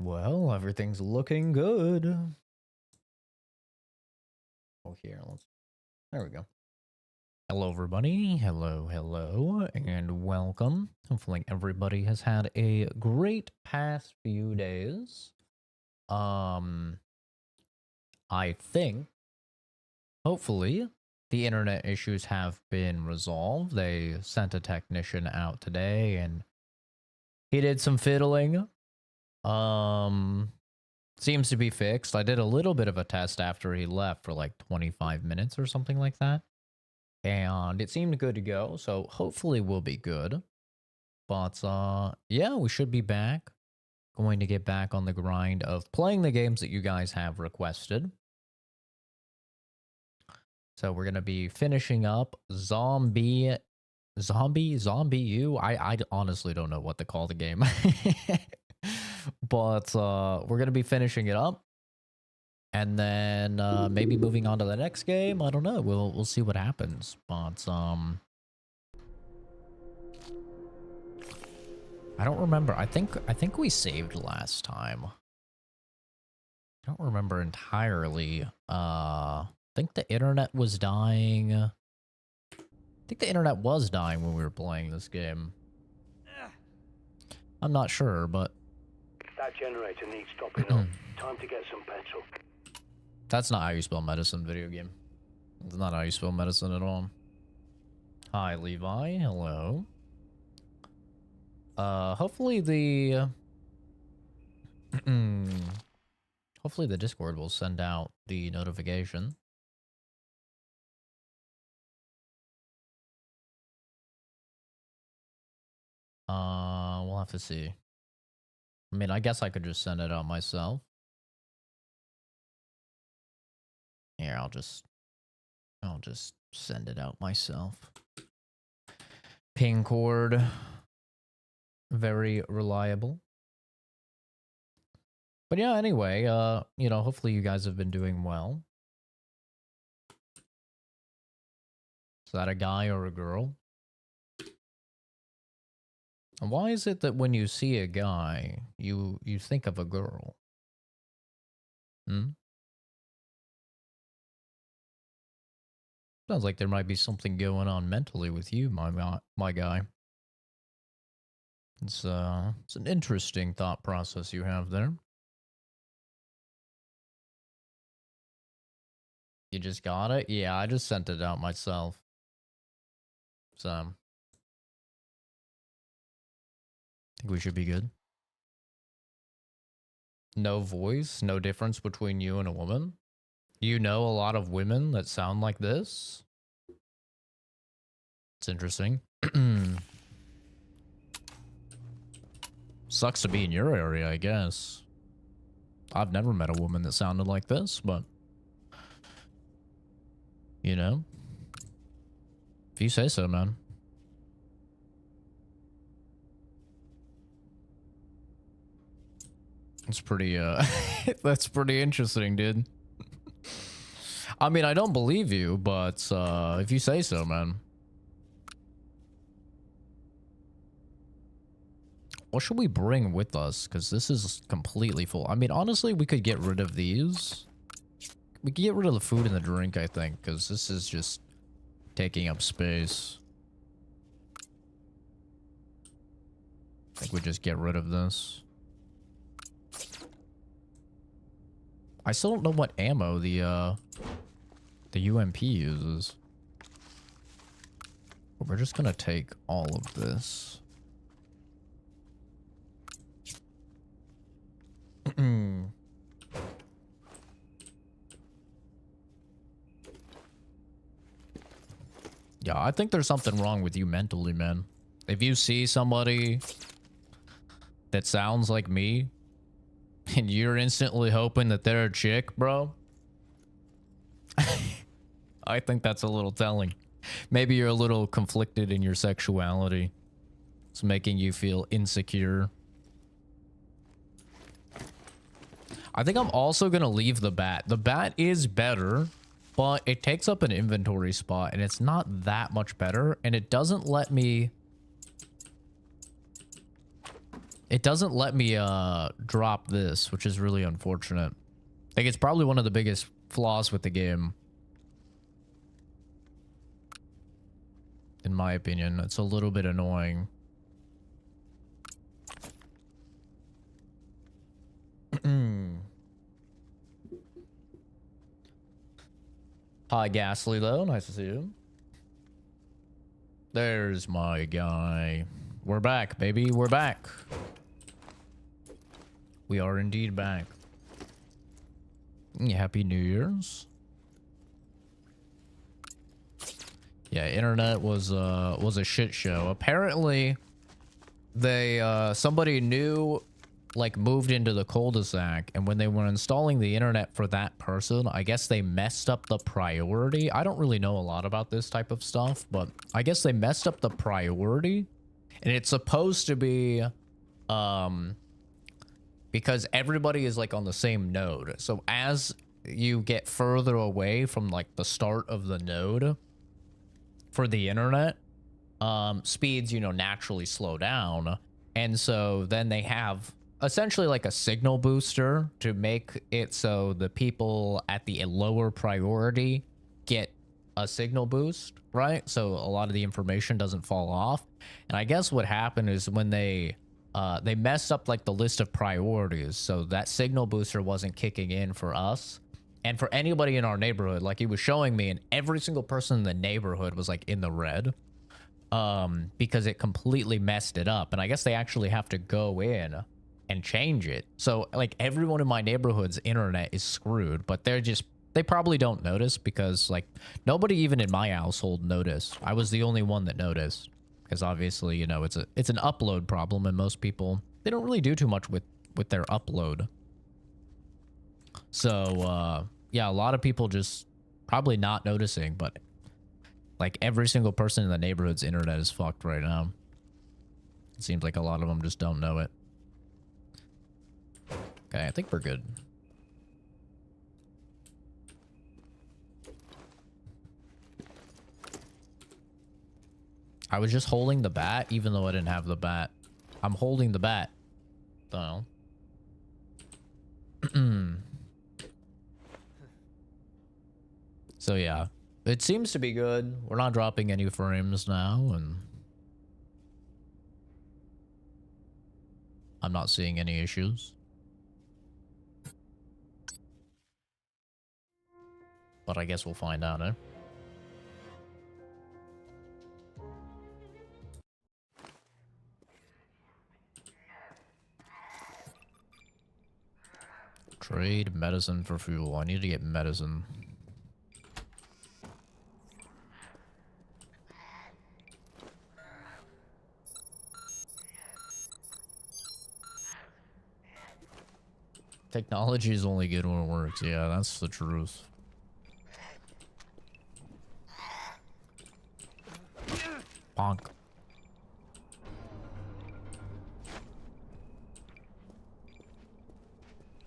Well, everything's looking good. Oh, here, there we go. Hello, everybody. Hello, and welcome. Hopefully, everybody has had a great past few days. I think, hopefully, the internet issues have been resolved. They sent a technician out today, and he did some fiddling. Seems to be fixed. I did a little bit of a test after he left for like 25 minutes or something like that. And it seemed good to go, so hopefully we'll be good. But yeah, we should be back. Going to get back on the grind of playing the games that you guys have requested. So we're gonna be finishing up Zombie U. I honestly don't know what to call the game. But we're gonna be finishing it up. And then maybe moving on to the next game. I don't know. We'll see what happens. But I don't remember. I think we saved last time. I don't remember entirely. I think the internet was dying. I think the internet was dying when we were playing this game. I'm not sure, but that generator needs topping up. Time to get some petrol. That's not how you spell medicine, video game. It's not how you spell medicine at all. Hi, Levi. Hello. Hopefully the... hopefully the Discord will send out the notification. We'll have to see. I mean, I guess I could just send it out myself. Here, I'll just send it out myself. Ping cord. Very reliable. But yeah, anyway, you know, hopefully you guys have been doing well. Is that a guy or a girl? And why is it that when you see a guy, you think of a girl? Sounds like there might be something going on mentally with you, my guy. It's an interesting thought process you have there. You just got it? Yeah, I just sent it out myself. So I think we should be good. No voice, no difference between you and a woman. You know a lot of women that sound like this? It's interesting. Sucks to be in your area, I guess. I've never met a woman that sounded like this, but... you know? If you say so, man. It's pretty, that's pretty interesting, dude. I mean, I don't believe you, but if you say so, man. What should we bring with us? Because this is completely full. I mean, honestly, we could get rid of these. We could get rid of the food and the drink, I think, because this is just taking up space. I think we just get rid of this. I still don't know what ammo the UMP uses. But we're just gonna take all of this. Yeah, I think there's something wrong with you mentally, man. If you see somebody that sounds like me, and you're instantly hoping that they're a chick, bro, I think that's a little telling. Maybe you're a little conflicted in your sexuality. It's making you feel insecure. I think I'm also gonna leave the bat. The bat is better, but it takes up an inventory spot, and it's not that much better, and it doesn't let me It doesn't let me drop this, which is really unfortunate. I think it's probably one of the biggest flaws with the game. In my opinion, it's a little bit annoying. Hi, Ghastly, though. Nice to see you. There's my guy. We're back, baby. We're back. We are indeed back. Happy New Year's. Yeah, internet was a shit show. Apparently, they somebody new like moved into the cul-de-sac, and when they were installing the internet for that person, I guess they messed up the priority. I don't really know a lot about this type of stuff, but I guess they messed up the priority, and it's supposed to be because everybody is like on the same node. So as you get further away from like the start of the node for the internet, speeds, you know, naturally slow down. And so then they have essentially like a signal booster to make it so the people at the lower priority get a signal boost, right? So a lot of the information doesn't fall off. And I guess what happened is when they messed up like the list of priorities, so that signal booster wasn't kicking in for us and for anybody in our neighborhood. Like he was showing me, and every single person in the neighborhood was like in the red, because it completely messed it up. And I guess they actually have to go in and change it. So like everyone in my neighborhood's internet is screwed, but they probably don't notice because like nobody even in my household noticed. I was the only one that noticed because obviously, you know, it's an upload problem, and most people, they don't really do too much with their upload. So yeah, a lot of people just probably not noticing, but like every single person in the neighborhood's internet is fucked right now. It seems like a lot of them just don't know it. Okay, I think we're good. I was just holding the bat, even though I didn't have the bat. I'm holding the bat, though. So yeah, it seems to be good. We're not dropping any frames now, and I'm not seeing any issues. But I guess we'll find out, eh? Trade medicine for fuel. I need to get medicine. Technology is only good when it works. Yeah, that's the truth. Bonk.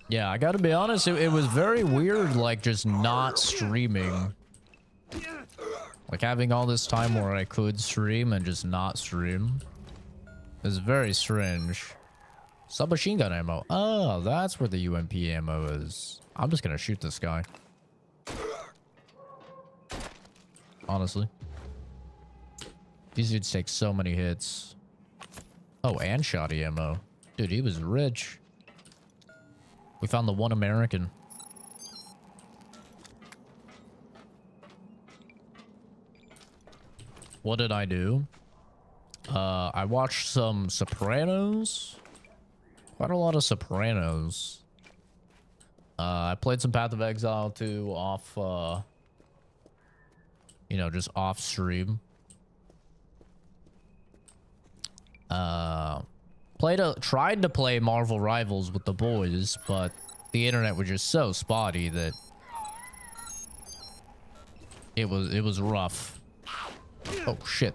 Yeah, I gotta be honest, it was very weird, like, just not streaming. Like, having all this time where I could stream and just not stream. It's very strange. Submachine gun ammo. Oh, that's where the UMP ammo is. I'm just gonna shoot this guy. Honestly. These dudes take so many hits. Oh, and shotty ammo. Dude, he was rich. We found the one American. What did I do? I watched some Sopranos. Quite a lot of Sopranos. I played some Path of Exile 2 off, you know, just off stream. Tried to play Marvel Rivals with the boys, but the internet was just so spotty that it was rough. Oh shit.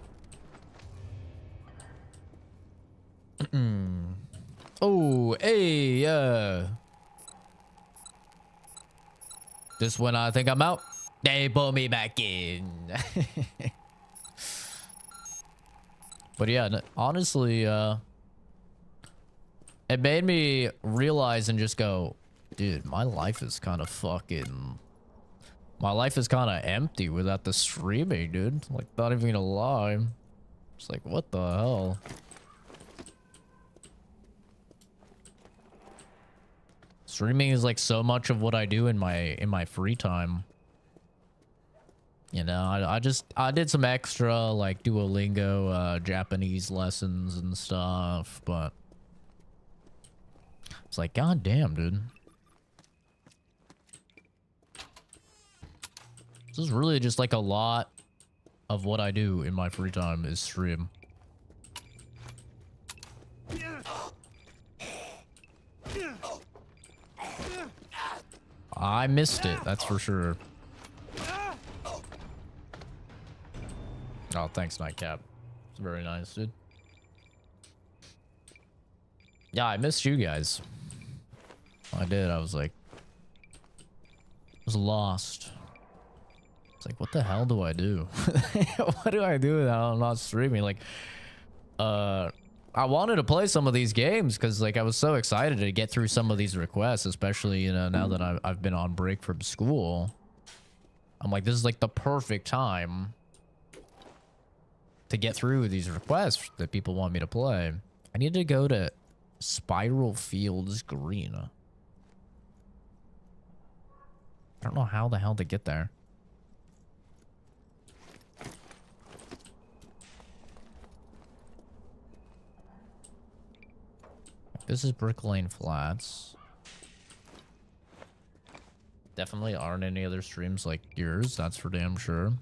Oh, hey, yeah. This one, I think I'm out. They pull me back in. But yeah, honestly, it made me realize and just go, dude, my life is kind of fucking... My life is kind of empty without the streaming, dude. Like, not even gonna lie. It's like, what the hell? Streaming is like so much of what I do in my free time. You know, I did some extra like Duolingo Japanese lessons and stuff, but it's like, god damn, dude. This is really just like a lot of what I do in my free time is stream. I missed it, that's for sure. Oh, thanks, Nightcap. It's very nice, dude. Yeah, I missed you guys. I did. I was like... I was lost. It's like, what the hell do I do? What do I do now? I'm not streaming. Like, I wanted to play some of these games because, like, I was so excited to get through some of these requests, especially, you know, now that I've been on break from school. I'm like, this is, like, the perfect time to get through these requests that people want me to play. I need to go to Spiral Fields Green. I don't know how the hell to get there. This is Brick Lane Flats. Definitely aren't any other streams like yours, that's for damn sure.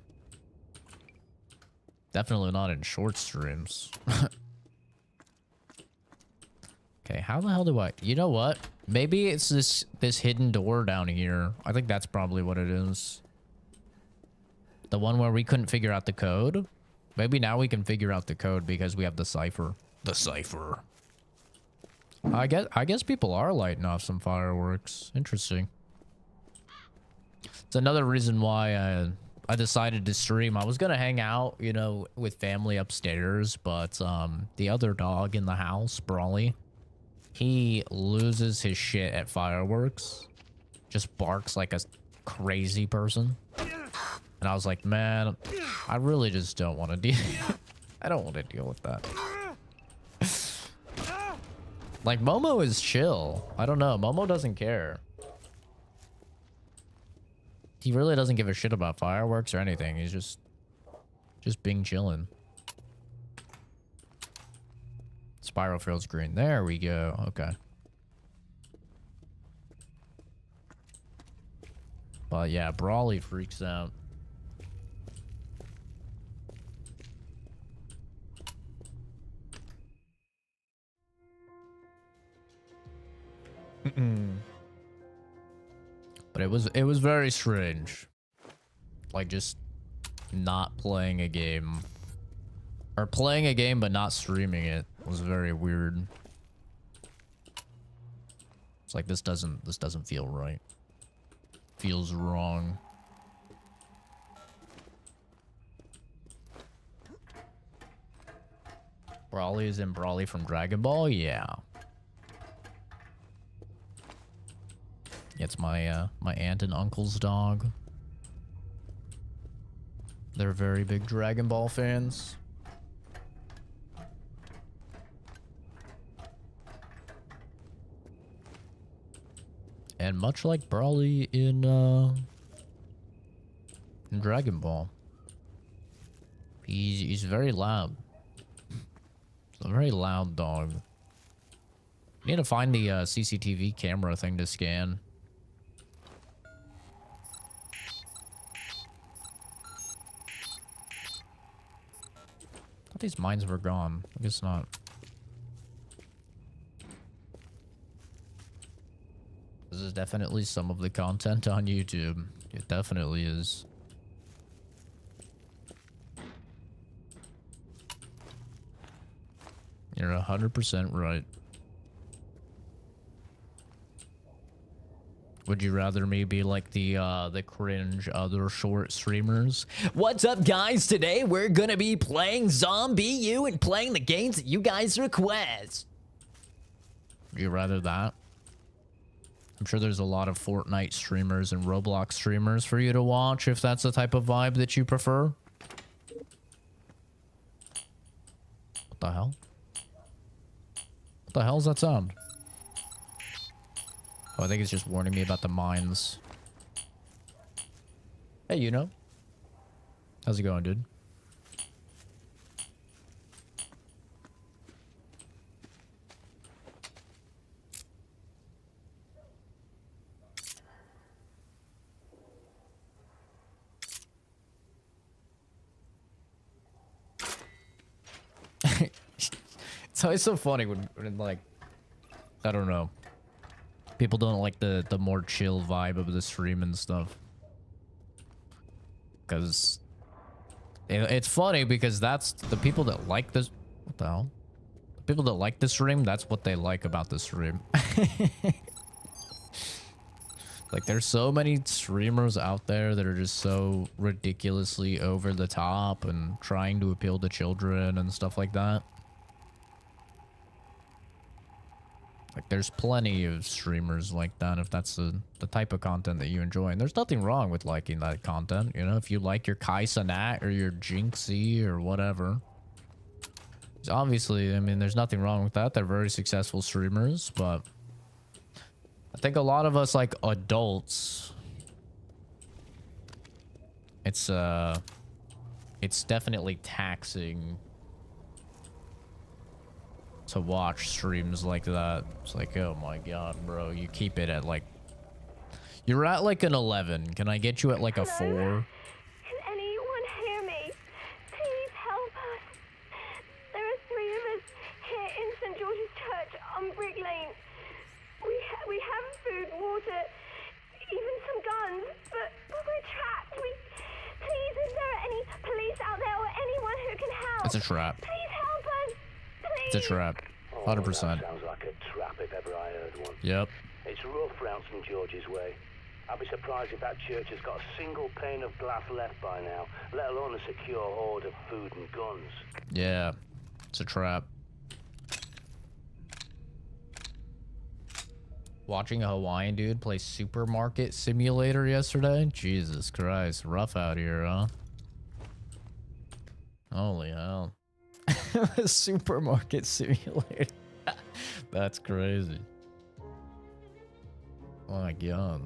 Definitely not in short streams. Okay, how the hell do I... You know what? Maybe it's this hidden door down here. I think that's probably what it is. The one where we couldn't figure out the code. Maybe now we can figure out the code because we have the cipher. The cipher. I guess people are lighting off some fireworks. Interesting. It's another reason why I decided to stream. I was gonna hang out, you know, with family upstairs, but the other dog in the house, Brawly, he loses his shit at fireworks. Just barks like a crazy person. And I was like, man, I really just don't want to deal. I don't want to deal with that. Like, Momo is chill. I don't know. Momo doesn't care. He really doesn't give a shit about fireworks or anything. He's just being chillin'. Spiral Fields Green. There we go. Okay. But yeah, Brawly freaks out. But it was very strange. Like, just not playing a game. Or playing a game but not streaming it was very weird. It's like, this doesn't feel right. Feels wrong. Brawly is in Brawly from Dragon Ball? Yeah. It's my my aunt and uncle's dog. They're very big Dragon Ball fans. And much like Brawly in Dragon Ball, he's very loud. It's a very loud dog. Need to find the CCTV camera thing to scan. I thought these mines were gone. I guess not. This is definitely some of the content on YouTube. It definitely is. You're 100% right. Would you rather me be like the cringe other short streamers? What's up, guys? Today we're gonna be playing Zombie and playing the games that you guys request. Would you rather that? I'm sure there's a lot of Fortnite streamers and Roblox streamers for you to watch if that's the type of vibe that you prefer. What the hell? What the hell is that sound? Oh, I think it's just warning me about the mines. Hey, you know. How's it going, dude? It's always so funny when like, I don't know. People don't like the more chill vibe of the stream and stuff. Because it's funny because that's the people that like this. What the hell? The people that like the stream, that's what they like about the stream. Like, there's so many streamers out there that are just so ridiculously over the top and trying to appeal to children and stuff like that. Like, there's plenty of streamers like that if that's the type of content that you enjoy. And there's nothing wrong with liking that content, you know? If you like your Kai Cenat or your Jinxie or whatever. So obviously, I mean, there's nothing wrong with that. They're very successful streamers, but I think a lot of us, like adults, it's definitely taxing to watch streams like that. It's like, oh my god, bro, you keep it at like, you're at like an 11. Can I get you at like a 4? Can anyone hear me? Please help us. There are 3 of us here in St. George's Church on Brick Lane. We have food, water, even some guns, but we're trapped. Please, is there any police out there or anyone who can help? It's a trap. Please help us. Please. It's a trap. 100%. That sounds like a trap if ever I heard one. Yep. It's rough round St. George's Way. I'd be surprised if that church has got a single pane of glass left by now, let alone a secure hoard of food and guns. Yeah, it's a trap. Watching a Hawaiian dude play Supermarket Simulator yesterday? Jesus Christ, rough out here, huh? Holy hell. Supermarket Simulator. That's crazy. Oh my god.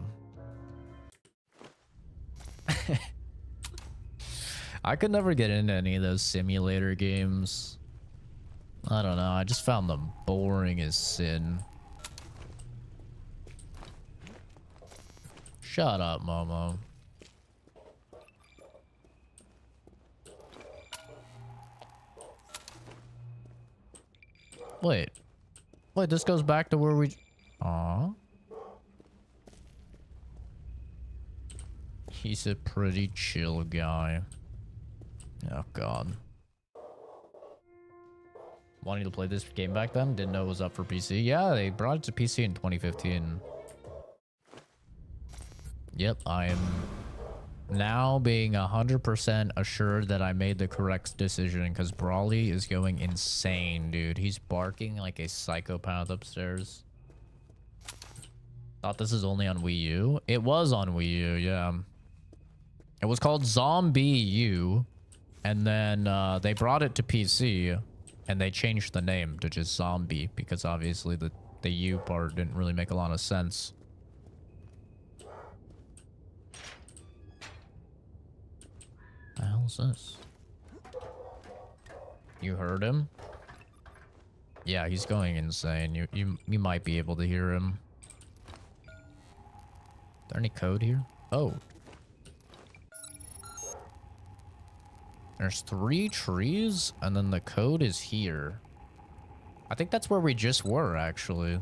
I could never get into any of those simulator games. I don't know, I just found them boring as sin. Shut up, Momo. Wait, this goes back to where we... Aw. He's a pretty chill guy. Oh, God. Wanting to play this game back then? Didn't know it was up for PC. Yeah, they brought it to PC in 2015. Yep, I am now being 100% assured that I made the correct decision because Brawly is going insane, dude. He's barking like a psychopath upstairs. Thought this is only on Wii U. It was on Wii U, yeah. It was called Zombi U, and then they brought it to PC, and they changed the name to just Zombie because obviously the U part didn't really make a lot of sense. What the hell is this? You heard him? Yeah, he's going insane. You might be able to hear him. Is there any code here? Oh. There's 3 trees, and then the code is here. I think that's where we just were, actually.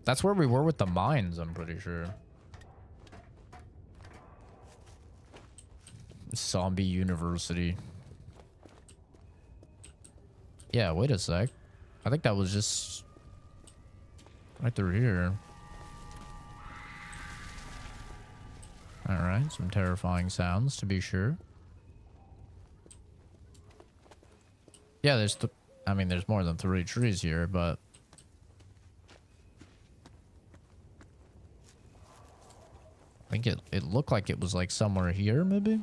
That's where we were with the mines, I'm pretty sure. Zombie University. Yeah, wait a sec. I think that was just right through here. Alright, some terrifying sounds to be sure. Yeah, I mean, there's more than 3 trees here, but... I think it looked like it was like somewhere here, maybe?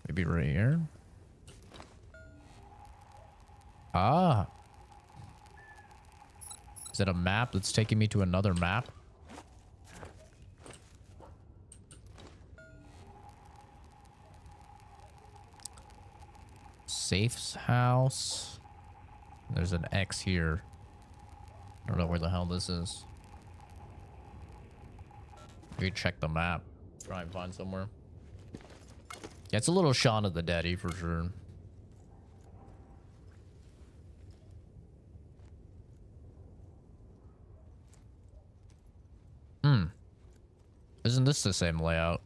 Maybe right here? Ah! Is it a map that's taking me to another map? Safe's house. There's an X here. I don't know where the hell this is. Maybe check the map. Try and find somewhere. Yeah, it's a little Shaun of the Dead-y for sure. Isn't this the same layout?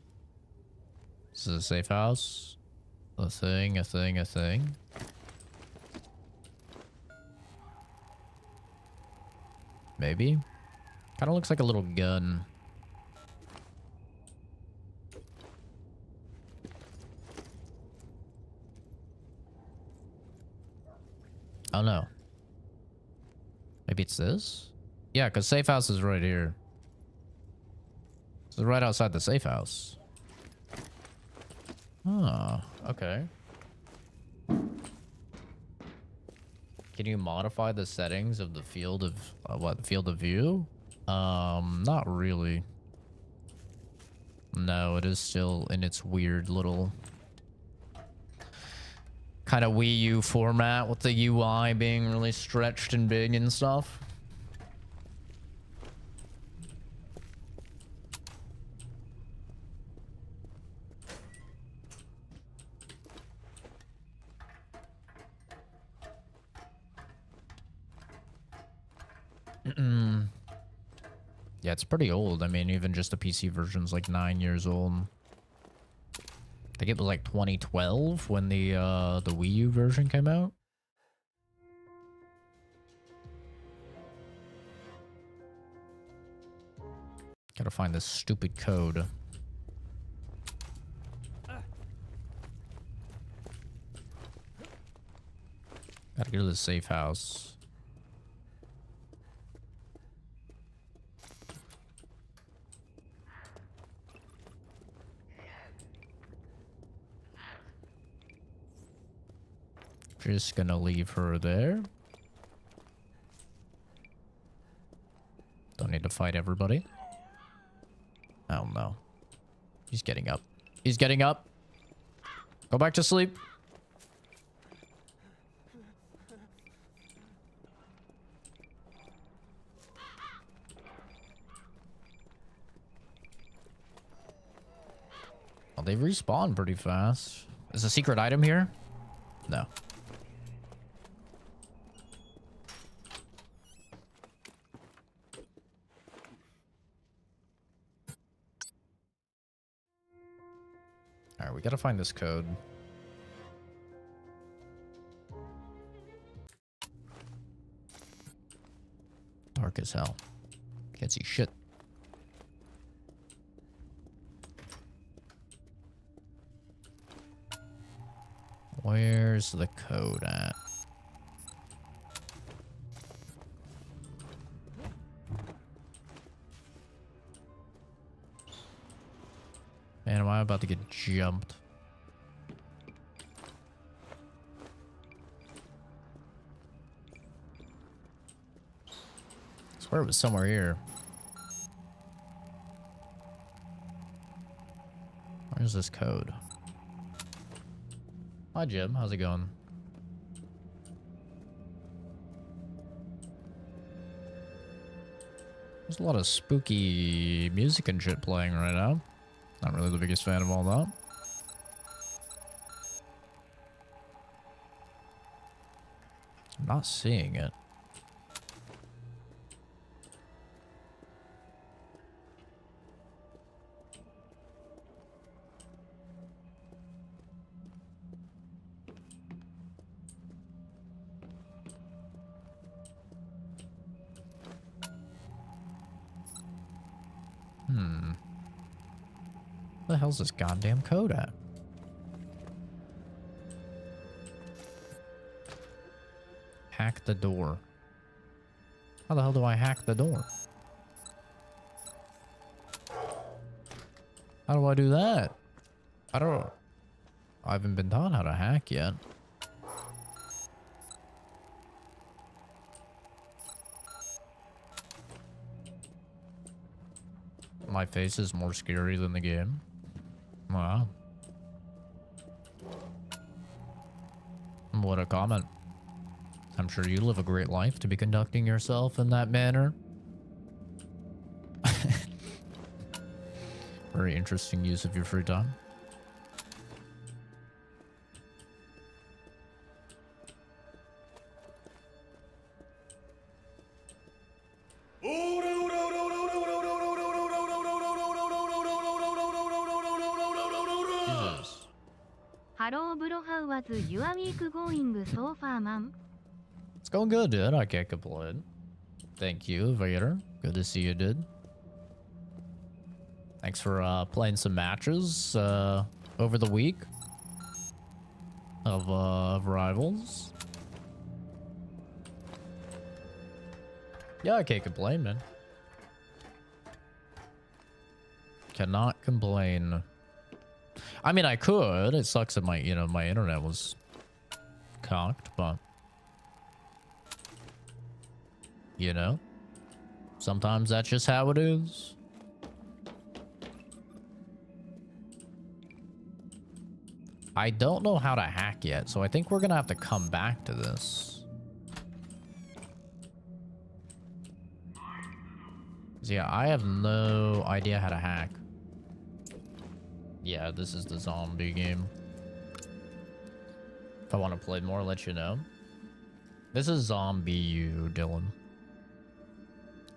This is a safe house. A thing, a thing, a thing. Maybe? Kind of looks like a little gun. I don't know. Maybe it's this? Yeah, because safe house is right here. It's right outside the safe house. Oh, okay. Can you modify the settings of the field of what field of view? Not really. No, it is still in its weird little kind of Wii U format with the UI being really stretched and big and stuff. Yeah, it's pretty old. I mean, even just the PC version's like 9 years old. I think it was like 2012 when the Wii U version came out. Gotta find this stupid code. Gotta go to the safe house. Just gonna leave her there. Don't need to fight everybody. Oh no. He's getting up. He's getting up. Go back to sleep. Well, they respawn pretty fast. Is a secret item here? No. Alright, we gotta find this code. Dark as hell. Can't see shit. Where's the code at? Man, am I about to get jumped? I swear it was somewhere here. Where's this code? Hi, Jim. How's it going? There's a lot of spooky music and shit playing right now. Not really the biggest fan of all that. I'm not seeing it. Where the hell's this goddamn code at? Hack the door. How the hell do I hack the door? How do I do that? I don't know. I haven't been taught how to hack yet. My face is more scary than the game. Wow. What a comment. I'm sure you live a great life to be conducting yourself in that manner. Very interesting use of your free time. Jesus. Hello, bro. How was your week going so far, man? It's going good, dude. I can't complain. Thank you, Vader. Good to see you, dude. Thanks for playing some matches over the week of Rivals. Yeah, I can't complain, man. Cannot complain. I mean, I could. It sucks that my, my internet was cocked, but sometimes that's just how it is. I don't know how to hack yet, so I think we're gonna have to come back to this. Yeah, I have no idea how to hack. Yeah, this is the zombie game. If I want to play more, I'll let you know. This is Zombie, you, Dylan.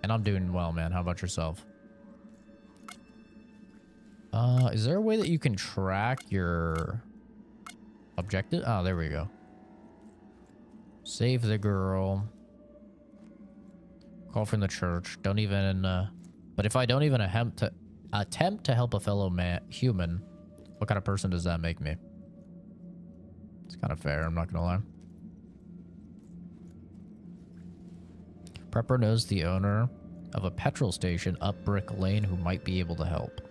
And I'm doing well, man. How about yourself? Is there a way that you can track your objective? Oh, there we go. Save the girl. Call from the church. Don't even, but if I don't even attempt to help a fellow human, what kind of person does that make me? It's kind of fair, I'm not gonna lie. Prepper knows the owner of a petrol station up Brick Lane who might be able to help.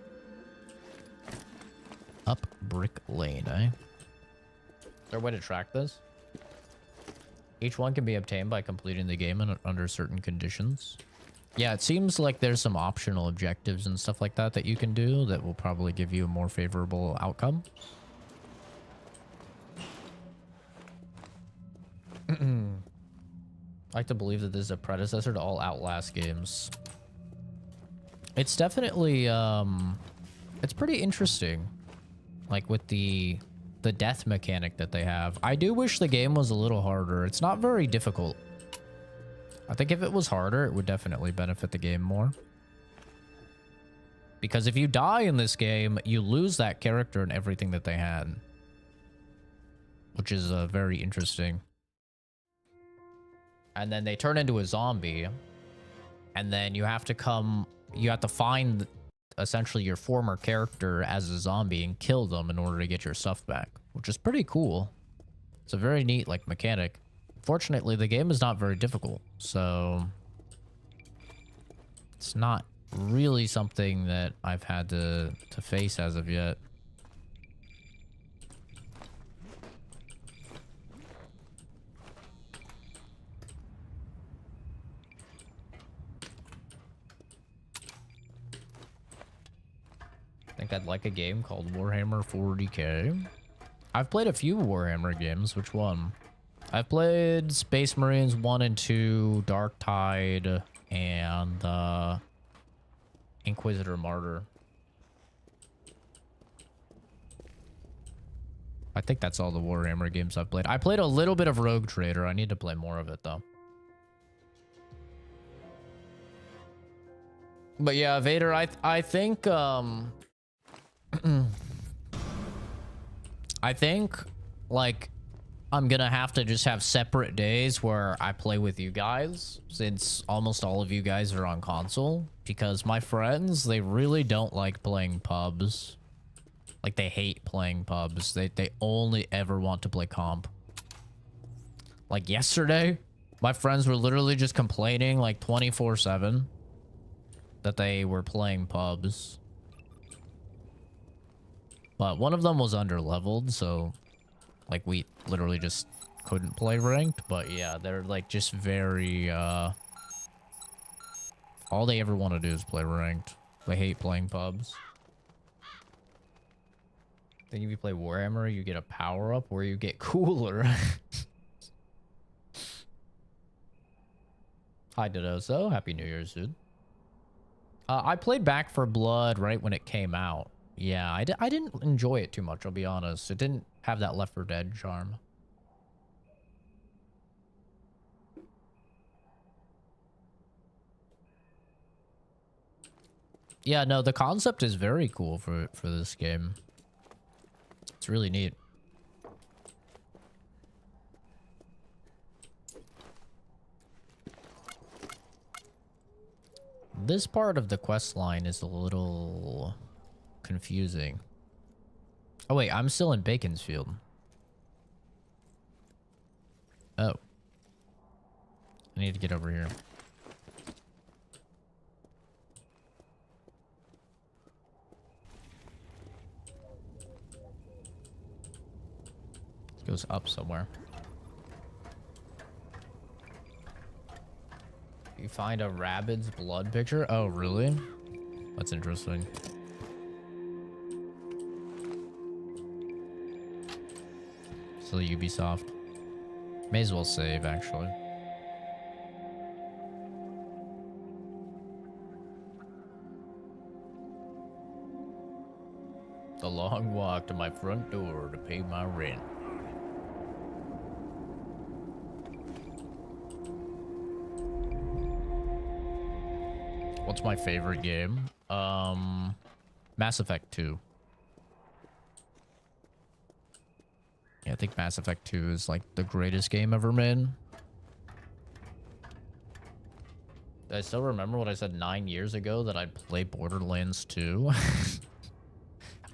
Up Brick Lane, eh? Is there a way to track this? Each one can be obtained by completing the game under certain conditions. Yeah, it seems like there's some optional objectives and stuff like that that you can do that will probably give you a more favorable outcome. I like to believe that this is a predecessor to all Outlast games. It's definitely, it's pretty interesting. Like with the death mechanic that they have. I do wish the game was a little harder. It's not very difficult. I think if it was harder, it would definitely benefit the game more. Because if you die in this game, you lose that character and everything that they had. Which is very interesting. And then they turn into a zombie. And then you have to find essentially your former character as a zombie and kill them in order to get your stuff back. Which is pretty cool. It's a very neat, like, mechanic. Fortunately, the game is not very difficult, so it's not really something that I've had to face as of yet. I think I'd like a game called Warhammer 40K. I've played a few Warhammer games. Which one? I've played Space Marines 1 and 2, Dark Tide, and Inquisitor Martyr. I think that's all the Warhammer games I've played. I played a little bit of Rogue Trader. I need to play more of it, though. But yeah, Vader, I think, I think, like, I'm gonna have to just have separate days where I play with you guys, since almost all of you guys are on console, because my friends, they really don't like playing pubs. Like, they hate playing pubs. They only ever want to play comp. Like, yesterday, my friends were literally just complaining, like, 24/7 that they were playing pubs. But one of them was under-leveled, so, like, we literally just couldn't play ranked. But, yeah, they're, like, just very, all they ever want to do is play ranked. They hate playing pubs. Then if you play Warhammer, you get a power-up where you get cooler. Hi, Dodoso. Happy New Year's, dude. I played Back for Blood right when it came out. Yeah, I didn't enjoy it too much, I'll be honest. It didn't have that Left 4 Dead charm. Yeah, no, the concept is very cool for this game. It's really neat. This part of the quest line is a little confusing. Oh wait, I'm still in Beaconsfield. Oh. I need to get over here. It goes up somewhere. You find a rabbit's blood picture? Oh, really? That's interesting. Still Ubisoft. May as well save, actually. The long walk to my front door to pay my rent. What's my favorite game? Mass Effect 2. Yeah, I think Mass Effect 2 is like the greatest game ever made. I still remember what I said 9 years ago that I'd play Borderlands 2.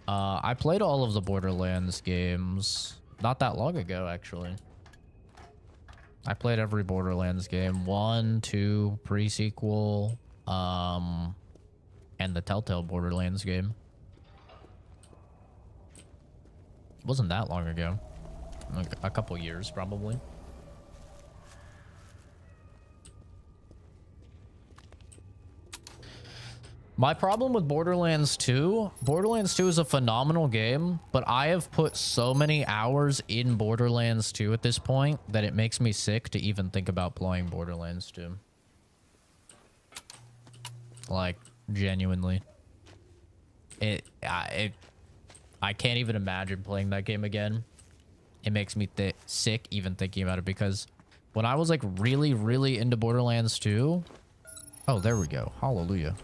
I played all of the Borderlands games not that long ago, actually. I played every Borderlands game. 1, 2, pre-sequel, and the Telltale Borderlands game. It wasn't that long ago. Like a couple years, probably. My problem with Borderlands 2, Borderlands 2 is a phenomenal game, but I have put so many hours in Borderlands 2 at this point that it makes me sick to even think about playing Borderlands 2. Like, genuinely. I can't even imagine playing that game again. It makes me sick even thinking about it, because when I was like really, really into Borderlands 2... Oh, there we go. Hallelujah.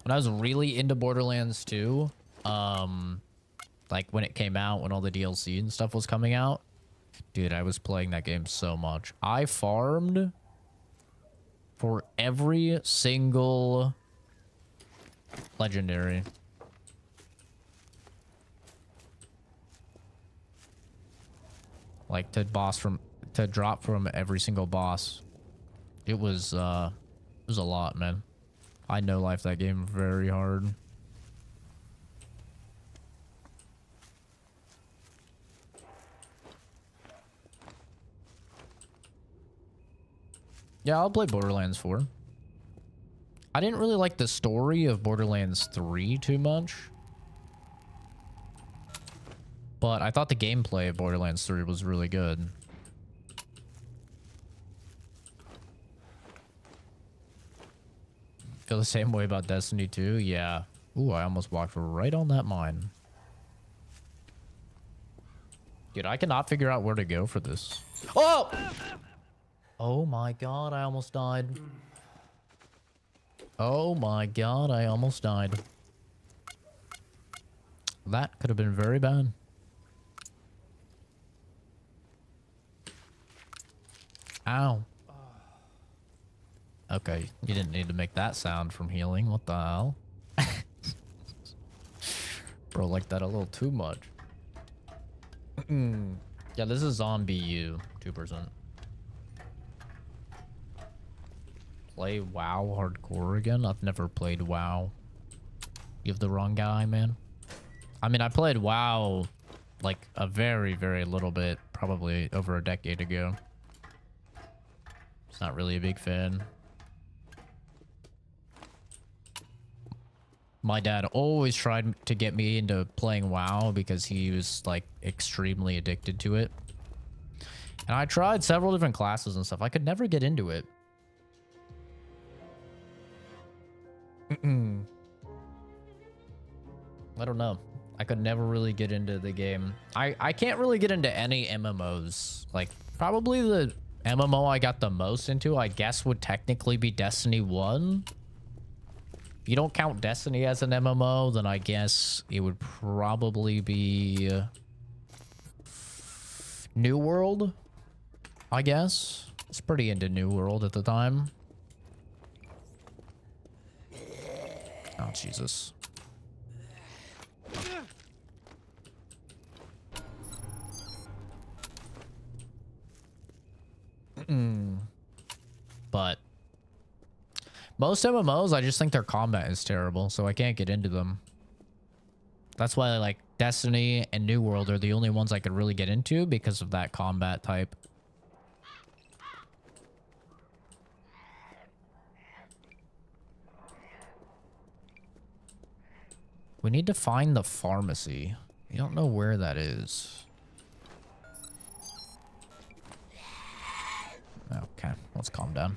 When I was really into Borderlands 2, like when it came out, when all the DLC and stuff was coming out, dude, I was playing that game so much. I farmed for every single legendary. Like to drop from every single boss. It was a lot, man. I no-life that game very hard. Yeah, I'll play Borderlands 4. I didn't really like the story of Borderlands 3 too much. But I thought the gameplay of Borderlands 3 was really good. Feel the same way about Destiny 2? Yeah. Ooh, I almost walked right on that mine. Dude, I cannot figure out where to go for this. Oh! Oh my god, I almost died. Oh my god, I almost died. That could have been very bad. Ow. Okay, you didn't need to make that sound from healing. What the hell? Bro, like that a little too much. Yeah, this is Zombie U, 2%. Play WoW hardcore again? I've never played WoW. You have the wrong guy, man. I mean, I played WoW like a very, very little bit, probably over a decade ago. It's not really a big fan. My dad always tried to get me into playing WoW because he was like extremely addicted to it. And I tried several different classes and stuff. I could never get into it. I don't know. I could never really get into the game. I can't really get into any MMOs. Like, probably the MMO I got the most into, I guess, would technically be Destiny 1. If you don't count Destiny as an MMO, then I guess it would probably be New World, I guess. It's pretty into New World at the time. Oh, Jesus. But most MMOs, I just think their combat is terrible, so I can't get into them. That's why like Destiny and New World are the only ones I could really get into because of that combat type. We need to find the pharmacy. I don't know where that is. Okay, let's calm down.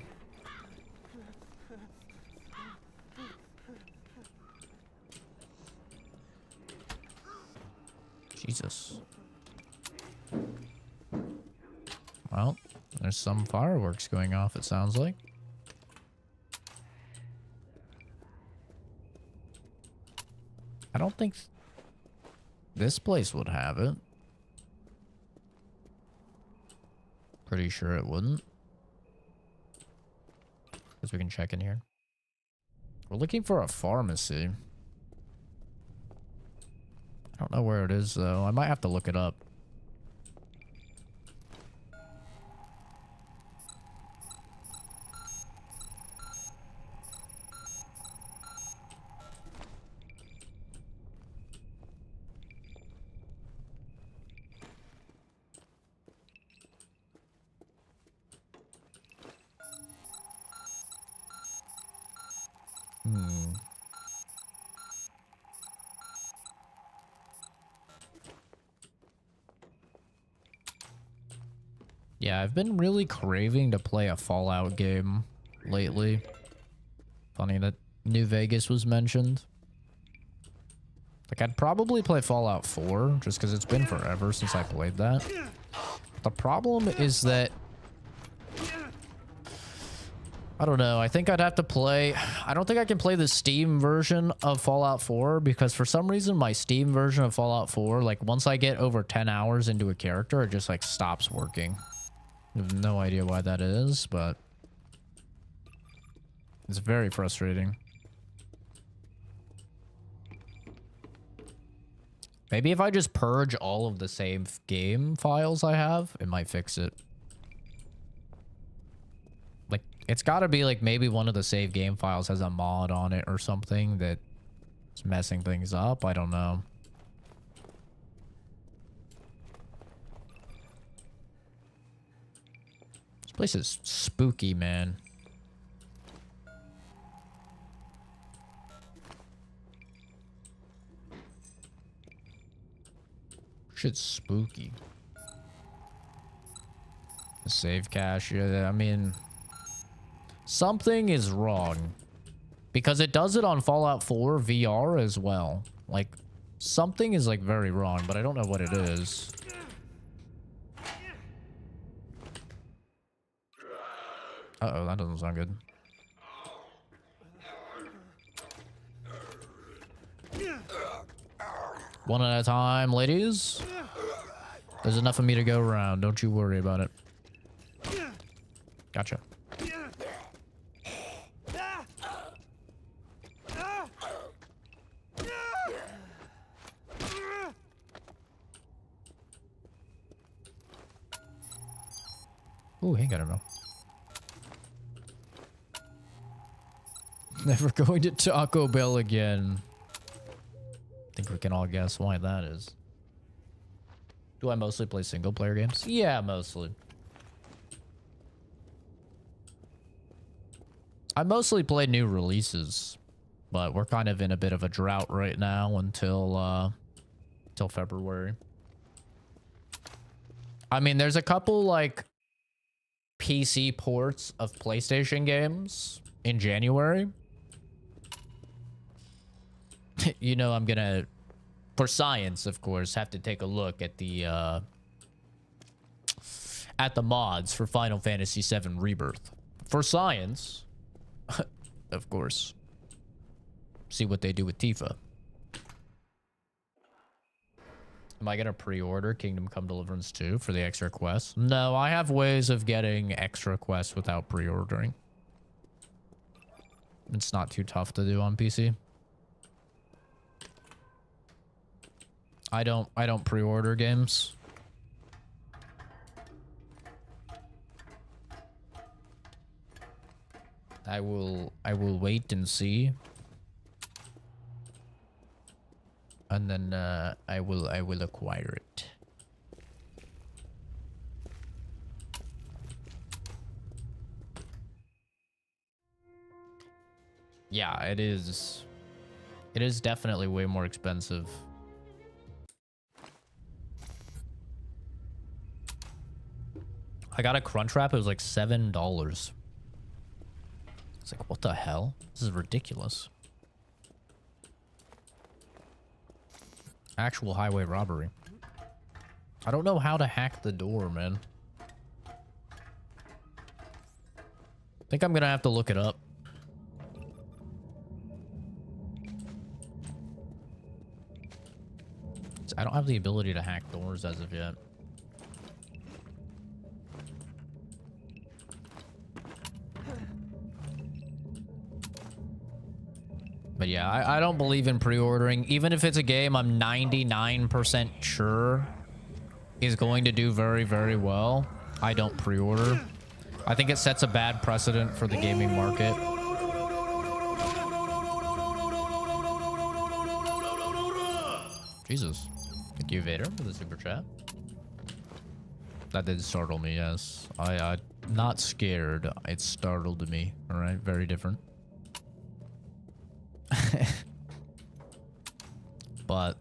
Jesus. Well, there's some fireworks going off, it sounds like. I don't think this place would have it. Pretty sure it wouldn't. Guess we can check in here. We're looking for a pharmacy. I don't know where it is, though. I might have to look it up. Yeah, I've been really craving to play a Fallout game lately. Funny that New Vegas was mentioned. Like, I'd probably play Fallout 4, just because it's been forever since I played that. The problem is that... I don't know, I think I'd have to play... I don't think I can play the Steam version of Fallout 4, because for some reason my Steam version of Fallout 4, like, once I get over 10 hours into a character, it just, like, stops working. I have no idea why that is, but... it's very frustrating. Maybe if I just purge all of the save game files I have, it might fix it. Like, it's gotta be like maybe one of the save game files has a mod on it or something that's messing things up. I don't know. This place is spooky, man. Shit's spooky. The save cache, yeah, I mean... something is wrong. Because it does it on Fallout 4 VR as well. Like, something is, like, very wrong, but I don't know what it is. Uh-oh, that doesn't sound good. One at a time, ladies. There's enough of me to go around. Don't you worry about it. Gotcha. Ooh, he ain't got to know. Never going to Taco Bell again. I think we can all guess why that is. Do I mostly play single player games? Yeah, mostly. I mostly play new releases, but we're kind of in a bit of a drought right now until February. I mean, there's a couple like PC ports of PlayStation games in January. You know, I'm gonna, for science, of course, have to take a look at the mods for Final Fantasy VII Rebirth. For science, of course. See what they do with Tifa. Am I gonna pre-order Kingdom Come Deliverance 2 for the extra quests? No, I have ways of getting extra quests without pre-ordering. It's not too tough to do on PC. I don't pre-order games. I will wait and see. And then I will acquire it. Yeah, it is. It is definitely way more expensive. I got a Crunchwrap. It was like $7. It's like, what the hell? This is ridiculous. Actual highway robbery. I don't know how to hack the door, man. I think I'm gonna have to look it up. I don't have the ability to hack doors as of yet. But yeah, I don't believe in pre-ordering. Even if it's a game I'm 99% sure is going to do very, very well, I don't pre-order. I think it sets a bad precedent for the gaming market. Jesus. Thank you, Vader, for the super chat. That did startle me, yes. I not scared. It startled me. All right, very different. But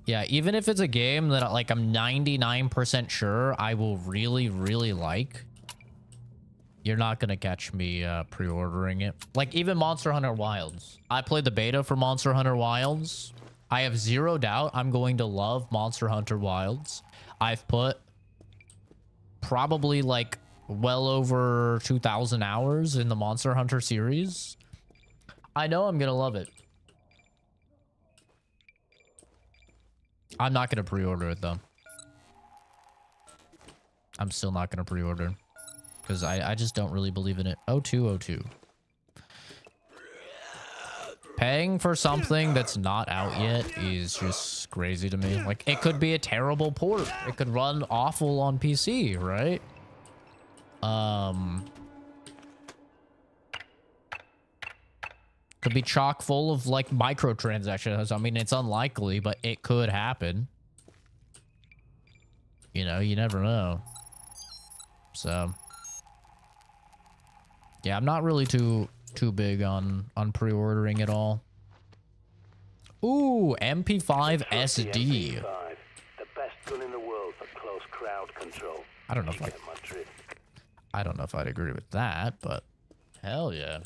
yeah, even if it's a game that like I'm 99% sure I will really, really like, you're not gonna catch me pre-ordering it. Like even Monster Hunter Wilds. I played the beta for Monster Hunter Wilds. I have zero doubt I'm going to love Monster Hunter Wilds. I've put probably like well over 2,000 hours in the Monster Hunter series. I know I'm gonna love it. I'm not gonna pre-order it though. I'm still not gonna pre-order because I just don't really believe in it. 0202. Paying for something that's not out yet is just crazy to me. Like, it could be a terrible port. It could run awful on PC, right? Could be chock full of like microtransactions. I mean, it's unlikely, but it could happen. You know, you never know. So yeah, I'm not really too big on pre-ordering at all. Ooh, MP5 SD. MP5, the best gun in the world for close crowd control. I don't know if I'd agree with that, but hell yeah.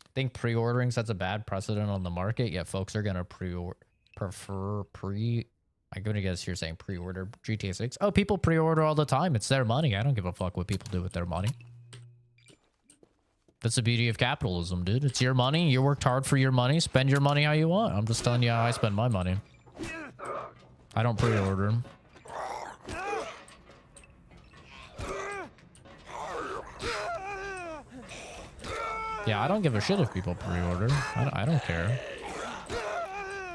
I think pre-ordering sets a bad precedent on the market, yet folks are gonna I'm gonna guess you're saying pre-order GTA 6. Oh, people pre-order all the time. It's their money. I don't give a fuck what people do with their money. That's the beauty of capitalism, dude. It's your money. You worked hard for your money. Spend your money how you want. I'm just telling you how I spend my money. I don't pre-order them. Yeah, I don't give a shit if people pre-order. I don't care.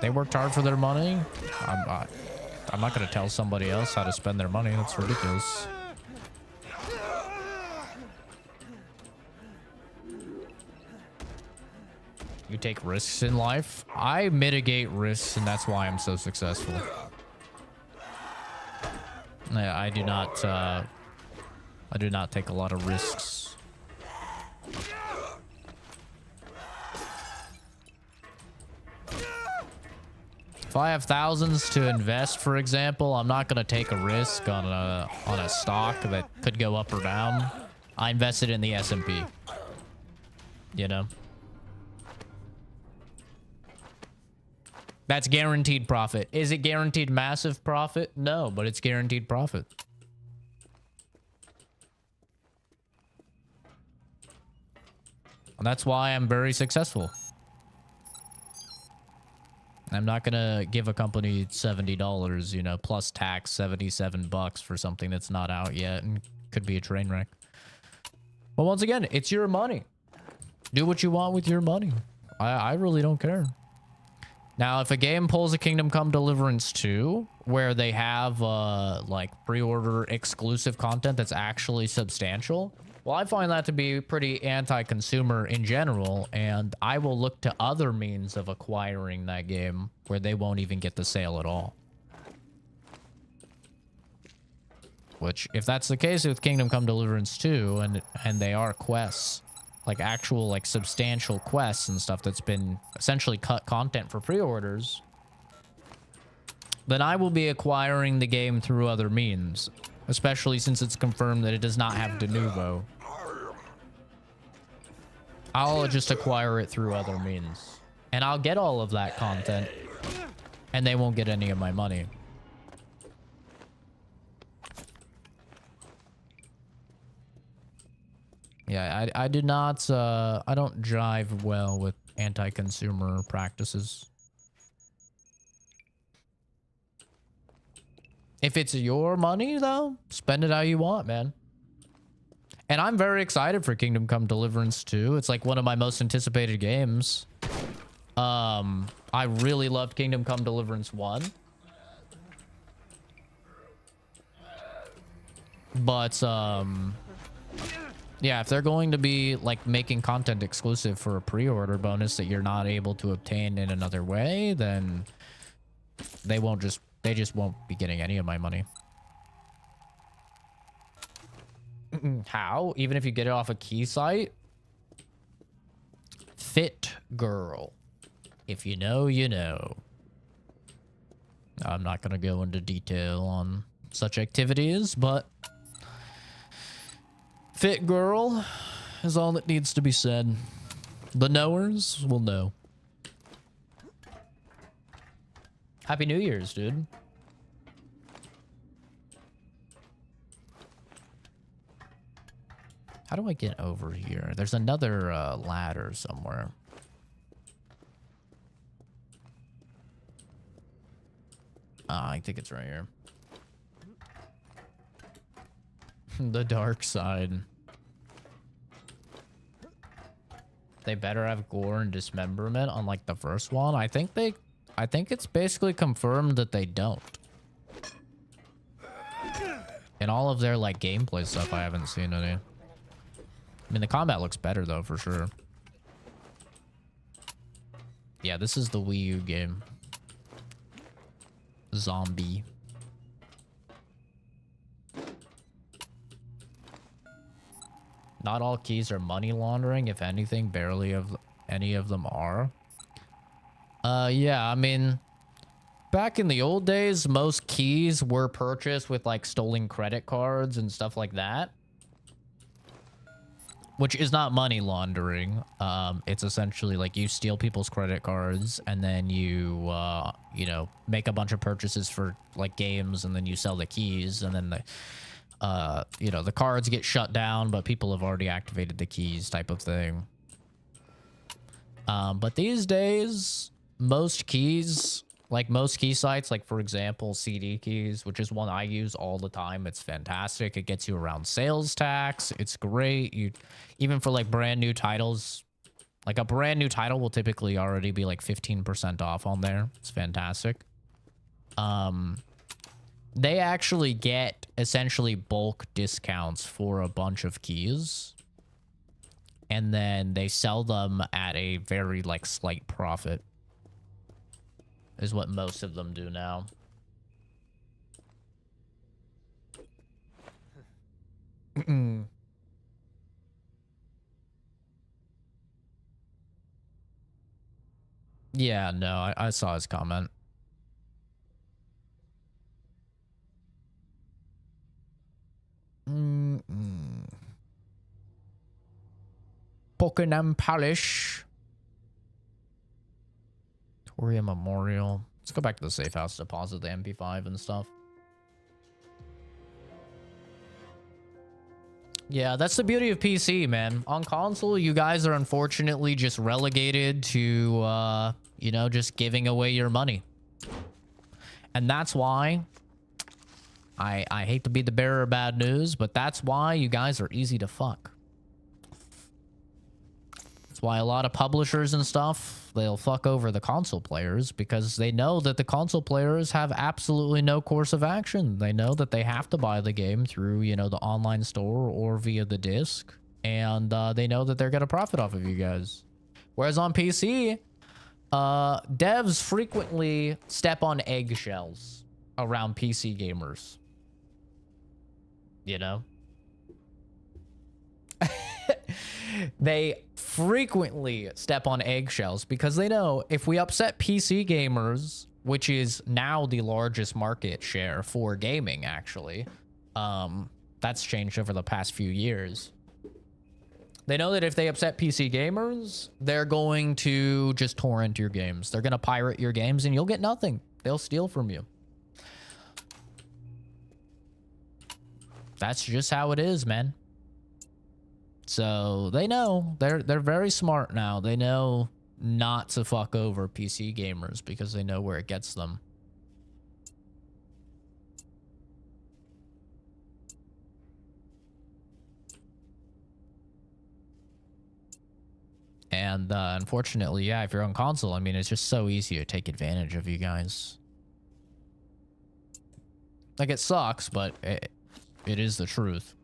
They worked hard for their money. I'm not gonna tell somebody else how to spend their money. That's ridiculous. You take risks in life. I mitigate risks, and that's why I'm so successful. I do not take a lot of risks. If I have thousands to invest, for example, I'm not gonna take a risk on a stock that could go up or down. I invested in the S&P. You know? That's guaranteed profit. Is it guaranteed massive profit? No, but it's guaranteed profit. And that's why I'm very successful. I'm not gonna give a company $70, you know, plus tax, $77 for something that's not out yet and could be a train wreck. But once again, it's your money. Do what you want with your money. I really don't care. Now, if a game pulls a Kingdom Come Deliverance 2, where they have, like, pre-order exclusive content that's actually substantial, well, I find that to be pretty anti-consumer in general, and I will look to other means of acquiring that game where they won't even get the sale at all. Which, if that's the case with Kingdom Come Deliverance 2, and they are quests, like actual, like, substantial quests and stuff that's been essentially cut content for pre-orders, then I will be acquiring the game through other means, especially since it's confirmed that it does not have de novo. I'll just acquire it through other means, and I'll get all of that content, and they won't get any of my money. Yeah, I do not, I don't jive well with anti-consumer practices. If it's your money, though, spend it how you want, man. And I'm very excited for Kingdom Come Deliverance 2. It's like one of my most anticipated games. I really loved Kingdom Come Deliverance 1. But, yeah, if they're going to be, like, making content exclusive for a pre-order bonus that you're not able to obtain in another way, then they just won't be getting any of my money. How? Even if you get it off a key site? Fit girl. If you know, you know. I'm not gonna go into detail on such activities, but Fit girl is all that needs to be said. The knowers will know. Happy New Year's, dude. How do I get over here? There's another ladder somewhere. I think it's right here. The dark side. They better have gore and dismemberment on like the first one. I think it's basically confirmed that they don't. In all of their like gameplay stuff, I haven't seen any. I mean, the combat looks better though, for sure. Yeah, this is the Wii U game. Zombi. Not all keys are money laundering. If anything, barely any of them are. Yeah, I mean, back in the old days, most keys were purchased with like stolen credit cards and stuff like that. Which is not money laundering. It's essentially like you steal people's credit cards and then you, you know, make a bunch of purchases for like games and then you sell the keys and then you know, the cards get shut down, but people have already activated the keys type of thing. But these days, most keys, like most key sites, like for example, CD Keys, which is one I use all the time. It's fantastic. It gets you around sales tax. It's great. Even for like brand new titles, like a brand new title will typically already be like 15% off on there. It's fantastic. they actually get essentially bulk discounts for a bunch of keys. And then they sell them at a very, like, slight profit. Is what most of them do now. Yeah, no, I saw his comment. Buckingham Palace. Victoria Memorial. Let's go back to the safe house, deposit the MP5 and stuff. Yeah, that's the beauty of PC, man. On console, you guys are unfortunately just relegated to, you know, just giving away your money. And that's why I hate to be the bearer of bad news, but that's why you guys are easy to fuck. That's why a lot of publishers and stuff, they'll fuck over the console players because they know that the console players have absolutely no course of action. They know that they have to buy the game through, you know, the online store or via the disc. And they know that they're going to profit off of you guys. Whereas on PC, devs frequently step on eggshells around PC gamers. You know? They frequently step on eggshells because they know if we upset PC gamers, which is now the largest market share for gaming, actually, that's changed over the past few years. They know that if they upset PC gamers, they're going to just torrent your games. They're going to pirate your games and you'll get nothing. They'll steal from you. That's just how it is, man. So they know they're very smart now. They know not to fuck over PC gamers because they know where it gets them. And unfortunately, yeah, if you're on console, I mean, it's just so easy to take advantage of you guys. Like, it sucks, but it is the truth.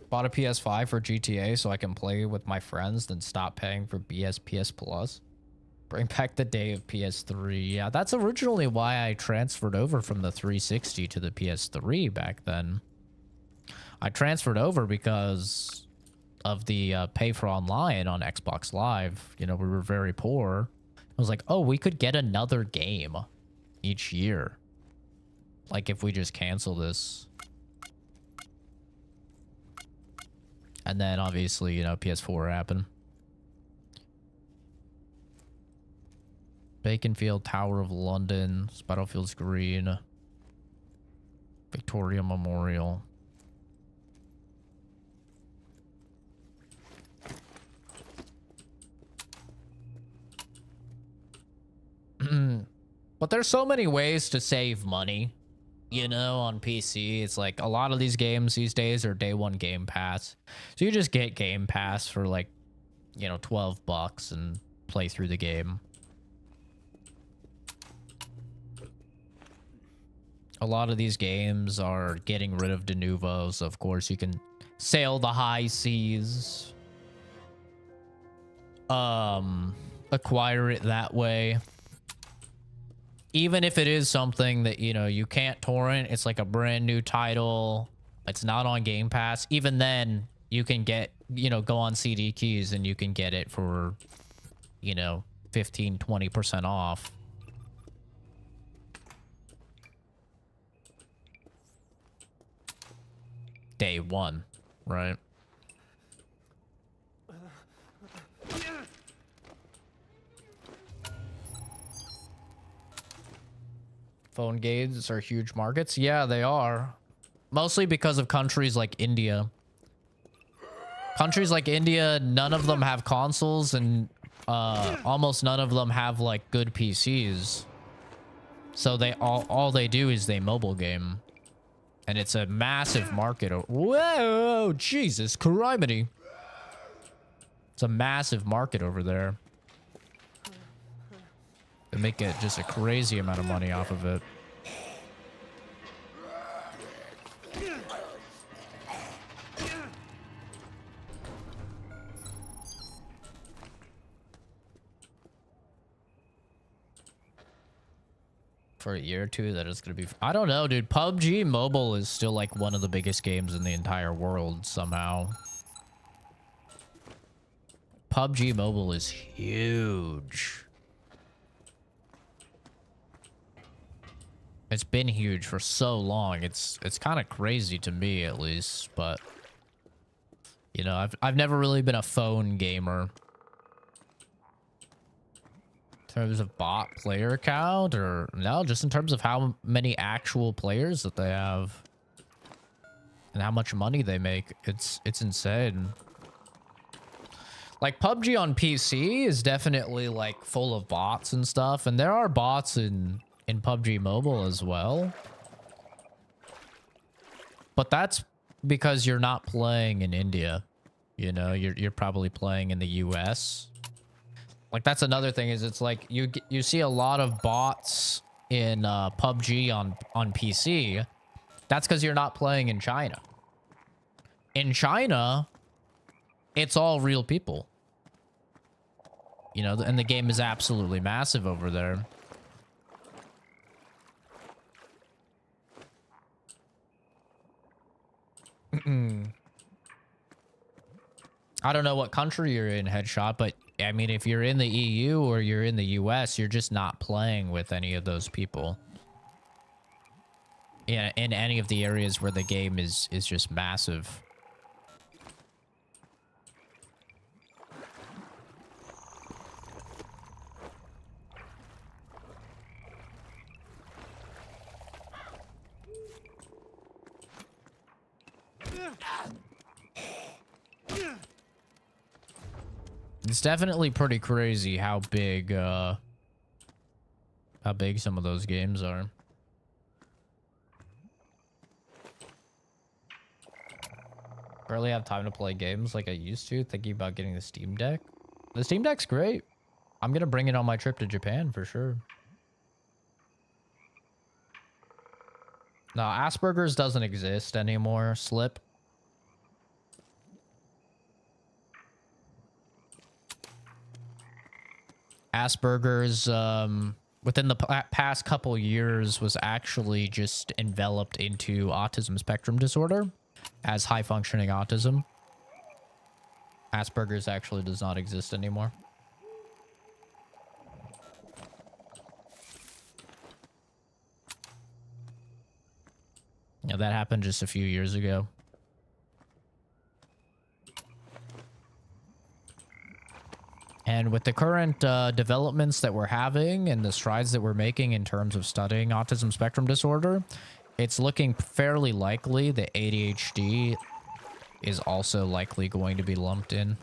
Bought a PS5 for GTA so I can play with my friends, then stop paying for PS Plus. Bring back the day of PS3. Yeah, that's originally why I transferred over from the 360 to the PS3 back then. I transferred over because of the pay for online on Xbox Live. You know, we were very poor. I was like, oh, we could get another game each year. Like if we just cancel this. And then obviously, you know, PS4 happened. Baconfield, Tower of London, Spitalfields Green, Victoria Memorial. But there's so many ways to save money. You know, on PC, it's like a lot of these games these days are day one Game Pass. So you just get Game Pass for like, you know, $12 and play through the game. A lot of these games are getting rid of de novos. Of course, you can sail the high seas. Acquire it that way. Even if it is something that, you know, you can't torrent, it's like a brand new title, it's not on Game Pass, even then, you can get, you know, go on CD Keys and you can get it for, you know, 15, 20% off. Day one, right? Phone games are huge markets. Yeah, they are. Mostly because of countries like India. Countries like India, none of them have consoles and almost none of them have like good PCs. So they all they do is they mobile game. And it's a massive market. Whoa, Jesus, criminy. It's a massive market over there. make it just a crazy amount of money off of it. For a year or two, that is going to be... I don't know, dude. PUBG Mobile is still like one of the biggest games in the entire world somehow. PUBG Mobile is huge. It's been huge for so long. It's kind of crazy to me, at least. But you know, I've never really been a phone gamer. In terms of bot player count, or no, just in terms of how many actual players that they have and how much money they make. It's insane. Like PUBG on PC is definitely like full of bots and stuff, and there are bots in PUBG Mobile as well. But that's because you're not playing in India. You know, you're probably playing in the US. Like that's another thing, is it's like you see a lot of bots in PUBG on PC. That's because you're not playing in China. In China, it's all real people. You know, and the game is absolutely massive over there. I don't know what country you're in, Headshot, but I mean, if you're in the EU or you're in the US, you're just not playing with any of those people. Yeah, in any of the areas where the game is just massive. It's definitely pretty crazy how big some of those games are. Barely have time to play games like I used to, thinking about getting the Steam Deck. The Steam Deck's great. I'm gonna bring it on my trip to Japan for sure. No, Asperger's doesn't exist anymore, Slip. Asperger's, within the past couple years, was actually just enveloped into autism spectrum disorder as high-functioning autism. Asperger's actually does not exist anymore. Yeah, that happened just a few years ago. And with the current developments that we're having and the strides that we're making in terms of studying autism spectrum disorder, it's looking fairly likely that ADHD is also likely going to be lumped in.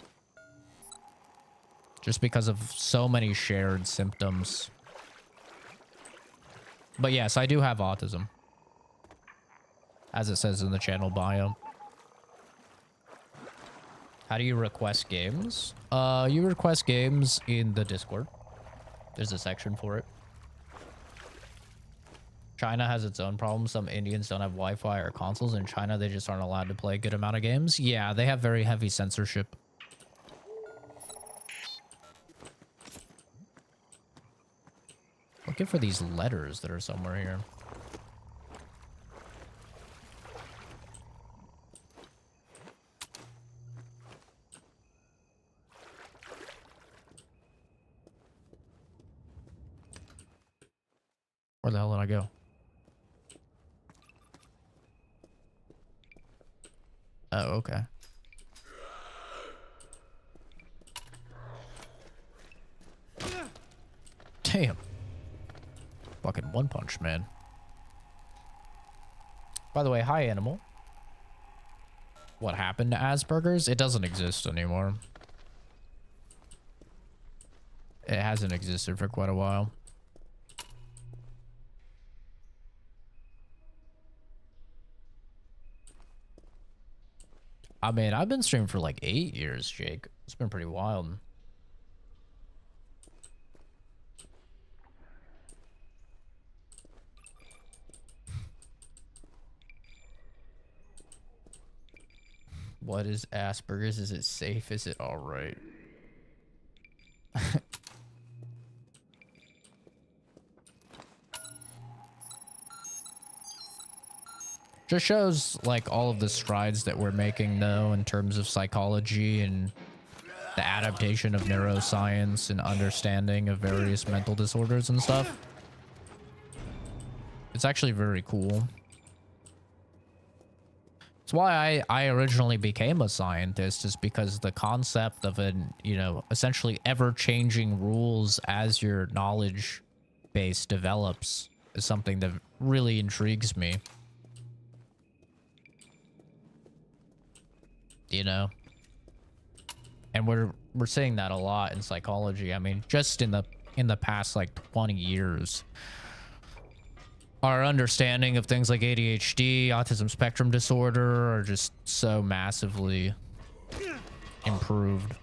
Just because of so many shared symptoms. But yes, I do have autism. As it says in the channel bio. How do you request games? You request games in the Discord. There's a section for it. China has its own problems. Some Indians don't have Wi-Fi or consoles. In China, they just aren't allowed to play a good amount of games. Yeah, they have very heavy censorship. Looking for these letters that are somewhere here. Where the hell did I go? Oh, okay. Damn. Fucking one punch, man. By the way, hi, Animal. What happened to Asperger's? It doesn't exist anymore. It hasn't existed for quite a while. I mean, I've been streaming for like 8 years, Jake. It's been pretty wild. What is Asperger's? Is it safe? Is it alright? Just shows like all of the strides that we're making though in terms of psychology and the adaptation of neuroscience and understanding of various mental disorders and stuff. It's actually very cool. It's why I originally became a scientist, is because the concept of an, you know, essentially ever-changing rules as your knowledge base develops is something that really intrigues me. You know? And we're seeing that a lot in psychology. I mean, just in the past like 20 years, our understanding of things like ADHD, autism spectrum disorder are just so massively improved.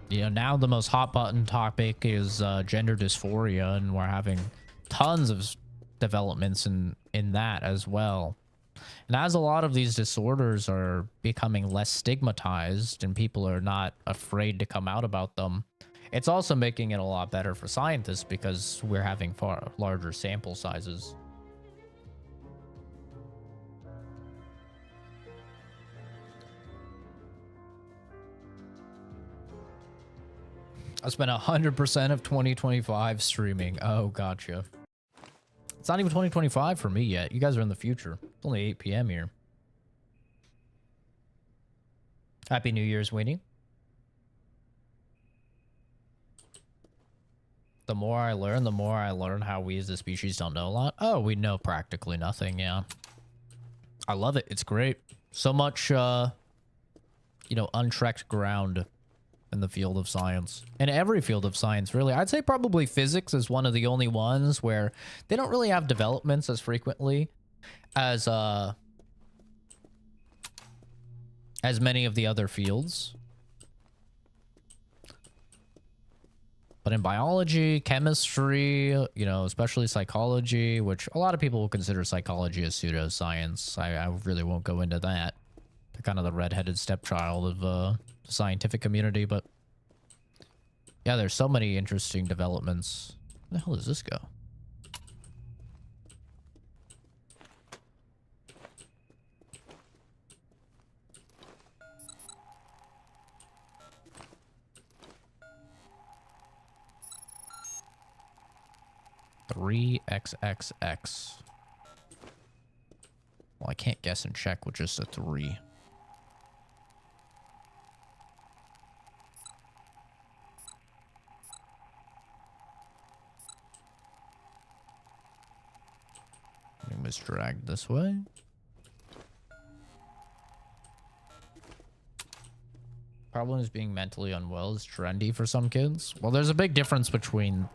You know, now the most hot button topic is gender dysphoria, and we're having tons of developments in that as well. And as a lot of these disorders are becoming less stigmatized and people are not afraid to come out about them, it's also making it a lot better for scientists because we're having far larger sample sizes. I spent 100% of 2025 streaming. Oh, gotcha. It's not even 2025 for me yet. You guys are in the future. It's only 8 p.m. here. Happy New Year's, Winnie. The more I learn how we as a species don't know a lot. Oh, we know practically nothing, yeah. I love it. It's great. So much, you know, untrekked ground in the field of science. In every field of science, really. I'd say probably physics is one of the only ones where they don't really have developments as frequently as many of the other fields. But in biology, chemistry, you know, especially psychology, which a lot of people will consider psychology as pseudoscience. I really won't go into that. They're kind of the redheaded stepchild of the scientific community, but yeah, there's so many interesting developments. Where the hell does this go? $3XXX. Well, I can't guess and check with just a 3. Was dragged this way. Problem is being mentally unwell is trendy for some kids. Well, there's a big difference between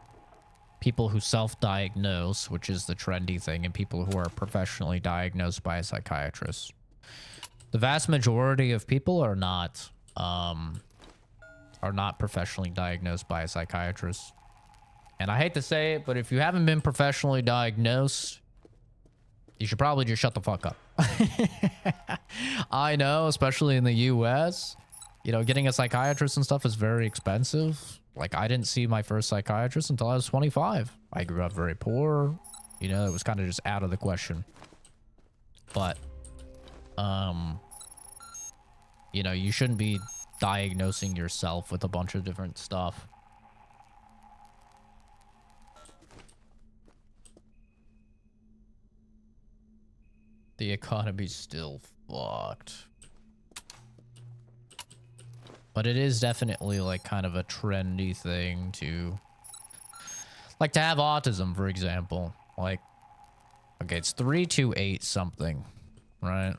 people who self-diagnose, which is the trendy thing, and people who are professionally diagnosed by a psychiatrist. The vast majority of people are not professionally diagnosed by a psychiatrist. And I hate to say it, but if you haven't been professionally diagnosed, you should probably just shut the fuck up. I know, especially in the US, you know, getting a psychiatrist and stuff is very expensive. Like, I didn't see my first psychiatrist until I was 25. I grew up very poor. You know, it was kind of just out of the question. But, you know, you shouldn't be diagnosing yourself with a bunch of different stuff. The economy's still fucked. But it is definitely like kind of a trendy thing to, like, to have autism, for example. Like, okay, it's 328 something, right?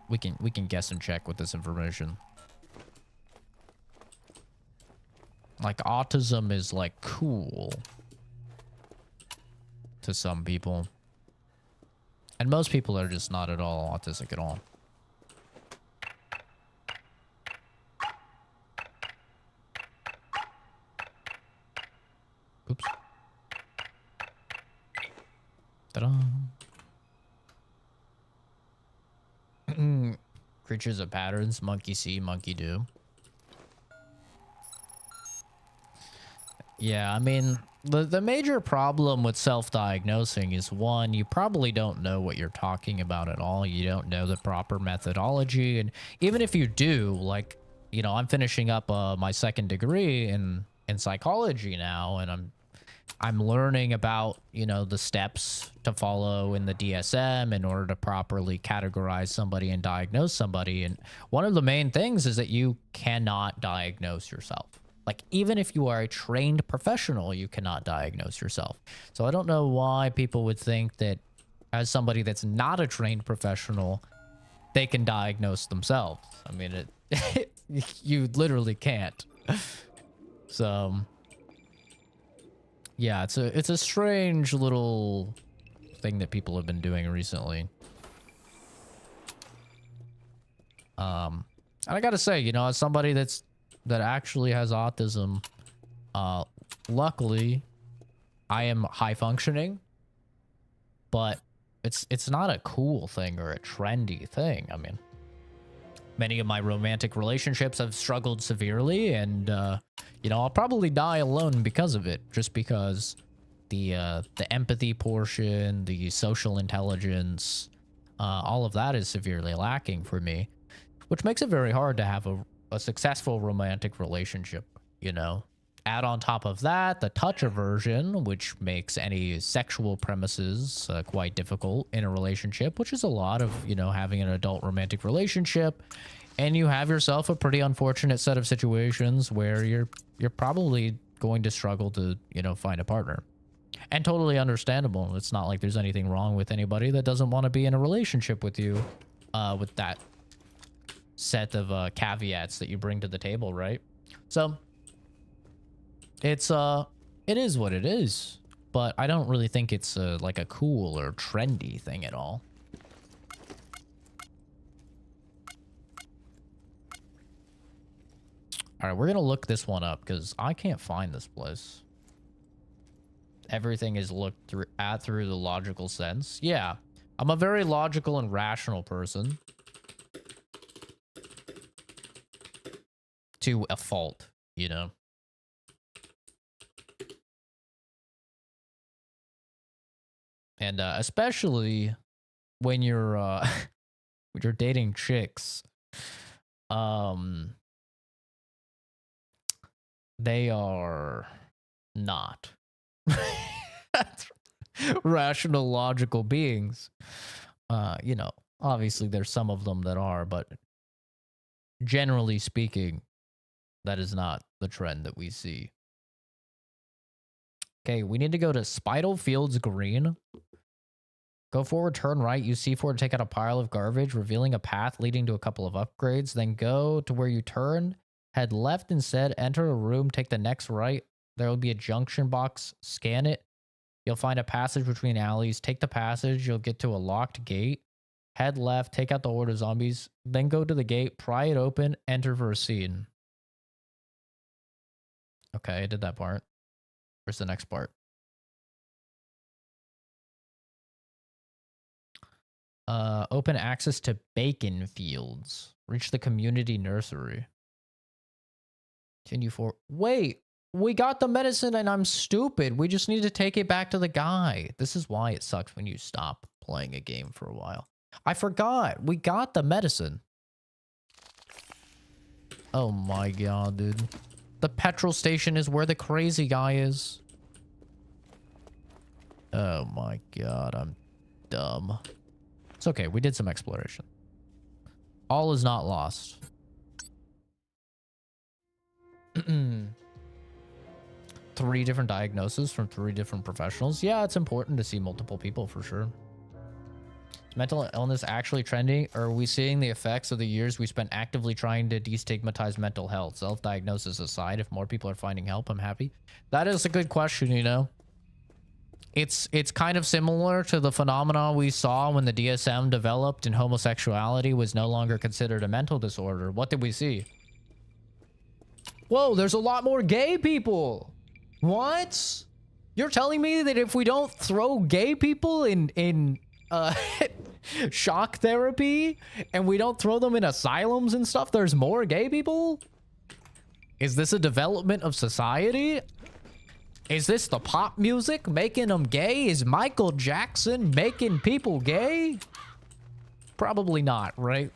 We can guess and check with this information. Like, autism is like cool to some people. And most people are just not at all autistic at all. Oops. Ta-da. Creatures of patterns. Monkey see, monkey do. Yeah, I mean, the major problem with self-diagnosing is, one, you probably don't know what you're talking about at all. You don't know the proper methodology. And even if you do, like, you know, I'm finishing up my second degree in psychology now, and I'm learning about, you know, the steps to follow in the DSM in order to properly categorize somebody and diagnose somebody. And one of the main things is that you cannot diagnose yourself. Like, even if you are a trained professional, you cannot diagnose yourself. So I don't know why people would think that as somebody that's not a trained professional, they can diagnose themselves. I mean, you literally can't. So yeah, it's a strange little thing that people have been doing recently. And I gotta say, you know, as somebody that actually has autism, luckily I am high functioning, but it's not a cool thing or a trendy thing. I mean, many of my romantic relationships have struggled severely, and you know, I'll probably die alone because of it, just because the empathy portion, the social intelligence, all of that is severely lacking for me, which makes it very hard to have a successful romantic relationship, you know. Add on top of that the touch aversion, which makes any sexual premises quite difficult in a relationship, which is a lot of, you know, having an adult romantic relationship. And you have yourself a pretty unfortunate set of situations where you're probably going to struggle to, you know, find a partner. And totally understandable. It's not like there's anything wrong with anybody that doesn't want to be in a relationship with you, with that set of caveats that you bring to the table, right? So it is what it is, but I don't really think it's like a cool or trendy thing at all. All right, we're gonna look this one up because I can't find this place. Everything is looked through the logical sense. Yeah, I'm a very logical and rational person. To a fault, you know. And especially when you're when you're dating chicks, they are not rational, logical beings. You know, obviously there's some of them that are, but generally speaking, that is not the trend that we see. Okay, we need to go to Spidle Fields Green. Go forward, turn right, use C4 to take out a pile of garbage, revealing a path leading to a couple of upgrades. Then go to where you turned, head left instead, enter a room, take the next right. There will be a junction box, scan it. You'll find a passage between alleys. Take the passage, you'll get to a locked gate. Head left, take out the horde of zombies, then go to the gate, pry it open, enter for a scene. Okay, I did that part. Where's the next part? Open access to bacon fields. Reach the community nursery. Continue for. Wait, we got the medicine and I'm stupid. We just need to take it back to the guy. This is why it sucks when you stop playing a game for a while. I forgot. We got the medicine. Oh my god, dude. The petrol station is where the crazy guy is. Oh my god, I'm dumb. It's okay, we did some exploration. All is not lost. 3 different diagnoses from 3 different professionals. Yeah, it's important to see multiple people for sure. Is mental illness actually trending, or are we seeing the effects of the years we spent actively trying to destigmatize mental health? Self-diagnosis aside, if more people are finding help, I'm happy. That is a good question, you know. It's kind of similar to the phenomena we saw when the DSM developed and homosexuality was no longer considered a mental disorder. What did we see? Whoa, there's a lot more gay people. What? You're telling me that if we don't throw gay people in shock therapy and we don't throw them in asylums and stuff, there's more gay people? Is this a development of society? Is this the pop music making them gay? Is Michael Jackson making people gay? Probably not, right?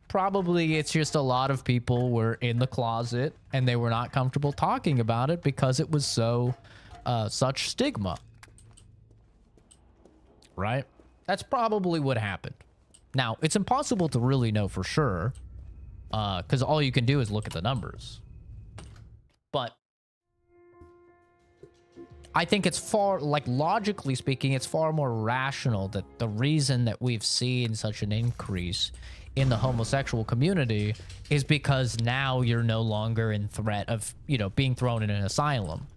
Probably it's just a lot of people were in the closet and they were not comfortable talking about it because it was so such stigma, right? That's probably what happened. Now, it's impossible to really know for sure because all you can do is look at the numbers. But I think it's far, like, logically speaking, it's far more rational that the reason that we've seen such an increase in the homosexual community is because now you're no longer in threat of, you know, being thrown in an asylum.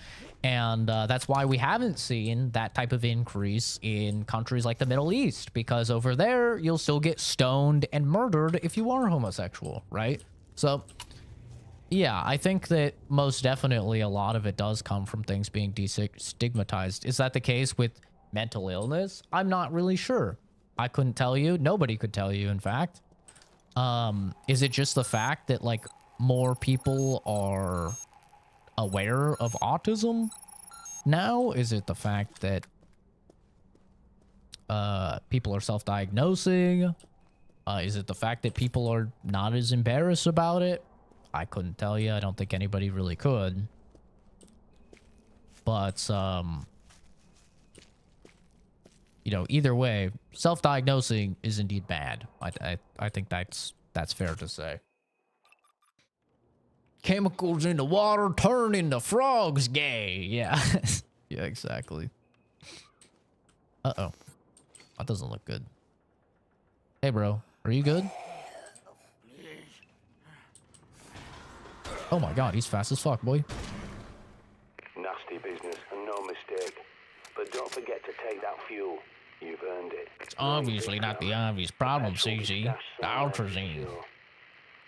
And that's why we haven't seen that type of increase in countries like the Middle East, because over there, you'll still get stoned and murdered if you are homosexual, right? So yeah, I think that most definitely a lot of it does come from things being destigmatized. Is that the case with mental illness? I'm not really sure. I couldn't tell you. Nobody could tell you, in fact. Is it just the fact that, like, more people are aware of autism now? Is it the fact that people are self-diagnosing? Is it the fact that people are not as embarrassed about it? I couldn't tell you. I don't think anybody really could. But, you know, either way, self-diagnosing is indeed bad. I think that's fair to say. Chemicals in the water turning the frogs gay. Yeah. Yeah, exactly. Uh-oh. That doesn't look good. Hey, bro. Are you good? Oh my god, he's fast as fuck, boy. Nasty business and no mistake. But don't forget to take that fuel. You've earned it. It's obviously not the obvious problem, CZ. The Ultrazine.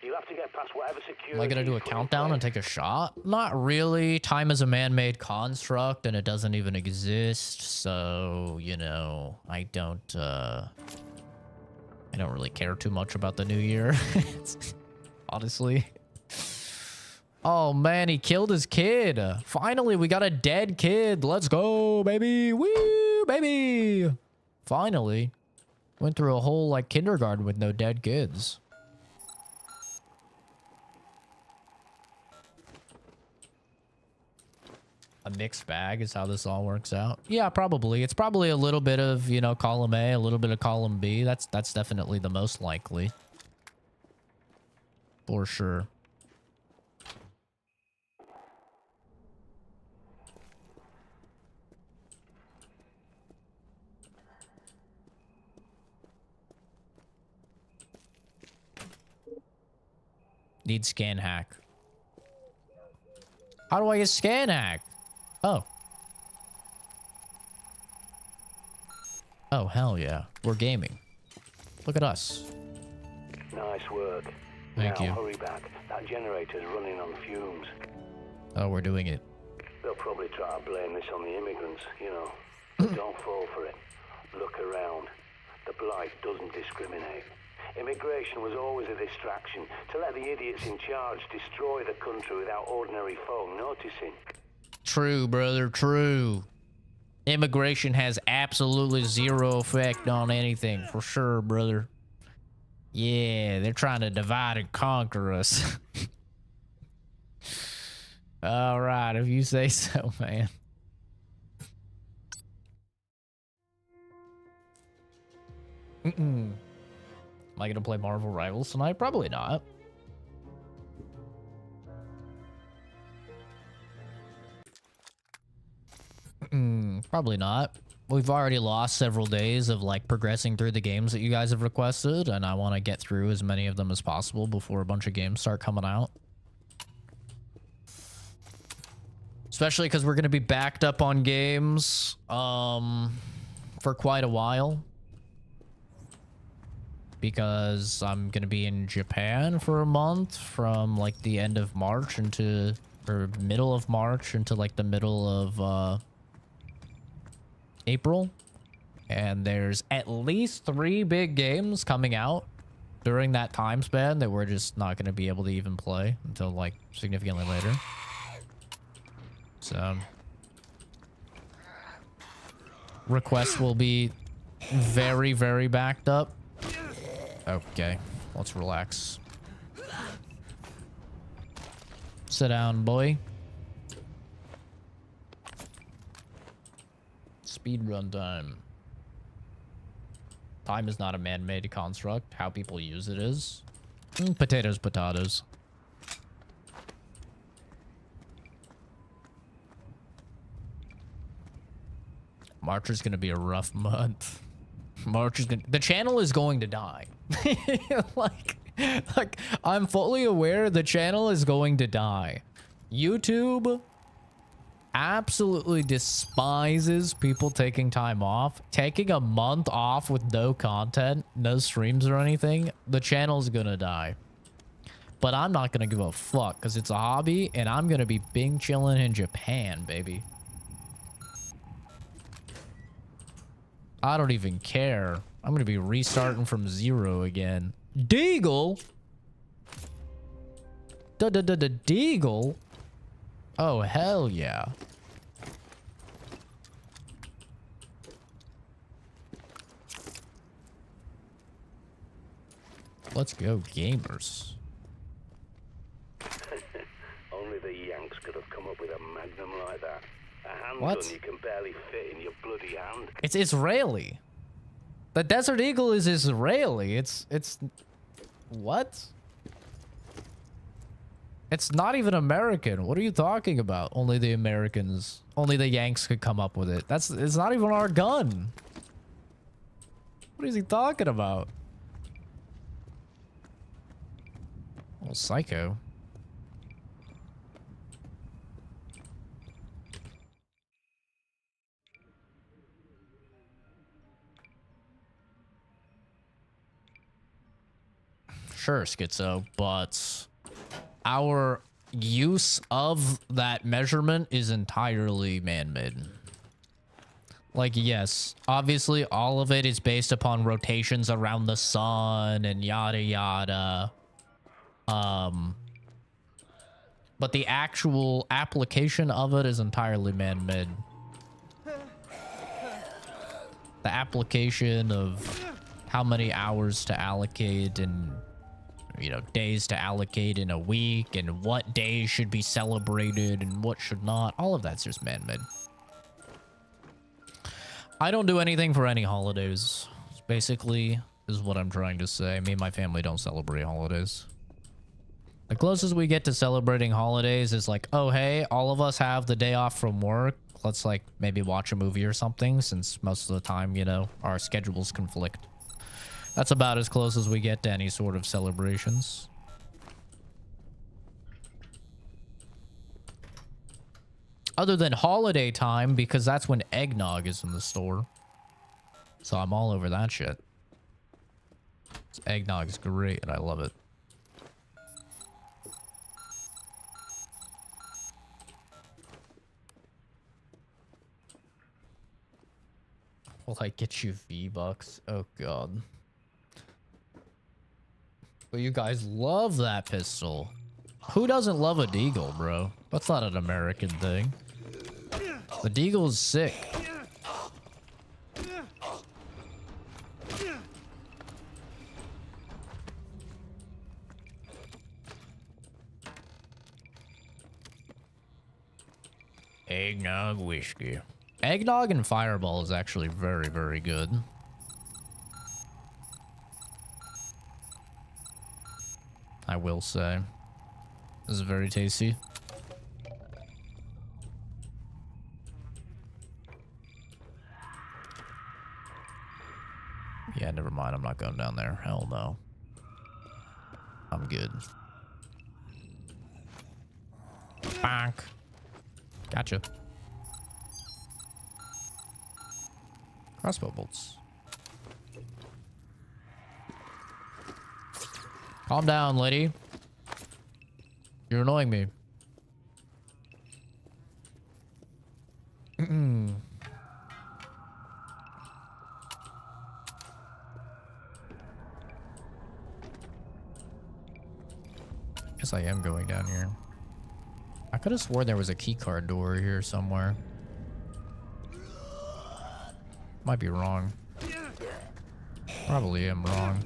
You'll have to get past whatever security. Am I gonna do a countdown and take a shot? Not really. Time is a man-made construct and it doesn't even exist. So, you know, I don't really care too much about the new year. Honestly. Oh man, he killed his kid. Finally, we got a dead kid. Let's go, baby. Woo, baby. Finally. Went through a whole, like, kindergarten with no dead kids. A mixed bag is how this all works out. Yeah, probably. It's probably a little bit of, you know, column A, a little bit of column B. That's definitely the most likely. For sure. Need scan hack. How do I get scan hack? Oh. Oh, hell yeah. We're gaming. Look at us. Nice work. Thank you. Hurry back. That generator's running on fumes. Oh, we're doing it. They'll probably try to blame this on the immigrants, you know. But don't fall for it. Look around. The blight doesn't discriminate. Immigration was always a distraction to let the idiots in charge destroy the country without ordinary folk noticing. True, brother, true. Immigration has absolutely zero effect on anything, for sure, brother. Yeah, they're trying to divide and conquer us. All right, if you say so, man. Am I gonna play Marvel Rivals tonight? Probably not. Probably not. We've already lost several days of, like, progressing through the games that you guys have requested, and I want to get through as many of them as possible before a bunch of games start coming out. Especially because we're going to be backed up on games for quite a while. Because I'm going to be in Japan for a month from, like, the end of March into, or middle of March into, like, the middle of April. And there's at least 3 big games coming out during that time span that we're just not going to be able to even play until like significantly later. So requests will be very, very backed up. Okay, let's relax. Sit down, boy. Speed run time. Time is not a man-made construct. How people use it is. Potatoes, potatoes. March is going to be a rough month. March is going to... The channel is going to die. like, I'm fully aware the channel is going to die. YouTube absolutely despises people taking time off. Taking a month off with no content, no streams or anything, the channel's gonna die. But I'm not gonna give a fuck because it's a hobby and I'm gonna be bing chilling in Japan, baby. I don't even care. I'm gonna be restarting from 0 again. Deagle? Deagle? Oh, hell yeah. Let's go, gamers. Only the Yanks could have come up with a magnum like that. A handgun What? you can barely fit in your bloody hand. It's Israeli. The Desert Eagle is Israeli. It's... What? It's not even American. What are you talking about? Only the Americans, only the Yanks could come up with it. It's not even our gun. What is he talking about? Oh, psycho. Sure, Schizo, but our use of that measurement is entirely man-made. Like, yes, obviously all of it is based upon rotations around the sun and yada yada. But the actual application of it is entirely man-made. The application of how many hours to allocate and, you know, days to allocate in a week and what days should be celebrated and what should not. All of that's just man-made. I don't do anything for any holidays. Basically, is what I'm trying to say. Me and my family don't celebrate holidays. The closest we get to celebrating holidays is like, oh, hey, all of us have the day off from work. Let's like maybe watch a movie or something, since most of the time, you know, our schedules conflict. That's about as close as we get to any sort of celebrations. Other than holiday time, because that's when eggnog is in the store. So I'm all over that shit. Eggnog is great and I love it. Will I get you V-Bucks? Oh god. But you guys love that pistol. Who doesn't love a Deagle, bro? That's not an American thing. The Deagle is sick. Eggnog whiskey. Eggnog and Fireball is actually very, very good. I will say. This is very tasty. Yeah, never mind. I'm not going down there. Hell no. I'm good. Bonk. Gotcha. Crossbow bolts. Calm down, lady. You're annoying me. Guess I am going down here. I could have swore there was a keycard door here somewhere. Might be wrong. Probably am wrong.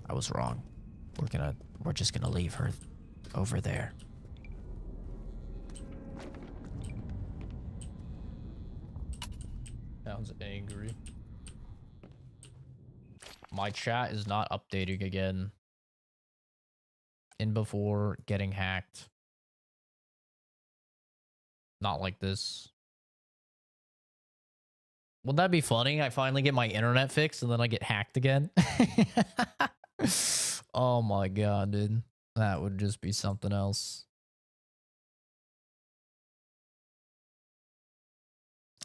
I was wrong. We're just gonna leave her over there. Sounds angry. My chat is not updating again. In before getting hacked. Not like this. Wouldn't that be funny? I finally get my internet fixed and then I get hacked again. Oh my god, dude. That would just be something else.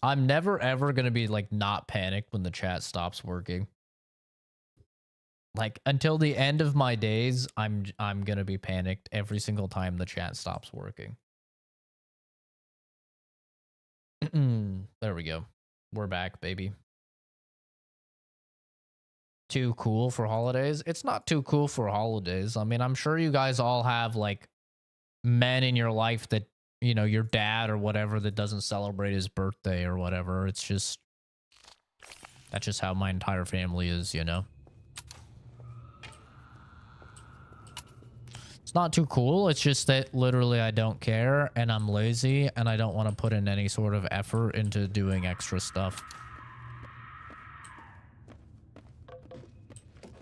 I'm never ever gonna be like not panicked when the chat stops working. Like until the end of my days, I'm gonna be panicked every single time the chat stops working. There we go. We're back, baby. Too cool for holidays? It's not too cool for holidays. I mean, I'm sure you guys all have like men in your life that, you know, your dad or whatever that doesn't celebrate his birthday or whatever. It's just, that's just how my entire family is, you know? It's not too cool. It's just that literally I don't care and I'm lazy and I don't want to put in any sort of effort into doing extra stuff.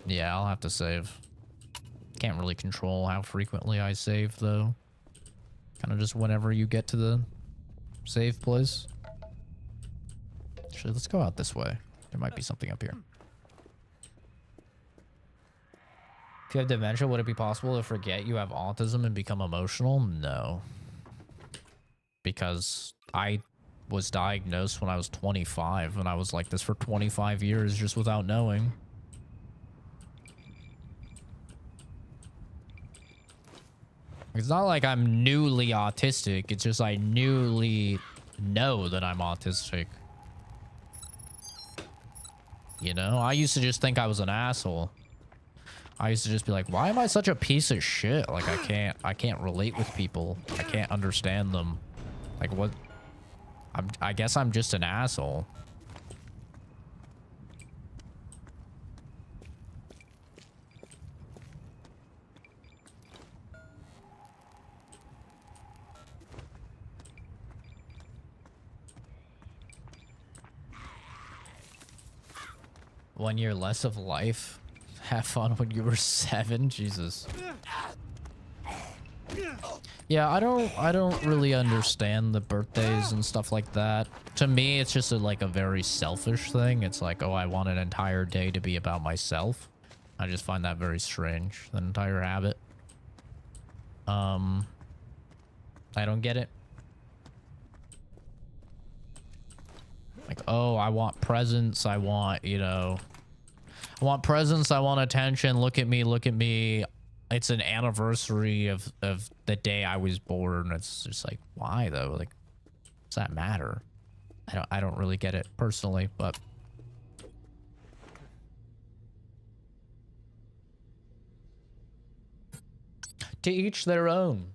Yeah, I'll have to save. Can't really control how frequently I save though. Kind of just whenever you get to the save place. Actually, let's go out this way. There might be something up here. If you have dementia, would it be possible to forget you have autism and become emotional? No. Because I was diagnosed when I was 25 and I was like this for 25 years just without knowing. It's not like I'm newly autistic. It's just I newly know that I'm autistic. You know, I used to just think I was an asshole. I used to just be like, why am I such a piece of shit? Like I can't relate with people. I can't understand them. Like what? I guess I'm just an asshole. One year less of life. Have fun when you were 7. Jesus. Yeah, I don't really understand the birthdays and stuff like that. To me, it's just like a very selfish thing. It's like, oh, I want an entire day to be about myself. I just find that very strange, the entire habit. I don't get it. Like, oh, I want presents. I want, you know, I want presents. I want attention. Look at me. Look at me. It's an anniversary of the day I was born. It's just like, why though? Like, does that matter? I don't really get it personally, but to each their own.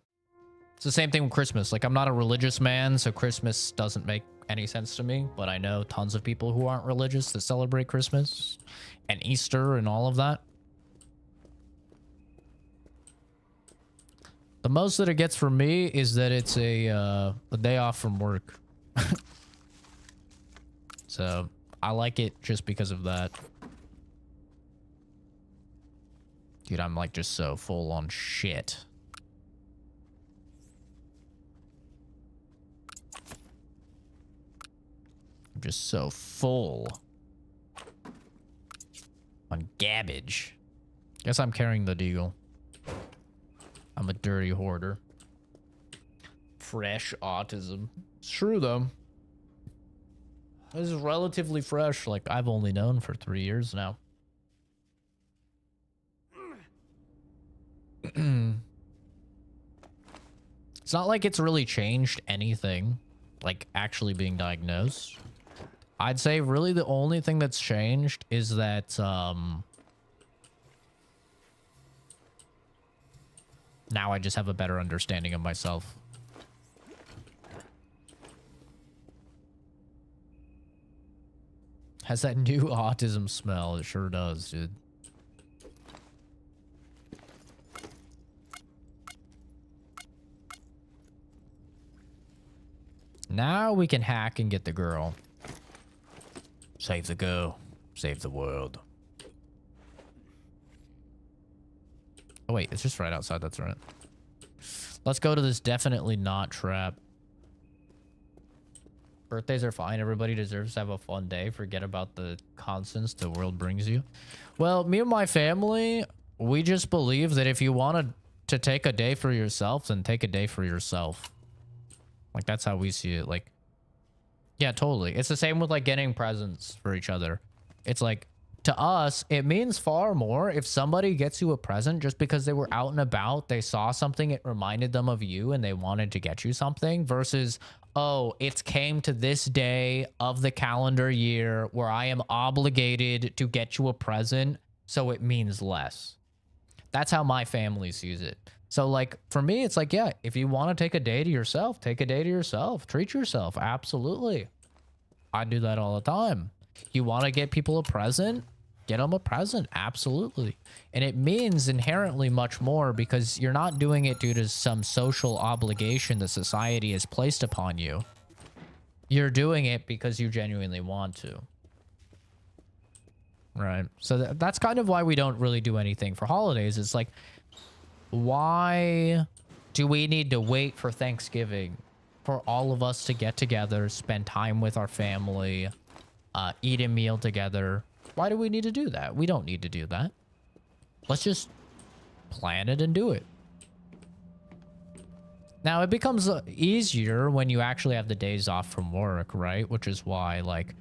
It's the same thing with Christmas. Like, I'm not a religious man, so Christmas doesn't make any sense to me, but I know tons of people who aren't religious that celebrate Christmas and Easter and all of that. The most that it gets from me is that it's a day off from work. So I like it just because of that. Dude, I'm like just so full on shit. I'm just so full on garbage. Guess I'm carrying the deagle. I'm a dirty hoarder. Fresh autism. It's true though. This is relatively fresh. Like, I've only known for 3 years now. It's not like it's really changed anything, like actually being diagnosed. I'd say really the only thing that's changed is that now I just have a better understanding of myself. Has that new autism smell? It sure does, dude. Now we can hack and get the girl. Save the girl. Save the world. Oh wait, it's just right outside, that's right. Let's go to this definitely not trap. Birthdays are fine. Everybody deserves to have a fun day. Forget about the constants the world brings you. Well, me and my family, we just believe that if you wanted to take a day for yourself, then take a day for yourself. Like, that's how we see it. Like, yeah, totally. It's the same with, like, getting presents for each other. It's like, to us, it means far more if somebody gets you a present just because they were out and about, they saw something, it reminded them of you, and they wanted to get you something, versus, oh, it came to this day of the calendar year where I am obligated to get you a present, so it means less. That's how my family sees it. So, like, for me, it's like, yeah, if you want to take a day to yourself, take a day to yourself. Treat yourself. Absolutely. I do that all the time. You want to get people a present? Get them a present. Absolutely. And it means inherently much more because you're not doing it due to some social obligation that society has placed upon you. You're doing it because you genuinely want to. Right. So that's kind of why we don't really do anything for holidays. It's like, why do we need to wait for Thanksgiving for all of us to get together, spend time with our family, eat a meal together? Why do we need to do that? We don't need to do that. Let's just plan it and do it. Now, it becomes easier when you actually have the days off from work, right? Which is why, like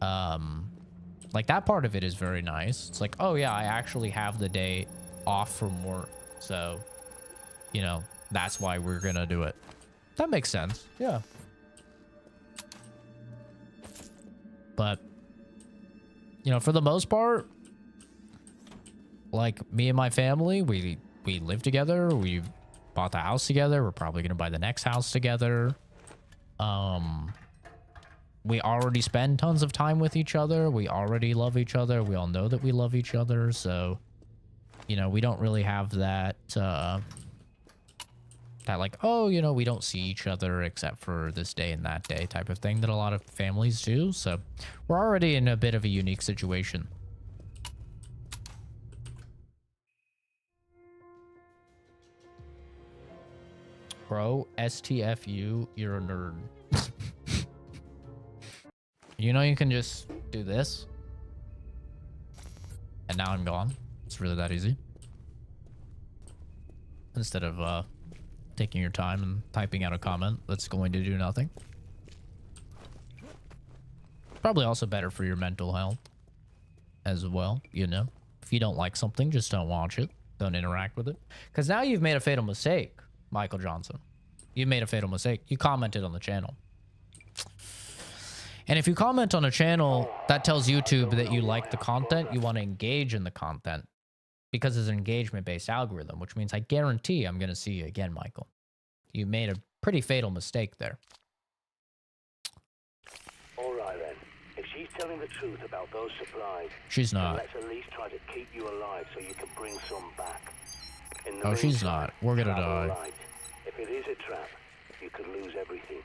that part of it is very nice. It's like, oh yeah, I actually have the day off from work. So, you know, that's why we're gonna do it. That makes sense. Yeah. But, you know, for the most part, like, me and my family, we live together. We bought the house together. We're probably gonna buy the next house together. We already spend tons of time with each other. We already love each other. We all know that we love each other. So, you know, we don't really have that, that like, oh, you know, we don't see each other except for this day and that day type of thing that a lot of families do. So we're already in a bit of a unique situation. Bro, STFU, you're a nerd. You know, you can just do this. And now I'm gone. It's really that easy. Instead of taking your time and typing out a comment that's going to do nothing. Probably also better for your mental health as well, you know. If you don't like something, just don't watch it. Don't interact with it. Because now you've made a fatal mistake, Michael Johnson. You made a fatal mistake. You commented on the channel. And if you comment on a channel, that tells YouTube that you like the content, you want to engage in the content. Because it's an engagement-based algorithm, which means I guarantee I'm going to see you again, Michael. You made a pretty fatal mistake there. All right, then. If she's telling the truth about those supplies, she's not. Let's at least try to keep you alive so you can bring some back. Oh, she's not. We're going to die. Right. If it is a trap, you could lose everything.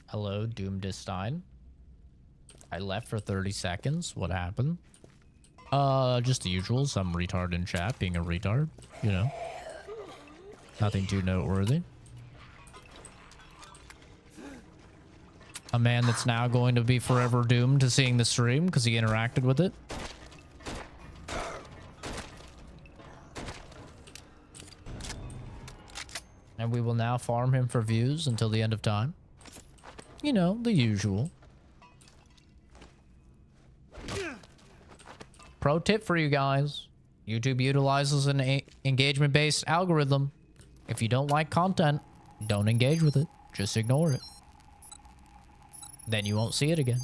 Hello, Doomdestein. I left for 30 seconds. What happened? Just the usual. Some retard in chat being a retard. You know. Nothing too noteworthy. A man that's now going to be forever doomed to seeing the stream because he interacted with it. And we will now farm him for views until the end of time. You know, the usual. Pro tip for you guys. YouTube utilizes an engagement-based algorithm. If you don't like content, Don't engage with it. Just ignore it. Then you won't see it again.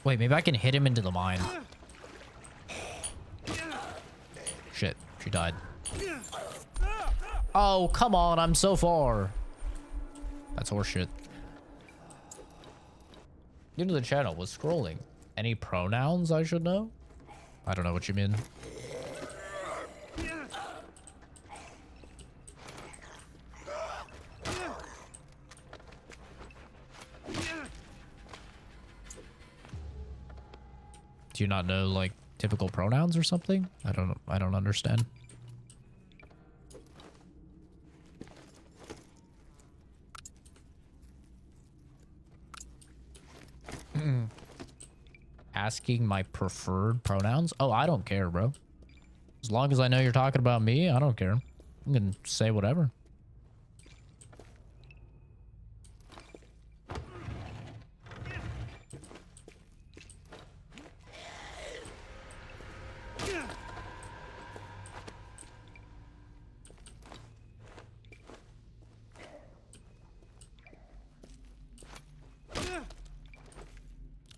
Wait, maybe I can hit him into the mine. Shit, she died. Oh, come on, I'm so far. That's horseshit. New to the channel, was scrolling. Any pronouns I should know? I don't know what you mean. Do you not know like typical pronouns or something? I don't understand. Asking my preferred pronouns? Oh, I don't care, bro. As long as I know you're talking about me, I don't care. I'm gonna say whatever.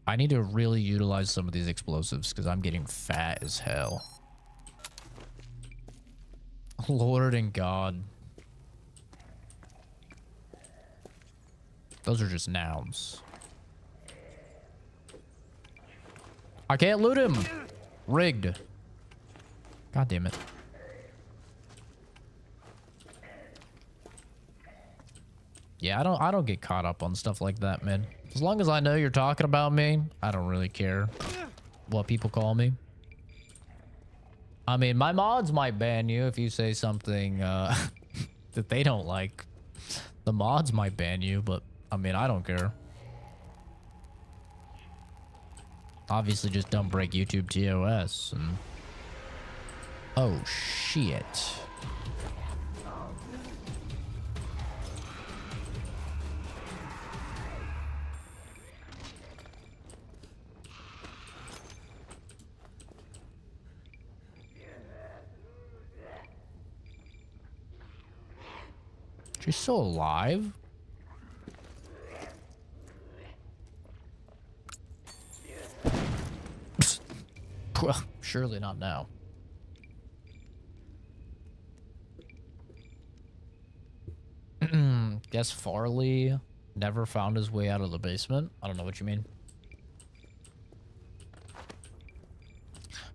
I need to really utilize some of these explosives because I'm getting fat as hell. Lord and God. Those are just nouns. I can't loot him. Rigged. God damn it. Yeah, I don't get caught up on stuff like that, man. As long as I know you're talking about me, I don't really care what people call me. I mean, my mods might ban you if you say something that they don't like. The mods might ban you, but I mean, I don't care. Obviously, just don't break YouTube TOS. And... oh, shit. She's still alive? Well, surely not now. Guess Farley never found his way out of the basement. I don't know what you mean.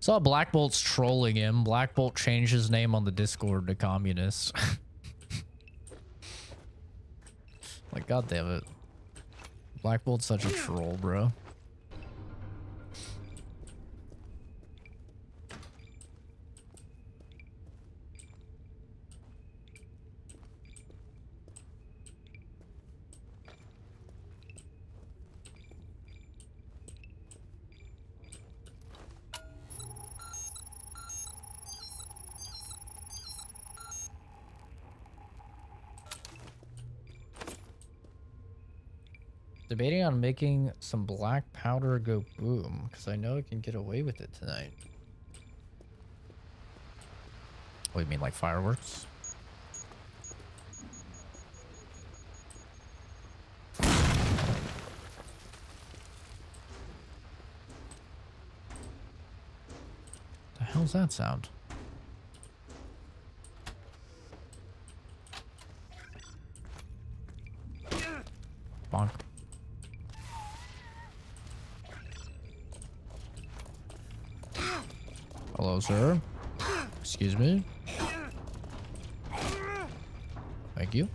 Saw Black Bolt's trolling him. Black Bolt changed his name on the Discord to communist. Like, god damn it. Black Bolt's such a troll, bro. Debating on making some black powder go boom, because I know I can get away with it tonight. What do you mean, like fireworks? The hell's that sound? Bonk. Hello, sir. Excuse me. Thank you.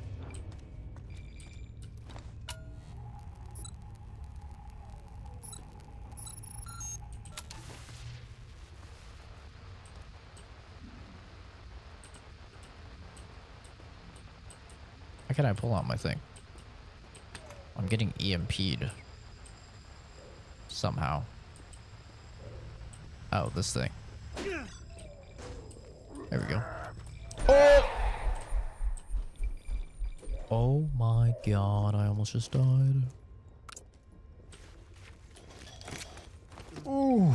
How can I pull out my thing? I'm getting EMP'd. Somehow. Oh, this thing. There we go. Oh! Oh my god, I almost just died. Ooh.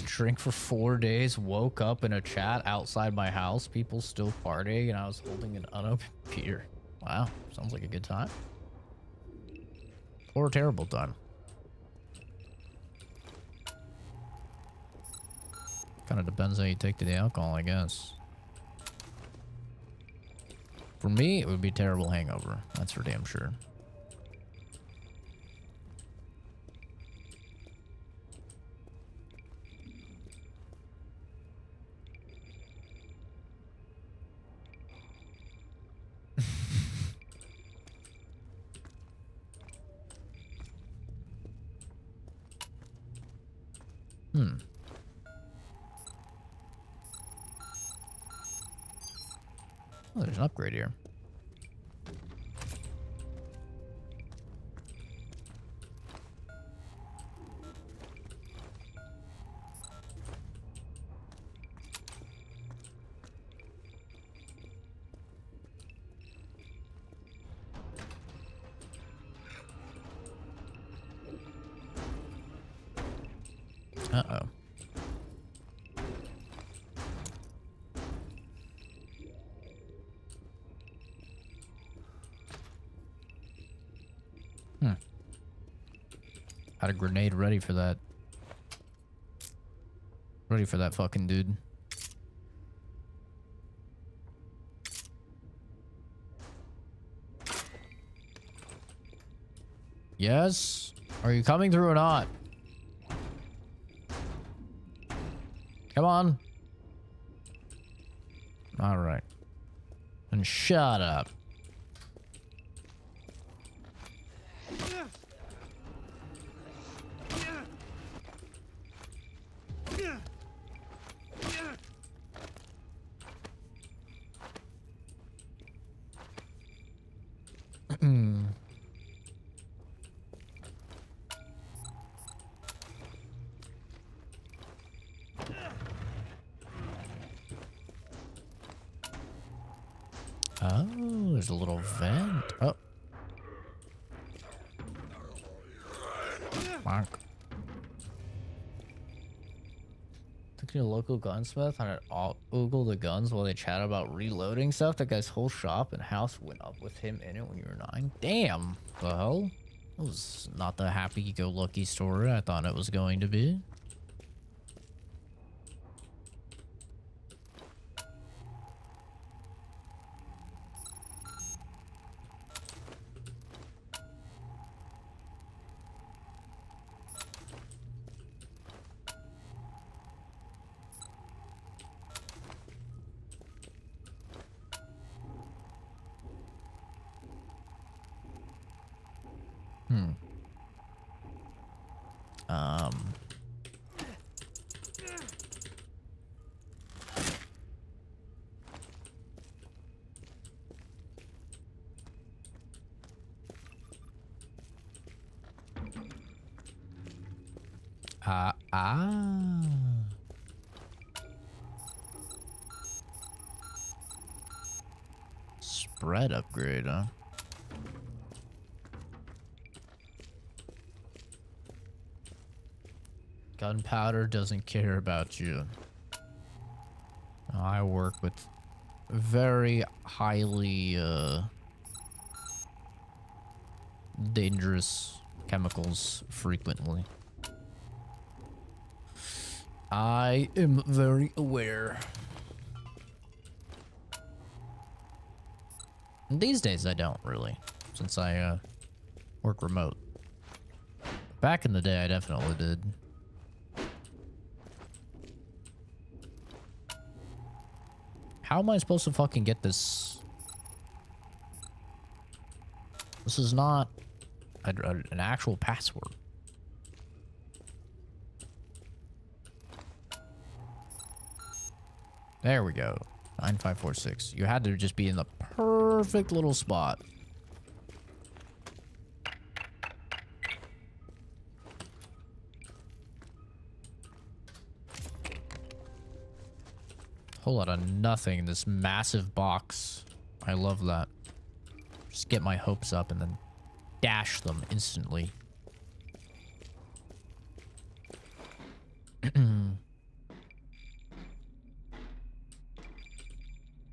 Drink for 4 days, woke up in a chat outside my house, people still partying, and I was holding an unopened beer. Wow, sounds like a good time. Or a terrible time. Kind of depends how you take to the alcohol, I guess. For me, it would be a terrible hangover. That's for damn sure. Oh, there's an upgrade here. Uh-oh. Had a grenade ready for that. Ready for that fucking dude. Yes? Are you coming through or not? Come on. All right. And shut up. Oh, there's a little vent. Oh. Bonk. Took to a local gunsmith and oogled the guns while they chat about reloading stuff. That guy's whole shop and house went up with him in it when you were 9. Damn. The hell? That was not the happy-go-lucky story I thought it was going to be. Spread upgrade, huh? Gunpowder doesn't care about you. I work with very highly dangerous chemicals frequently. I am very aware. These days I don't really, since I work remote. Back in the day I definitely did. How am I supposed to fucking get this? This is not an actual password. There we go. 9546. You had to just be in the perfect little spot. Whole lot of nothing in this massive box. I love that. Just get my hopes up and then dash them instantly.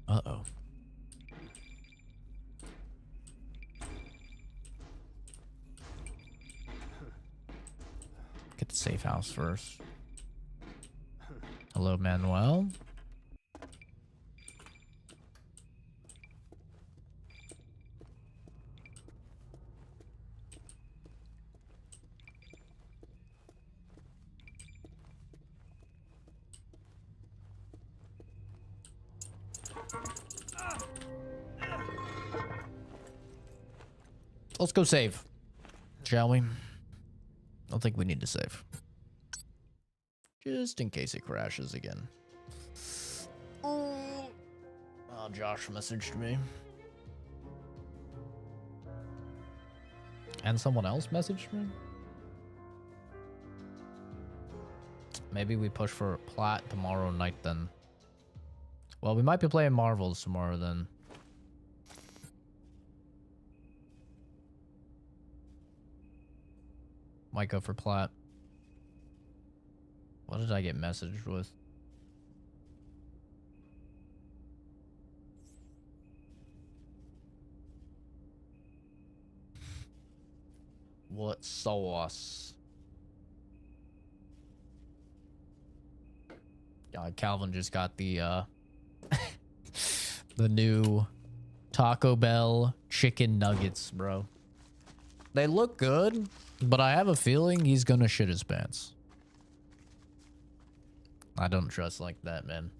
Uh-oh. Get the safe house first. Hello, Manuel. Let's go save, shall we? I don't think we need to save. Just in case it crashes again. Oh, Josh messaged me. And someone else messaged me? Maybe we push for plat tomorrow night then. Well, we might be playing Marvels tomorrow then. Might go for plat. What did I get messaged with? What sauce? Calvin just got the the new Taco Bell chicken nuggets, bro. They look good, but I have a feeling he's gonna shit his pants. I don't trust like that, man.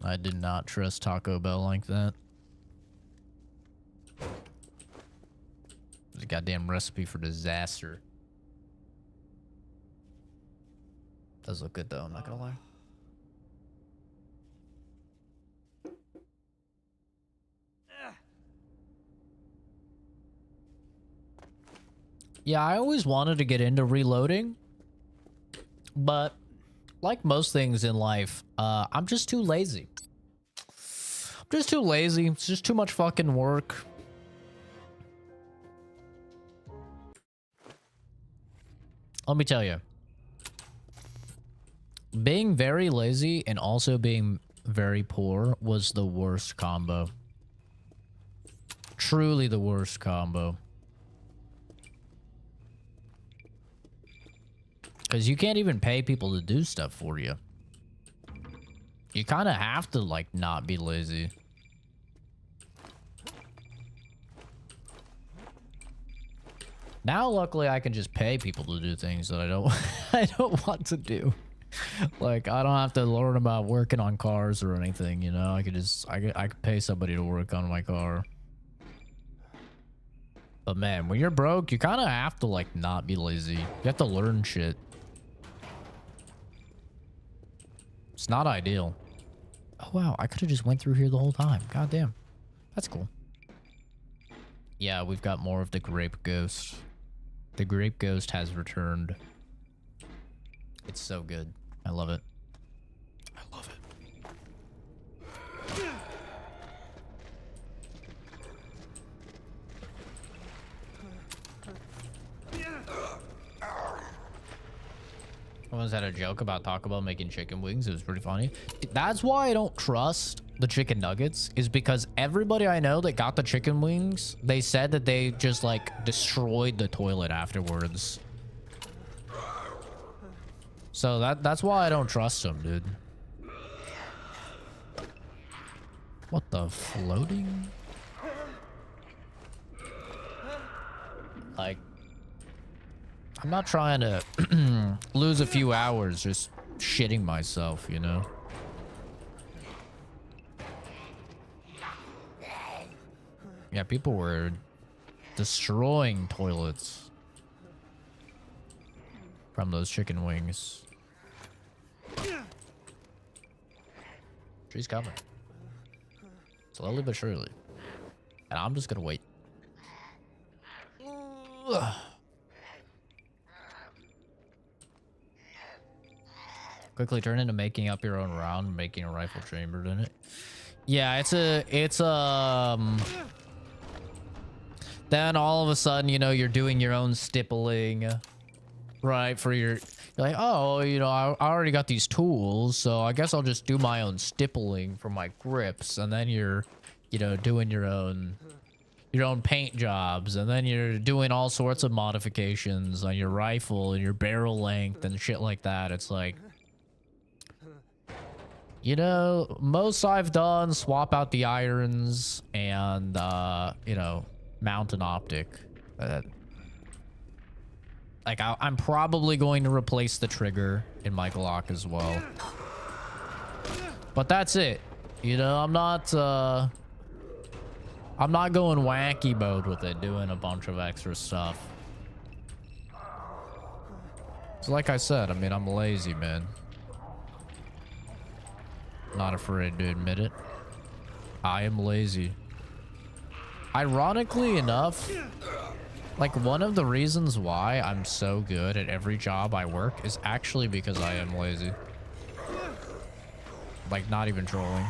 I did not trust Taco Bell like that. It's a goddamn recipe for disaster. Does look good though, I'm not gonna lie. Yeah, I always wanted to get into reloading, but like most things in life, I'm just too lazy. I'm just too lazy. It's just too much fucking work. Let me tell you, being very lazy and also being very poor was the worst combo. Truly the worst combo. Because you can't even pay people to do stuff for you. You kind of have to, like, not be lazy. Now, luckily, I can just pay people to do things that I don't, I don't want to do. Like, I don't have to learn about working on cars or anything, you know? I could just, I could pay somebody to work on my car. But man, when you're broke, you kind of have to, like, not be lazy. You have to learn shit. It's not ideal. Oh, wow. I could have just went through here the whole time. God damn. That's cool. Yeah, we've got more of the grape ghost. The grape ghost has returned. It's so good. I love it. I love it. Someone's had a joke about Taco Bell making chicken wings. It was pretty funny. That's why I don't trust the chicken nuggets, is because everybody I know that got the chicken wings, they said that they just like destroyed the toilet afterwards. So that's why I don't trust them, dude. What the floating? Like, I'm not trying to lose a few hours just shitting myself, you know? Yeah, people were destroying toilets from those chicken wings. She's coming. Slowly but surely. And I'm just gonna wait. Ugh. Quickly turn into making up your own round, making a rifle chambered in it. Yeah, then all of a sudden, you know, you're doing your own stippling, right? You're like, oh, you know, I already got these tools, so I guess I'll just do my own stippling for my grips. And then you're, you know, doing your own paint jobs, and then you're doing all sorts of modifications on your rifle and your barrel length and shit like that. It's like, you know, most I've done, swap out the irons and, you know, mount an optic. Like, I'm probably going to replace the trigger in my Glock as well. But that's it. You know, I'm not going wacky mode with it, doing a bunch of extra stuff. So like I said, I mean, I'm lazy, man. Not afraid to admit it. I am lazy. Ironically enough, like, one of the reasons why I'm so good at every job I work is actually because I am lazy. Like, not even trolling.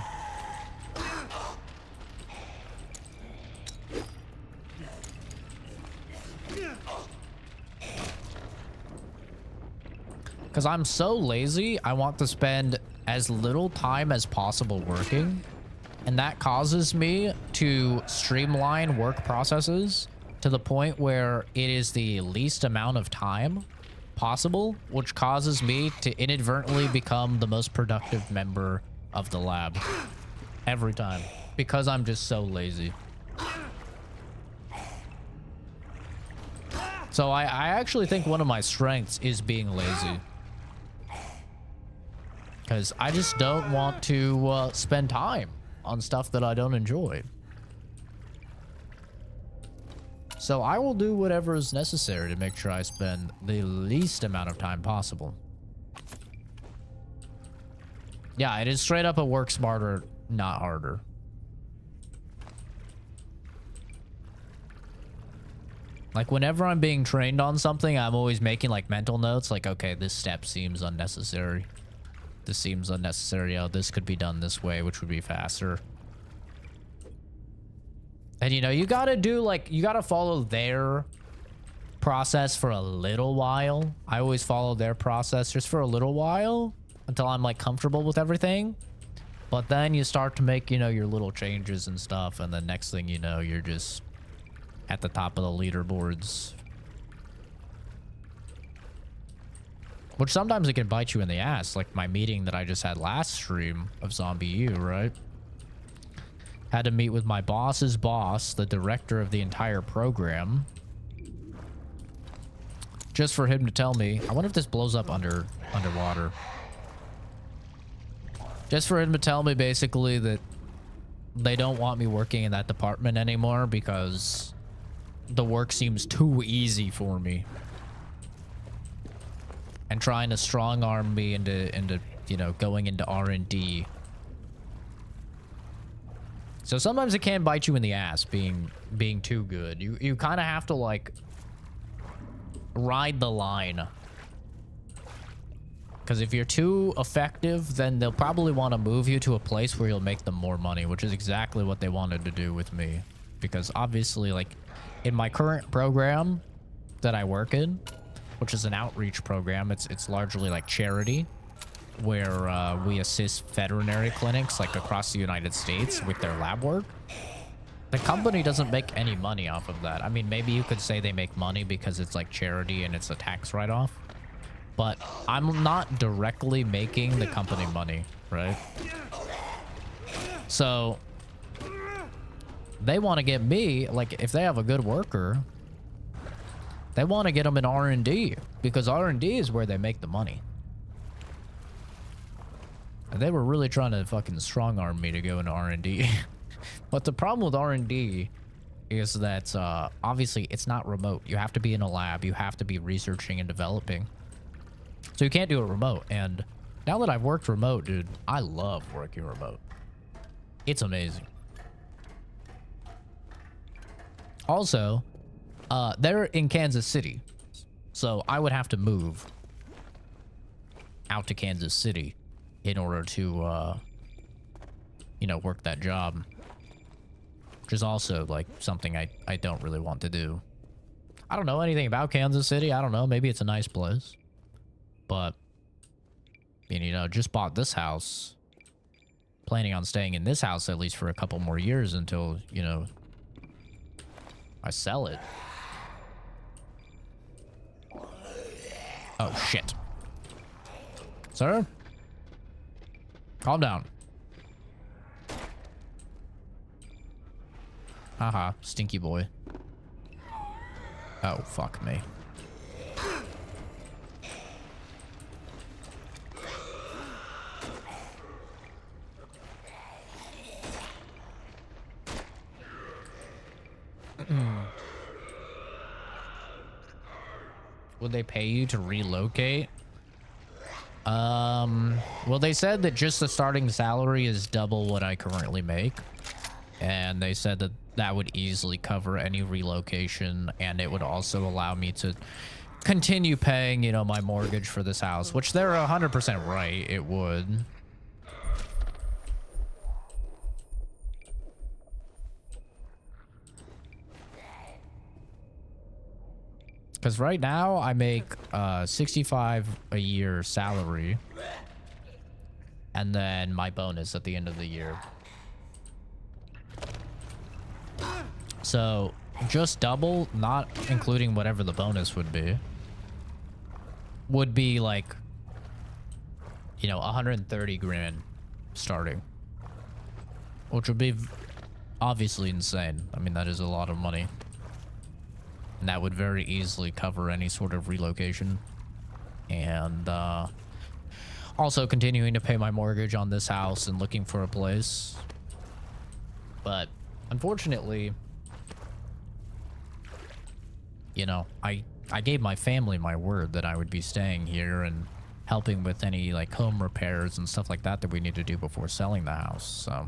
Because I'm so lazy, I want to spend as little time as possible working. And that causes me to streamline work processes to the point where it is the least amount of time possible, which causes me to inadvertently become the most productive member of the lab every time, because I'm just so lazy. So I actually think one of my strengths is being lazy, because I just don't want to spend time on stuff that I don't enjoy. So I will do whatever is necessary to make sure I spend the least amount of time possible. Yeah, it is straight up a work smarter, not harder. Like, whenever I'm being trained on something, I'm always making, like, mental notes. Like, okay, this step seems unnecessary. This seems unnecessary. Oh, this could be done this way, which would be faster. And, you know, you gotta do, like, you gotta follow their process for a little while. I always follow their process just for a little while until I'm, like, comfortable with everything. But then you start to make, you know, your little changes and stuff. And the next thing you know, you're just at the top of the leaderboards. Which sometimes it can bite you in the ass, like my meeting that I just had last stream of Zombie U, right? Had to meet with my boss's boss, the director of the entire program, just for him to tell me, I wonder if this blows up underwater. Just for him to tell me basically that they don't want me working in that department anymore because the work seems too easy for me. And trying to strong arm me into you know, going into R&D. So sometimes it can bite you in the ass being too good. You kind of have to, like, ride the line. Because if you're too effective, then they'll probably want to move you to a place where you'll make them more money, which is exactly what they wanted to do with me. Because obviously, like, in my current program that I work in, which is an outreach program, it's largely like charity, where we assist veterinary clinics like across the United States with their lab work. The company doesn't make any money off of that. I mean, maybe you could say they make money because it's like charity and it's a tax write-off, but I'm not directly making the company money, right? So they want to get me, like, if they have a good worker, they want to get them in R&D, because R&D is where they make the money. And they were really trying to fucking strong arm me to go into R&D. But the problem with R&D is that obviously it's not remote. You have to be in a lab. You have to be researching and developing. So you can't do it remote. And now that I've worked remote, dude, I love working remote. It's amazing. Also, they're in Kansas City, so I would have to move out to Kansas City in order to, you know, work that job. Which is also, like, something I don't really want to do. I don't know anything about Kansas City. I don't know. Maybe it's a nice place. But, you know, just bought this house. Planning on staying in this house at least for a couple more years until, you know, I sell it. Oh, shit. Sir? Calm down. Haha, stinky boy. Oh, fuck me. Would they pay you to relocate? Well, they said that just the starting salary is double what I currently make. And they said that that would easily cover any relocation, and it would also allow me to continue paying, you know, my mortgage for this house, which they're 100% right, it would. Because right now I make 65 a year salary, and then my bonus at the end of the year. So just double, not including whatever the bonus would be like, you know, 130 grand starting, which would be obviously insane. I mean, that is a lot of money. And that would very easily cover any sort of relocation. And also continuing to pay my mortgage on this house and looking for a place. But unfortunately, you know, I gave my family my word that I would be staying here and helping with any like home repairs and stuff like that that we need to do before selling the house. So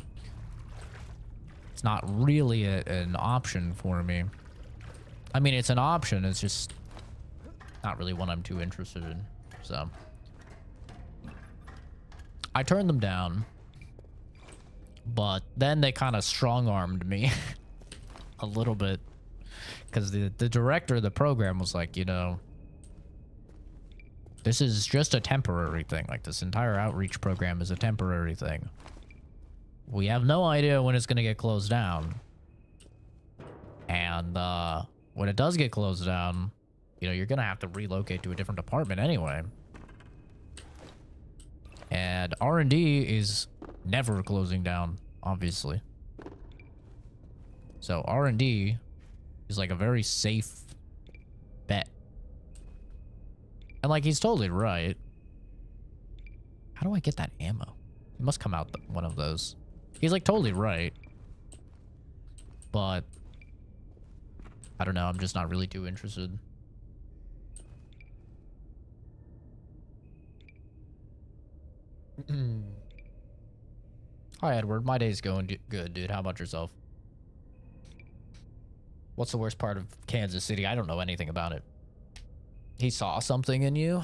it's not really an option for me. I mean, it's an option. It's just not really one I'm too interested in. So I turned them down, but then they kind of strong-armed me a little bit, because the director of the program was like, you know, this is just a temporary thing. Like, this entire outreach program is a temporary thing. We have no idea when it's going to get closed down. And when it does get closed down, you know, you're going to have to relocate to a different department anyway. And R&D is never closing down, obviously. So R&D is like a very safe bet. And like, he's totally right. How do I get that ammo? It must come out one of those. He's like totally right. But I don't know, I'm just not really too interested. Hi, Edward. My day's going good, dude. How about yourself? What's the worst part of Kansas City? I don't know anything about it. He saw something in you?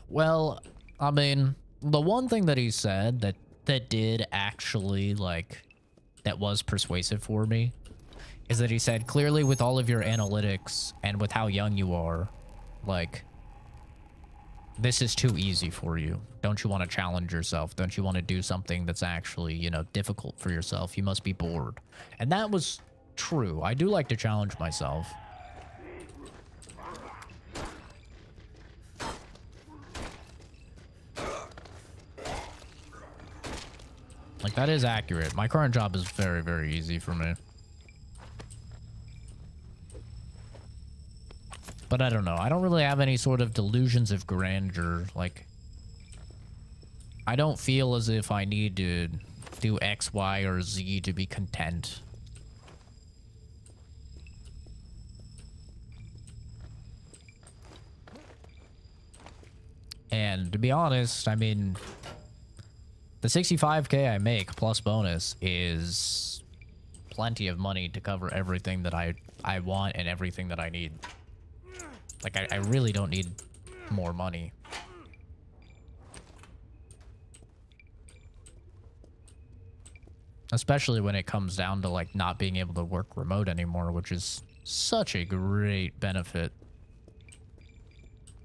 Well, I mean, the one thing that he said that did actually, like, that was persuasive for me is that he said, clearly with all of your analytics and with how young you are, like, this is too easy for you. Don't you want to challenge yourself? Don't you want to do something that's actually, you know, difficult for yourself? You must be bored. And that was true. I do like to challenge myself. Like, that is accurate. My current job is very, very easy for me. But I don't know. I don't really have any sort of delusions of grandeur. Like, I don't feel as if I need to do X, Y, or Z to be content. And to be honest, I mean, the 65K I make plus bonus is plenty of money to cover everything that I want and everything that I need. Like, I really don't need more money. Especially when it comes down to like not being able to work remote anymore, which is such a great benefit.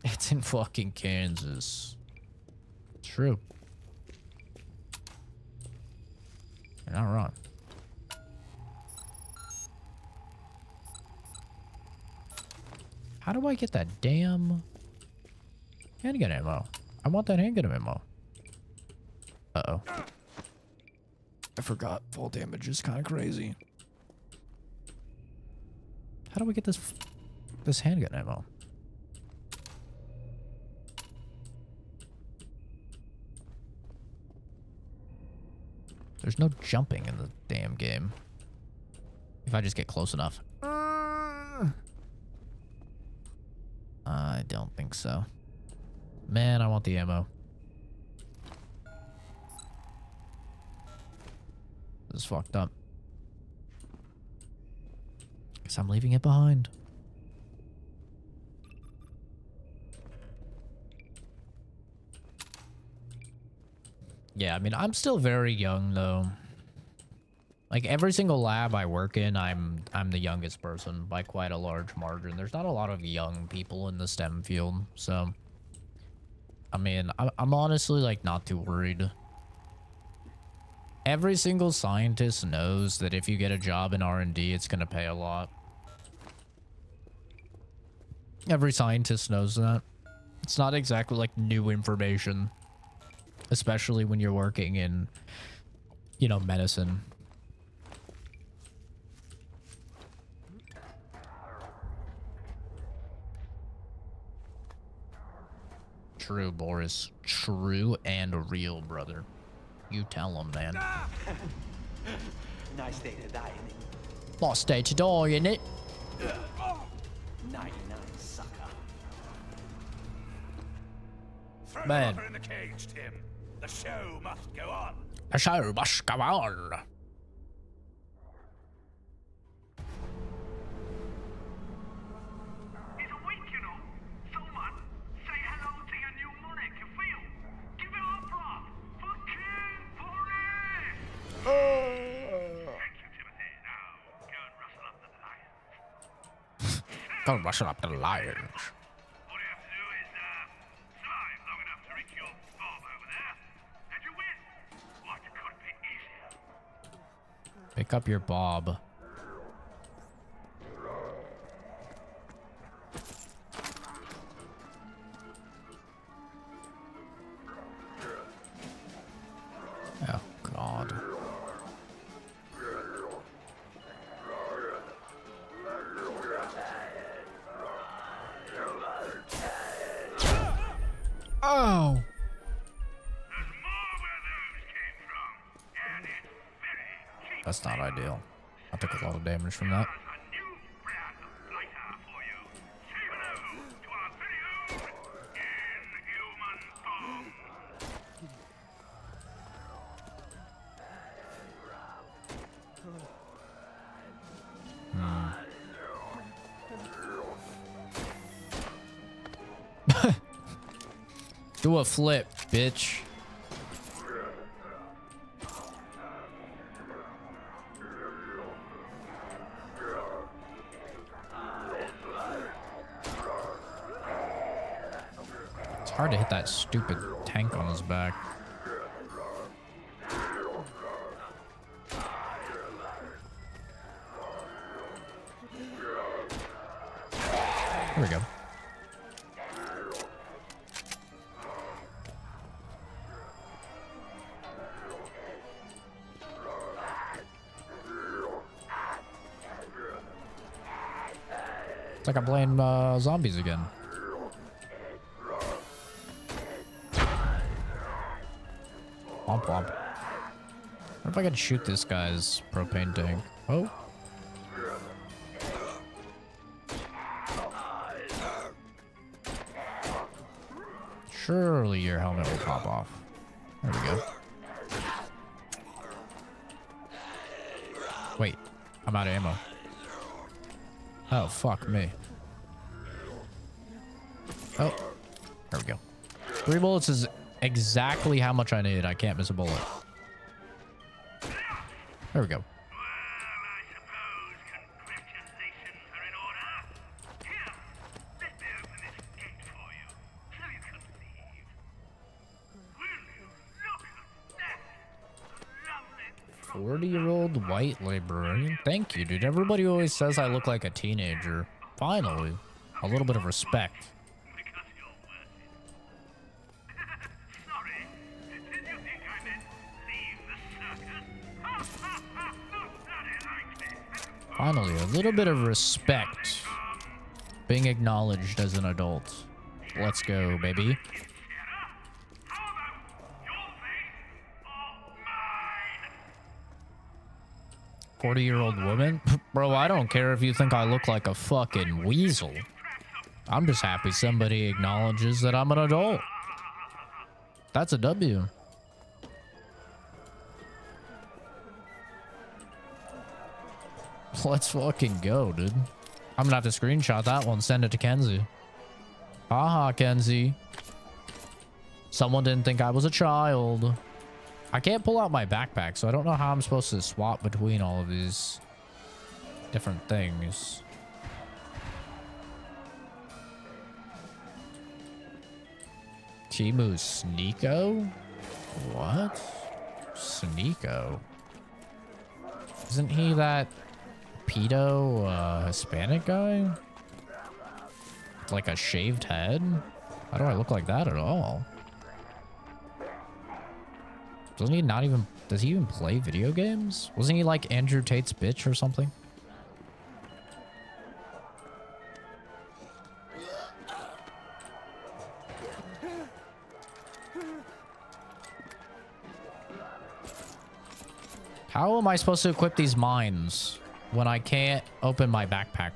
It's in fucking Kansas. True. You're not wrong. How do I get that damn handgun ammo? I want that handgun ammo. Uh-oh. I forgot full damage is kind of crazy. How do we get this handgun ammo? There's no jumping in the damn game. If I just get close enough. I don't think so. Man, I want the ammo. This is fucked up. Guess I'm leaving it behind. Yeah, I mean, I'm still very young though. Like every single lab I work in, I'm the youngest person by quite a large margin. There's not a lot of young people in the STEM field, so I mean, I'm honestly like not too worried. Every single scientist knows that if you get a job in R&D, it's gonna pay a lot. Every scientist knows that. It's not exactly like new information, especially when you're working in, you know, medicine. True, Boris. True and real, brother. You tell him, man. Nice day to die in it. Nice day to die, innit? 99, sucker. Throw Man. her in the cage, Tim. The show must go on. The show must go on. It's a week, you know. Someone say hello to your new monarch, you feel? Give it up, rock. For King Boris! Thank you, Timothy. Now, go and rustle up the lions. Go rustle up the lions. All you have to do is, survive long enough to reach your bob over there, and you win. What could be easier? Pick up your bob. Oh, God. Oh! There's more where those came from, and it's very cheap. That's not ideal. I took a lot of damage from that. There's a new brand of lighter for you. Say hello to our very own inhuman bomb. Do a flip, bitch. It's hard to hit that stupid tank on his back. There we go. It's like I'm playing zombies again. Womp womp. What if I could shoot this guy's propane tank? Oh. Surely your helmet will pop off. There we go. Wait, I'm out of ammo. Oh, fuck me. Oh, there we go. 3 bullets is exactly how much I need. I can't miss a bullet. There we go. Well, I suppose congratulations are in order. Here, let me open this gate for you, so you can leave. Will you look at that? Lovely 40-year-old white librarian. Thank you, dude. Everybody always says I look like a teenager. Finally, a little bit of respect. because you're worth it. Sorry, did you think I meant leave the circus? Not very likely. Finally, a little bit of respect. Being acknowledged as an adult. Let's go, baby. How about your face or mine? 40-year-old woman? Bro, I don't care if you think I look like a fucking weasel. I'm just happy somebody acknowledges that I'm an adult. That's a W. Let's fucking go, dude. I'm gonna have to screenshot that one, send it to Kenzie. Haha, Kenzie. Someone didn't think I was a child. I can't pull out my backpack, so I don't know how I'm supposed to swap between all of these different things. Timu Sneeko? What? Sneeko? Isn't he that pedo Hispanic guy? With like a shaved head? How do I look like that at all? Doesn't he not even... Does he even play video games? Wasn't he like Andrew Tate's bitch or something? How am I supposed to equip these mines when I can't open my backpack?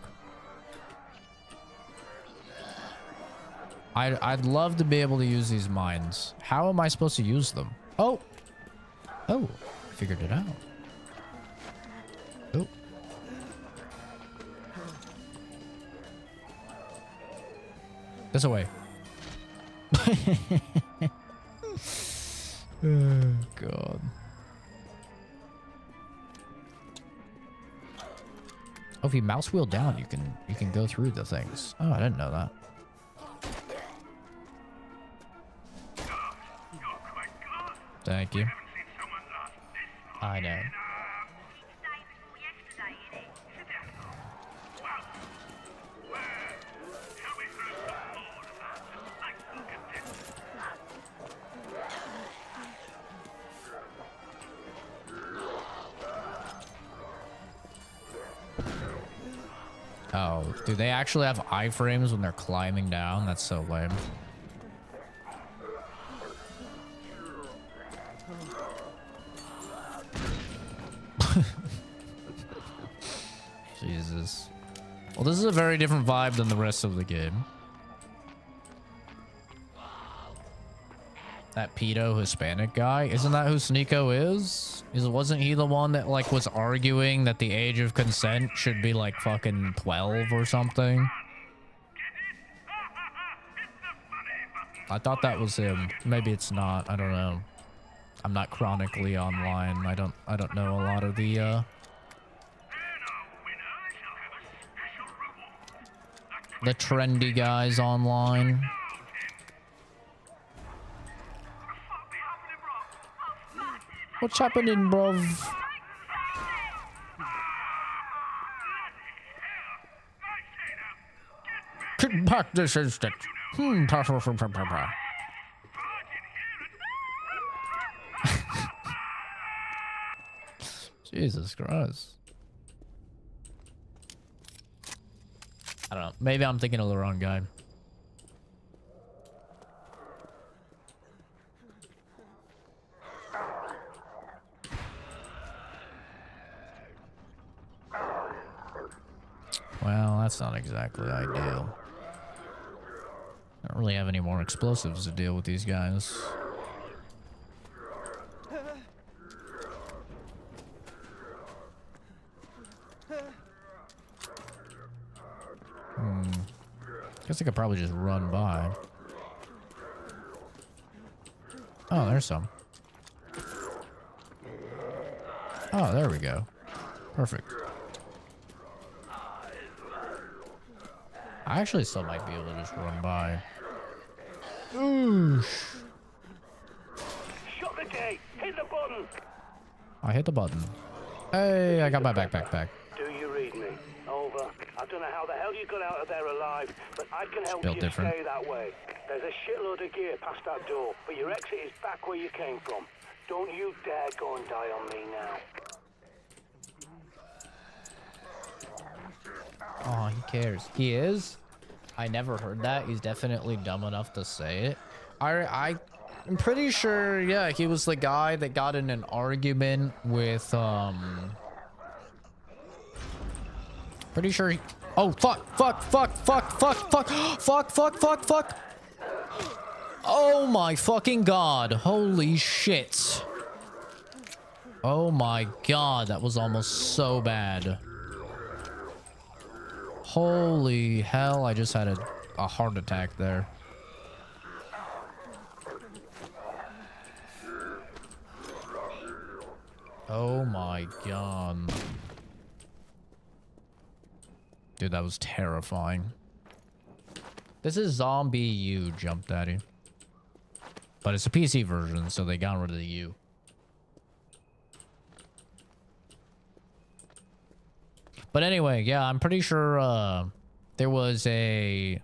I'd love to be able to use these mines. How am I supposed to use them? Oh! Oh, I figured it out. Oh. This way. Oh, God. Oh, if you mouse wheel down, you can go through the things. Oh, I didn't know that. Thank you. I know. Oh, do they actually have iframes when they're climbing down? That's so lame. Jesus. Well, this is a very different vibe than the rest of the game. That pedo Hispanic guy, isn't that who Sneeko is? Wasn't he the one that like was arguing that the age of consent should be like fucking 12 or something? I thought that was him. Maybe it's not. I don't know. I'm not chronically online. I don't know a lot of the trendy guys online. What's happening, bruv? Get back this instant. Jesus Christ. I don't know. Maybe I'm thinking of the wrong guy. Well, that's not exactly ideal. I don't really have any more explosives to deal with these guys. Guess I could probably just run by. Oh, there's some. Oh, there we go. Perfect. I actually still might be able to just run by. Ooh. Shut the gate! Hit the button! I hit the button. Hey, I got my backpack back. Do you read me? Over. I don't know how the hell you got out of there alive, but I can help built you different. stay that way. There's a shitload of gear past that door, but your exit is back where you came from. Don't you dare go and die on me now. Oh, he cares. He is? I never heard that. He's definitely dumb enough to say it. I'm pretty sure, yeah, he was the guy that got in an argument with, pretty sure he... Oh, fuck. Fuck. Oh my fucking god. Holy shit. Oh my god, that was almost so bad. Holy hell, I just had a heart attack there. Oh my god. Dude, that was terrifying. This is Zombie U, Jump Daddy. But it's a PC version, so they got rid of the U. But anyway, yeah, I'm pretty sure there was an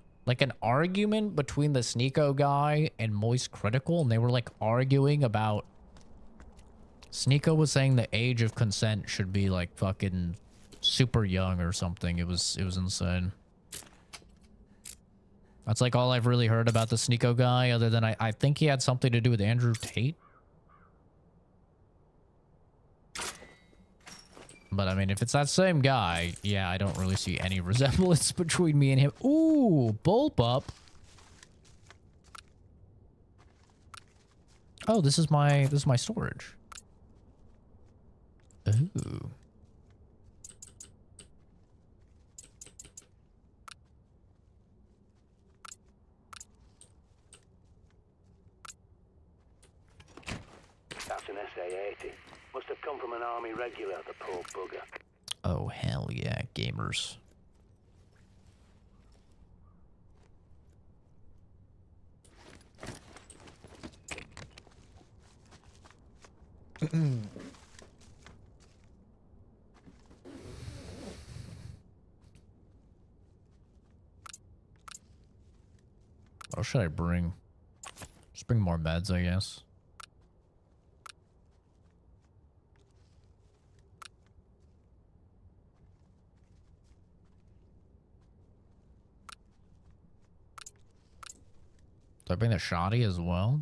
argument between the Sneeko guy and Moist Critical, and they were like arguing about... Sneeko was saying the age of consent should be like fucking super young or something. It was insane. That's like all I've really heard about the Sneeko guy, other than I think he had something to do with Andrew Tate. But I mean, if it's that same guy, yeah, I don't really see any resemblance between me and him. Ooh, bulb up. Oh, this is my storage. Ooh. That's an SA-80. Must have come from an army regular, the poor bugger. Oh, hell yeah, gamers. What should I bring? Just bring more meds, I guess. Do I bring the shoddy as well?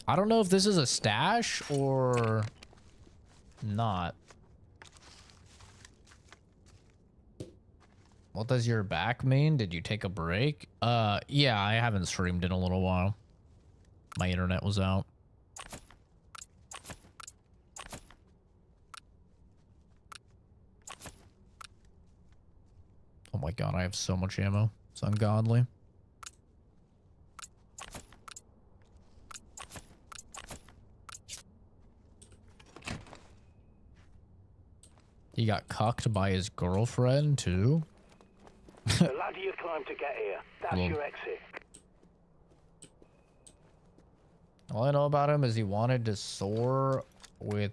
I don't know if this is a stash or not. What does your back mean? Did you take a break? Yeah, I haven't streamed in a little while. My internet was out. Oh my god, I have so much ammo. It's ungodly. He got cucked by his girlfriend, too? The ladder you climbed to get here, that's Well, your exit. all I know about him is he wanted to spar with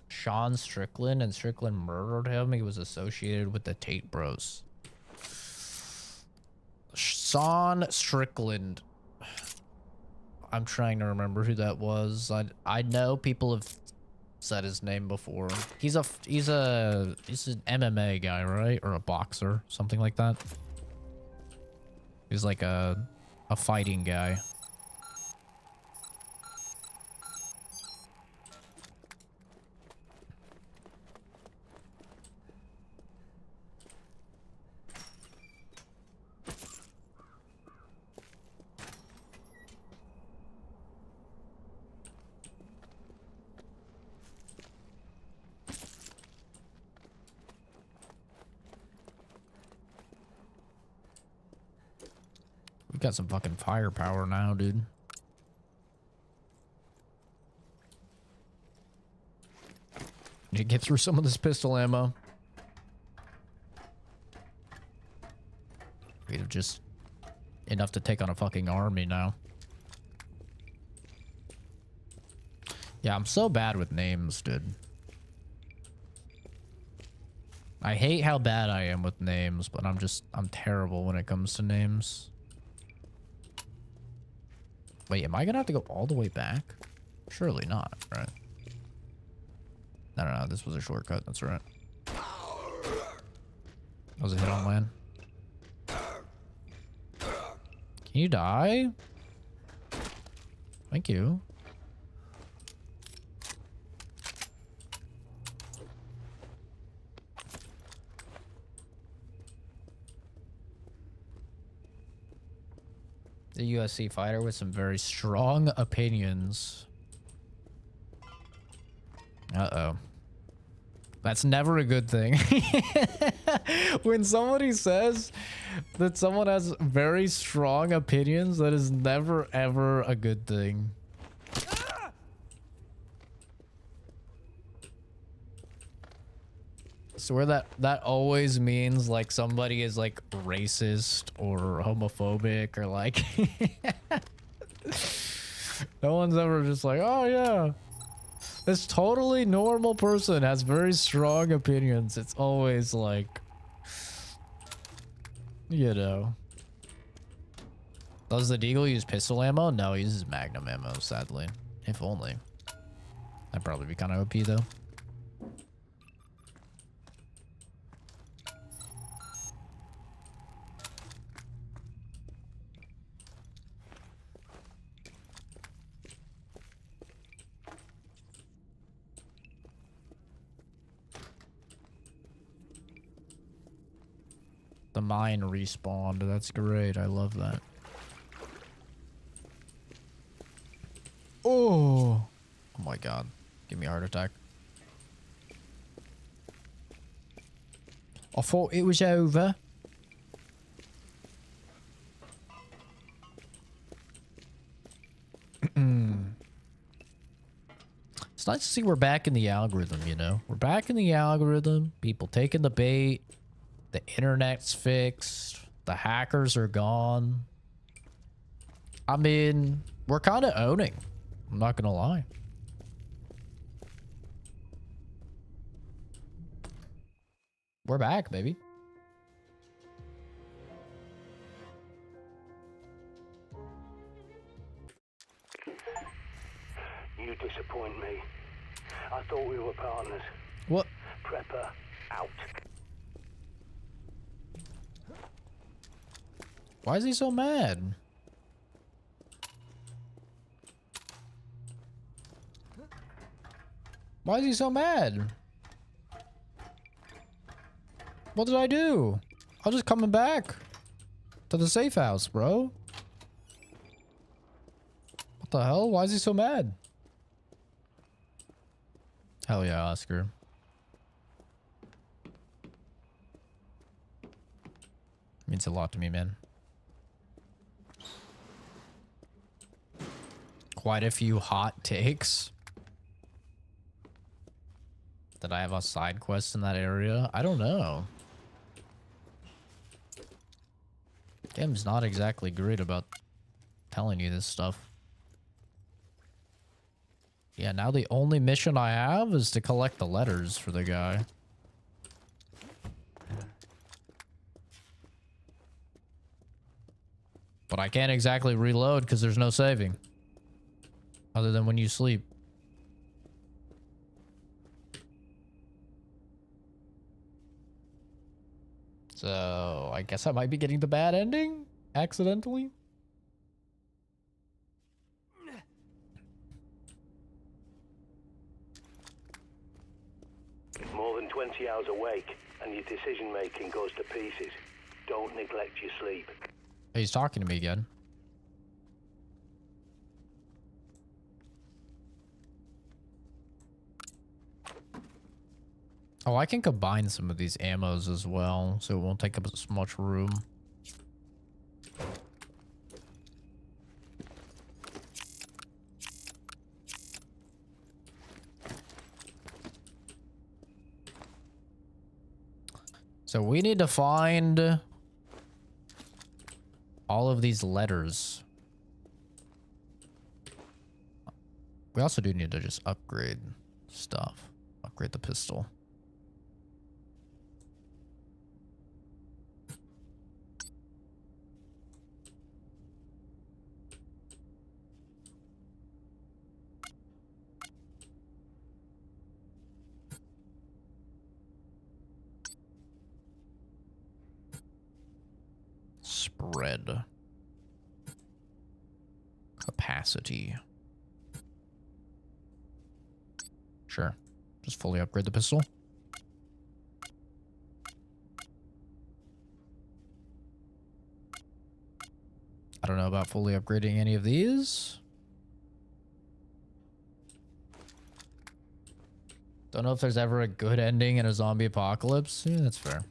Sean Strickland, and Strickland murdered him. He was associated with the Tate Bros. Sean Strickland. I'm trying to remember who that was. I know people have said his name before. He's an MMA guy, right? Or a boxer, something like that. He's like a fighting guy. We got some fucking firepower now, dude. Need to get through some of this pistol ammo. We have just enough to take on a fucking army now. Yeah, I'm so bad with names, dude. I hate how bad I am with names, but I'm terrible when it comes to names. Wait, am I gonna have to go all the way back? Surely not, right? No, this was a shortcut, that's right. That was a hit on land. Can you die? Thank you. The USC fighter with some very strong opinions. Uh-oh. That's never a good thing. When somebody says that someone has very strong opinions, that is never, ever a good thing. So where that always means like somebody is like racist or homophobic or like no one's ever just like, oh yeah, this totally normal person has very strong opinions. It's always like, you know. Does the Deagle use pistol ammo? No, he uses magnum ammo, sadly. If only. That'd probably be kind of OP though. The mine respawned. That's great. I love that. Oh. Oh my god. Give me a heart attack. I thought it was over. It's nice to see we're back in the algorithm, you know? We're back in the algorithm. People taking the bait. The internet's fixed. The hackers are gone. I mean, we're kind of owning. I'm not gonna lie. We're back, baby. You disappoint me. I thought we were partners. What? Prepper out. Why is he so mad? Why is he so mad? What did I do? I'm just coming back to the safe house, bro. What the hell? Why is he so mad? Hell yeah, Oscar. Means a lot to me, man. Quite a few hot takes. Did I have a side quest in that area? I don't know. Game's not exactly great about telling you this stuff. Yeah, now the only mission I have is to collect the letters for the guy. But I can't exactly reload because there's no saving. Other than when you sleep. So, I guess I might be getting the bad ending? Accidentally? More than 20 hours awake, and your decision-making goes to pieces. Don't neglect your sleep. He's talking to me again. Oh, I can combine some of these ammos as well, so it won't take up as much room. So we need to find all of these letters. We also do need to just upgrade stuff. Upgrade the pistol. Spread. Capacity. Sure. Just fully upgrade the pistol. I don't know about fully upgrading any of these. Don't know if there's ever a good ending in a zombie apocalypse. Yeah, that's fair.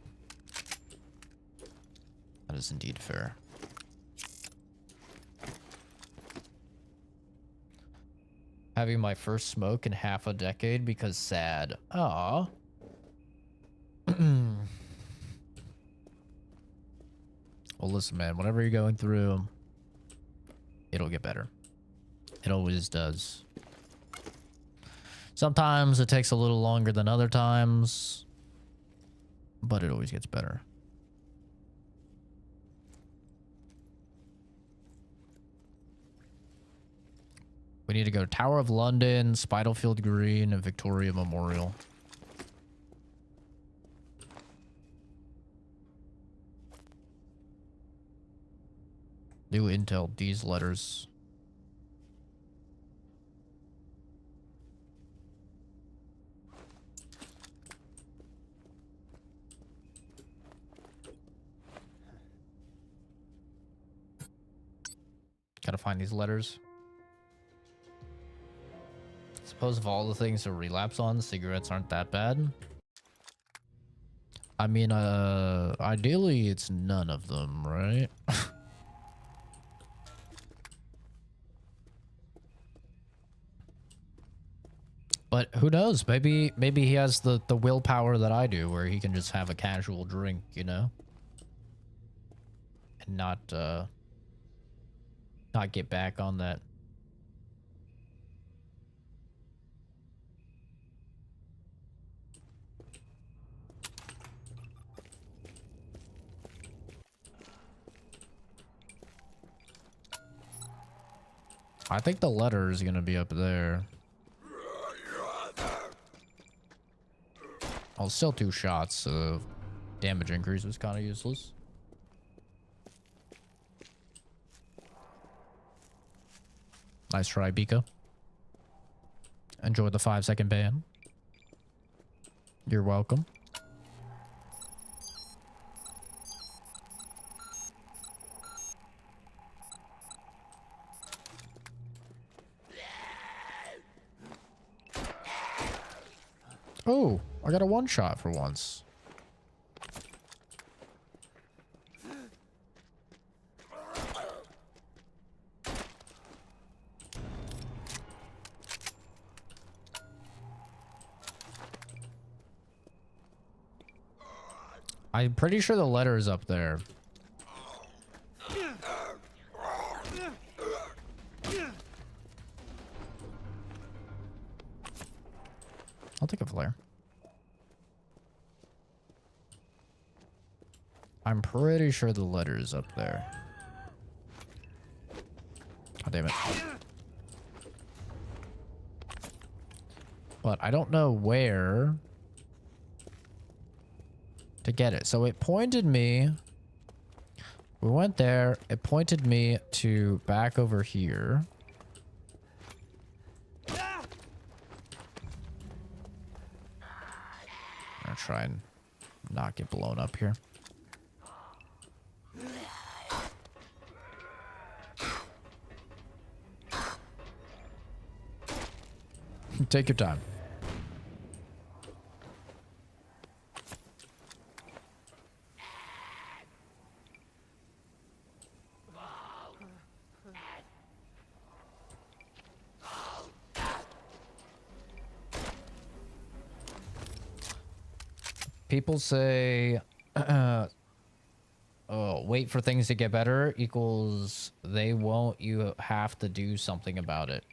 That is indeed fair. Having my first smoke in half a decade because sad. Aw. Well, listen, man. Whatever you're going through, it'll get better. It always does. Sometimes it takes a little longer than other times, but it always gets better. We need to go Tower of London, Spitalfield Green, and Victoria Memorial. New intel, these letters. Gotta find these letters. Suppose of all the things to relapse on, cigarettes aren't that bad. I mean, ideally it's none of them, right? But who knows? Maybe he has the willpower that I do, where he can just have a casual drink, you know, and not get back on that. I think the letter is gonna be up there. Oh, still 2 shots, so damage increase is kind of useless. Nice try, Biko. Enjoy the 5-second ban. You're welcome. Oh, I got a 1-shot for once. I'm pretty sure the letter is up there. I'll take a flare. I'm pretty sure the letter is up there. God damn it. But I don't know where to get it. So it pointed me. We went there. It pointed me to back over here. I'm gonna try and not get blown up here. Take your time. People say Oh, wait for things to get better equals they won't. You have to do something about it.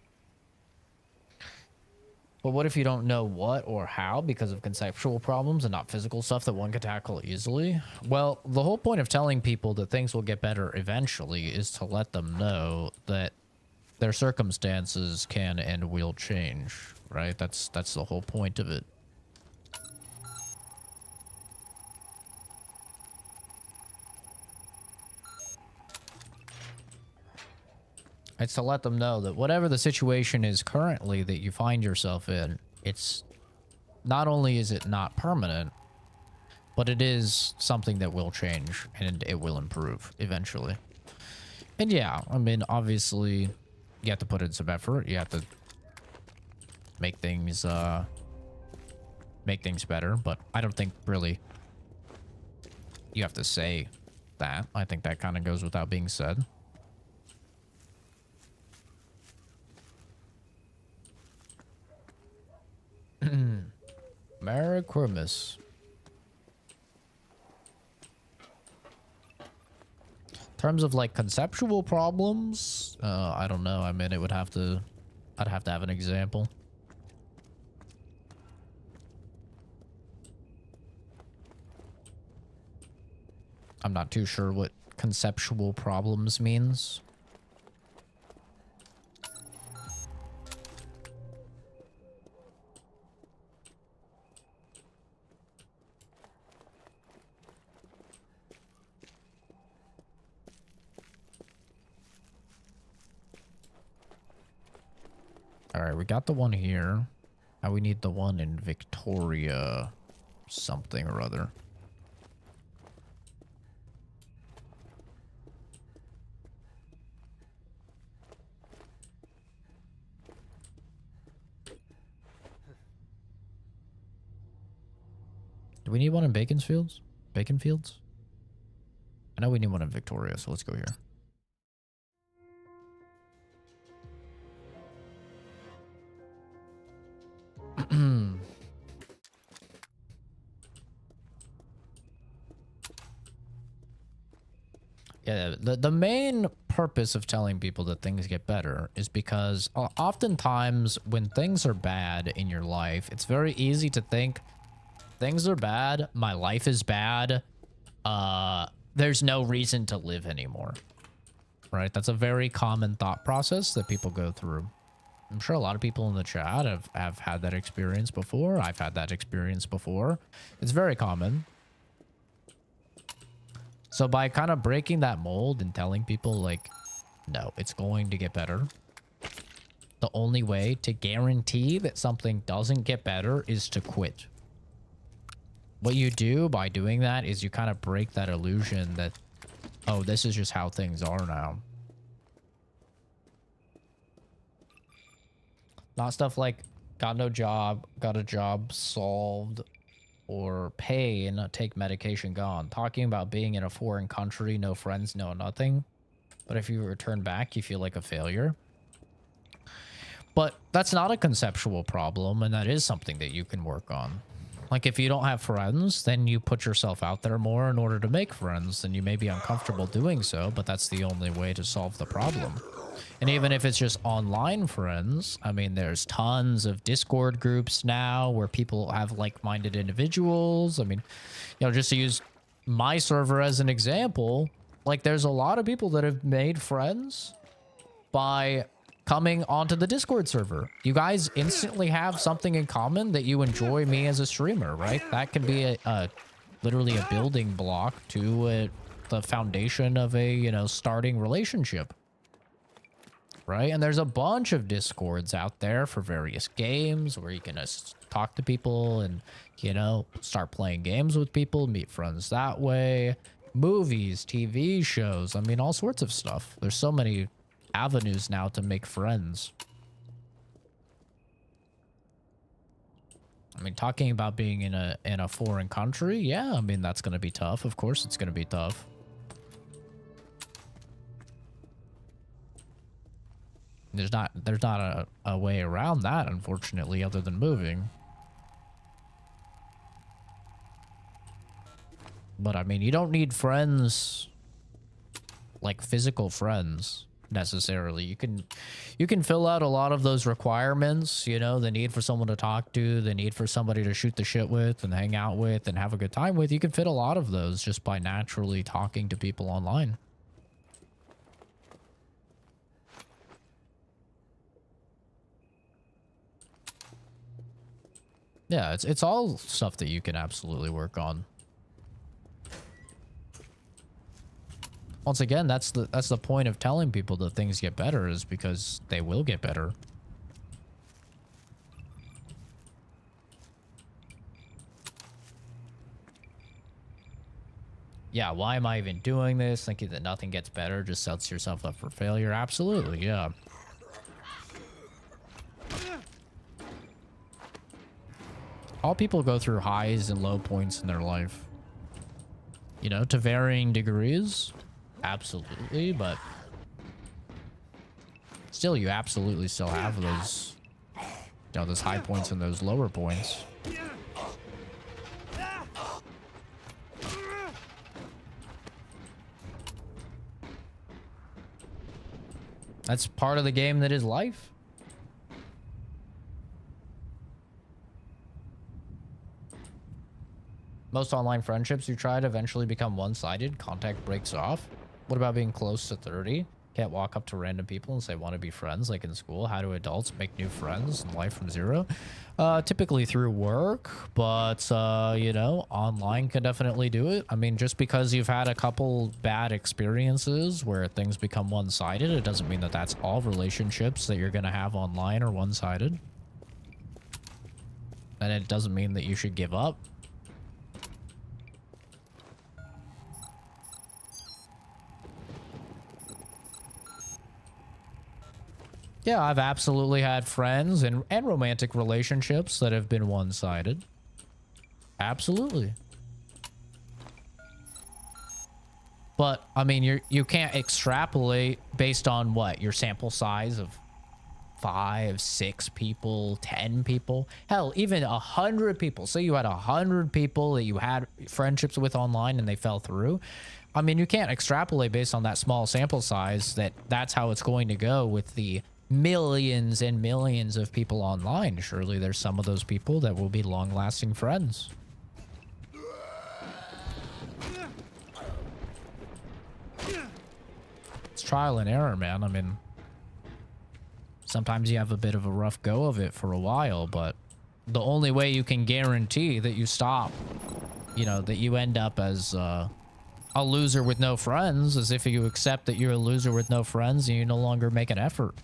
But what if you don't know what or how because of conceptual problems and not physical stuff that one can tackle easily? Well, the whole point of telling people that things will get better eventually is to let them know that their circumstances can and will change, right? That's the whole point of it. It's to let them know that whatever the situation is currently that you find yourself in, it's not only is it not permanent, but it is something that will change and it will improve eventually. And yeah, I mean, obviously you have to put in some effort. You have to make things better, but I don't think really you have to say that. I think that kind of goes without being said. Merry Christmas. In terms of like conceptual problems, I don't know. I mean, I'd have to have an example. I'm not too sure what conceptual problems means. All right, we got the one here. Now we need the one in Victoria something or other. Do we need one in Baconfields? Baconfields? I know we need one in Victoria, so let's go here. Yeah, the main purpose of telling people that things get better is because oftentimes when things are bad in your life, it's very easy to think things are bad, my life is bad, there's no reason to live anymore. Right? That's a very common thought process that people go through. I'm sure a lot of people in the chat have had that experience before. I've had that experience before. It's very common. So by kind of breaking that mold and telling people like, no, it's going to get better. The only way to guarantee that something doesn't get better is to quit. What you do by doing that is you kind of break that illusion that, oh, this is just how things are now. Not stuff like got no job, got a job solved, or pain, take medication gone. Talking about being in a foreign country, no friends, no nothing. But if you return back, you feel like a failure. But that's not a conceptual problem, and that is something that you can work on. Like if you don't have friends, then you put yourself out there more in order to make friends. Then you may be uncomfortable doing so, but that's the only way to solve the problem. And even if it's just online friends, I mean, there's tons of Discord groups now where people have like-minded individuals. I mean, you know, just to use my server as an example, like there's a lot of people that have made friends by coming onto the Discord server. You guys instantly have something in common that you enjoy me as a streamer, right? That can be literally a building block to the foundation of a, you know, starting relationship. Right? And there's a bunch of Discords out there for various games where you can just talk to people and, you know, start playing games with people, meet friends that way. Movies, TV shows, I mean, all sorts of stuff. There's so many avenues now to make friends. I mean, talking about being in a foreign country, yeah, I mean, that's going to be tough. Of course it's going to be tough. There's not a way around that, unfortunately, other than moving. But I mean, you don't need friends, like physical friends, necessarily. You can fill out a lot of those requirements, you know, the need for someone to talk to, the need for somebody to shoot the shit with and hang out with and have a good time with. You can fit a lot of those just by naturally talking to people online. Yeah, it's all stuff that you can absolutely work on. Once again, that's the point of telling people that things get better, is because they will get better. Yeah, why am I even doing this? Thinking that nothing gets better just sets yourself up for failure. Absolutely, yeah. All people go through highs and low points in their life. You know, to varying degrees. Absolutely, but still, you absolutely still have those, you know, those high points and those lower points. That's part of the game that is life. Most online friendships you try to eventually become one-sided. Contact breaks off. What about being close to 30? Can't walk up to random people and say, want to be friends, like in school. How do adults make new friends in life from zero? Typically through work, but, you know, online can definitely do it. I mean, just because you've had a couple bad experiences where things become one-sided, it doesn't mean that that's all relationships that you're going to have online are one-sided. And it doesn't mean that you should give up. Yeah, I've absolutely had friends and romantic relationships that have been one-sided. Absolutely. But, I mean, you can't extrapolate based on what? Your sample size of 5, 6 people, 10 people. Hell, even 100 people. Say you had 100 people that you had friendships with online and they fell through. I mean, you can't extrapolate based on that small sample size that's how it's going to go with the millions and millions of people online. Surely there's some of those people that will be long-lasting friends. It's trial and error, man. I mean, sometimes you have a bit of a rough go of it for a while, but the only way you can guarantee that you stop, you know, that you end up as a loser with no friends is if you accept that you're a loser with no friends and you no longer make an effort.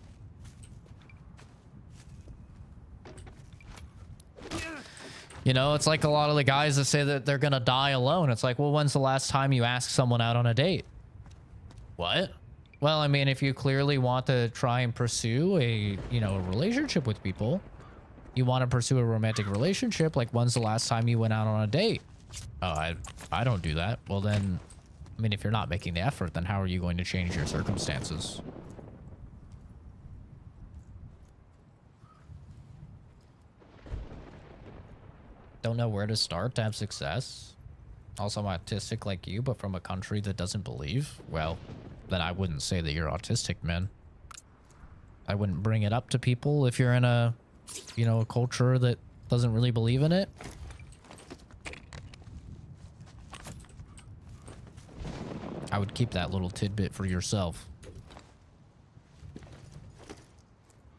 You know, it's like a lot of the guys that say that they're gonna die alone. It's like, well, when's the last time you asked someone out on a date? What? Well, I mean, if you clearly want to try and pursue a, you know, a relationship with people, you want to pursue a romantic relationship, like when's the last time you went out on a date? Oh, I don't do that. Well, then, I mean, if you're not making the effort, then how are you going to change your circumstances? Don't know where to start to have success. Also, I'm autistic like you, but from a country that doesn't believe. Well, then I wouldn't say that you're autistic, man. I wouldn't bring it up to people if you're in a, you know, a culture that doesn't really believe in it. I would keep that little tidbit for yourself.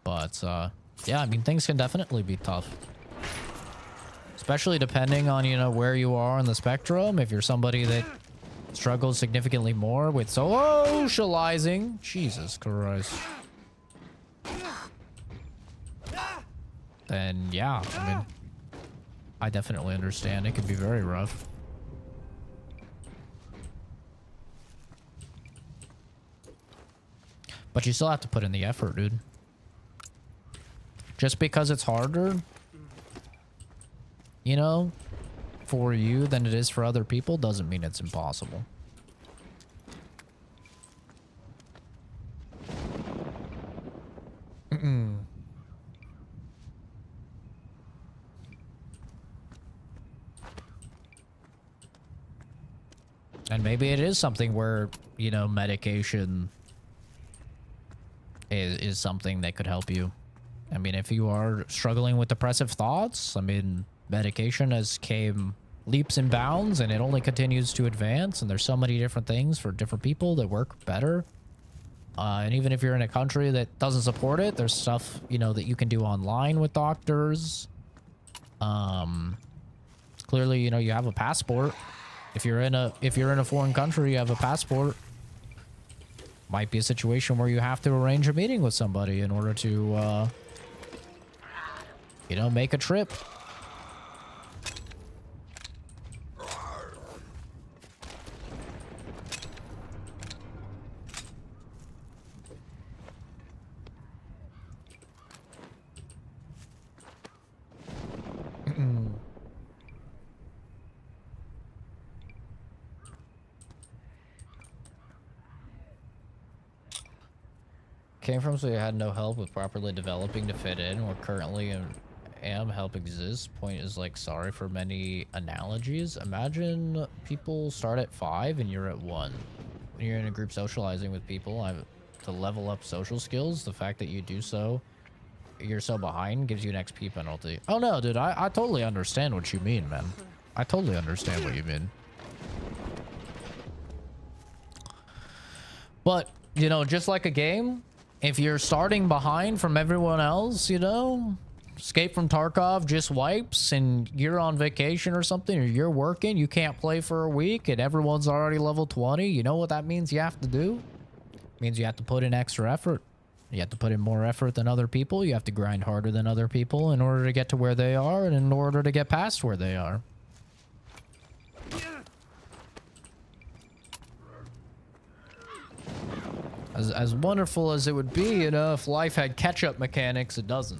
But, yeah, I mean, things can definitely be tough. Especially depending on, you know, where you are on the spectrum. If you're somebody that struggles significantly more with socializing. Jesus Christ. Then, yeah, I mean, I definitely understand. It can be very rough. But you still have to put in the effort, dude. Just because it's harder, you know, for you than it is for other people doesn't mean it's impossible. And maybe it is something where, you know, medication is something that could help you. I mean, if you are struggling with depressive thoughts, I mean, medication has came leaps and bounds, and it only continues to advance, and there's so many different things for different people that work better. And even if you're in a country that doesn't support it, there's stuff, you know, that you can do online with doctors. Clearly, you know, you have a passport. If you're in a foreign country, you have a passport. Might be a situation where you have to arrange a meeting with somebody in order to, you know, make a trip. Came from, so you had no help with properly developing to fit in, or currently am help exists. Point is like, sorry for many analogies. Imagine people start at 5 and you're at 1. When you're in a group socializing with people, to level up social skills, the fact that you do so, you're so behind, gives you an XP penalty. Oh no, dude, I totally understand what you mean, man. I totally understand what you mean. But, you know, just like a game, if you're starting behind from everyone else, you know, Escape from Tarkov just wipes and you're on vacation or something, or you're working, you can't play for a week and everyone's already level 20, you know what that means you have to do? It means you have to put in extra effort. You have to put in more effort than other people. You have to grind harder than other people in order to get to where they are and in order to get past where they are. As wonderful as it would be, you know, if life had catch-up mechanics, it doesn't.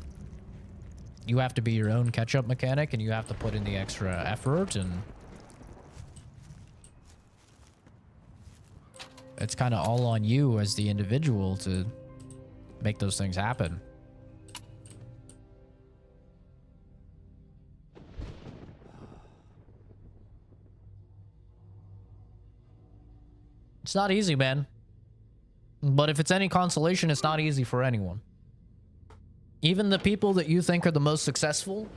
You have to be your own catch-up mechanic, and you have to put in the extra effort, and it's kind of all on you as the individual to make those things happen. It's not easy, man. But if it's any consolation, it's not easy for anyone. Even the people that you think are the most successful,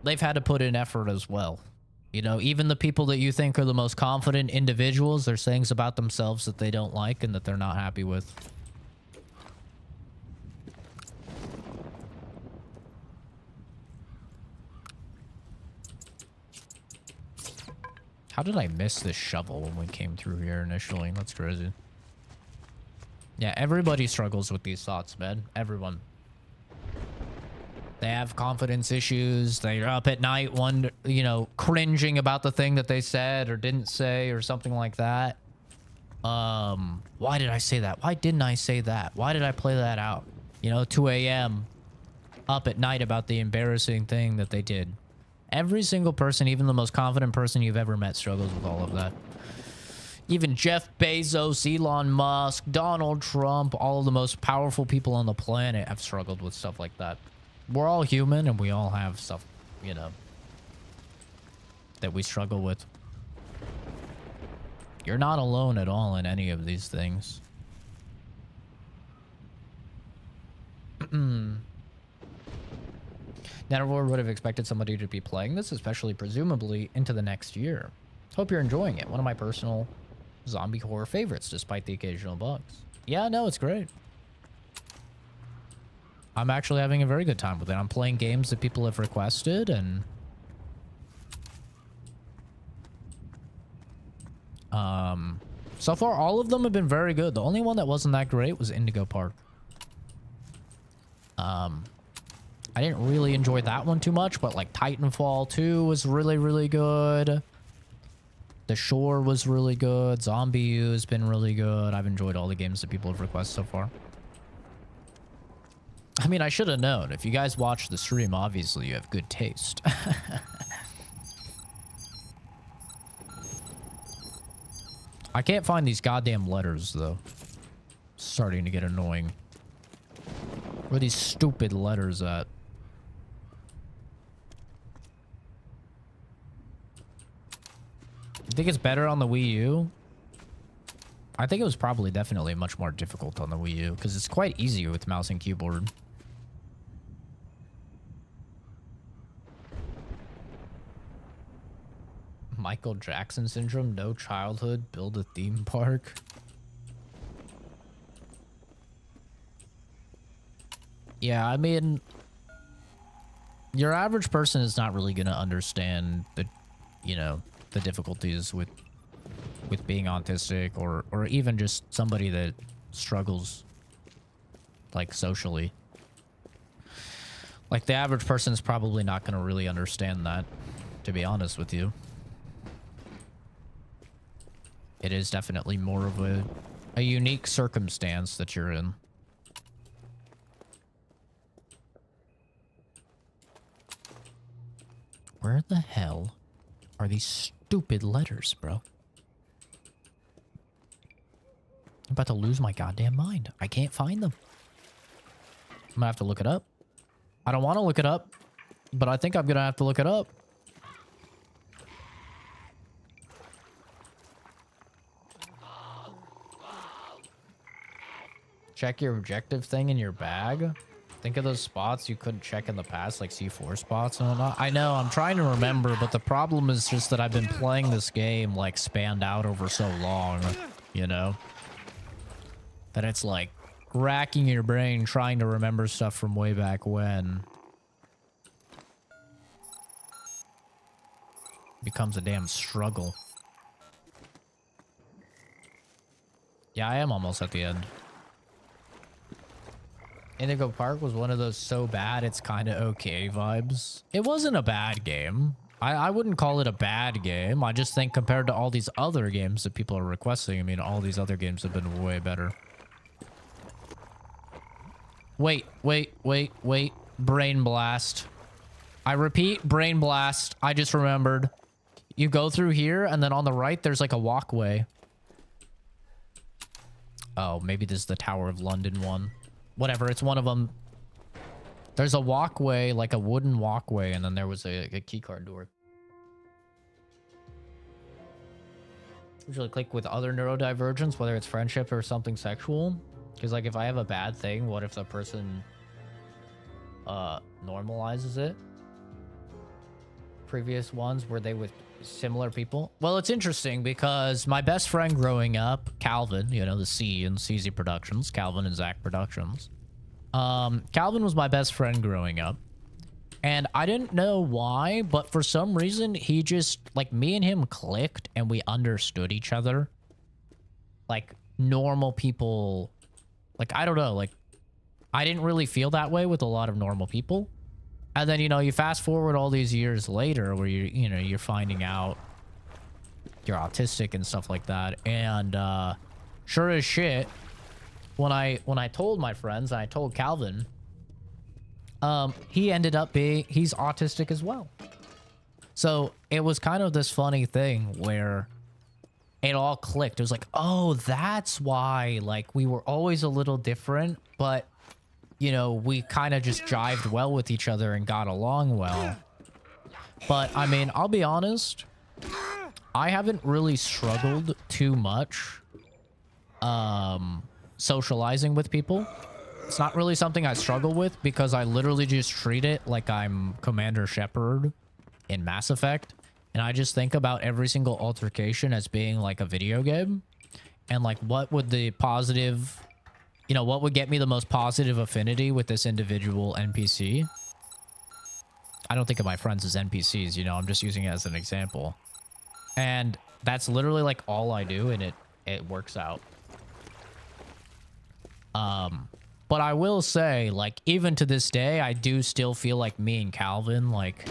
they've had to put in effort as well. You know, even the people that you think are the most confident individuals, there's things about themselves that they don't like and that they're not happy with. How did I miss this shovel when we came through here initially? That's crazy. Yeah, everybody struggles with these thoughts, man. Everyone. They have confidence issues. They're up at night, you know, cringing about the thing that they said or didn't say or something like that. Why did I say that? Why didn't I say that? Why did I play that out? You know, 2 a.m. up at night about the embarrassing thing that they did. Every single person, even the most confident person you've ever met, struggles with all of that. Even Jeff Bezos, Elon Musk, Donald Trump, all of the most powerful people on the planet have struggled with stuff like that. We're all human and we all have stuff, you know, that we struggle with. You're not alone at all in any of these things. Never would have expected somebody to be playing this, especially presumably into the next year. Hope you're enjoying it. One of my personal zombie horror favorites, despite the occasional bugs. Yeah, no, it's great. I'm actually having a very good time with it. I'm playing games that people have requested, and so far all of them have been very good. The only one that wasn't that great was Indigo Park. I didn't really enjoy that one too much, but like Titanfall 2 was really, really good. The Shore was really good. Zombie U has been really good. I've enjoyed all the games that people have requested so far. I mean, I should have known. If you guys watch the stream, obviously you have good taste. I can't find these goddamn letters, though. It's starting to get annoying. Where are these stupid letters at? You think it's better on the Wii U? I think it was probably definitely much more difficult on the Wii U because it's quite easy with mouse and keyboard. Michael Jackson syndrome, no childhood, build a theme park. Yeah, I mean, your average person is not really going to understand the, you know, the difficulties with being autistic or even just somebody that struggles like socially. Like the average person is probably not going to really understand that, to be honest with you. It is definitely more of a unique circumstance that you're in. Where the hell are these stupid letters, bro? I'm about to lose my goddamn mind. I can't find them. I'm gonna have to look it up. I don't want to look it up, but I think I'm gonna have to look it up. Check your objective thing in your bag. Think of those spots you couldn't check in the past, like C4 spots and whatnot. I know, I'm trying to remember, but the problem is just that I've been playing this game, like, spanned out over so long, you know? That it's, like, racking your brain trying to remember stuff from way back when. Becomes a damn struggle. Yeah, I am almost at the end. Indigo Park was one of those so bad it's kind of okay vibes. It wasn't a bad game. I wouldn't call it a bad game. I just think compared to all these other games that people are requesting, I mean, all these other games have been way better. Wait. Brain blast. I repeat, brain blast. I just remembered. You go through here, and then on the right, there's like a walkway. Oh, maybe this is the Tower of London one. Whatever, it's one of them. There's a walkway, like a wooden walkway, and then there was a keycard door. Usually click with other neurodivergence, whether it's friendship or something sexual. Because, like, if I have a bad thing, what if the person normalizes it? Previous ones, were they with similar people? Well, it's interesting because my best friend growing up, Calvin, you know, the C in CZ Productions, Calvin and Zach Productions. Calvin was my best friend growing up. And I didn't know why, but for some reason, he just, like, me and him clicked and we understood each other. Like, normal people, like, I don't know, like, I didn't really feel that way with a lot of normal people. And then, you know, you fast forward all these years later where you know, you're finding out you're autistic and stuff like that. And sure as shit, when I told my friends, and I told Calvin, he ended up he's autistic as well. So it was kind of this funny thing where it all clicked. It was like, oh, that's why, like, we were always a little different, but you know, we kind of just jived well with each other and got along well. But, I mean, I'll be honest, I haven't really struggled too much socializing with people. It's not really something I struggle with because I literally just treat it like I'm Commander Shepard in Mass Effect. And I just think about every single altercation as being like a video game. And, like, what would the positive... You know, what would get me the most positive affinity with this individual NPC? I don't think of my friends as NPCs, you know, I'm just using it as an example. And that's literally like all I do, and it works out. But I will say, like, even to this day, I do still feel like me and Calvin, like,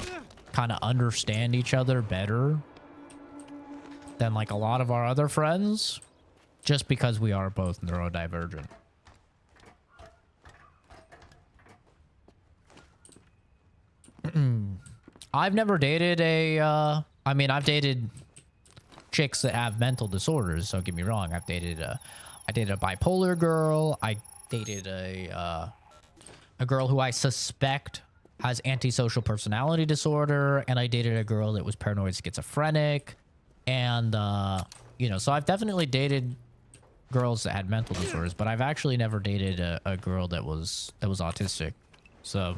kind of understand each other better than, like, a lot of our other friends, just because we are both neurodivergent. I've never dated I mean, I've dated chicks that have mental disorders, don't get me wrong. I dated a bipolar girl. I dated a girl who I suspect has antisocial personality disorder, and I dated a girl that was paranoid schizophrenic. And, you know, so I've definitely dated girls that had mental disorders, but I've actually never dated a girl that was autistic. So,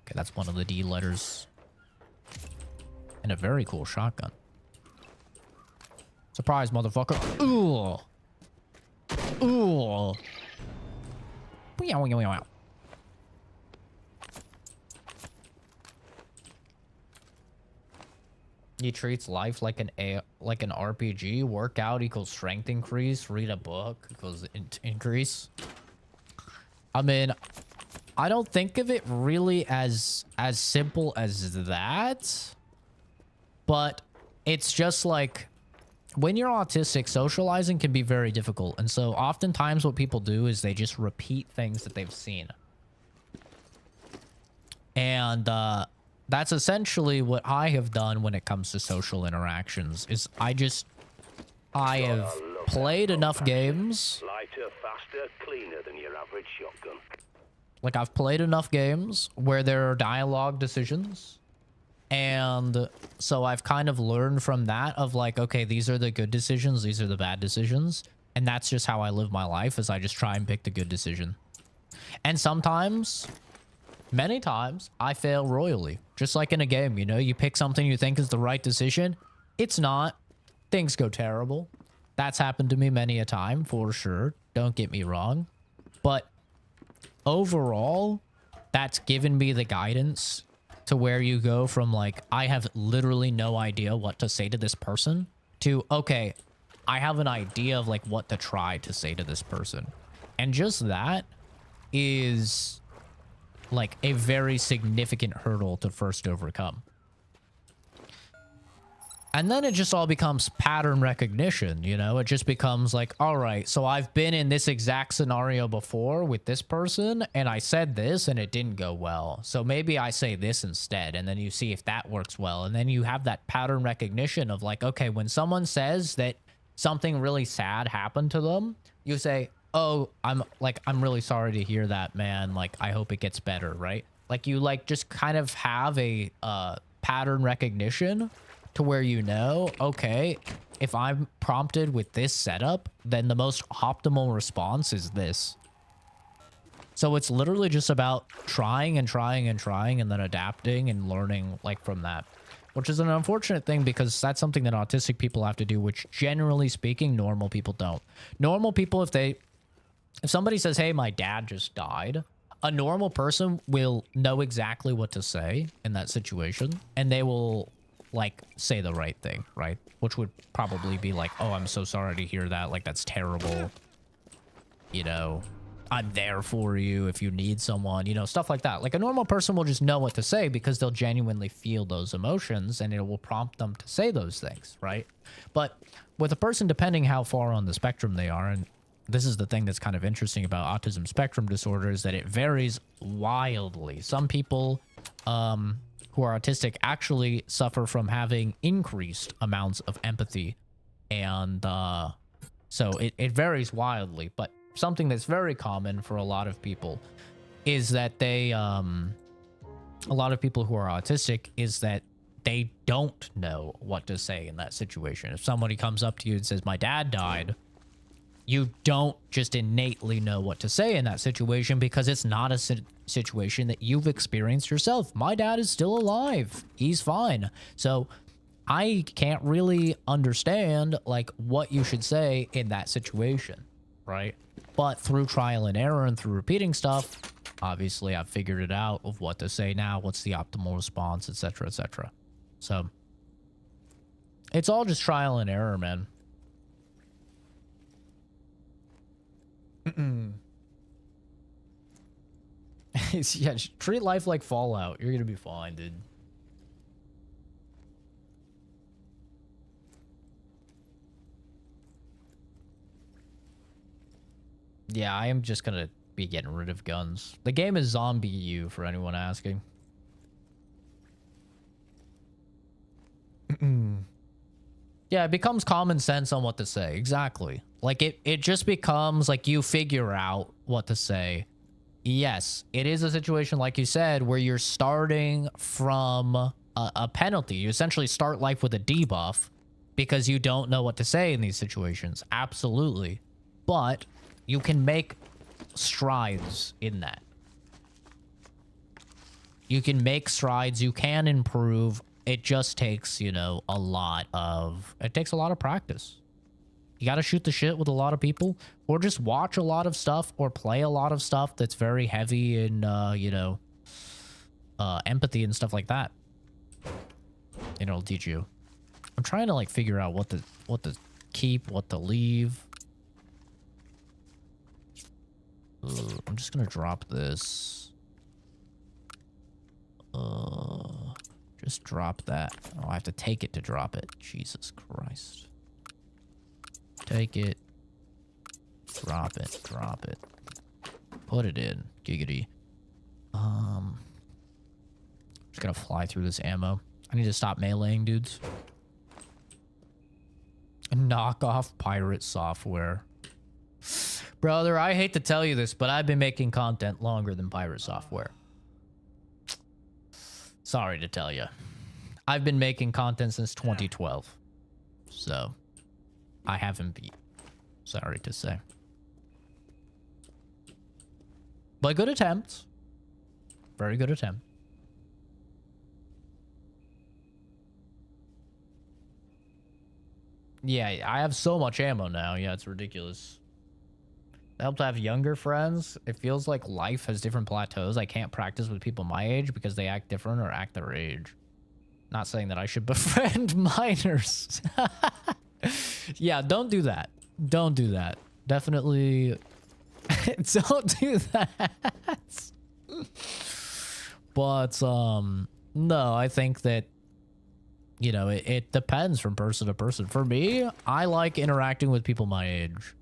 okay, that's one of the D letters. And a very cool shotgun. Surprise, motherfucker. Ooh. Ooh. Wow. He treats life like an RPG. Workout equals strength increase. Read a book equals increase. I mean, I don't think of it really as simple as that. But it's just like, when you're autistic, socializing can be very difficult. And so oftentimes what people do is they just repeat things that they've seen. And that's essentially what I have done when it comes to social interactions. Is I have played enough games. Lighter, faster, cleaner than your average shotgun. Like, I've played enough games where there are dialogue decisions. And so I've kind of learned from that of like, okay, these are the good decisions, these are the bad decisions. And that's just how I live my life, is I just try and pick the good decision. And sometimes, many times, I fail royally. Just like in a game, you know, you pick something you think is the right decision. It's not. Things go terrible. That's happened to me many a time, for sure. Don't get me wrong. But overall, that's given me the guidance to where you go from like, I have literally no idea what to say to this person, to, okay, I have an idea of like what to try to say to this person. And just that is like a very significant hurdle to first overcome. And then it just all becomes pattern recognition, you know? It just becomes like, all right, so I've been in this exact scenario before with this person, and I said this, and it didn't go well. So maybe I say this instead, and then you see if that works well. And then you have that pattern recognition of like, okay, when someone says that something really sad happened to them, you say, oh, I'm really sorry to hear that, man. Like, I hope it gets better, right? Like, you like just kind of have a pattern recognition to where you know, okay, if I'm prompted with this setup, then the most optimal response is this. So it's literally just about trying and trying and trying and then adapting and learning like from that, which is an unfortunate thing because that's something that autistic people have to do, which generally speaking, normal people don't. Normal people, if somebody says, hey, my dad just died, a normal person will know exactly what to say in that situation, and they will like say the right thing, right? Which would probably be like, oh, I'm so sorry to hear that. Like, that's terrible. You know, I'm there for you if you need someone, you know, stuff like that. Like, a normal person will just know what to say because they'll genuinely feel those emotions and it will prompt them to say those things, right? But with a person, depending how far on the spectrum they are, and this is the thing that's kind of interesting about autism spectrum disorder, is that it varies wildly. Some people, who are autistic actually suffer from having increased amounts of empathy. And so it varies wildly. But something that's very common for a lot of people is that they, a lot of people who are autistic, is that they don't know what to say in that situation. If somebody comes up to you and says, my dad died, you don't just innately know what to say in that situation because it's not a situation that you've experienced yourself. My dad is still alive. He's fine. So I can't really understand like what you should say in that situation, right? But through trial and error and through repeating stuff, obviously I've figured it out of what to say now, what's the optimal response, etc., etc. So it's all just trial and error, man. Yeah, just treat life like Fallout. You're gonna be fine, dude. Yeah, I am just gonna be getting rid of guns. The game is Zombie U, for anyone asking. Yeah, it becomes common sense on what to say. Exactly. Like, it just becomes like you figure out what to say. Yes, it is a situation, like you said, where you're starting from a penalty. You essentially start life with a debuff because you don't know what to say in these situations. Absolutely. But you can make strides in that. You can make strides. You can improve. It just takes, you know, it takes a lot of practice. You got to shoot the shit with a lot of people, or just watch a lot of stuff, or play a lot of stuff that's very heavy in, you know, empathy and stuff like that. And it'll teach you. I'm trying to like figure out what to keep, what to leave. I'm just gonna drop this. Just drop that. Oh, I have to take it to drop it. Jesus Christ. Take it. Drop it. Drop it. Put it in. Giggity. Just gonna fly through this ammo. I need to stop meleeing dudes. Knock off pirate software. Brother, I hate to tell you this, but I've been making content longer than pirate software. Sorry to tell you. I've been making content since 2012. So, I haven't beat. Sorry to say. But good attempt. Very good attempt. Yeah, I have so much ammo now. Yeah, it's ridiculous. It helps to have younger friends. It feels like life has different plateaus. I can't practice with people my age because they act different or act their age. Not saying that I should befriend minors. Yeah, don't do that. Don't do that. Definitely don't do that. But, no, I think that, you know, it depends from person to person. For me, I like interacting with people my age.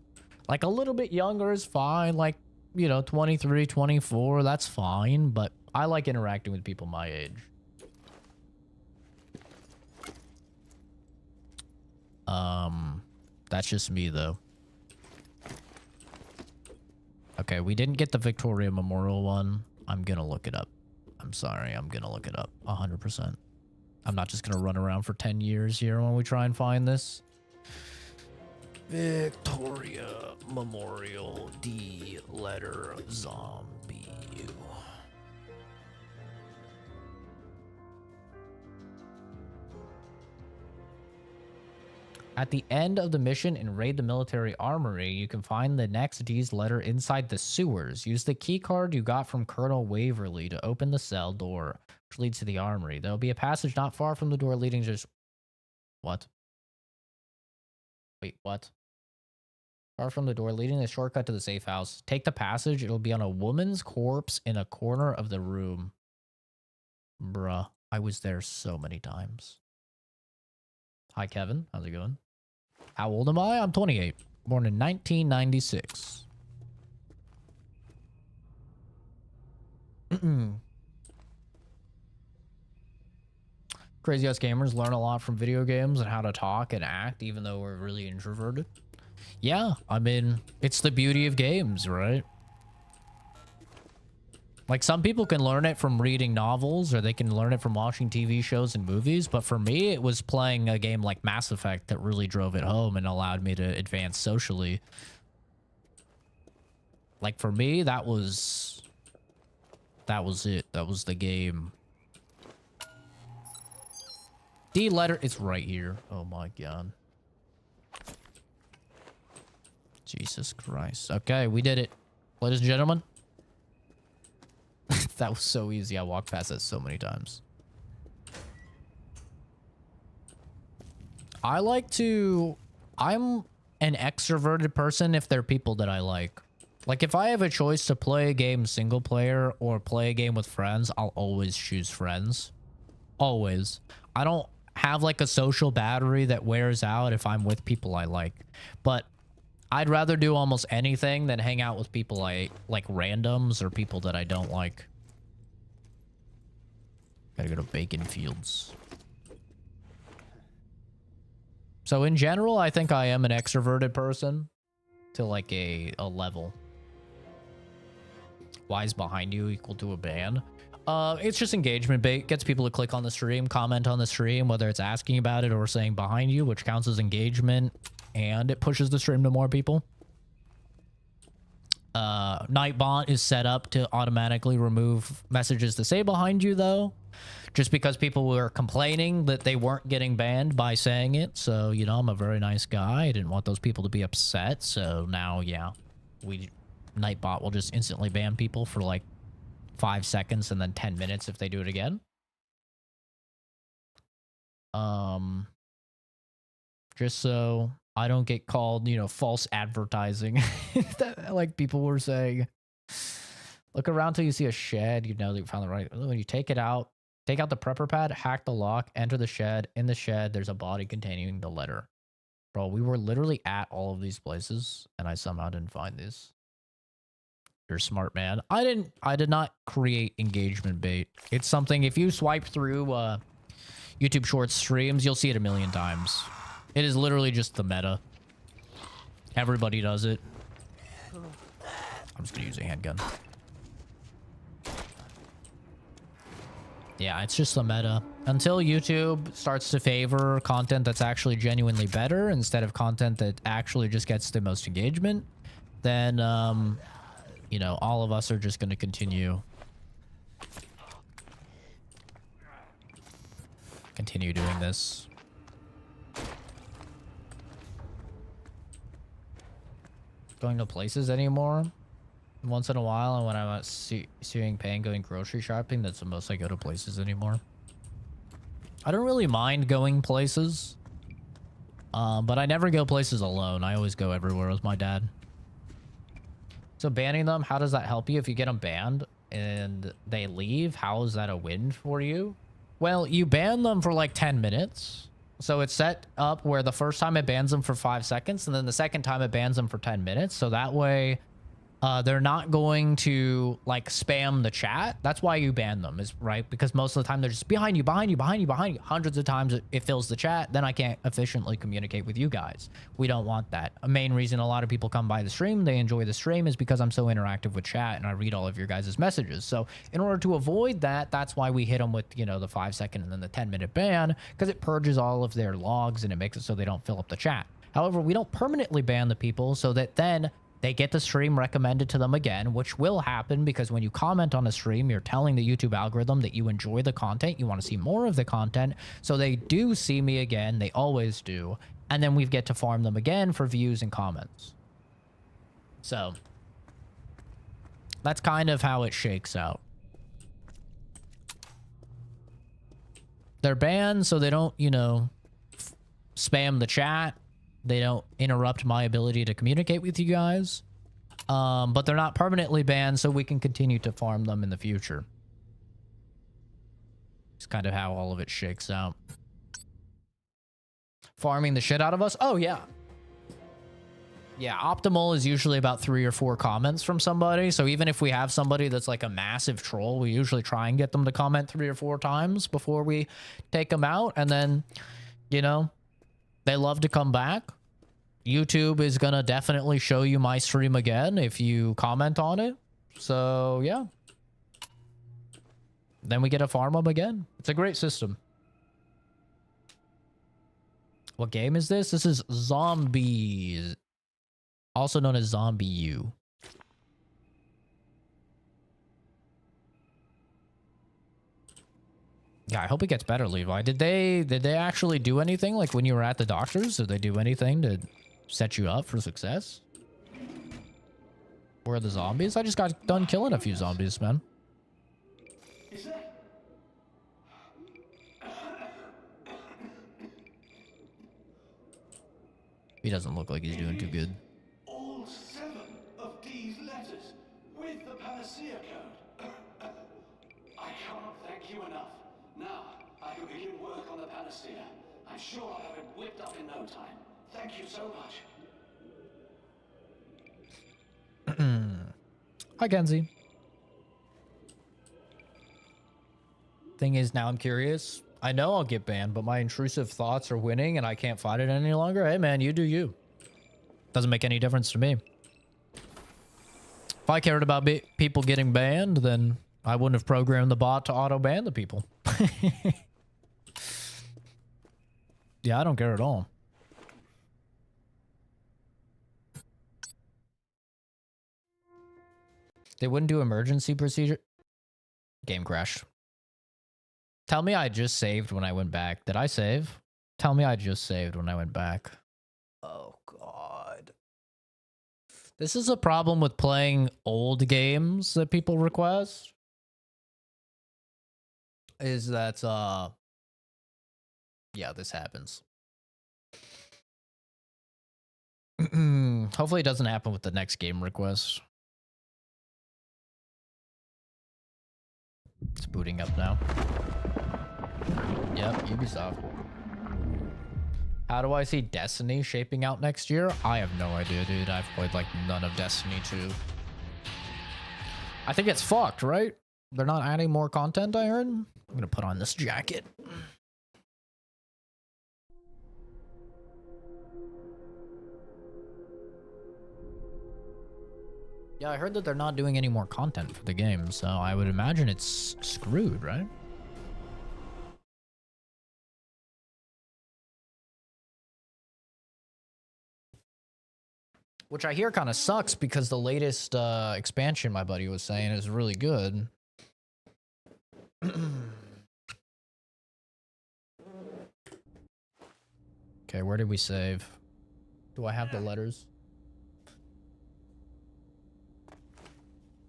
Like, a little bit younger is fine. Like, you know, 23, 24, that's fine. But I like interacting with people my age. That's just me, though. Okay, we didn't get the Victoria Memorial one. I'm gonna look it up. I'm sorry, I'm gonna look it up. 100%. I'm not just gonna run around for 10 years here when we try and find this. Victoria Memorial D letter zombie. At the end of the mission in Raid the Military Armory, you can find the next D's letter inside the sewers. Use the key card you got from Colonel Waverly to open the cell door, which leads to the armory. There will be a passage not far from the door leading to... What? Wait, what? Far from the door leading a shortcut to the safe house. Take the passage. It'll be on a woman's corpse in a corner of the room. Bruh, I was there so many times. Hi, Kevin. How's it going? How old am I? I'm 28. Born in 1996. Crazy Us Gamers learn a lot from video games and how to talk and act, even though we're really introverted. Yeah, I mean, it's the beauty of games, right? Like, some people can learn it from reading novels, or they can learn it from watching TV shows and movies, but for me, it was playing a game like Mass Effect that really drove it home and allowed me to advance socially. Like, for me, that was it. That was the game. D letter, it's right here. Oh my god. Jesus Christ. Okay, we did it. Ladies and gentlemen. That was so easy. I walked past that so many times. I'm an extroverted person if they're people that I like. Like, if I have a choice to play a game single player or play a game with friends, I'll always choose friends. Always. I don't have like a social battery that wears out if I'm with people I like. But I'd rather do almost anything than hang out with people I like, randoms or people that I don't like. Gotta go to Bacon Fields. So in general, I think I am an extroverted person to like a level. Why is behind you equal to a ban? It's just engagement bait. Gets people to click on the stream, comment on the stream, whether it's asking about it or saying behind you, which counts as engagement, and it pushes the stream to more people. Nightbot is set up to automatically remove messages that say behind you, though, just because people were complaining that they weren't getting banned by saying it. So, you know, I'm a very nice guy. I didn't want those people to be upset. So now, yeah, Nightbot will just instantly ban people for like 5 seconds and then 10 minutes if they do it again. Just so I don't get called, you know, false advertising. That, like people were saying, look around till you see a shed, you know that you found the right. When you take it out, take out the prepper pad, hack the lock, enter the shed. In the shed, there's a body containing the letter. Bro, we were literally at all of these places, and I somehow didn't find these. You're smart, man. I did not create engagement bait. It's something, if you swipe through YouTube Shorts streams, you'll see it a million times. It is literally just the meta. Everybody does it. I'm just gonna use a handgun. Yeah, it's just the meta. Until YouTube starts to favor content that's actually genuinely better instead of content that actually just gets the most engagement, then, you know, all of us are just gonna continue doing this. Going to places anymore once in a while, and when I'm out seeing pain going grocery shopping, that's the most I go to places anymore. I don't really mind going places, but I never go places alone. I always go everywhere with my dad. So banning them, how does that help you? If you get them banned and they leave, how is that a win for you? Well, you ban them for like 10 minutes. So it's set up where the first time it bans them for 5 seconds, and then the second time it bans them for 10 minutes. So that way, they're not going to like spam the chat. That's why you ban them, is right? Because most of the time they're just behind you, behind you, behind you, behind you. Hundreds of times it fills the chat. Then I can't efficiently communicate with you guys. We don't want that. A main reason a lot of people come by the stream, they enjoy the stream, is because I'm so interactive with chat and I read all of your guys' messages. So in order to avoid that, that's why we hit them with, you know, the 5 second and then the 10-minute ban, because it purges all of their logs and it makes it so they don't fill up the chat. However, we don't permanently ban the people so that then they get the stream recommended to them again, which will happen because when you comment on a stream, you're telling the YouTube algorithm that you enjoy the content, you want to see more of the content, so they do see me again, they always do, and then we get to farm them again for views and comments. So that's kind of how it shakes out. They're banned so they don't, you know, spam the chat. They don't interrupt my ability to communicate with you guys. But they're not permanently banned, so we can continue to farm them in the future. It's kind of how all of it shakes out. Farming the shit out of us? Oh, yeah. Yeah, optimal is usually about 3 or 4 comments from somebody. So even if we have somebody that's like a massive troll, we usually try and get them to comment 3 or 4 times before we take them out. And then, you know, they love to come back. YouTube is going to definitely show you my stream again if you comment on it. So, yeah. Then we get to farm them again. It's a great system. What game is this? This is Zombi, also known as Zombie U. Yeah, I hope it gets better, Levi. Did they actually do anything? Like when you were at the doctor's, did they do anything to set you up for success? Where are the zombies? I just got done killing a few zombies, man. He doesn't look like he's doing too good. All 7 of these letters with the panacea code. I can't thank you enough. Now, I can begin work on the panacea. I'm sure I'll have it whipped up in no time. Thank you so much. Hi, Kenzie. Thing is, now I'm curious. I know I'll get banned, but my intrusive thoughts are winning and I can't fight it any longer. Hey, man, you do you. Doesn't make any difference to me. If I cared about people getting banned, then I wouldn't have programmed the bot to auto ban the people. Yeah, I don't care at all. They wouldn't do emergency procedure. Game crashed. Tell me I just saved when I went back. Did I save? Tell me I just saved when I went back. Oh, God. This is a problem with playing old games that people request. Is that, yeah, this happens. Hopefully it doesn't happen with the next game request. It's booting up now. Yep, Ubisoft. How do I see Destiny shaping out next year? I have no idea, dude. I've played like none of Destiny 2. I think it's fucked, right? They're not adding more content, I heard. I'm gonna put on this jacket. Yeah, I heard that they're not doing any more content for the game, so I would imagine it's screwed, right? Which I hear kind of sucks because the latest expansion, my buddy was saying, is really good. Okay, where did we save? Do I have the letters?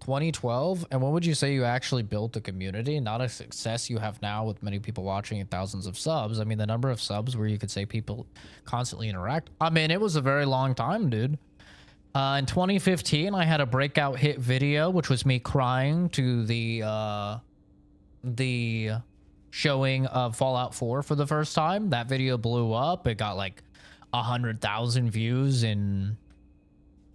2012? And when would you say you actually built a community? Not a success you have now with many people watching and thousands of subs. I mean, the number of subs where you could say people constantly interact. I mean, it was a very long time, dude. In 2015, I had a breakout hit video, which was me crying to the showing of Fallout 4 for the first time. That video blew up. It got like 100,000 views in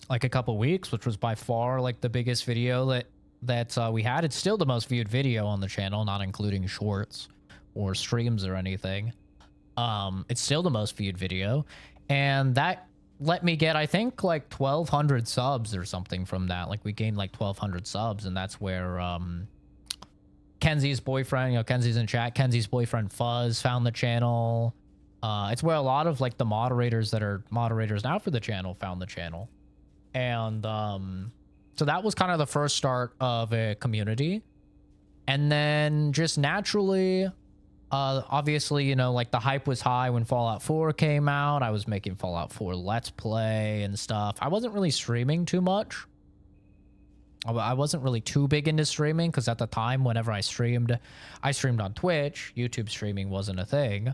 like a couple weeks, which was by far like the biggest video that we had. It's still the most viewed video on the channel, not including shorts or streams or anything. It's still the most viewed video, and that let me get, I think, like 1,200 subs or something from that. Like we gained like 1,200 subs, and that's where Kenzie's boyfriend, you know, Kenzie's in chat, Kenzie's boyfriend Fuzz found the channel. It's where a lot of like the moderators that are moderators now for the channel found the channel. And so that was kind of the first start of a community. And then just naturally, obviously, you know, like the hype was high when Fallout 4 came out. I was making Fallout 4 Let's Play and stuff. I wasn't really streaming too much. I wasn't really too big into streaming because at the time, whenever I streamed on Twitch. YouTube streaming wasn't a thing.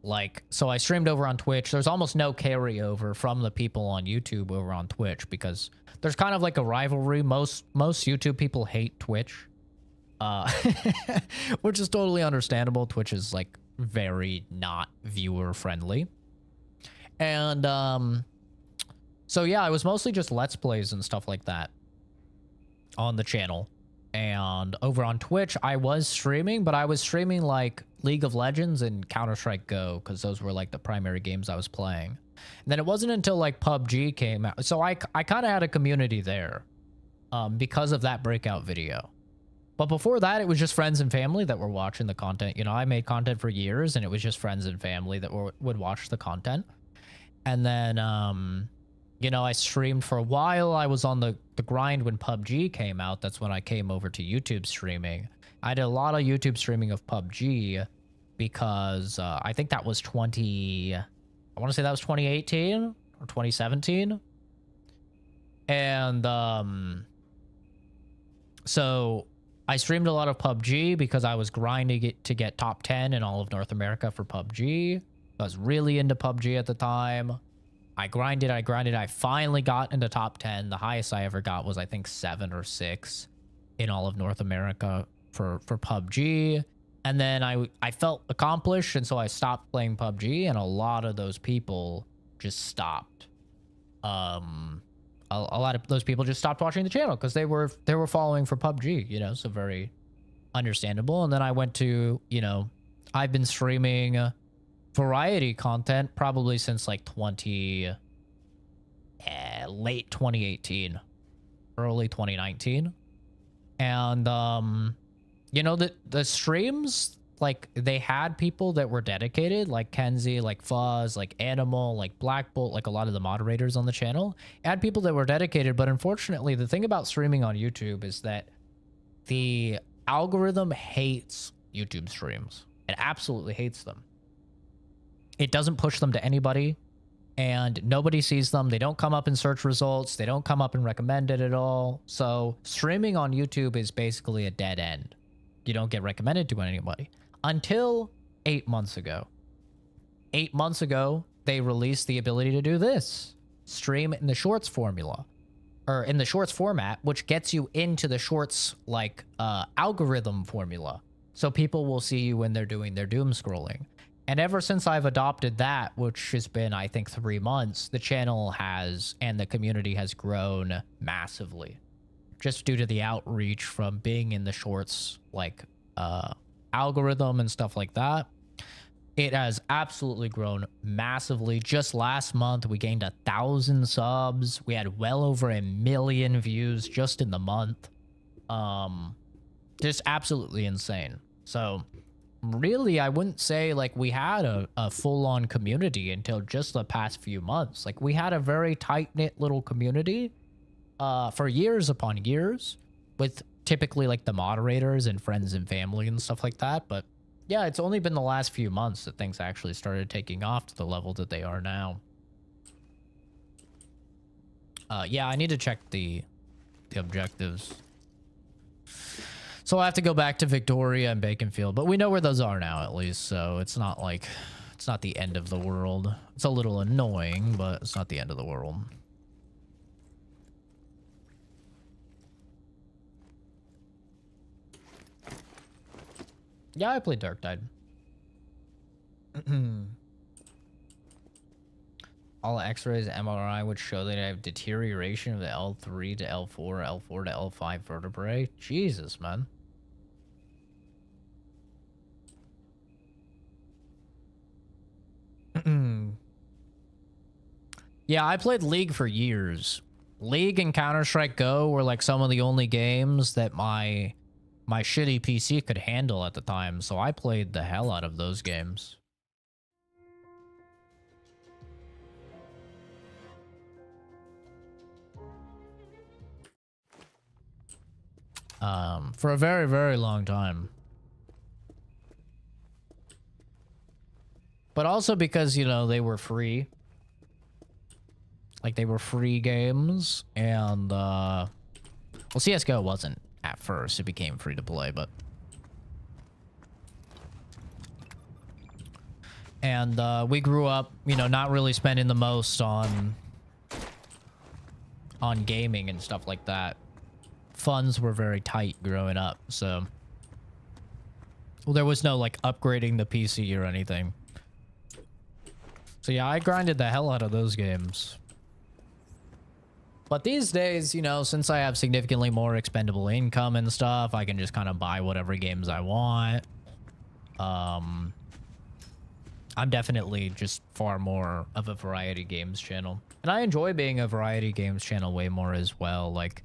Like, so I streamed over on Twitch. There's almost no carryover from the people on YouTube over on Twitch because there's kind of like a rivalry. Most YouTube people hate Twitch, which is totally understandable. Twitch is like very not viewer friendly. And so yeah, I was mostly just Let's Plays and stuff like that on the channel. And over on Twitch, I was streaming, but I was streaming like League of Legends and Counter-Strike Go because those were like the primary games I was playing. And then it wasn't until like PUBG came out. So I kind of had a community there because of that breakout video. But before that, it was just friends and family that were watching the content. You know, I made content for years and it was just friends and family that would watch the content. And then, you know, I streamed for a while. I was on the grind when PUBG came out. That's when I came over to YouTube streaming. I did a lot of YouTube streaming of PUBG because I think that was I want to say that was 2018 or 2017. And so I streamed a lot of PUBG because I was grinding to get top 10 in all of North America for PUBG. I was really into PUBG at the time. I grinded. I finally got into top 10. The highest I ever got was, I think, 7 or 6 in all of North America for PUBG. And then I felt accomplished, and so I stopped playing PUBG, and a lot of those people just stopped. A lot of those people just stopped watching the channel because they were following for PUBG, you know, so very understandable. And then I went to, you know, I've been streaming variety content probably since like 20 late 2018, early 2019. And you know, the streams, like, they had people that were dedicated, like Kenzie, like Fuzz, like Animal, like Black Bolt, like a lot of the moderators on the channel had people that were dedicated. But unfortunately, the thing about streaming on YouTube is that the algorithm hates YouTube streams. It absolutely hates them. It doesn't push them to anybody, and nobody sees them. They don't come up in search results. They don't come up in recommended at all. So streaming on YouTube is basically a dead end. You don't get recommended to anybody until 8 months ago. 8 months ago, they released the ability to do this: stream in the shorts formula, or in the shorts format, which gets you into the shorts like algorithm formula. So people will see you when they're doing their doom scrolling. And ever since I've adopted that, which has been, I think, 3 months, the channel has, and the community has grown massively. Just due to the outreach from being in the shorts, like, algorithm and stuff like that. It has absolutely grown massively. Just last month, we gained 1,000 subs. We had well over 1 million views just in the month. Just absolutely insane. So really, I wouldn't say like we had a full-on community until just the past few months. Like, we had a very tight-knit little community for years upon years, with typically like the moderators and friends and family and stuff like that. But yeah, it's only been the last few months that things actually started taking off to the level that they are now. Yeah, I need to check the objectives. So I have to go back to Victoria and Baconfield, but we know where those are now at least, so it's not like, it's not the end of the world. It's a little annoying, but it's not the end of the world. Yeah, I played Dark Tide. All X-rays, MRI would show that I have deterioration of the L3 to L4, L4 to L5 vertebrae. Jesus, man. Yeah, I played League for years. League and Counter-Strike Go were like some of the only games that my shitty PC could handle at the time, so I played the hell out of those games. For a very, very long time. But also because, you know, they were free. Like, they were free games, and, well, CSGO wasn't at first. It became free to play, but... And, we grew up, you know, not really spending the most on gaming and stuff like that. Funds were very tight growing up, so... Well, there was no, like, upgrading the PC or anything. So yeah, I grinded the hell out of those games. But these days, you know, since I have significantly more expendable income and stuff, I can just kind of buy whatever games I want. I'm definitely just far more of a variety games channel. And I enjoy being a variety games channel way more as well. Like,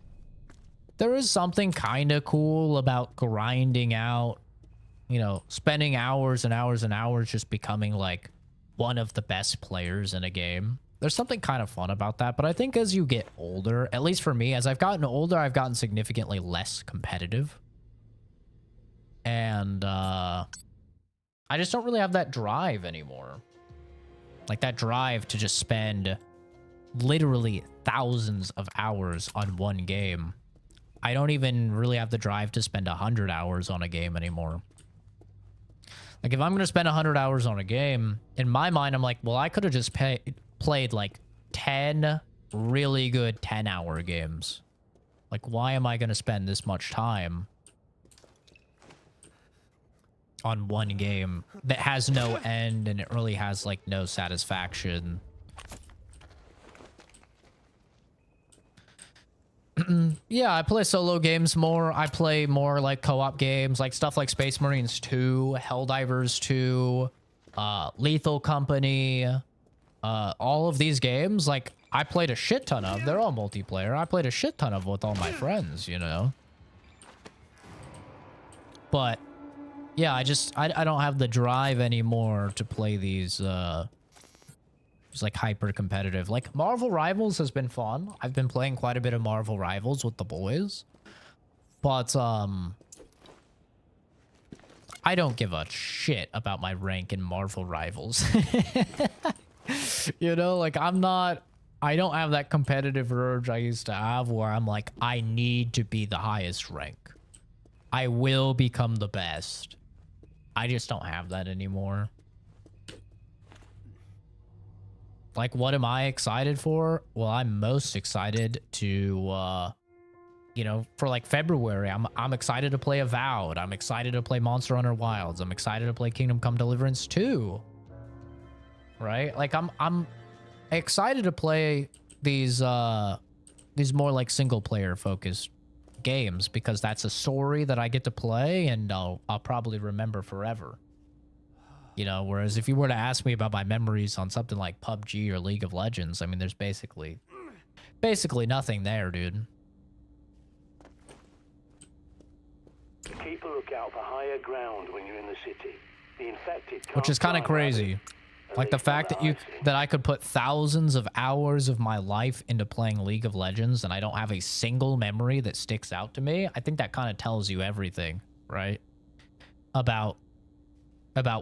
there is something kind of cool about grinding out, you know, spending hours and hours and hours just becoming like one of the best players in a game. There's something kind of fun about that, but I think as you get older, at least for me, as I've gotten older, I've gotten significantly less competitive. And, I just don't really have that drive anymore. Like, that drive to just spend literally thousands of hours on one game. I don't even really have the drive to spend 100 hours on a game anymore. Like, if I'm going to spend 100 hours on a game, in my mind, I'm like, well, I could have just played like 10 really good 10-hour games. Like, why am I going to spend this much time on one game that has no end and it really has like no satisfaction? Yeah, I play solo games more. I play more like co-op games, like stuff like Space Marines 2, Helldivers 2, Lethal Company. All of these games, like, I played a shit ton of. They're all multiplayer. I played a shit ton of with all my friends, you know. But yeah, I don't have the drive anymore to play these it's like hyper competitive. Like Marvel Rivals has been fun. I've been playing quite a bit of Marvel Rivals with the boys. But I don't give a shit about my rank in Marvel Rivals. You know, like I don't have that competitive urge I used to have where I'm like, I need to be the highest rank. I will become the best. I just don't have that anymore. Like, what am I excited for? Well, I'm most excited to, you know, for like February, I'm excited to play Avowed. I'm excited to play Monster Hunter Wilds. I'm excited to play Kingdom Come Deliverance 2. Right? Like, I'm excited to play these more like single player focused games because that's a story that I get to play and I'll probably remember forever. You know, whereas if you were to ask me about my memories on something like PUBG or League of Legends, I mean, there's basically nothing there, dude. Keep a lookout for higher ground when you're in the city. The infected can't Which is kind of climb crazy. ladders. Like the fact that I could put thousands of hours of my life into playing League of Legends and I don't have a single memory that sticks out to me. I think that kind of tells you everything, right? About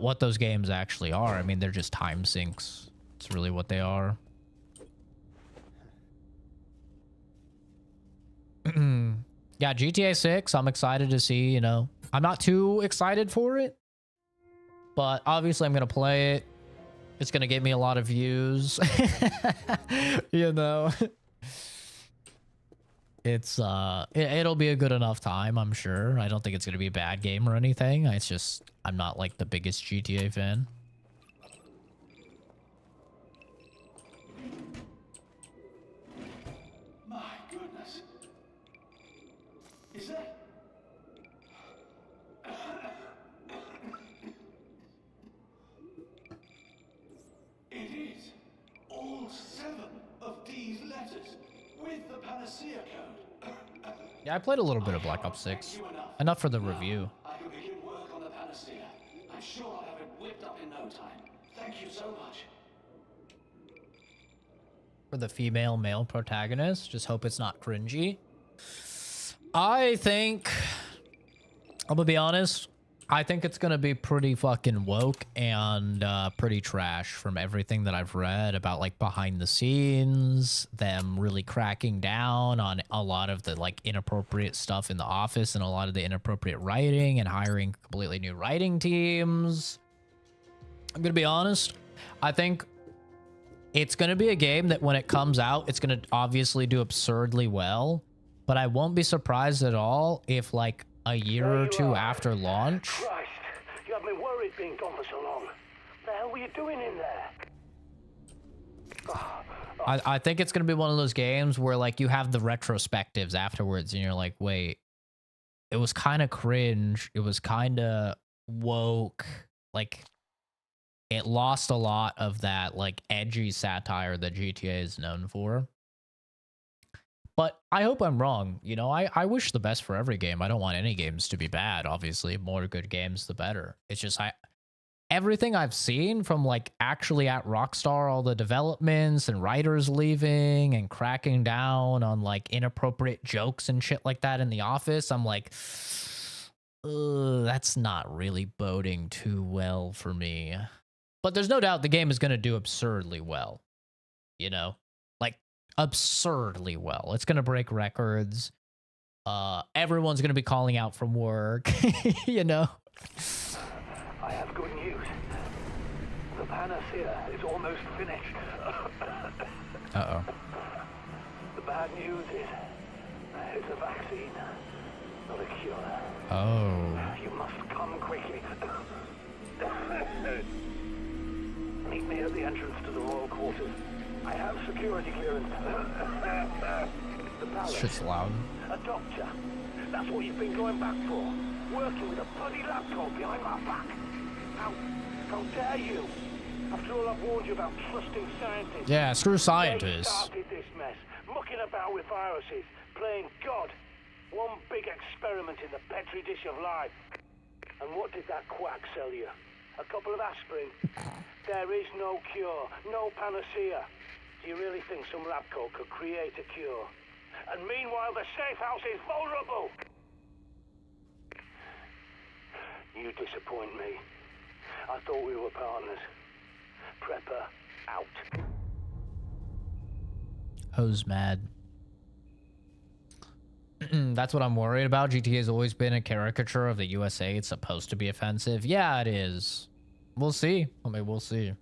what those games actually are. I mean, they're just time sinks. It's really what they are. Yeah, GTA 6, I'm excited to see, you know. I'm not too excited for it, but obviously I'm going to play it. It's going to get me a lot of views. You know. It's it'll be a good enough time, I'm sure. I don't think it's going to be a bad game or anything. It's just I'm not like the biggest GTA fan. My goodness. Is that... It is. All 7 of these letters with the panacea code. Yeah, I played a little bit of Black Ops 6. Enough for the review. I can begin work on the panacea. I'm sure I'll have it whipped up in no time. Thank you so much. For the female-male protagonist, just hope it's not cringy. I think, I'm gonna be honest, I think it's gonna be pretty fucking woke and pretty trash from everything that I've read about like behind the scenes, them really cracking down on a lot of the like inappropriate stuff in the office and a lot of the inappropriate writing and hiring completely new writing teams. I'm gonna be honest, I think it's gonna be a game that when it comes out, it's gonna obviously do absurdly well, but I won't be surprised at all if like a year or two after launch. Christ, you have me worried being gone for so long. What the hell were you doing in there? I think it's going to be one of those games where like you have the retrospectives afterwards and you're like, wait, it was kind of cringe. It was kind of woke. Like it lost a lot of that like edgy satire that GTA is known for. But I hope I'm wrong. You know, I wish the best for every game. I don't want any games to be bad, obviously. More good games, the better. It's just everything I've seen from like actually at Rockstar, all the developments and writers leaving and cracking down on like inappropriate jokes and shit like that in the office, I'm like, that's not really boding too well for me. But there's no doubt the game is going to do absurdly well, you know? Absurdly well. It's gonna break records. Everyone's gonna be calling out from work. You know. I have good news. The panacea is almost finished. Uh-oh. The bad news is it's a vaccine, not a cure. Oh. You must come quickly. Meet me at the entrance to the royal quarters. I have security clearance. The palace. Shit's loud. A doctor. That's what you've been going back for. Working with a bloody laptop behind my back. How dare you? After all I've warned you about trusting scientists. Yeah, screw They scientists. started this mess, mucking about with viruses, playing God. One big experiment in the petri dish of life. And what did that quack sell you? A couple of aspirin? There is no cure, no panacea. Do you really think some lab coat could create a cure? And meanwhile, the safe house is vulnerable! You disappoint me. I thought we were partners. Prepper out. Who's mad? That's what I'm worried about. GTA has always been a caricature of the USA. It's supposed to be offensive. Yeah, it is. We'll see. I mean, we'll see.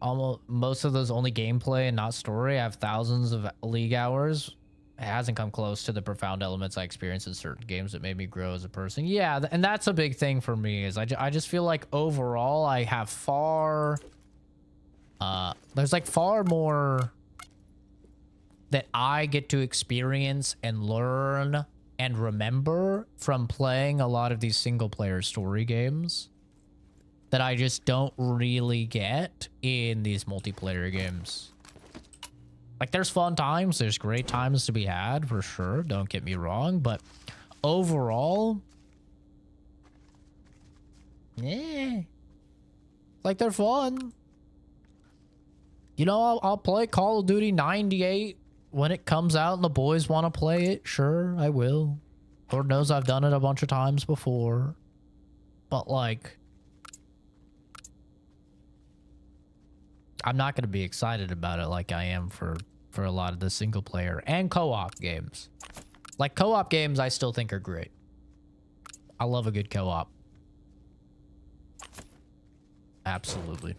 Almost most of those only gameplay and not story. I have thousands of league hours. It hasn't come close to the profound elements I experienced in certain games that made me grow as a person. Yeah, and that's a big thing for me. Is I just feel like overall I have far. There's like far more that I get to experience and learn and remember from playing a lot of these single player story games that I just don't really get in these multiplayer games. Like, there's fun times, there's great times to be had for sure, don't get me wrong, but overall, yeah, like they're fun. You know, I'll play Call of Duty 98 when it comes out and the boys want to play it. Sure, I will. Lord knows I've done it a bunch of times before. But, like, I'm not going to be excited about it like I am for a lot of the single player and co-op games. Like, co-op games I still think are great. I love a good co-op. Absolutely.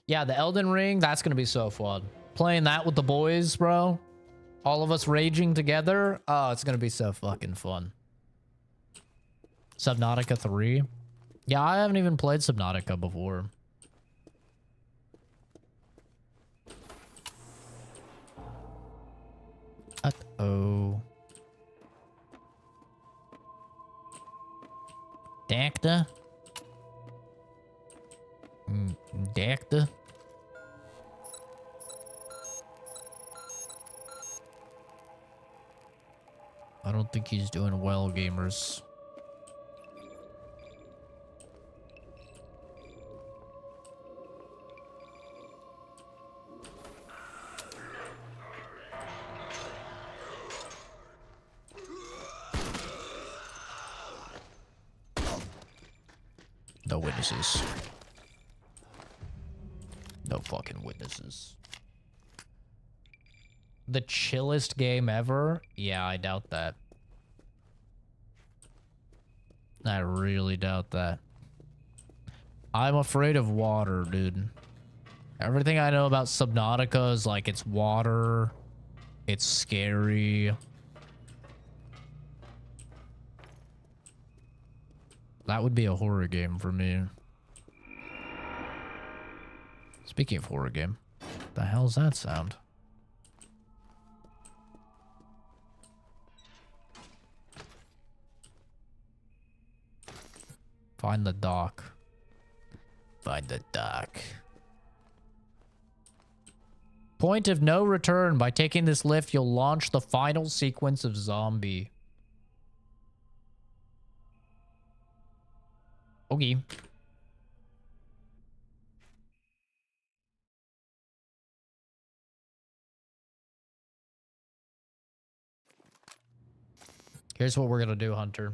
Yeah, the Elden Ring, that's going to be so fun. Playing that with the boys, bro. All of us raging together. Oh, it's going to be so fucking fun. Subnautica 3. Yeah, I haven't even played Subnautica before. Uh-oh. Dacta? Dacta? I don't think he's doing well, gamers. No witnesses. No fucking witnesses. The chillest game ever? Yeah, I doubt that. I really doubt that. I'm afraid of water, dude. Everything I know about Subnautica is like it's water. It's scary. That would be a horror game for me. Speaking of horror game, what the hell's that sound? Find the dock. Find the dock. Point of no return. By taking this lift, you'll launch the final sequence of Zombie. Okay. Here's what we're gonna do, Hunter.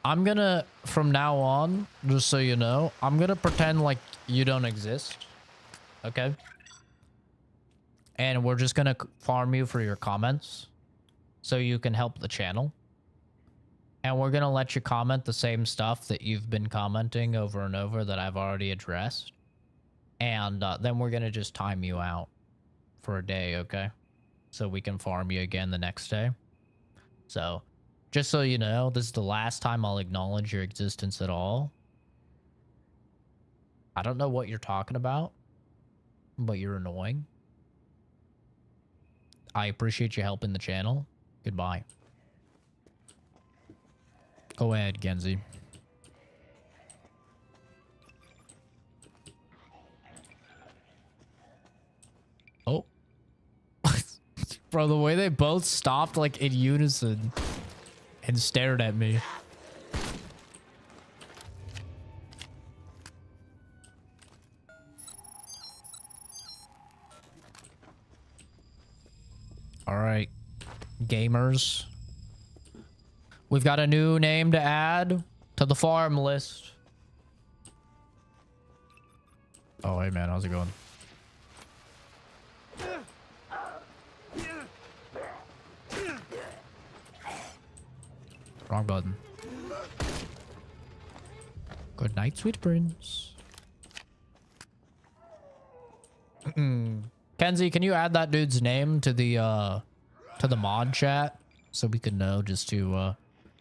I'm gonna, from now on, just so you know, I'm gonna pretend like you don't exist. Okay? And we're just gonna farm you for your comments so you can help the channel. And we're gonna let you comment the same stuff that you've been commenting over and over that I've already addressed. And then we're gonna just time you out for a day, okay? So we can farm you again the next day. So, just so you know, this is the last time I'll acknowledge your existence at all. I don't know what you're talking about, but you're annoying. I appreciate you helping the channel. Goodbye. Go ahead, Genzi. Oh. Bro, the way they both stopped like in unison and stared at me. All right, gamers. We've got a new name to add to the farm list. Oh, hey man, how's it going? Wrong button. Good night, sweet prince. Kenzie, can you add that dude's name to the mod chat so we can know just to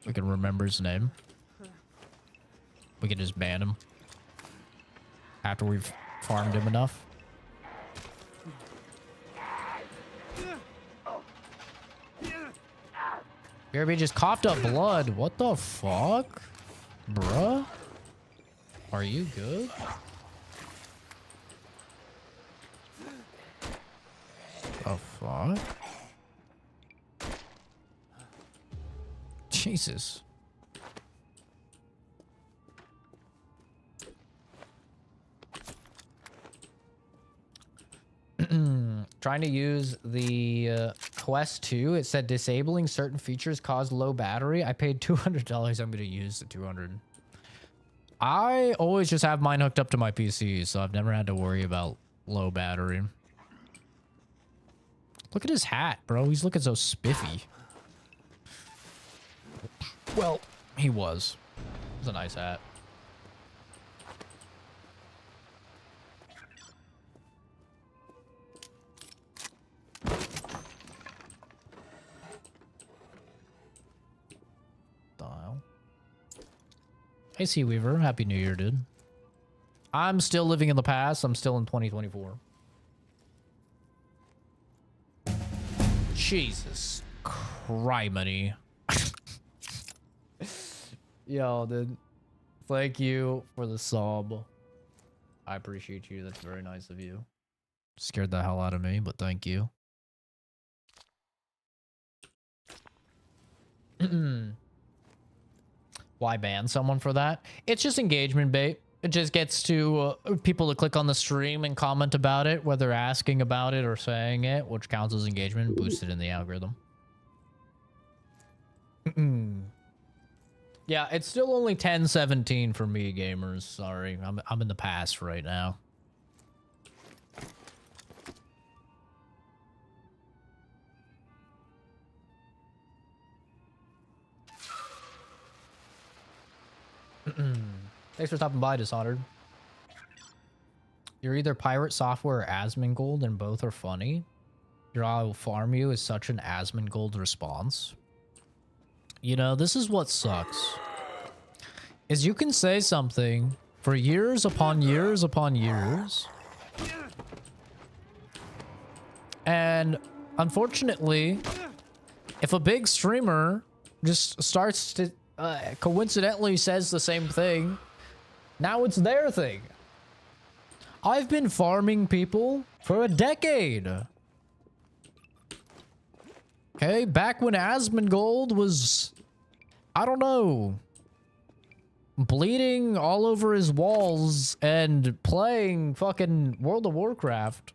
we can remember his name? We can just ban him after we've farmed him enough. BRB just coughed up blood. What the fuck? Bruh? Are you good? The fuck? Jesus. Trying to use the Quest 2. It said disabling certain features caused low battery. I paid $200. I'm going to use the 200. I always just have mine hooked up to my PC, so I've never had to worry about low battery. Look at his hat, bro. He's looking so spiffy. Well, he was. It was a nice hat. Dial. Hey, Sea Weaver. Happy New Year, dude. I'm still living in the past. I'm still in 2024. Jesus criminy. Yo, dude. Thank you for the sub. I appreciate you. That's very nice of you. Scared the hell out of me, but thank you. Why ban someone for that? It's just engagement bait. It just gets to people to click on the stream and comment about it, whether asking about it or saying it, which counts as engagement, boosted in the algorithm. Yeah, it's still only 10:17 for me, gamers. Sorry, I'm in the past right now. Thanks for stopping by, Dishonored. You're either pirate software or Asmongold, and both are funny. Your I will farm you is such an Asmongold response. You know, this is what sucks. Is you can say something for years upon years upon years. And unfortunately, if a big streamer just starts to coincidentally says the same thing, now it's their thing. I've been farming people for a decade. Okay, back when Asmongold was, I don't know, bleeding all over his walls and playing fucking World of Warcraft.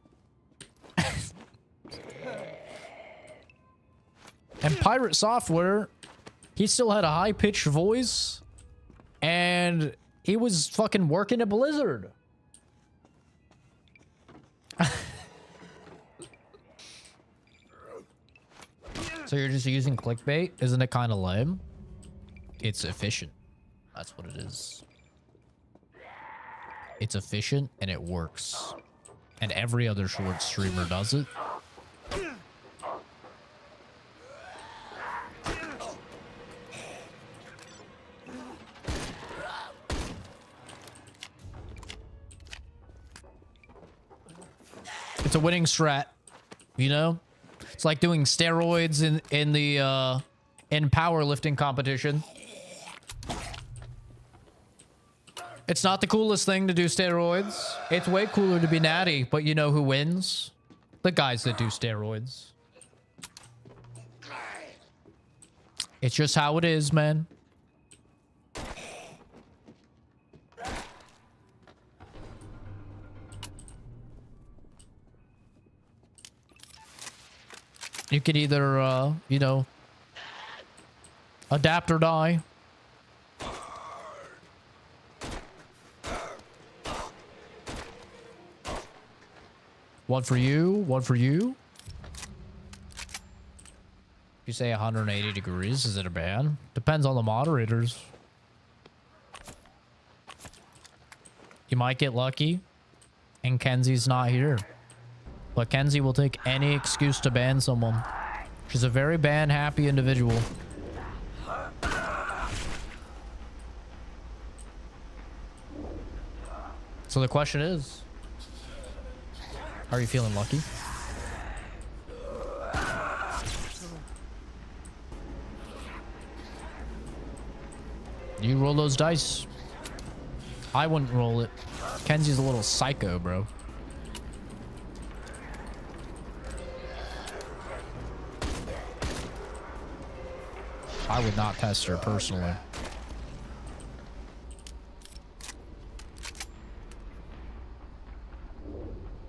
And pirate software, he still had a high-pitched voice, and he was fucking working at Blizzard. So you're just using clickbait? Isn't it kind of lame? It's efficient. That's what it is. It's efficient and it works. And every other short streamer does it. It's a winning strat, you know? It's like doing steroids in the in powerlifting competition. It's not the coolest thing to do steroids. It's way cooler to be natty, but you know who wins? The guys that do steroids. It's just how it is, man. You could either, you know, adapt or die. One for you, one for you. You say 180 degrees, is it a ban? Depends on the moderators. You might get lucky, and Kenzie's not here. But Kenzie will take any excuse to ban someone. She's a very ban-happy individual. So the question is, are you feeling lucky? You roll those dice. I wouldn't roll it. Kenzie's a little psycho, bro. I would not test her personally.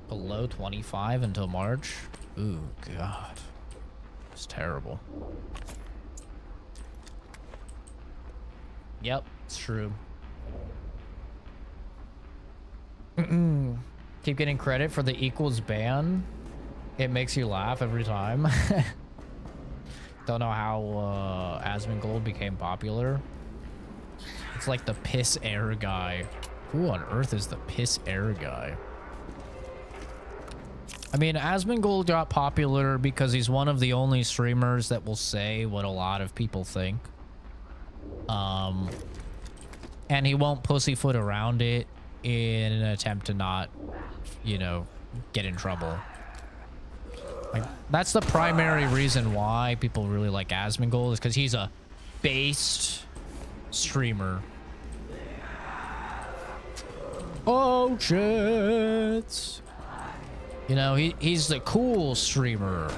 Below 25 until March? Ooh, God. It's terrible. Yep, it's true. Keep getting credit for the equals ban. It makes you laugh every time. Don't know how Asmongold became popular. It's like the piss air guy. Who on earth is the piss air guy? I mean, Asmongold got popular because he's one of the only streamers that will say what a lot of people think. And he won't pussyfoot around it in an attempt to not, you know, get in trouble. Like, that's the primary reason why people really like Asmongold, is because he's a based streamer. Oh, shit. You know, he's the cool streamer.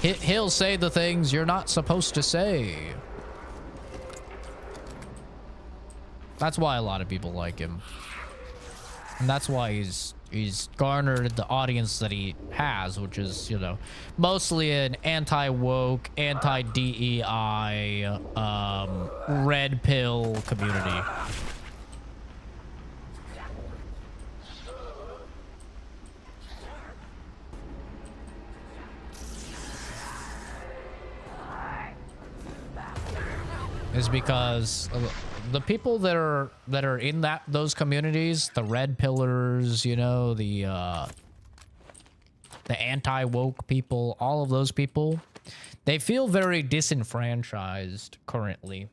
He'll say the things you're not supposed to say. That's why a lot of people like him. And that's why he's garnered the audience that he has, which is, you know, mostly an anti-woke, anti-DEI, red pill community. Is because the people that are in those communities, the red pillars, you know, the anti-woke people, all of those people, they feel very disenfranchised currently.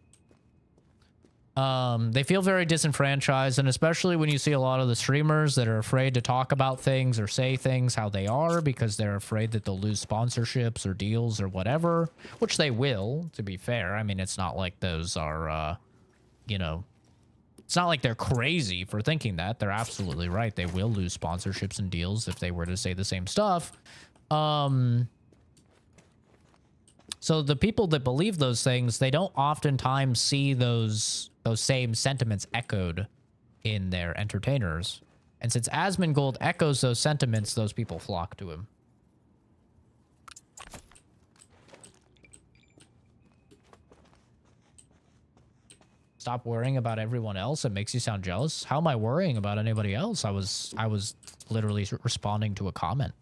They feel very disenfranchised, and especially when you see a lot of the streamers that are afraid to talk about things or say things how they are because they're afraid that they'll lose sponsorships or deals or whatever, which they will, to be fair. I mean, it's not like those are, you know, it's not like they're crazy for thinking that. They're absolutely right. They will lose sponsorships and deals if they were to say the same stuff. So the people that believe those things, they don't oftentimes see those same sentiments echoed in their entertainers. And since Asmongold echoes those sentiments, those people flock to him. Stop worrying about everyone else. It makes you sound jealous. How am I worrying about anybody else? I was literally responding to a comment.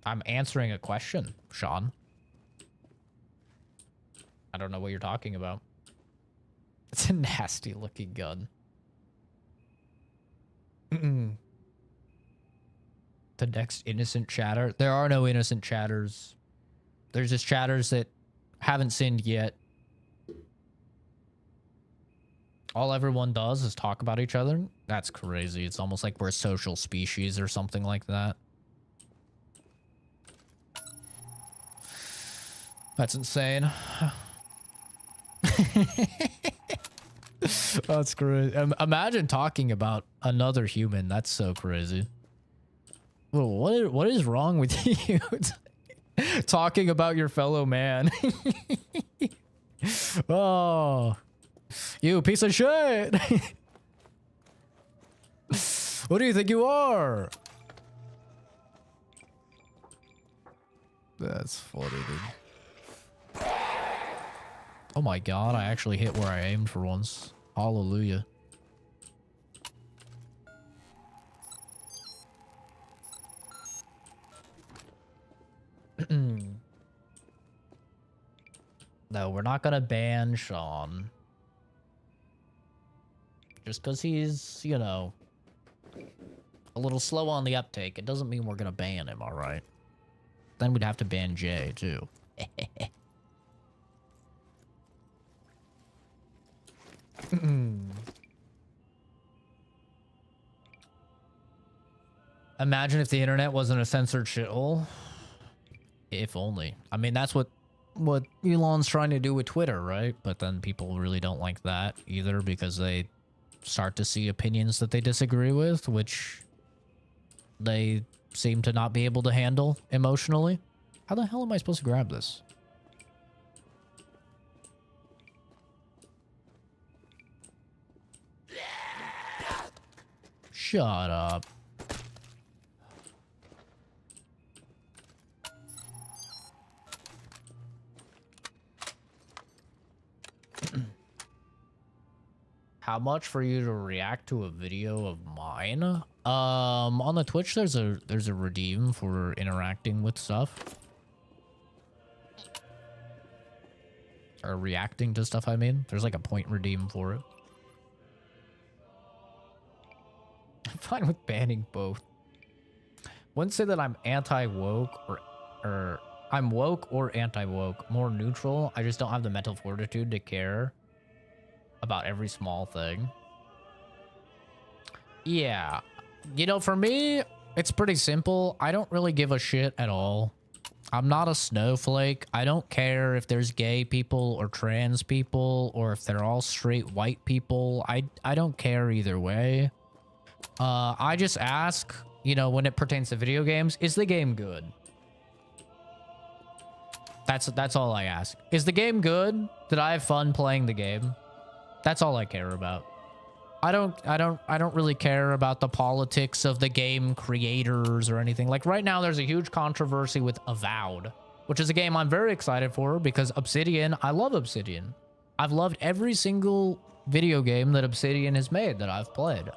I'm answering a question, Sean. I don't know what you're talking about. It's a nasty looking gun. The next innocent chatter. There are no innocent chatters. There's just chatters that haven't sinned yet. All everyone does is talk about each other. That's crazy. It's almost like we're a social species or something like that. That's insane. That's crazy. Imagine talking about another human. That's so crazy. Well, what is wrong with you? Talking about your fellow man. Oh, you piece of shit. What do you think you are? That's funny, dude. Oh my god, I actually hit where I aimed for once. Hallelujah. No, we're not gonna ban Sean. Just because he's, you know, a little slow on the uptake, it doesn't mean we're gonna ban him, alright? Then we'd have to ban Jay, too. Imagine if the internet wasn't a censored shithole. If only. I mean, that's what Elon's trying to do with Twitter, right? But then people really don't like that either because they start to see opinions that they disagree with, which they seem to not be able to handle emotionally. How the hell am I supposed to grab this? Shut up. How much for you to react to a video of mine? On the Twitch, there's a redeem for interacting with stuff. Or reacting to stuff, I mean. There's like a point redeem for it. I'm fine with banning both. Wouldn't say that I'm anti-woke or I'm woke or anti-woke. More neutral. I just don't have the mental fortitude to care about every small thing. Yeah. You know, for me, it's pretty simple. I don't really give a shit at all. I'm not a snowflake. I don't care if there's gay people or trans people or if they're all straight white people. I don't care either way. I just ask, you know, when it pertains to video games, is the game good? That's all I ask. Is the game good? Did I have fun playing the game? That's all I care about. I don't really care about the politics of the game creators or anything. Like right now there's a huge controversy with Avowed, which is a game I'm very excited for because Obsidian, I love Obsidian. I've loved every single video game that Obsidian has made that I've played.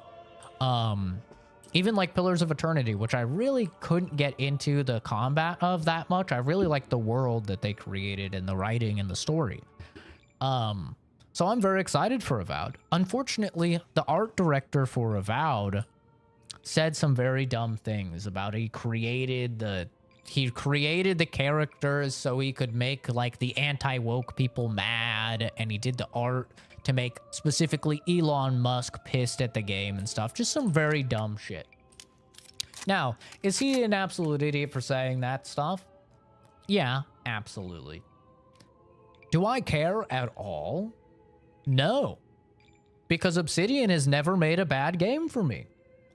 Even like Pillars of Eternity, which I really couldn't get into the combat of that much. I really like the world that they created and the writing and the story. So I'm very excited for Avowed. Unfortunately, the art director for Avowed said some very dumb things about he created the characters so he could make like the anti-woke people mad, and he did the art to make specifically Elon Musk pissed at the game and stuff. Just some very dumb shit. Now, is he an absolute idiot for saying that stuff? Yeah, absolutely. Do I care at all? No, because Obsidian has never made a bad game for me.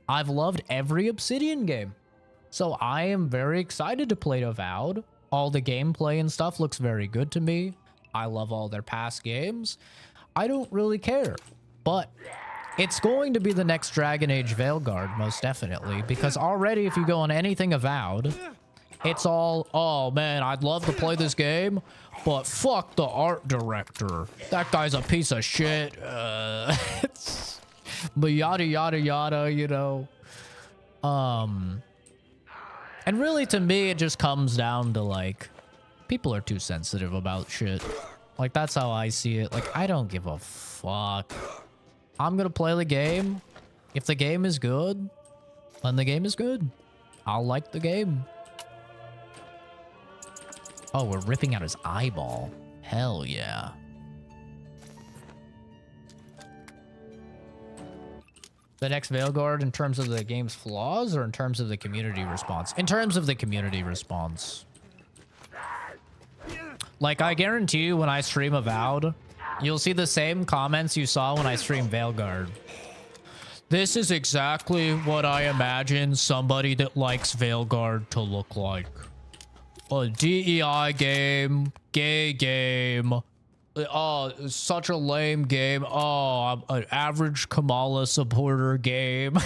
I've loved every Obsidian game. So I am very excited to play Avowed. All the gameplay and stuff looks very good to me. I love all their past games. I don't really care, but it's going to be the next Dragon Age Veilguard, most definitely, because already if you go on anything Avowed, it's all, oh man, I'd love to play this game, but fuck the art director. That guy's a piece of shit. But yada, yada, yada, you know. And really, to me, it just comes down to, like, people are too sensitive about shit. Like, that's how I see it. Like, I don't give a fuck. I'm gonna play the game. If the game is good, then the game is good. I'll like the game. Oh, we're ripping out his eyeball. Hell yeah. The next Veilguard in terms of the game's flaws or in terms of the community response? In terms of the community response. Like, I guarantee you when I stream Avowed, you'll see the same comments you saw when I stream Veilguard. This is exactly what I imagine somebody that likes Veilguard to look like. A DEI game, gay game. Oh, such a lame game. Oh, an average Kamala supporter game.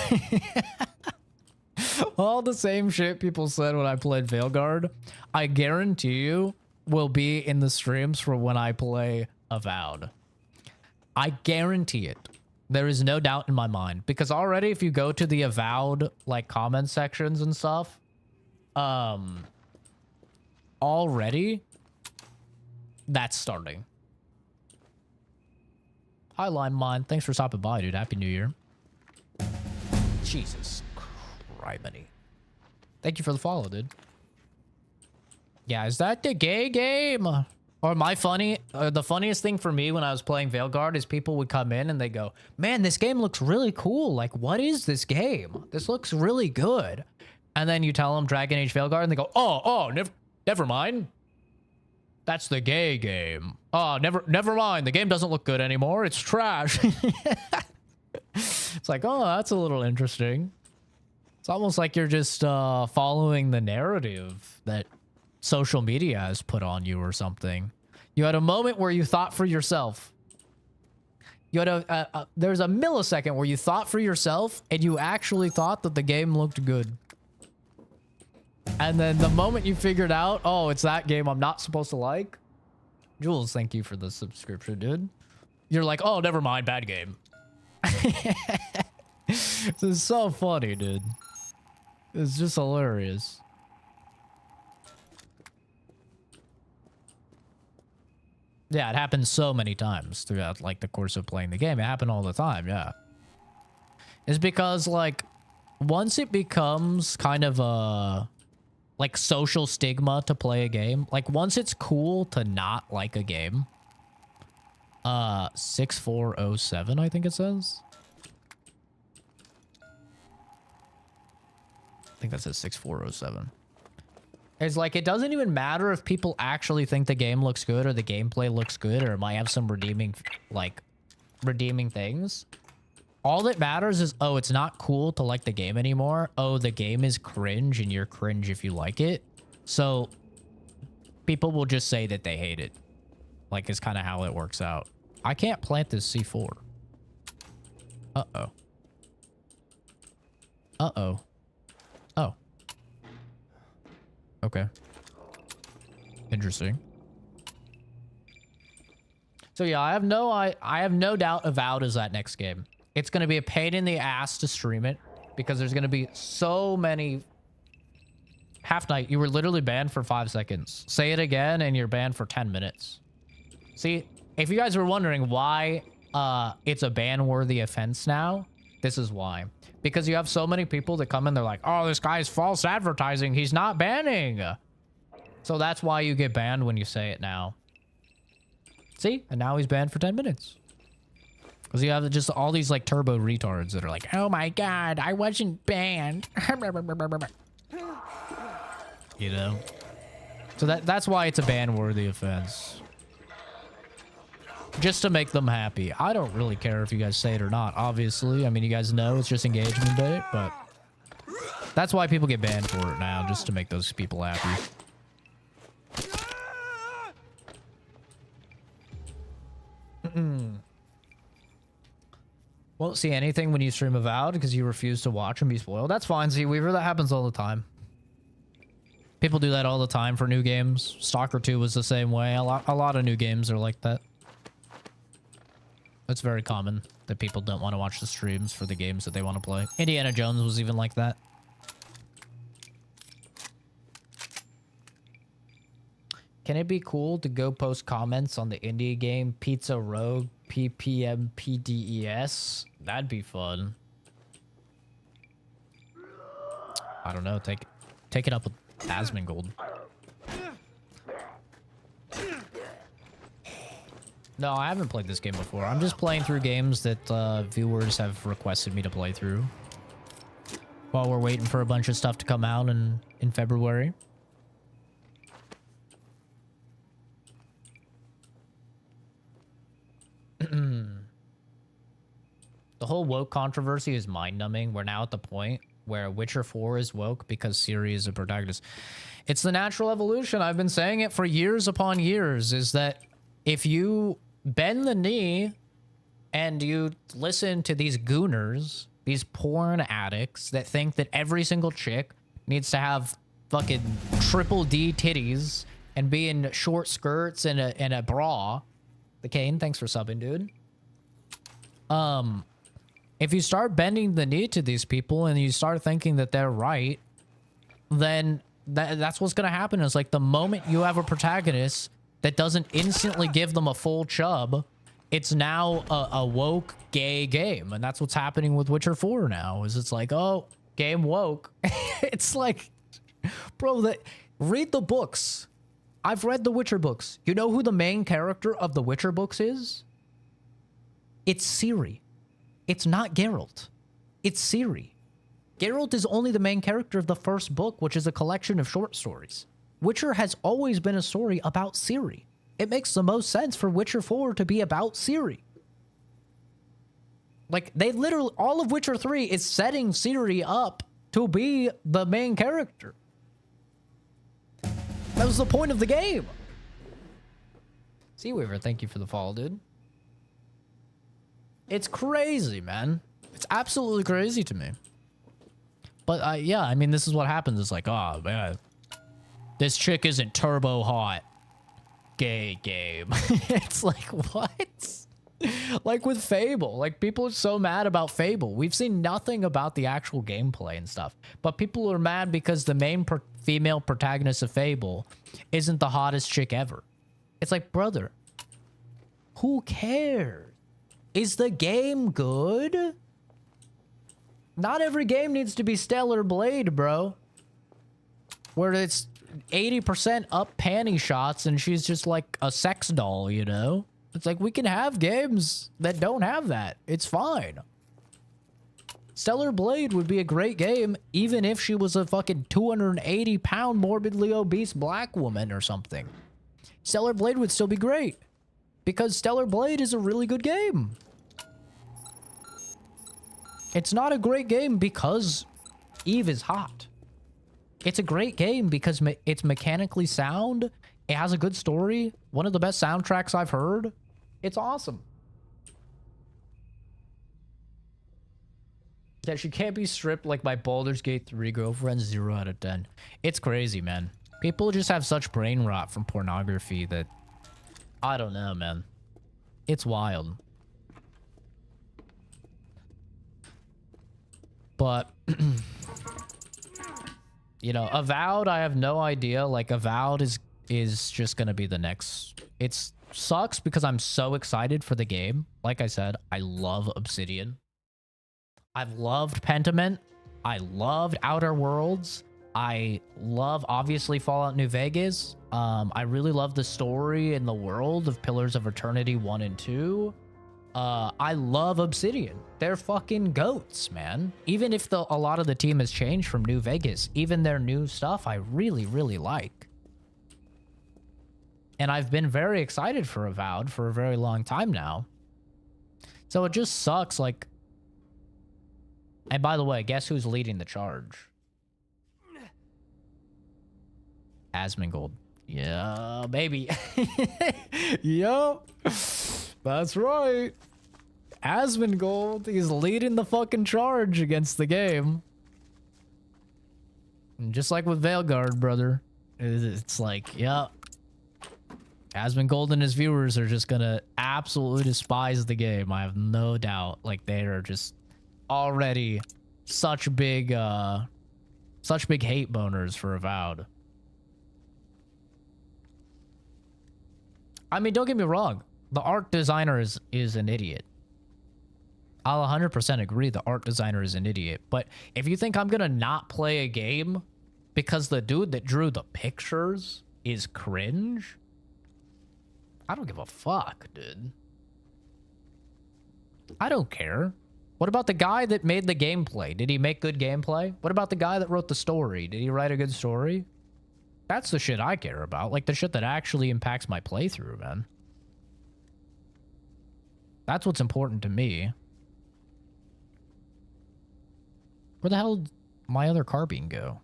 All the same shit people said when I played Veilguard, I guarantee you will be in the streams for when I play Avowed. I guarantee it. There is no doubt in my mind. Because already if you go to the Avowed like comment sections and stuff, already that's starting. Hi Lime Mine, thanks for stopping by, dude. Happy New Year. Jesus criminy. Thank you for the follow, dude. Yeah, is that the gay game? Or the funniest thing for me when I was playing Veilguard is people would come in and they go, man, this game looks really cool. Like, what is this game? This looks really good. And then you tell them Dragon Age Veilguard and they go, oh, never mind. That's the gay game. Oh, never mind. The game doesn't look good anymore. It's trash. It's like, oh, that's a little interesting. It's almost like you're just following the narrative that social media has put on you or something. You had a moment where you thought for yourself. You had there's a millisecond where you thought for yourself and you actually thought that the game looked good. And then the moment you figured out, oh, it's that game I'm not supposed to like. Jules, thank you for the subscription, dude. You're like, oh, never mind, bad game. This is so funny, dude. It's just hilarious. Yeah, it happens so many times throughout like the course of playing the game. It happened all the time, yeah. It's because like once it becomes kind of a like social stigma to play a game, like once it's cool to not like a game. 6407 I think it says. I think that says 6407. It's like, it doesn't even matter if people actually think the game looks good or the gameplay looks good or it might have some redeeming things. All that matters is, oh, it's not cool to like the game anymore. Oh, the game is cringe and you're cringe if you like it. So people will just say that they hate it. Like, it's kind of how it works out. I can't plant this C4. Uh-oh. Uh-oh. Oh. Okay. Interesting. So yeah, I have no doubt Avowed is that next game. It's going to be a pain in the ass to stream it because there's going to be so many. Half Night, you were literally banned for 5 seconds. Say it again and you're banned for 10 minutes. See, if you guys were wondering why it's a ban-worthy offense now, this is why. Because you have so many people that come in, they're like, oh, this guy's false advertising. He's not banning. So that's why you get banned when you say it now. See? And now he's banned for 10 minutes. Because you have just all these like turbo retards that are like, oh my god, I wasn't banned. You know? So that's why it's a ban-worthy offense. Just to make them happy. I don't really care if you guys say it or not, obviously. I mean, you guys know it's just engagement bait, but that's why people get banned for it now, just to make those people happy. Won't see anything when you stream Avowed because you refuse to watch and be spoiled. That's fine, Z Weaver. That happens all the time. People do that all the time for new games. Stalker 2 was the same way. A lot of new games are like that. It's very common that people don't want to watch the streams for the games that they want to play. Indiana Jones was even like that. Can it be cool to go post comments on the indie game Pizza Rogue PPMPDES? That'd be fun. I don't know. Take it up with Asmongold. No, I haven't played this game before. I'm just playing through games that viewers have requested me to play through. While we're waiting for a bunch of stuff to come out in February. The whole woke controversy is mind-numbing. We're now at the point where Witcher 4 is woke because Ciri is a protagonist. It's the natural evolution. I've been saying it for years upon years, is that if you bend the knee and you listen to these gooners, these porn addicts that think that every single chick needs to have fucking triple D titties and be in short skirts and a bra. The Kane, thanks for subbing, dude. If you start bending the knee to these people and you start thinking that they're right, then that's what's gonna happen. Is like the moment you have a protagonist that doesn't instantly give them a full chub, it's now a woke gay game. And that's what's happening with Witcher 4 now, is it's like, oh, game woke. It's like, bro, read the books. I've read the Witcher books. You know who the main character of the Witcher books is? It's Ciri. It's not Geralt. It's Ciri. Geralt is only the main character of the first book, which is a collection of short stories. Witcher has always been a story about Ciri. It makes the most sense for Witcher 4 to be about Ciri. Like, they literally, all of Witcher 3 is setting Ciri up to be the main character. That was the point of the game. Seaweaver, thank you for the follow, dude. It's crazy, man. It's absolutely crazy to me. But yeah, I mean, this is what happens. It's like, oh, man, this chick isn't turbo hot. Gay game. It's like, what? Like with Fable. Like, people are so mad about Fable. We've seen nothing about the actual gameplay and stuff. But people are mad because the main female protagonist of Fable isn't the hottest chick ever. It's like, brother, who cares? Is the game good? Not every game needs to be Stellar Blade, bro. Where it's 80% up panty shots and she's just like a sex doll, you know? It's like, we can have games that don't have that. It's fine. Stellar Blade would be a great game even if she was a fucking 280-pound morbidly obese black woman or something. Stellar Blade would still be great because Stellar Blade is a really good game. It's not a great game because Eve is hot. It's a great game because it's mechanically sound. It has a good story. One of the best soundtracks I've heard. It's awesome. That she can't be stripped like my Baldur's Gate 3 girlfriend, 0 out of 10. It's crazy, man. People just have such brain rot from pornography that, I don't know, man. It's wild. But, you know, Avowed, I have no idea. Like, Avowed is just gonna be the next. It sucks because I'm so excited for the game. Like I said, I love Obsidian. I've loved Pentiment. I loved Outer Worlds. I love, obviously, Fallout New Vegas. I really love the story and the world of Pillars of Eternity 1 and 2. I love Obsidian. They're fucking goats, man. Even if a lot of the team has changed from New Vegas, even their new stuff I really, really like. And I've been very excited for Avowed for a very long time now. So it just sucks, like... And by the way, guess who's leading the charge? Asmongold. Yeah, baby. Yup. That's right. Asmongold, he's leading the fucking charge against the game. And just like with Veilguard, brother. It's like, yeah. Asmongold and his viewers are just gonna absolutely despise the game. I have no doubt. Like, they are just already such big hate boners for Avowed. I mean, don't get me wrong. The art designer is an idiot. I'll 100% agree the art designer is an idiot. But if you think I'm going to not play a game because the dude that drew the pictures is cringe, I don't give a fuck, dude. I don't care. What about the guy that made the gameplay? Did he make good gameplay? What about the guy that wrote the story? Did he write a good story? That's the shit I care about. Like, the shit that actually impacts my playthrough, man. That's what's important to me. Where the hell did my other carbine go?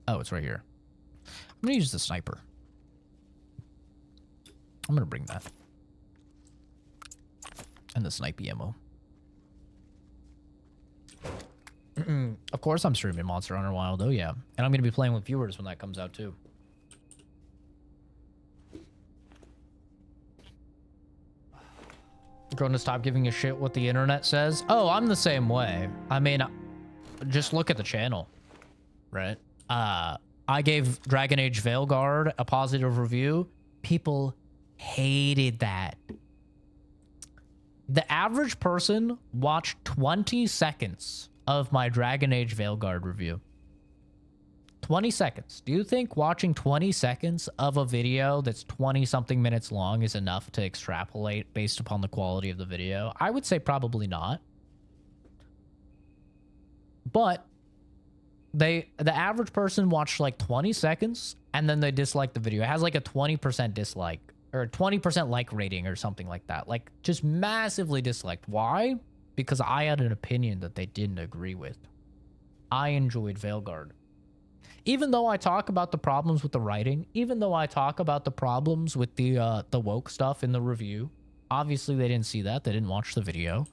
Oh, it's right here. I'm gonna use the sniper. I'm gonna bring that. And the snipey ammo. Of course I'm streaming Monster Hunter Wild, oh yeah. And I'm gonna be playing with viewers when that comes out too. Going to stop giving a shit what the internet says? Oh, I'm the same way. I mean, just look at the channel, right? I gave Dragon Age Veilguard a positive review. People hated that. The average person watched 20 seconds of my Dragon Age Veilguard review. 20 seconds. Do you think watching 20 seconds of a video that's 20-something minutes long is enough to extrapolate based upon the quality of the video? I would say probably not. But the average person watched like 20 seconds and then they disliked the video. It has like a 20% dislike or 20% like rating or something like that. Like just massively disliked. Why? Because I had an opinion that they didn't agree with. I enjoyed Veilguard. Even though I talk about the problems with the writing, even though I talk about the problems with the woke stuff in the review, obviously they didn't see that. They didn't watch the video.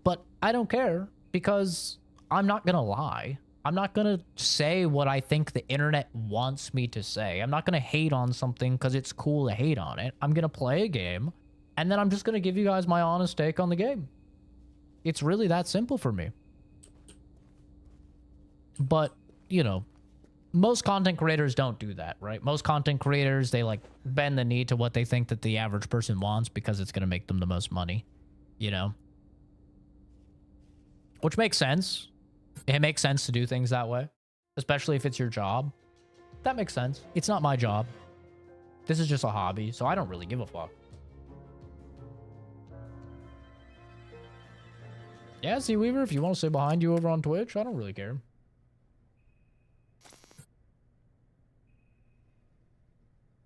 But I don't care because I'm not going to lie. I'm not going to say what I think the internet wants me to say. I'm not going to hate on something because it's cool to hate on it. I'm going to play a game, and then I'm just going to give you guys my honest take on the game. It's really that simple for me. But, you know, most content creators don't do that, right? Most content creators, they like bend the knee to what they think that the average person wants because it's going to make them the most money, you know? Which makes sense. It makes sense to do things that way, especially if it's your job. That makes sense. It's not my job. This is just a hobby, so I don't really give a fuck. Yeah, see, Weaver, if you want to sit behind you over on Twitch, I don't really care.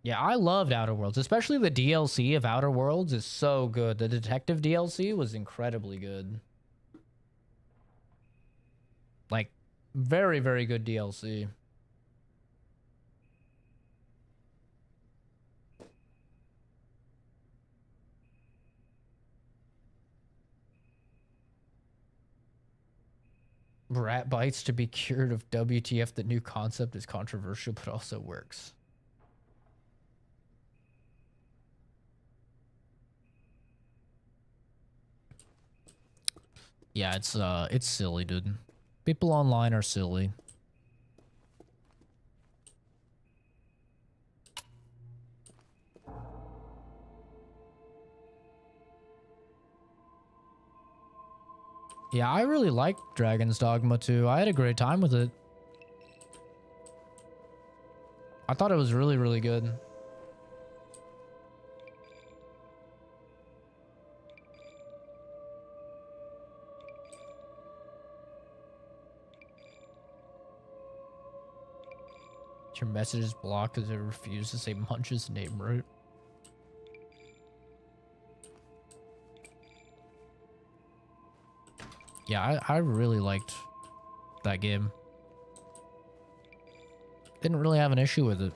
Yeah, I loved Outer Worlds, especially the DLC of Outer Worlds is so good. The detective DLC was incredibly good. Like, very, very good DLC. Rat bites to be cured of WTF. The new concept is controversial, but also works. Yeah, it's silly, dude. People online are silly. Yeah, I really liked Dragon's Dogma too. I had a great time with it. I thought it was really, really good. Your message is blocked because it refused to say Munch's name right. Yeah, I really liked that game. Didn't really have an issue with it.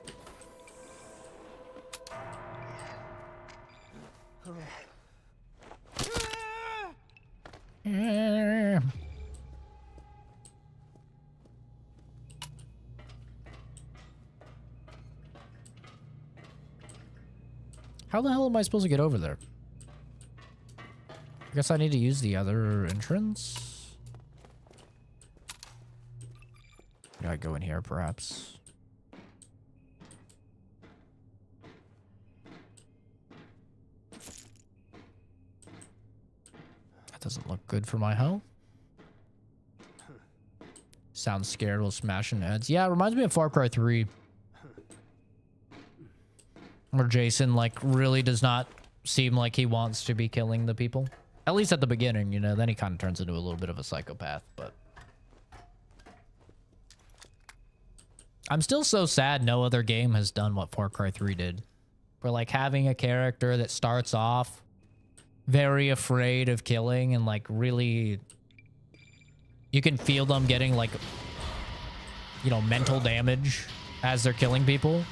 How the hell am I supposed to get over there? I guess I need to use the other entrance. Yeah, I go in here, perhaps. That doesn't look good for my health. Sounds scared while smashing heads. Yeah, it reminds me of Far Cry 3. Where Jason, like, really does not seem like he wants to be killing the people. At least at the beginning, you know, then he kind of turns into a little bit of a psychopath, but... I'm still so sad no other game has done what Far Cry 3 did. Where, like, having a character that starts off very afraid of killing and, like, really You can feel them getting like, you know, mental damage as they're killing people.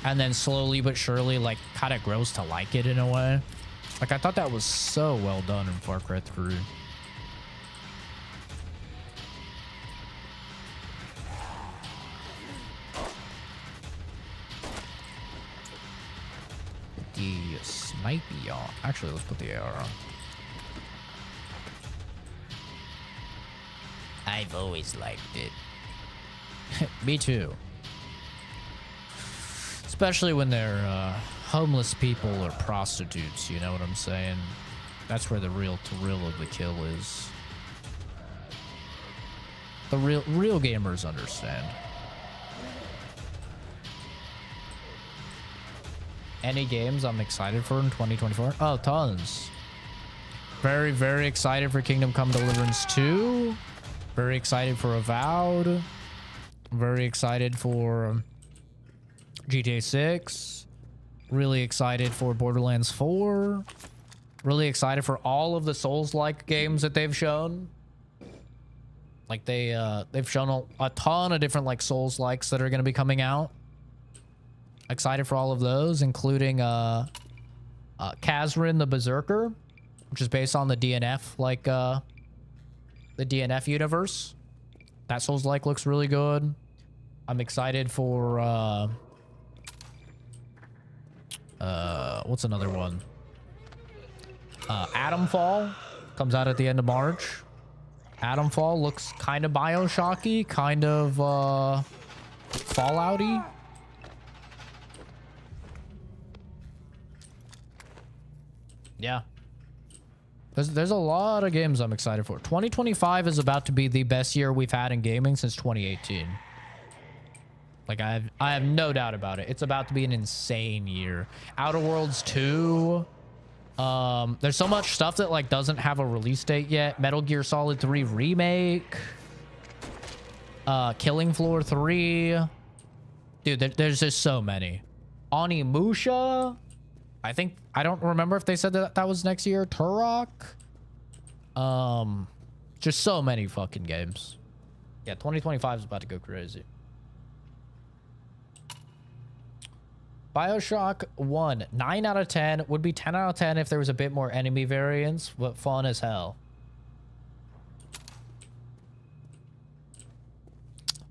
And then slowly but surely, like, kind of grows to like it in a way. Like, I thought that was so well done in Far Cry 3. The snipey on. Actually, let's put the AR on. I've always liked it. Me too. Especially when they're homeless people or prostitutes, you know what I'm saying? That's where the real thrill of the kill is. The real gamers understand. Any games I'm excited for in 2024? Oh, tons. Very, very excited for Kingdom Come Deliverance 2. Very excited for Avowed. Very excited for GTA 6. Really excited for Borderlands 4. Really excited for all of the Souls-like games that they've shown. Like they've shown a ton of different like Souls-likes that are going to be coming out. Excited for all of those, including Kazrin the Berserker, which is based on the DNF, like the DNF universe. That Souls-like looks really good. I'm excited for what's another one? Atomfall comes out at the end of March. Atomfall looks kind of BioShocky, kind of Fallout-y. Yeah. There's a lot of games I'm excited for. 2025 is about to be the best year we've had in gaming since 2018. Like, I have no doubt about it. It's about to be an insane year. Outer Worlds 2. There's so much stuff that, like, doesn't have a release date yet. Metal Gear Solid 3 Remake. Killing Floor 3. Dude, there's just so many. Onimusha. I don't remember if they said that was next year. Turok. Just so many fucking games. Yeah, 2025 is about to go crazy. BioShock 1, 9 out of 10. Would be 10 out of 10 if there was a bit more enemy variance, but fun as hell.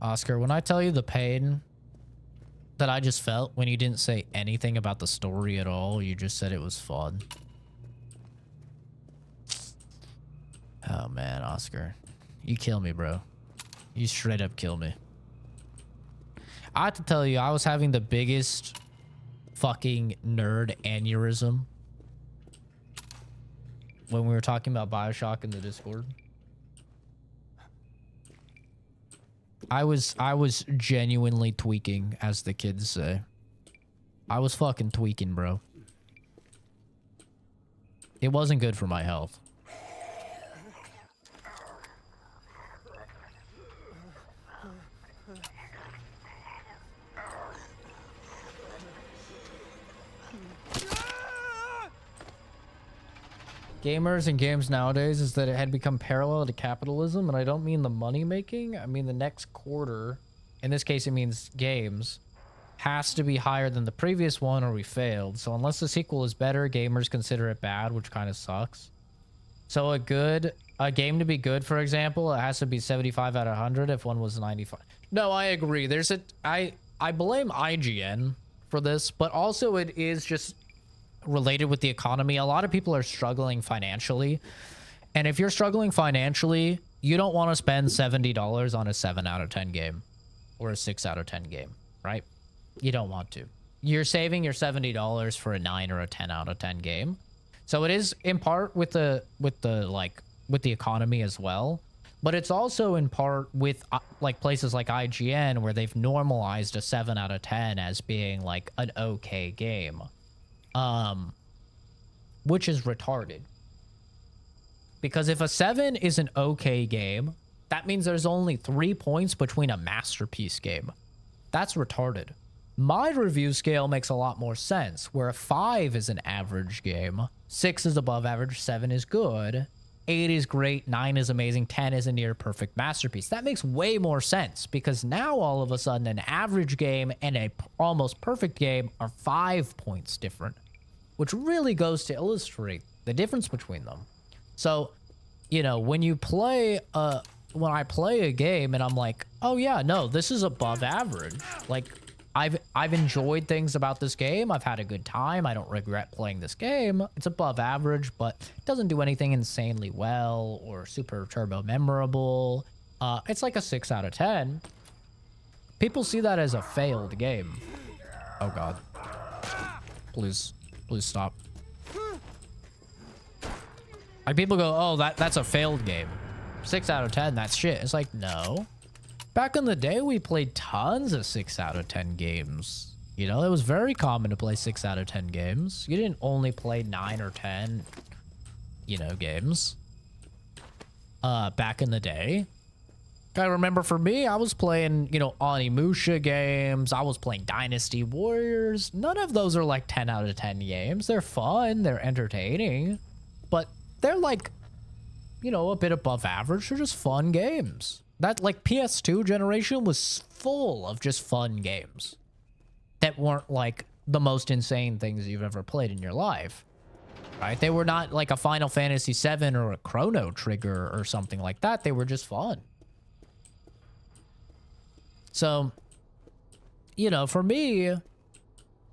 Oscar, when I tell you the pain that I just felt when you didn't say anything about the story at all, you just said it was fun. Oh man, Oscar. You kill me, bro. You straight up kill me. I have to tell you, I was having the biggest fucking nerd aneurysm when we were talking about BioShock in the Discord. I was genuinely tweaking, as the kids say. I was fucking tweaking, bro. It wasn't good for my health. Gamers and games nowadays is that it had become parallel to capitalism, and I don't mean the money making. I mean the next quarter, in this case it means games, has to be higher than the previous one or we failed. So unless the sequel is better, gamers consider it bad, which kind of sucks. So a game to be good, for example, it has to be 75 out of 100 if one was 95. No, I agree. I blame IGN for this, but also it is just related with the economy. A lot of people are struggling financially, and if you're struggling financially, you don't want to spend $70 on a 7 out of 10 game or a 6 out of 10 game, right? You don't want to. You're saving your $70 for a 9 or a 10 out of 10 game. So it is in part with the economy as well, but it's also in part with like places like IGN where they've normalized a 7 out of 10 as being like an okay game. Which is retarded. Because if a 7 is an okay game, that means there's only 3 points between a masterpiece game. That's retarded. My review scale makes a lot more sense, where a 5 is an average game, 6 is above average, 7 is good, 8 is great, 9 is amazing, 10 is a near perfect masterpiece. That makes way more sense because now all of a sudden an average game and a almost perfect game are 5 points different, which really goes to illustrate the difference between them. So, you know, when I play a game and I'm like, oh yeah, no, this is above average. Like, I've enjoyed things about this game. I've had a good time. I don't regret playing this game. It's above average, but it doesn't do anything insanely well or super turbo memorable. It's like a 6 out of 10. People see that as a failed game. Oh God. Please stop. Like, people go, oh, that's a failed game. 6 out of 10, that's shit. It's like, no. Back in the day, we played tons of 6 out of 10 games. You know, it was very common to play 6 out of 10 games. You didn't only play 9 or 10, you know, games. Back in the day. I remember for me, I was playing, you know, Onimusha games. I was playing Dynasty Warriors. None of those are like 10 out of 10 games. They're fun. They're entertaining. But they're like, you know, a bit above average. They're just fun games. That, like, PS2 generation was full of just fun games that weren't, like, the most insane things you've ever played in your life, right? They were not, like, a Final Fantasy VII or a Chrono Trigger or something like that. They were just fun. So, you know, for me,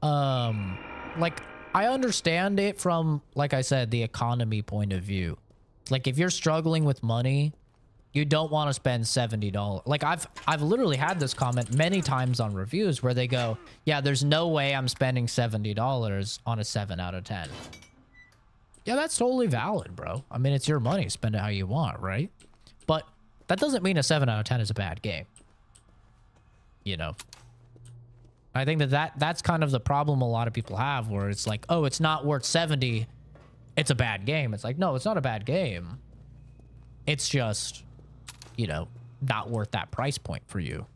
like, I understand it from, like I said, the economy point of view. Like, if you're struggling with money, you don't want to spend $70. Like, I've literally had this comment many times on reviews where they go, yeah, there's no way I'm spending $70 on a 7 out of 10. Yeah, that's totally valid, bro. I mean, it's your money. Spend it how you want, right? But that doesn't mean a 7 out of 10 is a bad game. You know? I think that's kind of the problem a lot of people have, where it's like, oh, it's not worth 70. It's a bad game. It's like, no, it's not a bad game. It's just, you know, not worth that price point for you.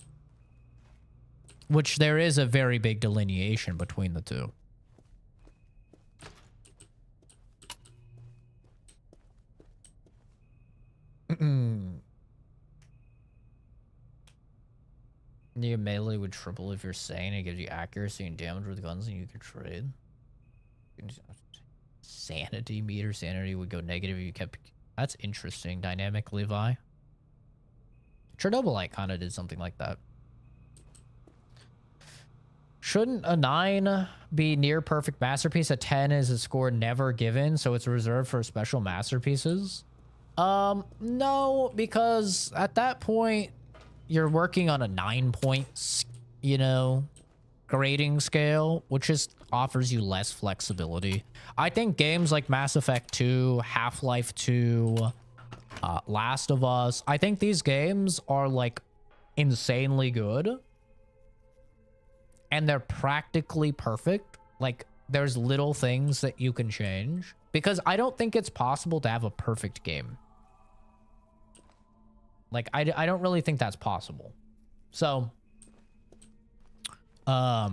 Which there is a very big delineation between the two. Your melee would triple if you're sane. It gives you accuracy and damage with guns and you can trade. Sanity meter. Sanity would go negative if you kept... That's interesting. Dynamic Levi. Chernobylite kind of did something like that. Shouldn't a 9 be near perfect masterpiece? A 10 is a score never given, so it's reserved for special masterpieces? No, because at that point, you're working on a 9-point, you know, grading scale, which just offers you less flexibility. I think games like Mass Effect 2, Half-Life 2, Last of Us, I think these games are like insanely good. And they're practically perfect. Like, there's little things that you can change. Because I don't think it's possible to have a perfect game. Like, I don't really think that's possible. So, I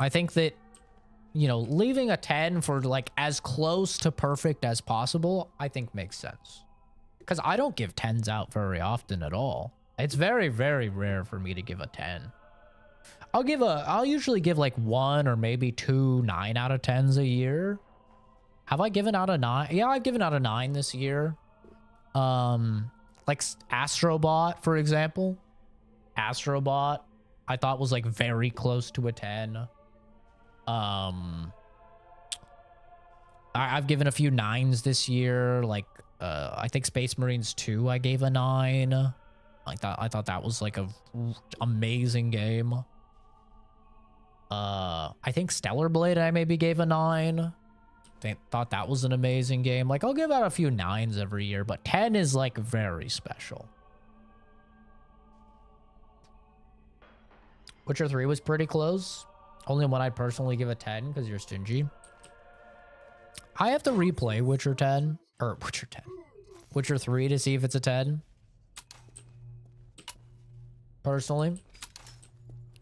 think that, you know, leaving a 10 for, like, as close to perfect as possible, I think makes sense. Because I don't give 10s out very often at all. It's very, very rare for me to give a 10. I'll usually give, like, 1 or maybe 2 9 out of 10s a year. Have I given out a 9? Yeah, I've given out a 9 this year. Like Astrobot, for example. Astrobot, I thought was like very close to a 10. I've given a few 9s this year. Like, I think Space Marines 2, I gave a 9. Like that, I thought that was like a amazing game. I think Stellar Blade, I maybe gave a 9. Thought that was an amazing game. Like, I'll give out a few 9s every year, but 10 is like very special. Witcher 3 was pretty close. Only one I'd personally give a 10 because you're stingy. I have to replay Witcher 10 or Witcher 3 to see if it's a 10. Personally,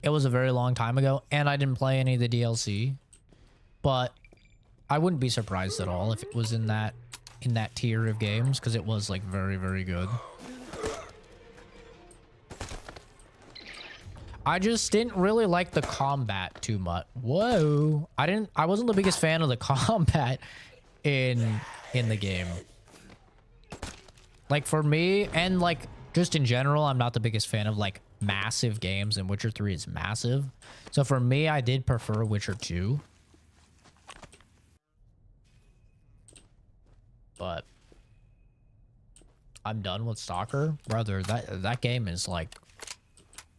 it was a very long time ago, and I didn't play any of the DLC, but I wouldn't be surprised at all if it was in that in that tier of games because it was like very, very good. I just didn't really like the combat too much. Whoa. I wasn't the biggest fan of the combat in the game. Like for me, and like just in general, I'm not the biggest fan of like massive games, and Witcher 3 is massive. So for me, I did prefer Witcher 2. But I'm done with Stalker. Brother, that game is like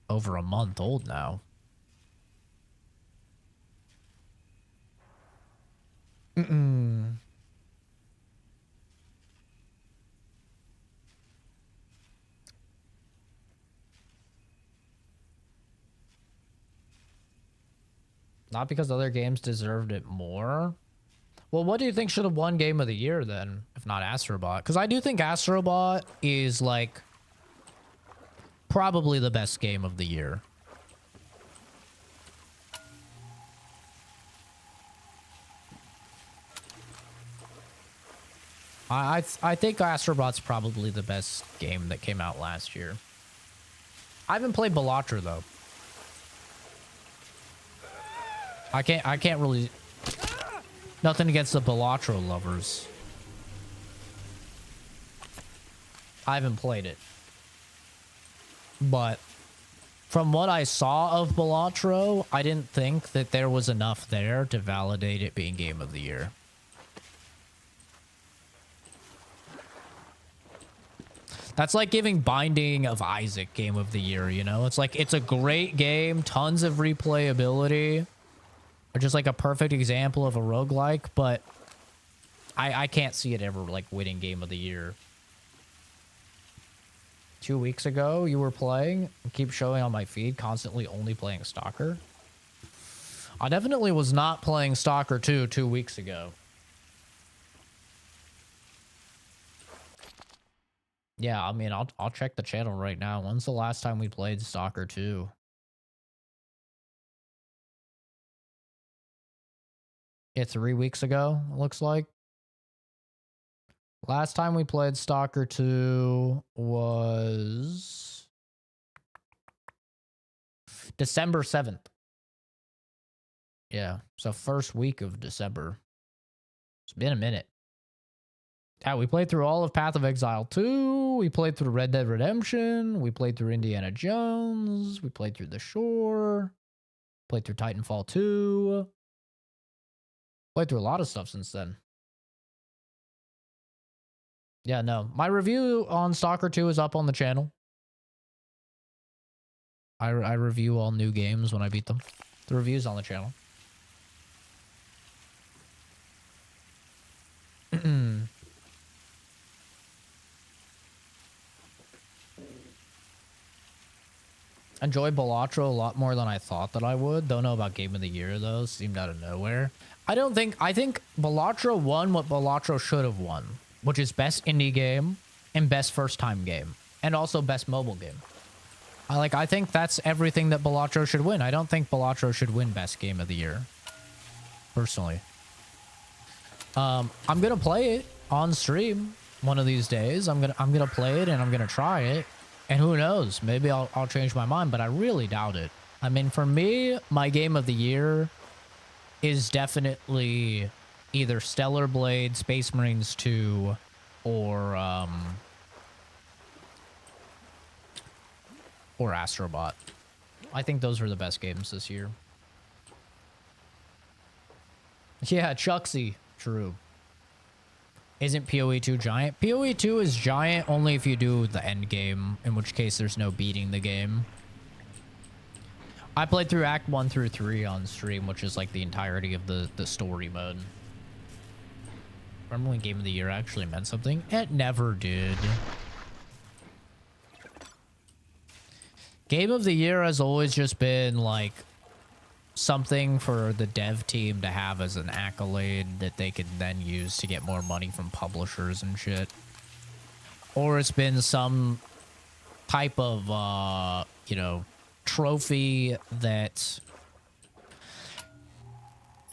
over a month old now. Not because other games deserved it more. Well, what do you think should have won Game of the Year then, if not Astrobot? Because I do think Astrobot is like probably the best game of the year. I think Astrobot's probably the best game that came out last year. I haven't played Balatro though. I can't really. Nothing against the Balatro lovers. I haven't played it. But from what I saw of Balatro, I didn't think that there was enough there to validate it being Game of the Year. That's like giving Binding of Isaac Game of the Year, you know? It's like, it's a great game, tons of replayability. Or just like a perfect example of a roguelike, but I can't see it ever like winning Game of the Year. 2 weeks ago, you were playing, keep showing on my feed, constantly only playing Stalker. I definitely was not playing Stalker 2 2 weeks ago. Yeah, I mean, I'll check the channel right now. When's the last time we played Stalker 2? Yeah, 3 weeks ago, it looks like. Last time we played Stalker 2 was December 7th. Yeah, so first week of December. It's been a minute. Yeah, we played through all of Path of Exile 2. We played through Red Dead Redemption. We played through Indiana Jones. We played through The Shore. Played through Titanfall 2. Played through a lot of stuff since then. Yeah, no. My review on Stalker 2 is up on the channel. I review all new games when I beat them. The review's on the channel. Enjoy Balatro a lot more than I thought that I would. Don't know about Game of the Year, though. Seemed out of nowhere. I think Balatro won what Balatro should have won, which is best indie game and best first time game, and also best mobile game. I think that's everything that Balatro should win. I don't think Balatro should win best game of the year, personally. I'm gonna play it on stream one of these days. I'm gonna play it and I'm gonna try it, and who knows, maybe I'll change my mind, but I really doubt it. I mean, for me, my game of the year is definitely either Stellar Blade, Space Marines 2, or Astrobot. I think those are the best games this year. Yeah, Chucksy. True. Isn't PoE 2 giant? PoE 2 is giant only if you do the end game, in which case there's no beating the game. I played through Act 1 through 3 on stream, which is like the entirety of the story mode. Remember when Game of the Year actually meant something? It never did. Game of the Year has always just been like something for the dev team to have as an accolade that they could then use to get more money from publishers and shit. Or it's been some type of, you know, trophy that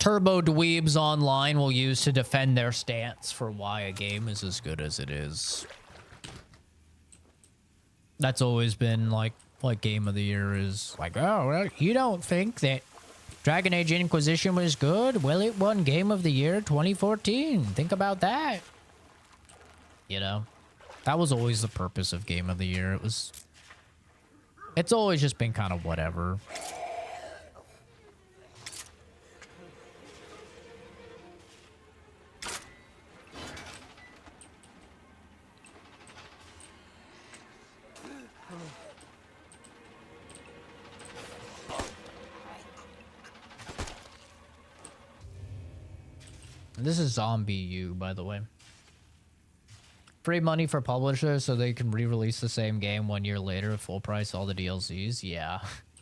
turbo dweebs online will use to defend their stance for why a game is as good as it is. That's always been like what game of the year is. Like, oh, well, you don't think that Dragon Age Inquisition was good? Well, it won Game of the Year 2014. Think about that. You know, that was always the purpose of Game of the Year. It's always just been kind of whatever. This is Zombie U, by the way. Free money for publishers so they can re-release the same game 1 year later at full price, all the DLCs. Yeah,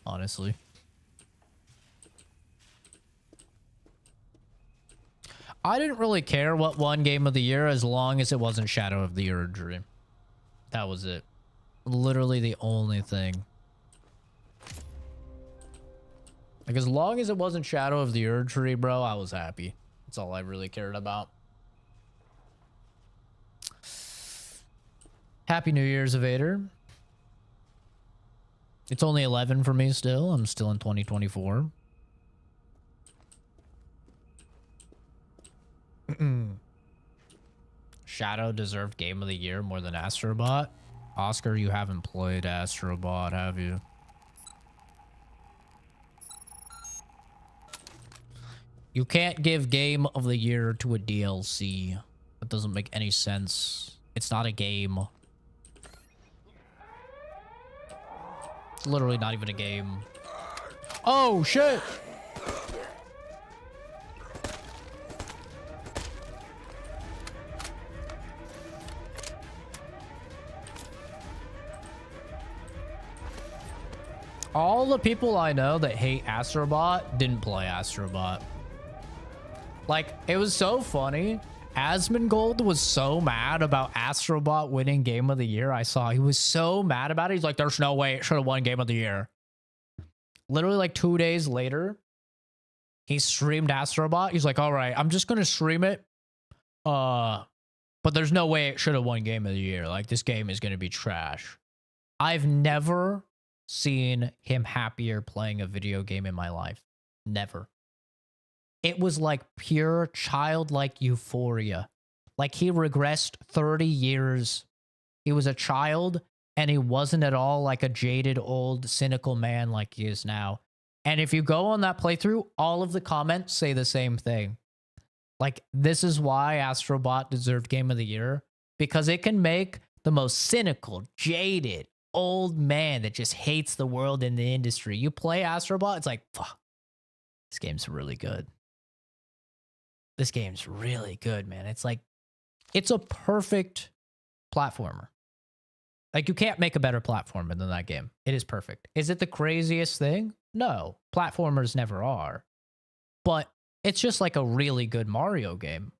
honestly. I didn't really care what won Game of the Year as long as it wasn't Shadow of the Erdtree. That was it. Literally the only thing. Like, as long as it wasn't Shadow of the Erdtree, bro, I was happy. That's all I really cared about. Happy New Year's, Evader. It's only 11 for me still. I'm still in 2024. Shadow deserved Game of the Year more than Astrobot. Oscar, you haven't played Astrobot, have you? You can't give Game of the Year to a DLC. That doesn't make any sense. It's not a game. It's literally not even a game. Oh, shit! All the people I know that hate Astrobot didn't play Astrobot. Like, it was so funny. Asmongold was so mad about Astrobot winning Game of the Year. I saw he was so mad about it. He's like, there's no way it should have won Game of the Year. Literally like 2 days later, he streamed Astrobot. He's like, all right, I'm just going to stream it. But there's no way it should have won Game of the Year. Like, this game is going to be trash. I've never seen him happier playing a video game in my life. Never. It was like pure childlike euphoria. Like, he regressed 30 years. He was a child, and he wasn't at all like a jaded, old, cynical man like he is now. And if you go on that playthrough, all of the comments say the same thing. Like, this is why Astrobot deserved Game of the Year. Because it can make the most cynical, jaded, old man that just hates the world in the industry. You play Astrobot, it's like, fuck, this game's really good. This game's really good, man. It's like, it's a perfect platformer. Like, you can't make a better platformer than that game. It is perfect. Is it the craziest thing? No. Platformers never are. But it's just like a really good Mario game.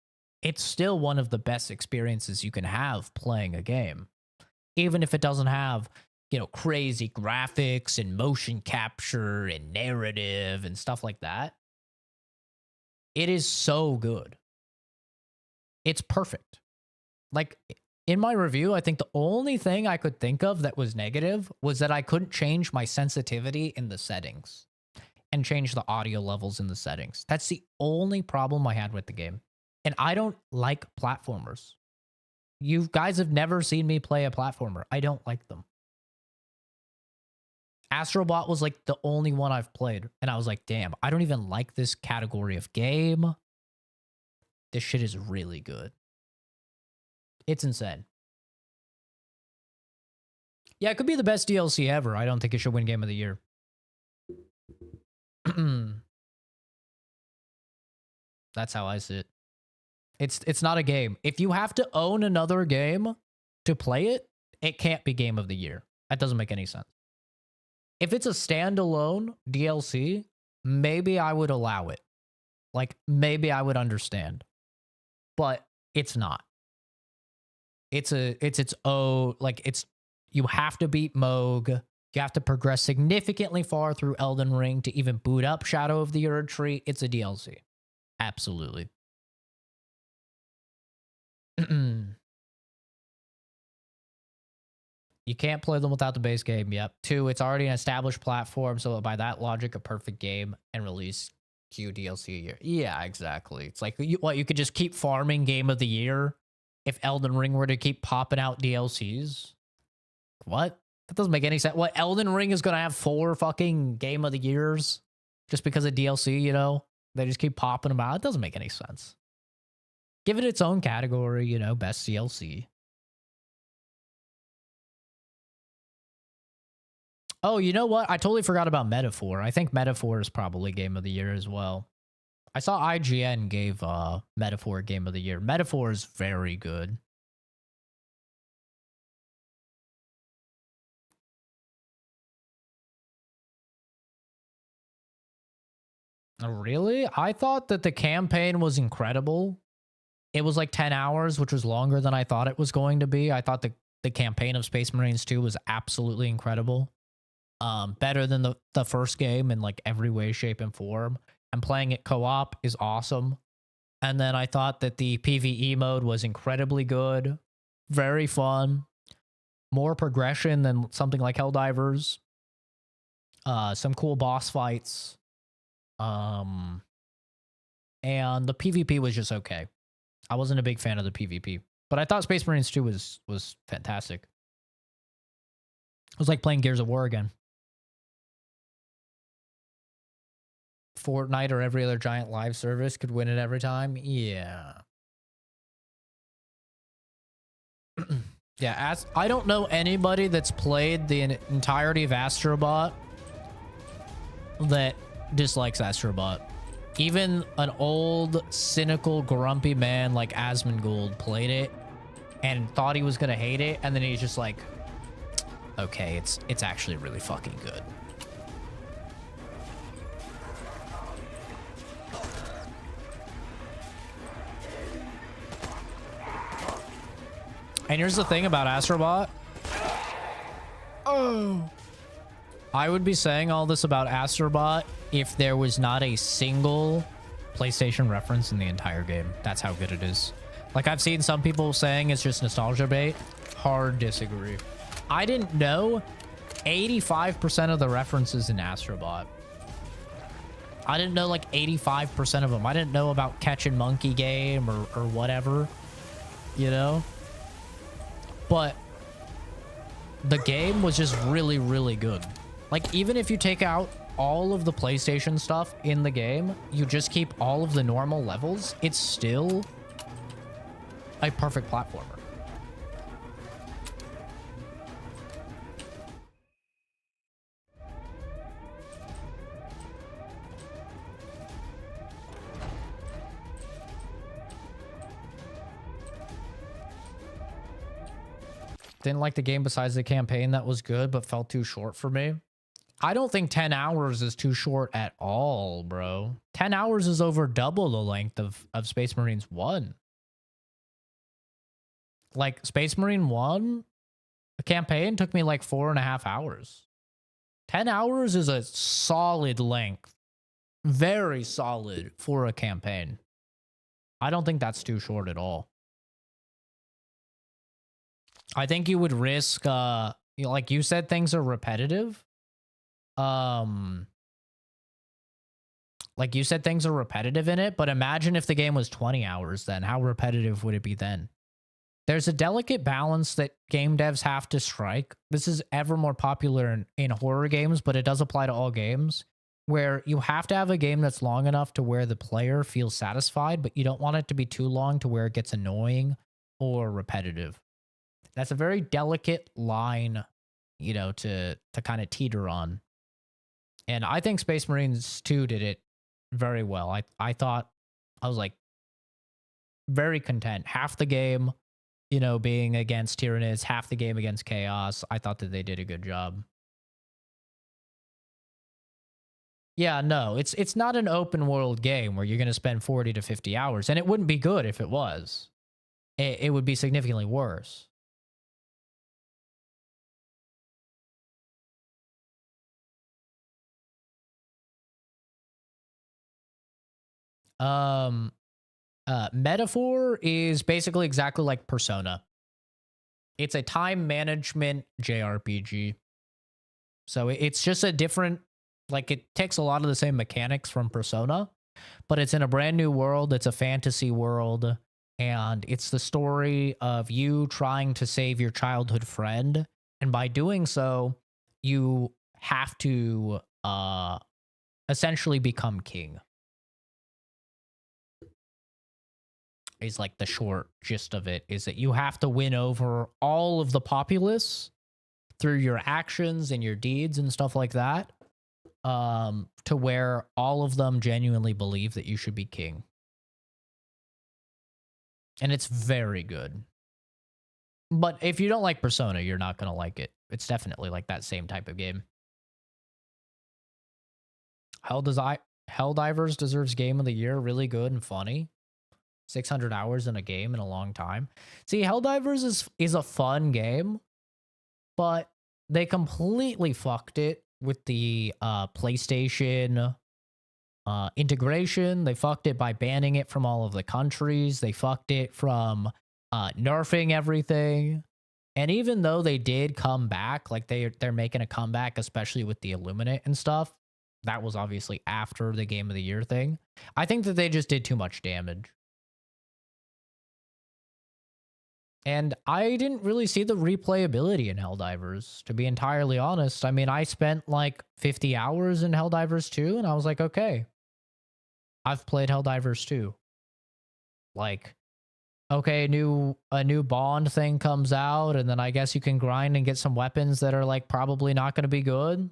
It's still one of the best experiences you can have playing a game. Even if it doesn't have, you know, crazy graphics and motion capture and narrative and stuff like that. It is so good. It's perfect. Like, in my review, I think the only thing I could think of that was negative was that I couldn't change my sensitivity in the settings and change the audio levels in the settings. That's the only problem I had with the game. And I don't like platformers. You guys have never seen me play a platformer. I don't like them. Astrobot was like the only one I've played. And I was like, damn, I don't even like this category of game. This shit is really good. It's insane. Yeah, it could be the best DLC ever. I don't think it should win Game of the Year. That's how I see it. It's not a game. If you have to own another game to play it, it can't be Game of the Year. That doesn't make any sense. If it's a standalone DLC, maybe I would allow it. Like, maybe I would understand. But it's not. It's its own, like, it's, you have to beat Moog. You have to progress significantly far through Elden Ring to even boot up Shadow of the Erdtree. It's a DLC. Absolutely. You can't play them without the base game. Yep. 2, it's already an established platform, so by that logic, a perfect game and release Q DLC a year. Yeah, exactly. It's like you could just keep farming Game of the Year if Elden Ring were to keep popping out DLCs. What? That doesn't make any sense. What, Elden Ring is gonna have 4 fucking Game of the Years just because of DLC? You know, they just keep popping them out. It doesn't make any sense. Give it its own category. You know, best DLC. Oh, you know what? I totally forgot about Metaphor. I think Metaphor is probably Game of the Year as well. I saw IGN gave Metaphor Game of the Year. Metaphor is very good. Really? I thought that the campaign was incredible. It was like 10 hours, which was longer than I thought it was going to be. I thought the campaign of Space Marines 2 was absolutely incredible. Better than the first game in like every way, shape, and form. And playing it co-op is awesome. And then I thought that the PvE mode was incredibly good. Very fun. More progression than something like Helldivers. Some cool boss fights. And the PvP was just okay. I wasn't a big fan of the PvP. But I thought Space Marines 2 was fantastic. It was like playing Gears of War again. Fortnite or every other giant live service could win it every time. Yeah. Yeah, I don't know anybody that's played the entirety of Astrobot that dislikes Astrobot. Even an old, cynical, grumpy man like Asmongold played it and thought he was gonna hate it, and then he's just like, okay, it's actually really fucking good. And here's the thing about Astrobot. Oh. I would be saying all this about Astrobot if there was not a single PlayStation reference in the entire game. That's how good it is. Like, I've seen some people saying it's just nostalgia bait. Hard disagree. I didn't know 85% of the references in Astrobot. I didn't know like 85% of them. I didn't know about Catchin' Monkey Game or whatever, you know? But the game was just really, really good. Like, even if you take out all of the PlayStation stuff in the game, you just keep all of the normal levels, it's still a perfect platformer. Didn't like the game besides the campaign that was good, but felt too short for me. I don't think 10 hours is too short at all, bro. 10 hours is over double the length of Space Marines 1. Like, Space Marine 1, the campaign took me like 4.5 hours. 10 hours is a solid length. Very solid for a campaign. I don't think that's too short at all. I think you would risk, like you said, things are repetitive. Like you said, things are repetitive in it, but imagine if the game was 20 hours then. How repetitive would it be then? There's a delicate balance that game devs have to strike. This is ever more popular in horror games, but it does apply to all games, where you have to have a game that's long enough to where the player feels satisfied, but you don't want it to be too long to where it gets annoying or repetitive. That's a very delicate line, you know, to kind of teeter on. And I think Space Marines 2 did it very well. I thought, I was like very content. Half the game, you know, being against Tyranids, half the game against Chaos. I thought that they did a good job. Yeah, no, it's not an open world game where you're going to spend 40 to 50 hours. And it wouldn't be good if it was. It would be significantly worse. Metaphor is basically exactly like Persona. It's a time management JRPG. So it's just a different, like, it takes a lot of the same mechanics from Persona, but it's in a brand new world. It's a fantasy world, and it's the story of you trying to save your childhood friend. And by doing so, you have to essentially become king. Is like the short gist of it, is that you have to win over all of the populace through your actions and your deeds and stuff like that, to where all of them genuinely believe that you should be king. And it's very good. But if you don't like Persona, you're not going to like it. It's definitely like that same type of game. Helldivers deserves Game of the Year. Really good and funny. 600 hours in a game in a long time. See, Helldivers is a fun game, but they completely fucked it with the PlayStation integration. They fucked it by banning it from all of the countries. They fucked it from nerfing everything. And even though they did come back, like they're making a comeback, especially with the Illuminate and stuff, that was obviously after the Game of the Year thing. I think that they just did too much damage. And I didn't really see the replayability in Helldivers, to be entirely honest. I mean, I spent like 50 hours in Helldivers 2, and I was like, okay, I've played Helldivers 2. Like, okay, a new Bond thing comes out, and then I guess you can grind and get some weapons that are like probably not going to be good.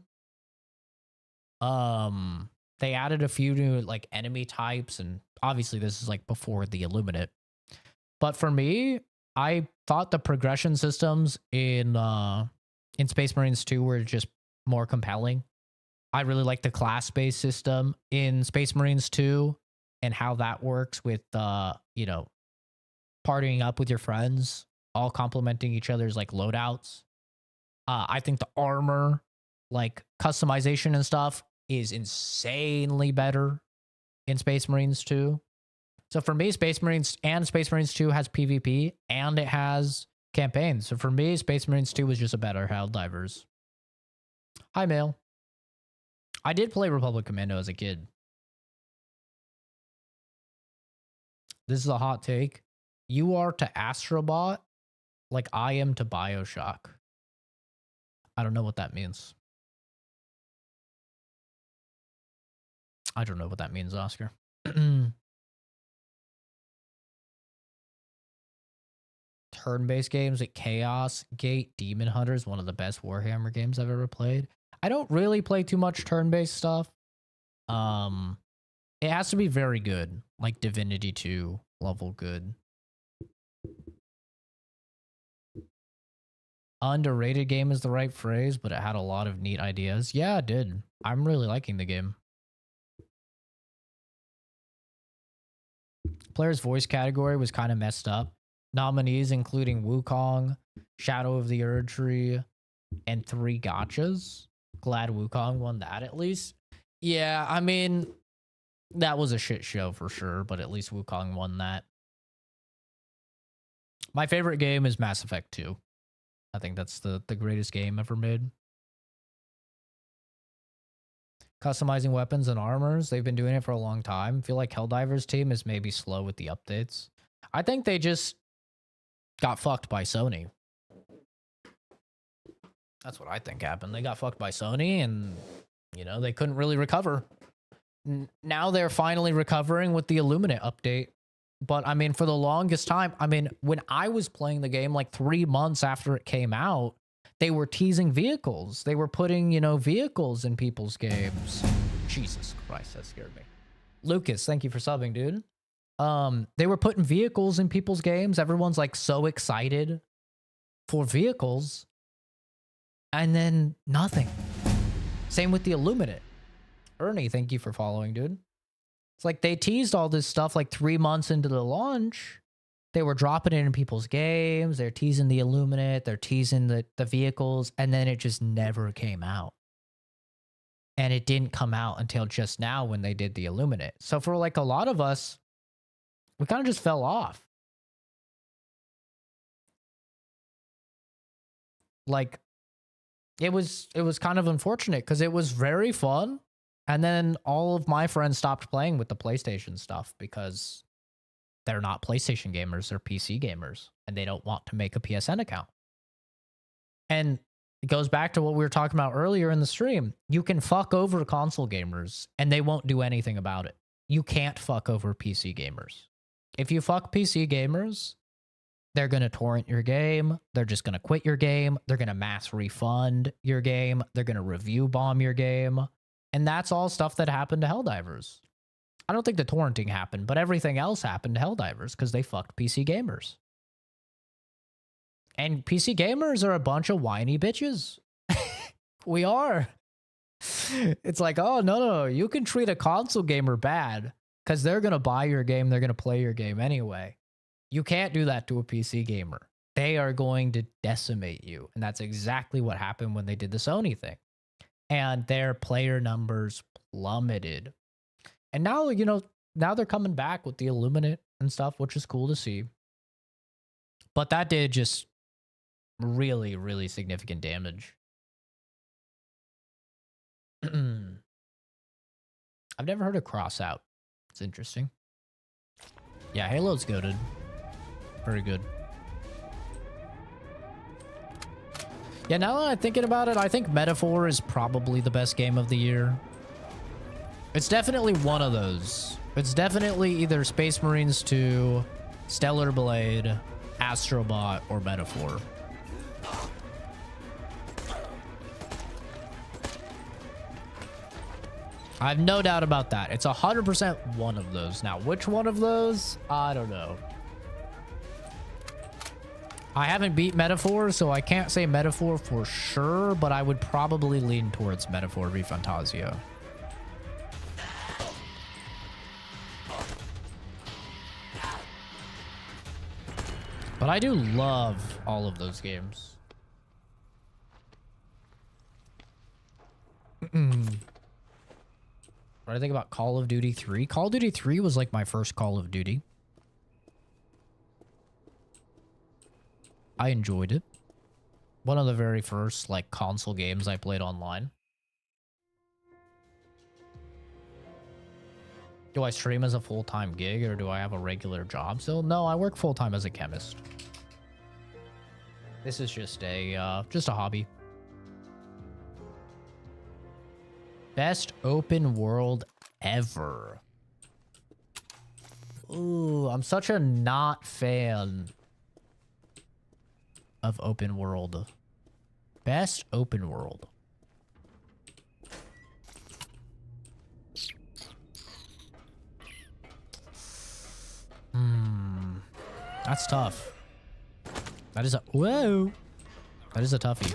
They added a few new like enemy types, and obviously this is like before the Illuminate. But for me, I thought the progression systems in Space Marines 2 were just more compelling. I really like the class-based system in Space Marines 2 and how that works with you know, partying up with your friends, all complementing each other's like loadouts. I think the armor, like customization and stuff, is insanely better in Space Marines 2. So for me, Space Marines 2 has PvP and it has campaigns. So for me, Space Marines 2 was just a better Helldivers. Hi, Mail. I did play Republic Commando as a kid. This is a hot take. You are to Astrobot like I am to Bioshock. I don't know what that means. I don't know what that means, Oscar. Turn-based games like Chaos Gate Demon Hunter is one of the best Warhammer games I've ever played. I don't really play too much turn-based stuff. It has to be very good, like Divinity 2 level good. Underrated game is the right phrase, but it had a lot of neat ideas. Yeah, it did. I'm really liking the game. Player's voice category was kind of messed up. Nominees including Wukong, Shadow of the Erdtree, and 3 gotchas. Glad Wukong won that at least. Yeah, I mean, that was a shit show for sure, but at least Wukong won that. My favorite game is Mass Effect 2. I think that's the greatest game ever made. Customizing weapons and armors, they've been doing it for a long time. I feel like Helldivers team is maybe slow with the updates. I think they just got fucked by Sony. That's what I think happened. They got fucked by Sony and, you know, they couldn't really recover. Now they're finally recovering with the Illuminate update. But, I mean, for the longest time, I mean, when I was playing the game, like 3 months after it came out, they were teasing vehicles. They were putting, you know, vehicles in people's games. Jesus Christ, that scared me. Lucas, thank you for subbing, dude. They were putting vehicles in people's games. Everyone's like so excited for vehicles. And then nothing. Same with the Illuminate. Ernie, thank you for following, dude. It's like they teased all this stuff like 3 months into the launch. They were dropping it in people's games. They're teasing the Illuminate. They're teasing the vehicles. And then it just never came out. And it didn't come out until just now when they did the Illuminate. So for like a lot of us, we kind of just fell off. Like it was kind of unfortunate because it was very fun. And then all of my friends stopped playing with the PlayStation stuff because they're not PlayStation gamers, they're PC gamers, and they don't want to make a PSN account. And it goes back to what we were talking about earlier in the stream. You can fuck over console gamers and they won't do anything about it. You can't fuck over PC gamers. If you fuck PC gamers, they're going to torrent your game. They're just going to quit your game. They're going to mass refund your game. They're going to review bomb your game. And that's all stuff that happened to Helldivers. I don't think the torrenting happened, but everything else happened to Helldivers because they fucked PC gamers. And PC gamers are a bunch of whiny bitches. We are. It's like, oh, no, you can treat a console gamer bad because they're going to buy your game. They're going to play your game anyway. You can't do that to a PC gamer. They are going to decimate you. And that's exactly what happened when they did the Sony thing. And their player numbers plummeted. And now, now they're coming back with the Illuminate and stuff, which is cool to see. But that did just really, really significant damage. I've never heard of cross out. It's interesting. Yeah, Halo's goated. Very good. Yeah, now that I'm thinking about it, I think Metaphor is probably the best game of the year. It's definitely one of those. It's definitely either Space Marines 2, Stellar Blade, Astrobot, or Metaphor. I have no doubt about that. It's 100% one of those. Now, which one of those? I don't know. I haven't beat Metaphor, so I can't say Metaphor for sure, but I would probably lean towards Metaphor v Fantasia. But I do love all of those games. What do I think about Call of Duty 3? Call of Duty 3 was like my first Call of Duty. I enjoyed it. One of the very first like console games I played online. Do I stream as a full-time gig or do I have a regular job still? No, I work full-time as a chemist. This is just a hobby. Best open world ever. Ooh, I'm such a not fan of open world. Best open world. That's tough. That is a whoa. That is a toughie.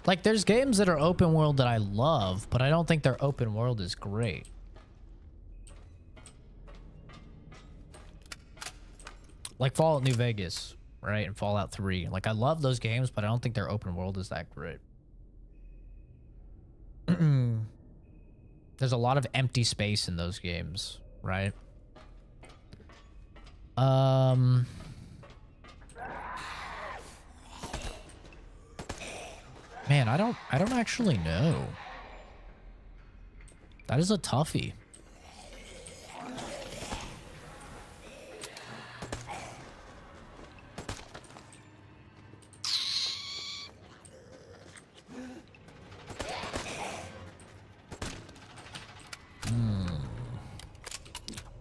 Like, there's games that are open world that I love, but I don't think their open world is great. Like Fallout New Vegas, right? And Fallout 3. Like, I love those games, but I don't think their open world is that great. There's a lot of empty space in those games, right? Man, I don't actually know. That is a toughie.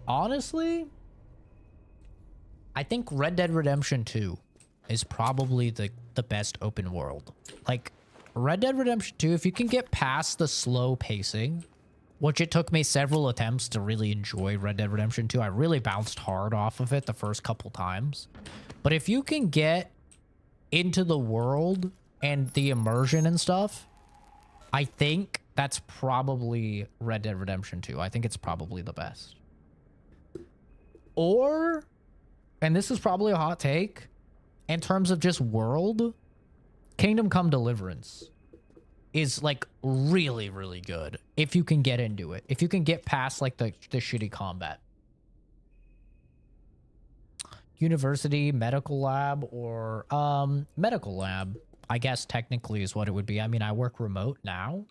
Honestly, I think Red Dead Redemption 2 is probably the best open world. Like, Red Dead Redemption 2, if you can get past the slow pacing, which it took me several attempts to really enjoy Red Dead Redemption 2. I really bounced hard off of it the first couple times. But if you can get into the world and the immersion and stuff, I think that's probably Red Dead Redemption 2. I think it's probably the best. Or, and this is probably a hot take, in terms of just world, Kingdom Come Deliverance. is like really, really good if you can get into it. If you can get past like the shitty combat. University, medical lab, or medical lab, I guess technically is what it would be. I mean, I work remote now.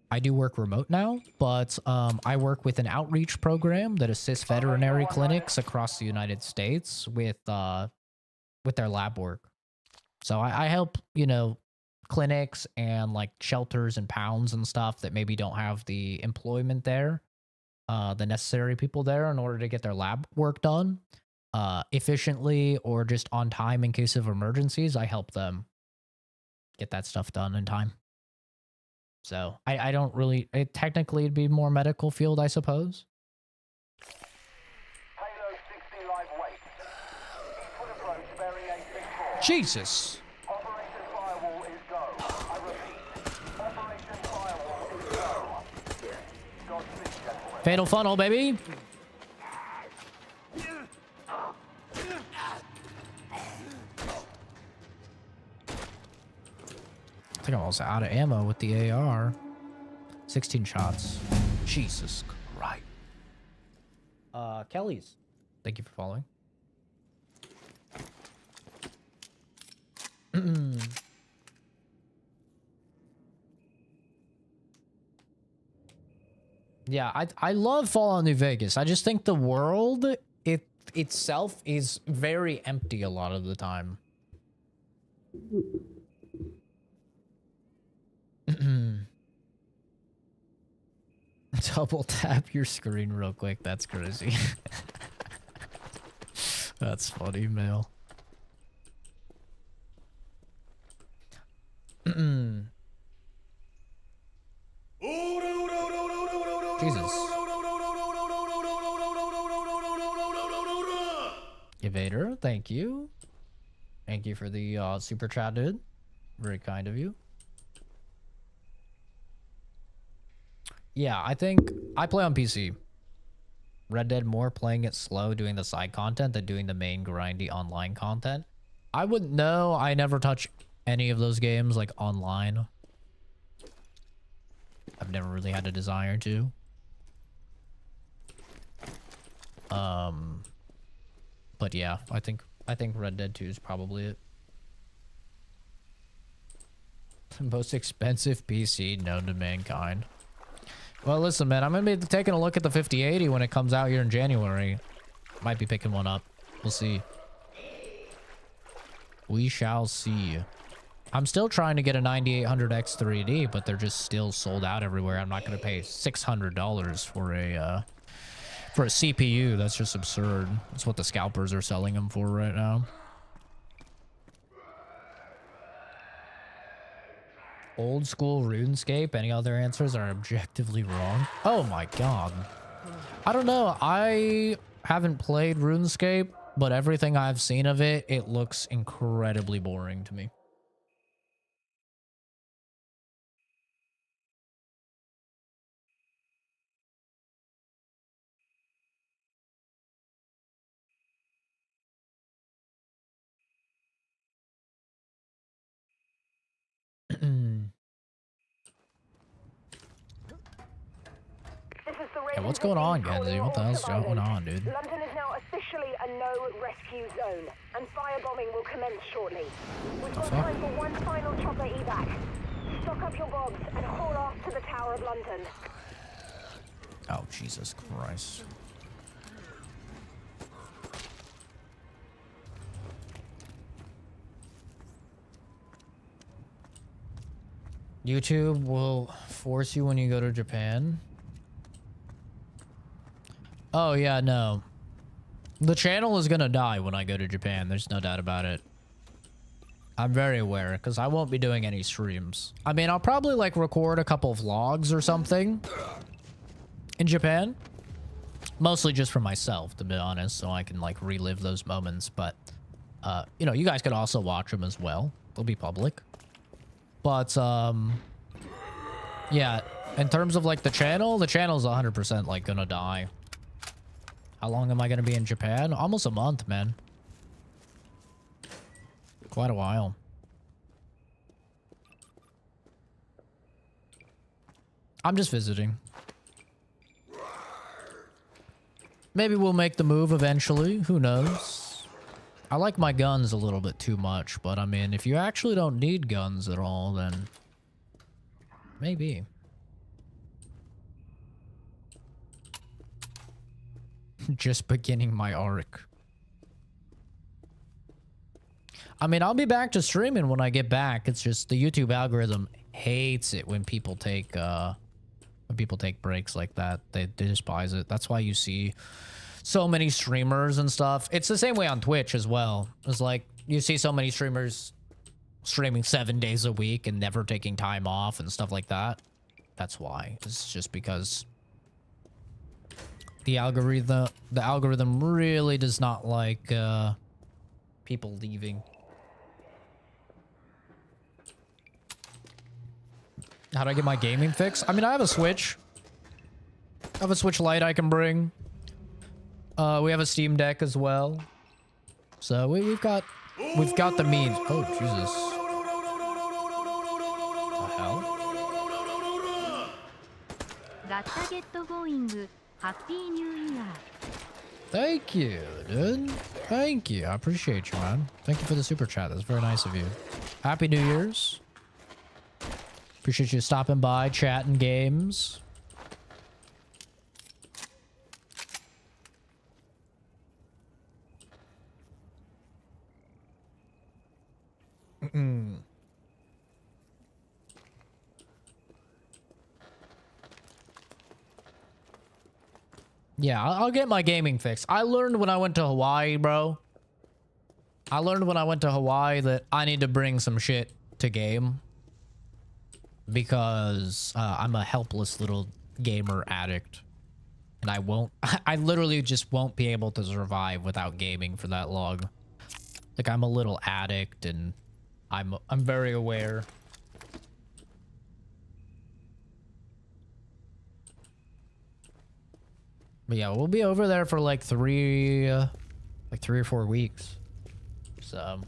I do work remote now, but I work with an outreach program that assists veterinary clinics across the United States with their lab work. So I help, you know, clinics and like shelters and pounds and stuff that maybe don't have the employment there, the necessary people there in order to get their lab work done efficiently or just on time in case of emergencies. I help them get that stuff done in time. So I don't really, technically it'd be more medical field, I suppose. Payload 60 live weight. Eastward approach bearing 864. Jesus. Operation Firewall is go. I repeat, Operation Firewall is go. Godspeed, gentlemen. Fatal funnel, baby. I think I'm almost out of ammo with the AR. 16 shots. Jesus Christ. Kelly's. Thank you for following. Yeah, I love Fallout New Vegas. I just think the world itself is very empty a lot of the time. Double tap your screen real quick. That's crazy. That's funny, Mail. Jesus. Evader, thank you. Thank you for the super chat, dude. Very kind of you. Yeah, I think I play on PC. Red Dead more playing it slow, doing the side content than doing the main grindy online content. I wouldn't know. I never touch any of those games like online. I've never really had a desire to. But yeah, I think Red Dead 2 is probably it. The most expensive PC known to mankind. Well, listen, man, I'm gonna be taking a look at the 5080 when it comes out here in January. Might be picking one up. We'll see. We shall see. I'm still trying to get a 9800 X3D, but they're just still sold out everywhere. I'm not gonna pay $600 for a CPU. That's just absurd. That's what the scalpers are selling them for right now. Old school RuneScape. Any other answers are objectively wrong. Oh my god. I don't know. I haven't played RuneScape, but everything I've seen of it, it looks incredibly boring to me. Yeah, what's going on, Genzi? What the hell's going on, dude? London is now officially a no-rescue zone, and firebombing will commence shortly. We've got time for one final chopper evac. Stock up your bobs and haul off to the Tower of London. Oh, Jesus Christ. YouTube will force you when you go to Japan. Oh, yeah, no. The channel is gonna die when I go to Japan. There's no doubt about it. I'm very aware, because I won't be doing any streams. I mean, I'll probably, like, record a couple vlogs or something in Japan. Mostly just for myself, to be honest, so I can, like, relive those moments. But, you know, you guys could also watch them as well. They'll be public. But, yeah, in terms of, like, the channel's 100%, like, gonna die. How long am I gonna be in Japan? Almost a month, man. Quite a while. I'm just visiting. Maybe we'll make the move eventually. Who knows? I like my guns a little bit too much, but I mean, if you actually don't need guns at all, then maybe. Just beginning my arc. I mean, I'll be back to streaming when I get back. It's just the YouTube algorithm hates it when people take breaks like that. They despise it. That's why you see so many streamers and stuff. It's the same way on Twitch as well. It's like you see so many streamers streaming 7 days a week and never taking time off and stuff like that. That's why. It's just because the algorithm really does not like people leaving. How do I get my gaming fix? I mean, I have a Switch. I have a Switch Lite I can bring. We have a Steam Deck as well. So we've got the means. Oh Jesus! What the hell? Get going. Happy New Year. Thank you, dude. Thank you. I appreciate you, man. Thank you for the super chat. That's very nice of you. Happy New Year's. Appreciate you stopping by, chatting games. Yeah, I'll get my gaming fix. I learned when I went to Hawaii, bro. I learned when I went to Hawaii that I need to bring some shit to game. Because I'm a helpless little gamer addict. And I literally just won't be able to survive without gaming for that long. Like, I'm a little addict and I'm very aware. But yeah, we'll be over there for like 3 or 4 weeks. So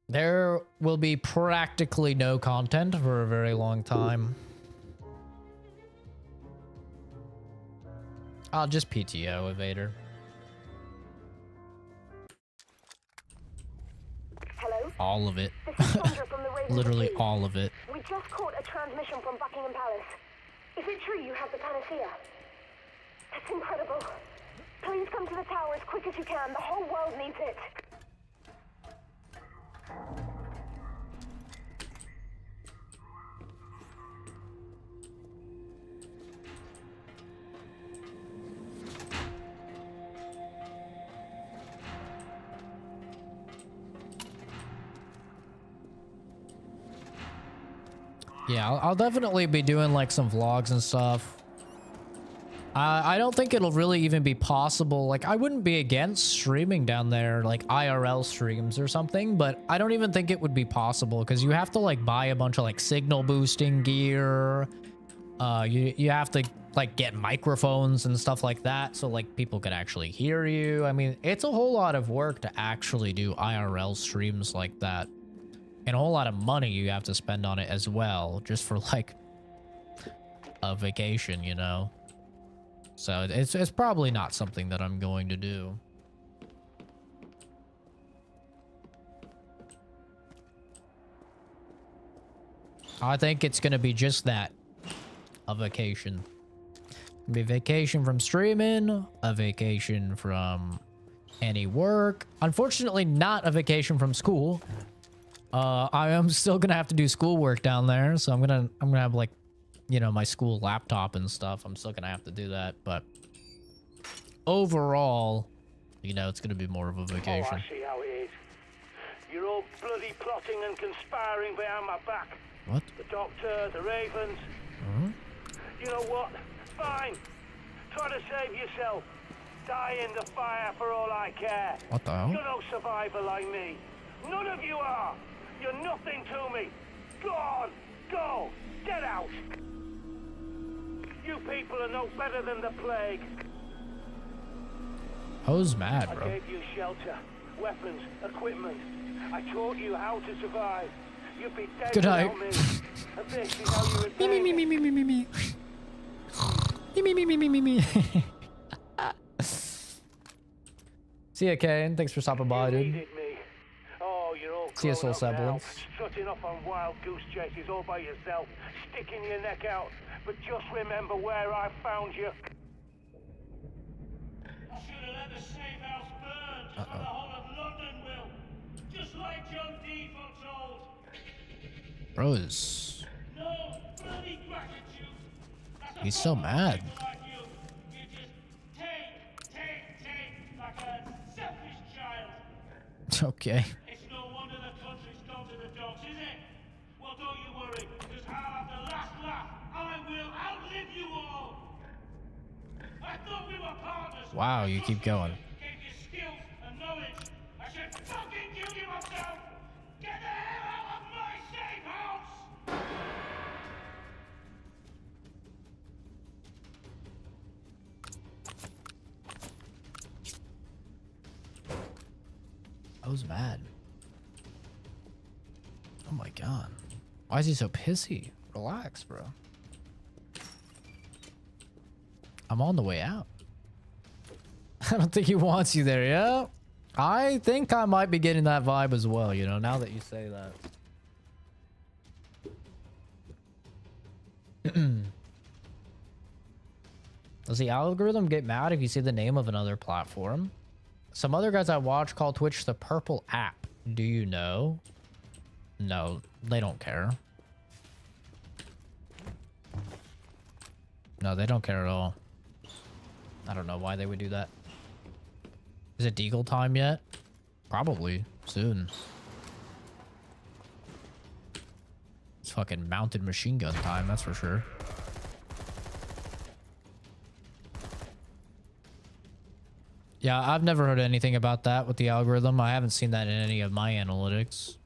there will be practically no content for a very long time. I'll just PTO Evader. Hello? All of it. This is Sandra from the Raven Literally Police. all of it. We just caught a transmission from Buckingham Palace. Is it true you have the panacea? That's incredible. Please come to the tower as quick as you can. The whole world needs it. Yeah, I'll definitely be doing like some vlogs and stuff. I don't think it'll really even be possible. Like, I wouldn't be against streaming down there, like IRL streams or something, but I don't even think it would be possible because you have to like buy a bunch of like signal boosting gear. You have to like get microphones and stuff like that so like people could actually hear you. I mean, it's a whole lot of work to actually do IRL streams like that. And a whole lot of money you have to spend on it as well, just for like a vacation, you know? So it's probably not something that I'm going to do. I think it's going to be just that. A vacation. Be vacation from streaming, a vacation from any work. Unfortunately, not a vacation from school. I am still gonna have to do schoolwork down there, so I'm gonna have like, you know, my school laptop and stuff. I'm still gonna have to do that, but overall, you know, it's gonna be more of a vacation. Oh, I see how it is. You're all bloody plotting and conspiring behind my back. What? The Doctor, the Ravens. You know what? Fine. Try to save yourself. Die in the fire for all I care. What the hell? You're no survivor like me. None of you are. You're nothing to me. Go on. Go. Get out. You people are no better than the plague. Who's mad, I bro? gave you shelter, weapons, equipment. I taught you how to survive. You'd be dead Good night. without me. And this is how you would Me, me, me, me, me, me, me, me. Me, me, me, me, me, me, me. See ya, Kane. Thanks for stopping by, You dude. needed me. Oh, you're all See ya, grown Soul up now, Semblance. strutting off on wild goose chases all by yourself, sticking your neck out. But just remember where I found you. I should have let the safe house burn just like the whole of London will. Just like John D foretold. Bros. No bloody gratitude. That's a He's so problem mad. with people like you. You just take like a selfish child. Okay. It's no wonder the country's gone to the dogs, is it? Well, don't you worry, because I'll have the last laugh. I will outlive you all. I thought we were partners. Wow, you keep going. Gave you skills and knowledge. I should fucking kill you myself. Get the hell out of my safe house. I was mad. Oh my god. Why is he so pissy? Relax, bro. I'm on the way out. I don't think he wants you there, yeah? I think I might be getting that vibe as well, you know, now that you say that. Does the algorithm get mad if you see the name of another platform? Some other guys I watch call Twitch the purple app. Do you know? No, they don't care. No, they don't care at all. I don't know why they would do that. Is it Deagle time yet? Probably soon. It's fucking mounted machine gun time, that's for sure. Yeah, I've never heard anything about that with the algorithm. I haven't seen that in any of my analytics.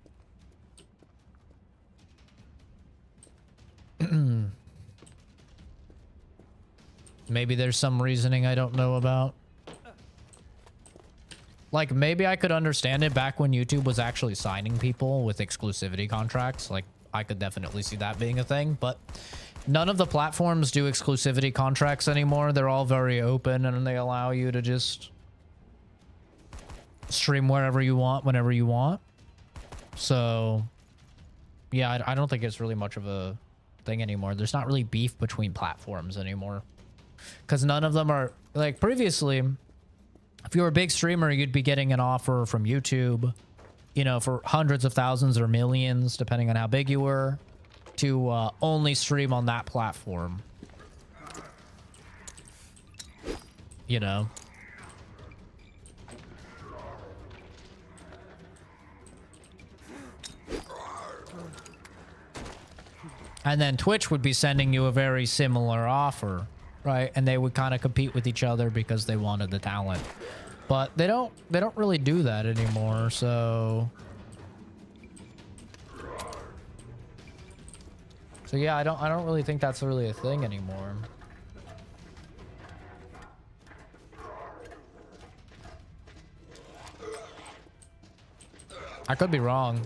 Maybe there's some reasoning I don't know about. Like, maybe I could understand it back when YouTube was actually signing people with exclusivity contracts. Like, I could definitely see that being a thing, but none of the platforms do exclusivity contracts anymore. They're all very open and they allow you to just stream wherever you want, whenever you want. So, yeah, I don't think it's really much of a thing anymore. There's not really beef between platforms anymore. Because none of them are... Like, previously, if you were a big streamer, you'd be getting an offer from YouTube, you know, for hundreds of thousands or millions, depending on how big you were, to only stream on that platform. You know? And then Twitch would be sending you a very similar offer, right? And they would kind of compete with each other because they wanted the talent. But they don't really do that anymore, so yeah, I don't really think that's really a thing anymore. I could be wrong.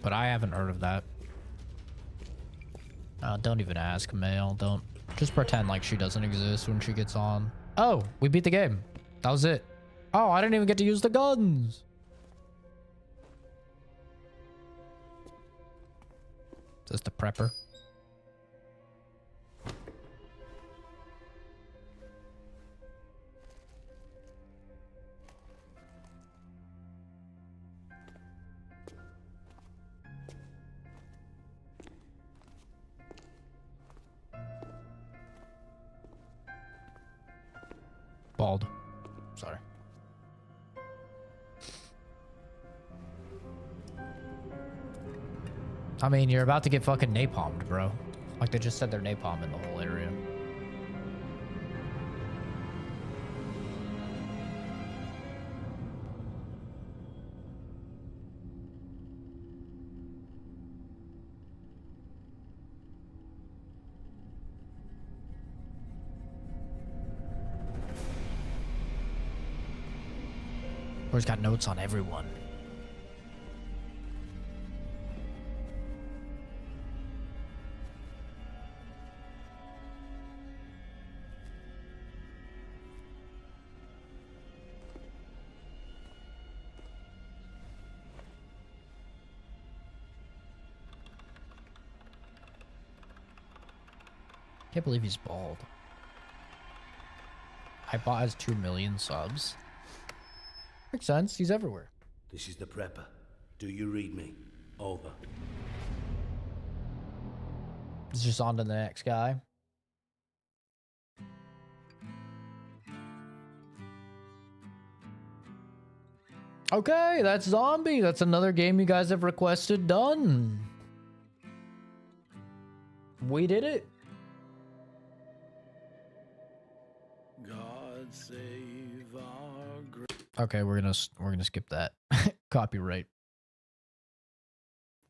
But I haven't heard of that. Don't even ask, Mail. Don't. Just pretend like she doesn't exist when she gets on. Oh, we beat the game. That was it. Oh, I didn't even get to use the guns. Is this the prepper? Bald. Sorry. I mean, you're about to get fucking napalmed, bro. Like, they just said they're napalm in the whole area. Or he's got notes on everyone. Can't believe he's bald. iBot has 2 million subs. Makes sense. He's everywhere. This is the prepper. Do you read me? Over. It's just on to the next guy. Okay, that's Zombie. That's another game you guys have requested done. We did it. God save our great. Okay, we're gonna skip that. Copyright.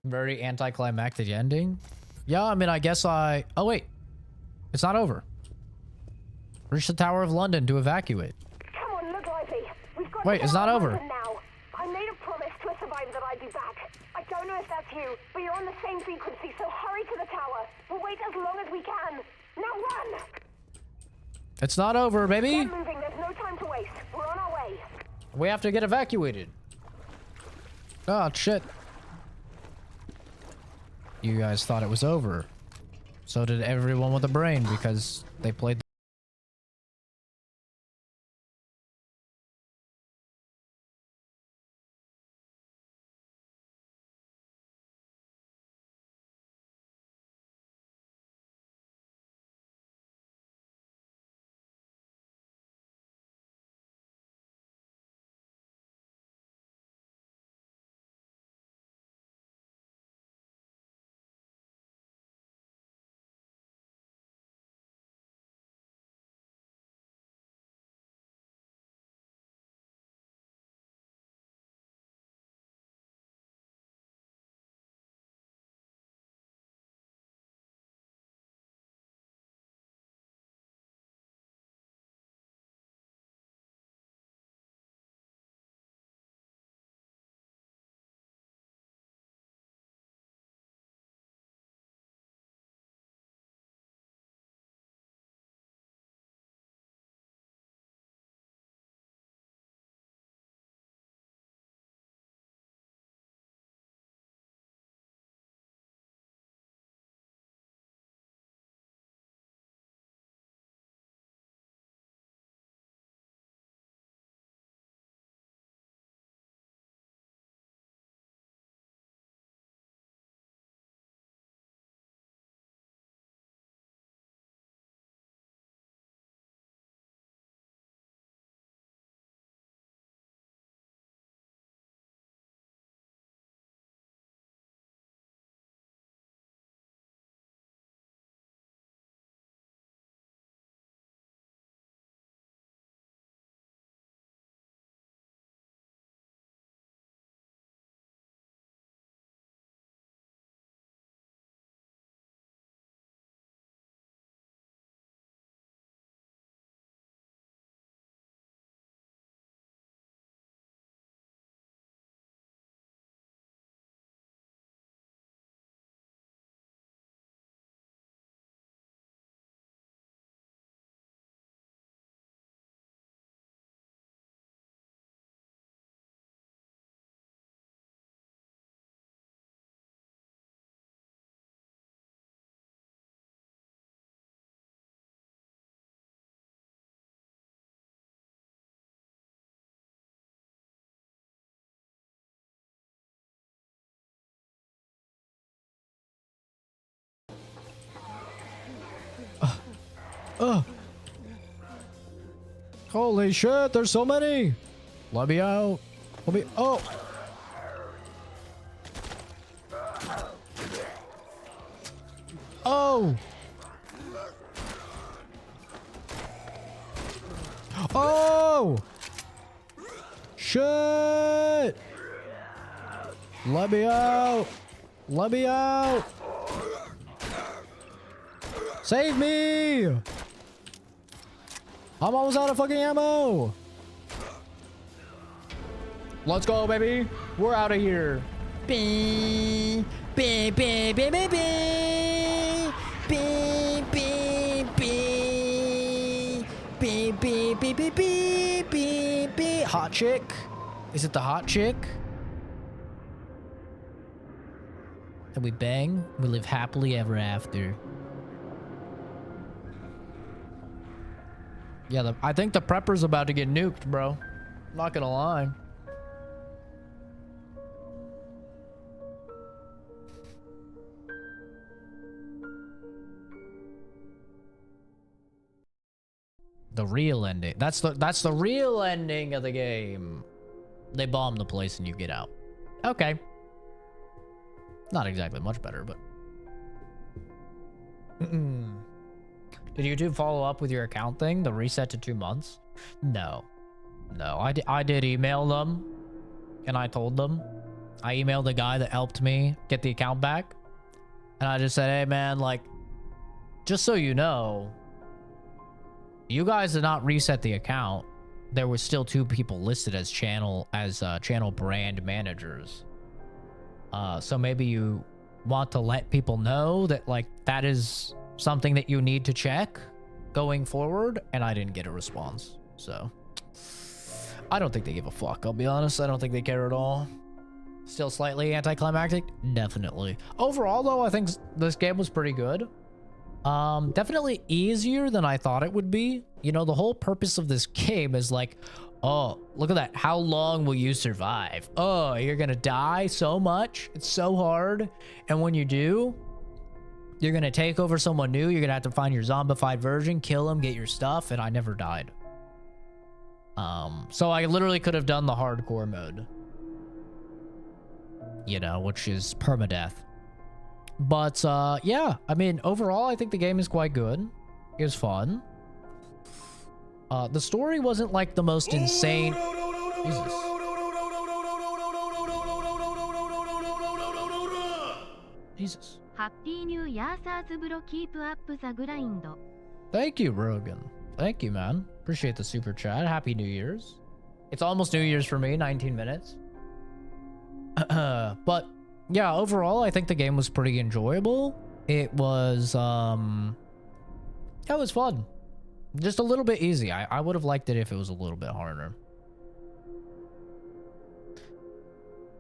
Very anticlimactic ending. Yeah, I mean, I guess I. Oh wait, it's not over. Reach the Tower of London to evacuate. Come on, look lively. We've got Wait, to it's get not out of over. London now. I made a promise to a survivor that I'd be back. I don't know if that's you, but you're on the same frequency, so hurry to the tower. We'll wait as long as we can. Now run! It's not over, baby. Get moving. There's no time to waste. We're on our way. We have to get evacuated. Oh shit. You guys thought it was over. So did everyone with a brain because they played. Holy shit, there's so many. Let me out. Let me. Oh. Oh. Oh. Shit. Let me out. Let me out. Save me. I'm almost out of fucking ammo. Let's go, baby. We're out of here. Beep, beep, beep, beep, beep, beep. Beep, beep, beep. Beep, beep, beep, beep, beep, beep, beep. Hot chick? Is it the hot chick? And we bang, we live happily ever after. Yeah, I think the prepper's about to get nuked, bro. I'm not gonna lie. The real ending. That's the real ending of the game. They bomb the place and you get out. Okay. Not exactly much better, but... Did YouTube follow up with your account thing? The reset to 2 months? No. No, I did email them. And I told them. I emailed the guy that helped me get the account back. And I just said, hey man, like... Just so you know... You guys did not reset the account. There were still 2 people listed as channel brand managers. So maybe you want to let people know that like that is something that you need to check going forward. And I didn't get a response. So I don't think they give a fuck. I'll be honest. I don't think they care at all. Still slightly anticlimactic? Definitely. Overall though, I think this game was pretty good. Definitely easier than I thought it would be. You know, the whole purpose of this game is like, oh, look at that. How long will you survive? Oh, you're gonna die so much. It's so hard. And when you do, you're gonna take over someone new. You're gonna have to find your zombified version, kill him, get your stuff. And I never died. So I literally could have done the hardcore mode. You know, which is permadeath. But, yeah, I mean, overall, I think the game is quite good. It was fun. The story wasn't, like, the most insane... Jesus. Jesus. Happy New Year, bro. Keep up the grind. Thank you, Rogan. Thank you, man. Appreciate the super chat. Happy New Year's. It's almost New Year's for me, 19 minutes. But... yeah, overall, I think the game was pretty enjoyable. It was, yeah, it was fun. Just a little bit easy. I would have liked it if it was a little bit harder.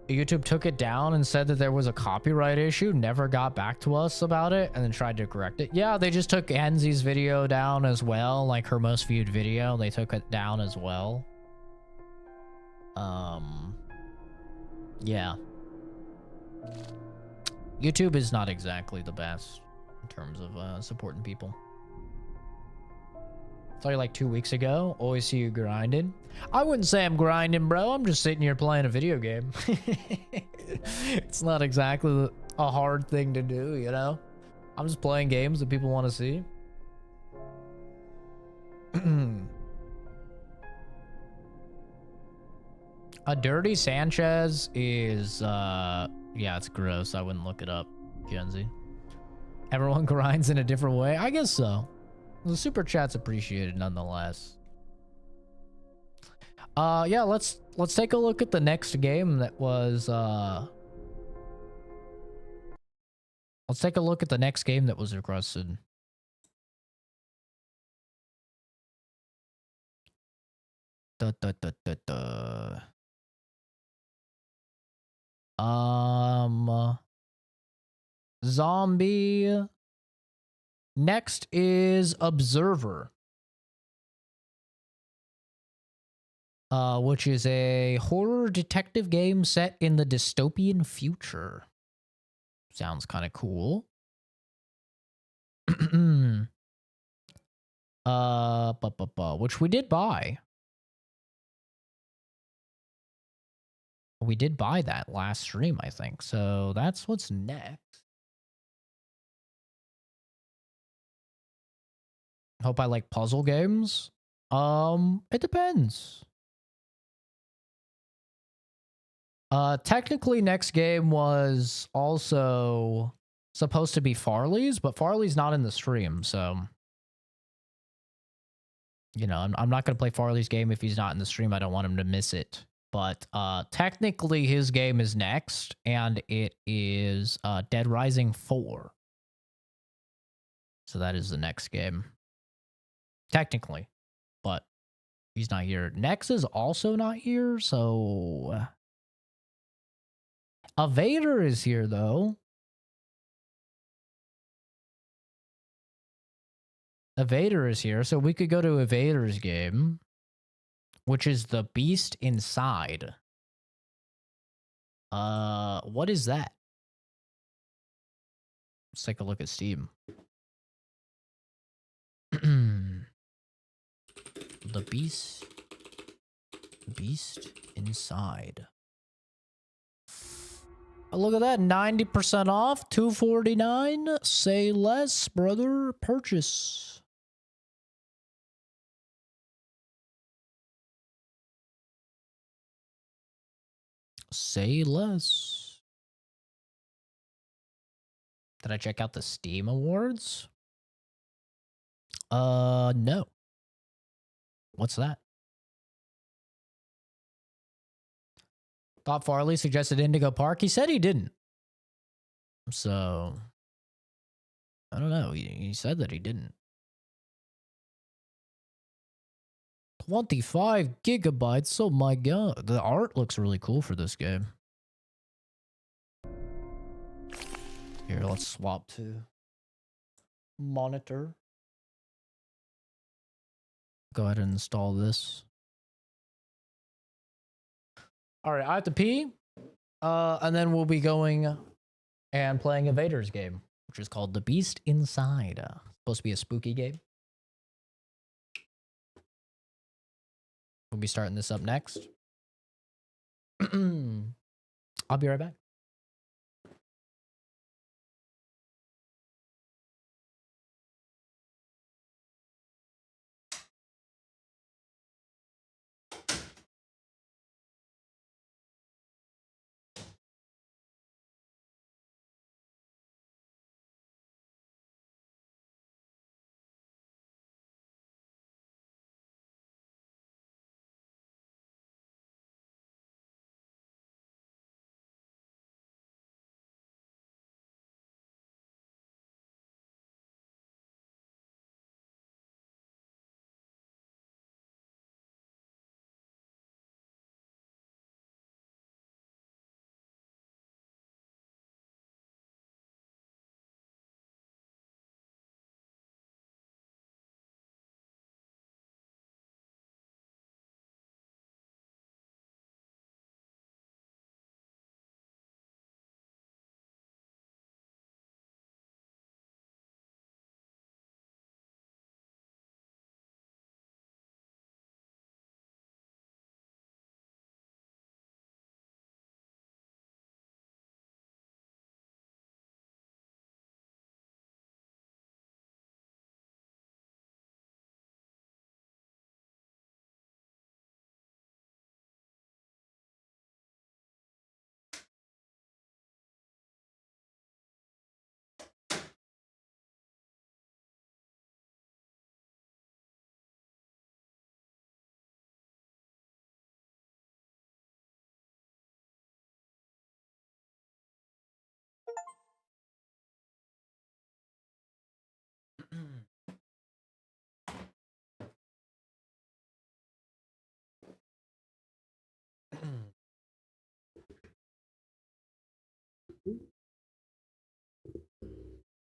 YouTube took it down and said that there was a copyright issue, never got back to us about it, and then tried to correct it. Yeah, they just took Enzi's video down as well, like her most viewed video. They took it down as well. Yeah. YouTube is not exactly the best in terms of supporting people. Saw you like 2 weeks ago. Always see you grinding. I wouldn't say I'm grinding, bro. I'm just sitting here playing a video game. It's not exactly a hard thing to do, you know? I'm just playing games that people want to see. A dirty Sanchez is, yeah, it's gross. I wouldn't look it up, Genzi. Everyone grinds in a different way? I guess so. The super chat's appreciated nonetheless. Yeah, let's take a look at the next game that was, let's take a look at the next game that was requested. Zombie. Next is Observer. Which is a horror detective game set in the dystopian future. Sounds kind of cool. Which we did buy. We did buy that last stream, I think. So that's what's next. Hope I like puzzle games. It depends. Technically next game was also supposed to be Farley's, but Farley's not in the stream, so you know, I'm not gonna play Farley's game if he's not in the stream. I don't want him to miss it. But technically his game is next, and it is Dead Rising 4. So that is the next game. Technically. But he's not here. Nex is also not here, so... Evader is here, though. Evader is here, so we could go to Evader's game, which is The Beast Inside. What is that? Let's take a look at Steam. The Beast Inside. Oh, look at that, 90% off, $249. Say less, brother. Purchase. Say less. Did I check out the Steam Awards? No. What's that? Thought Farley suggested Indigo Park. He said he didn't. So, I don't know. He said that he didn't. 25 gigabytes. Oh my god. The art looks really cool for this game. Here, let's swap to monitor. Go ahead and install this. All right, I have to pee. And then we'll be going and playing Evader's game, which is called The Beast Inside. Supposed to be a spooky game. We'll be starting this up next. I'll be right back.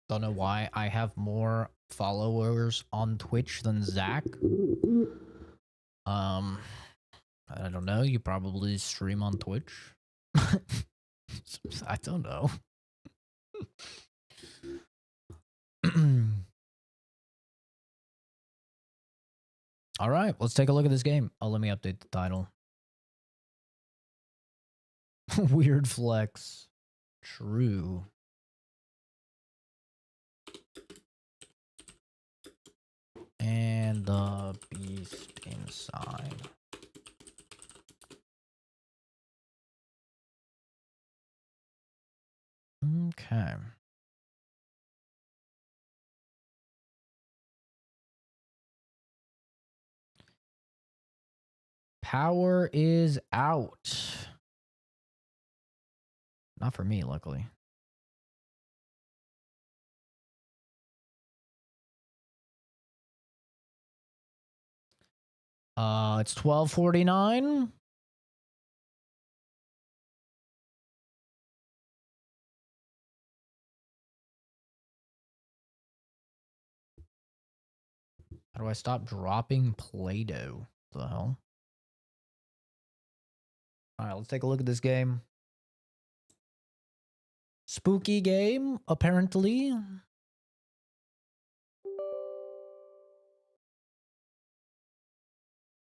Don't know why I have more followers on Twitch than Zach. I don't know. You probably stream on Twitch. I don't know. All right, let's take a look at this game. Oh, let me update the title. Weird flex. True. And the beast inside. Okay. Power is out. Not for me, luckily. It's 12:49. How do I stop dropping Play-Doh? What the hell? All right, let's take a look at this game. Spooky game, apparently.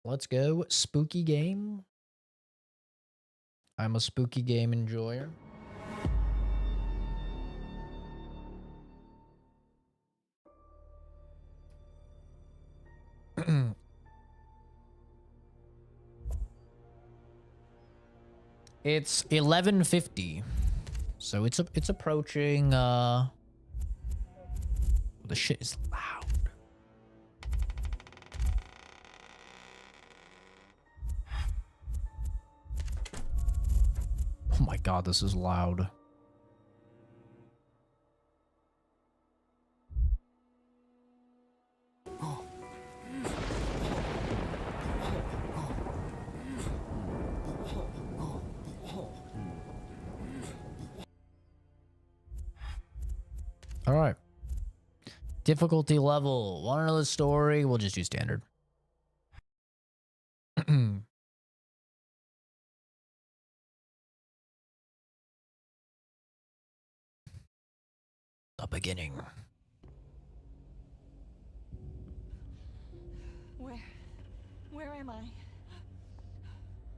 Let's go. Spooky game. I'm a spooky game enjoyer. It's 11:50. So it's approaching the shit is loud. Oh my god, this is loud. All right. Difficulty level. Want to know the story? We'll just do standard. The beginning. Where am I?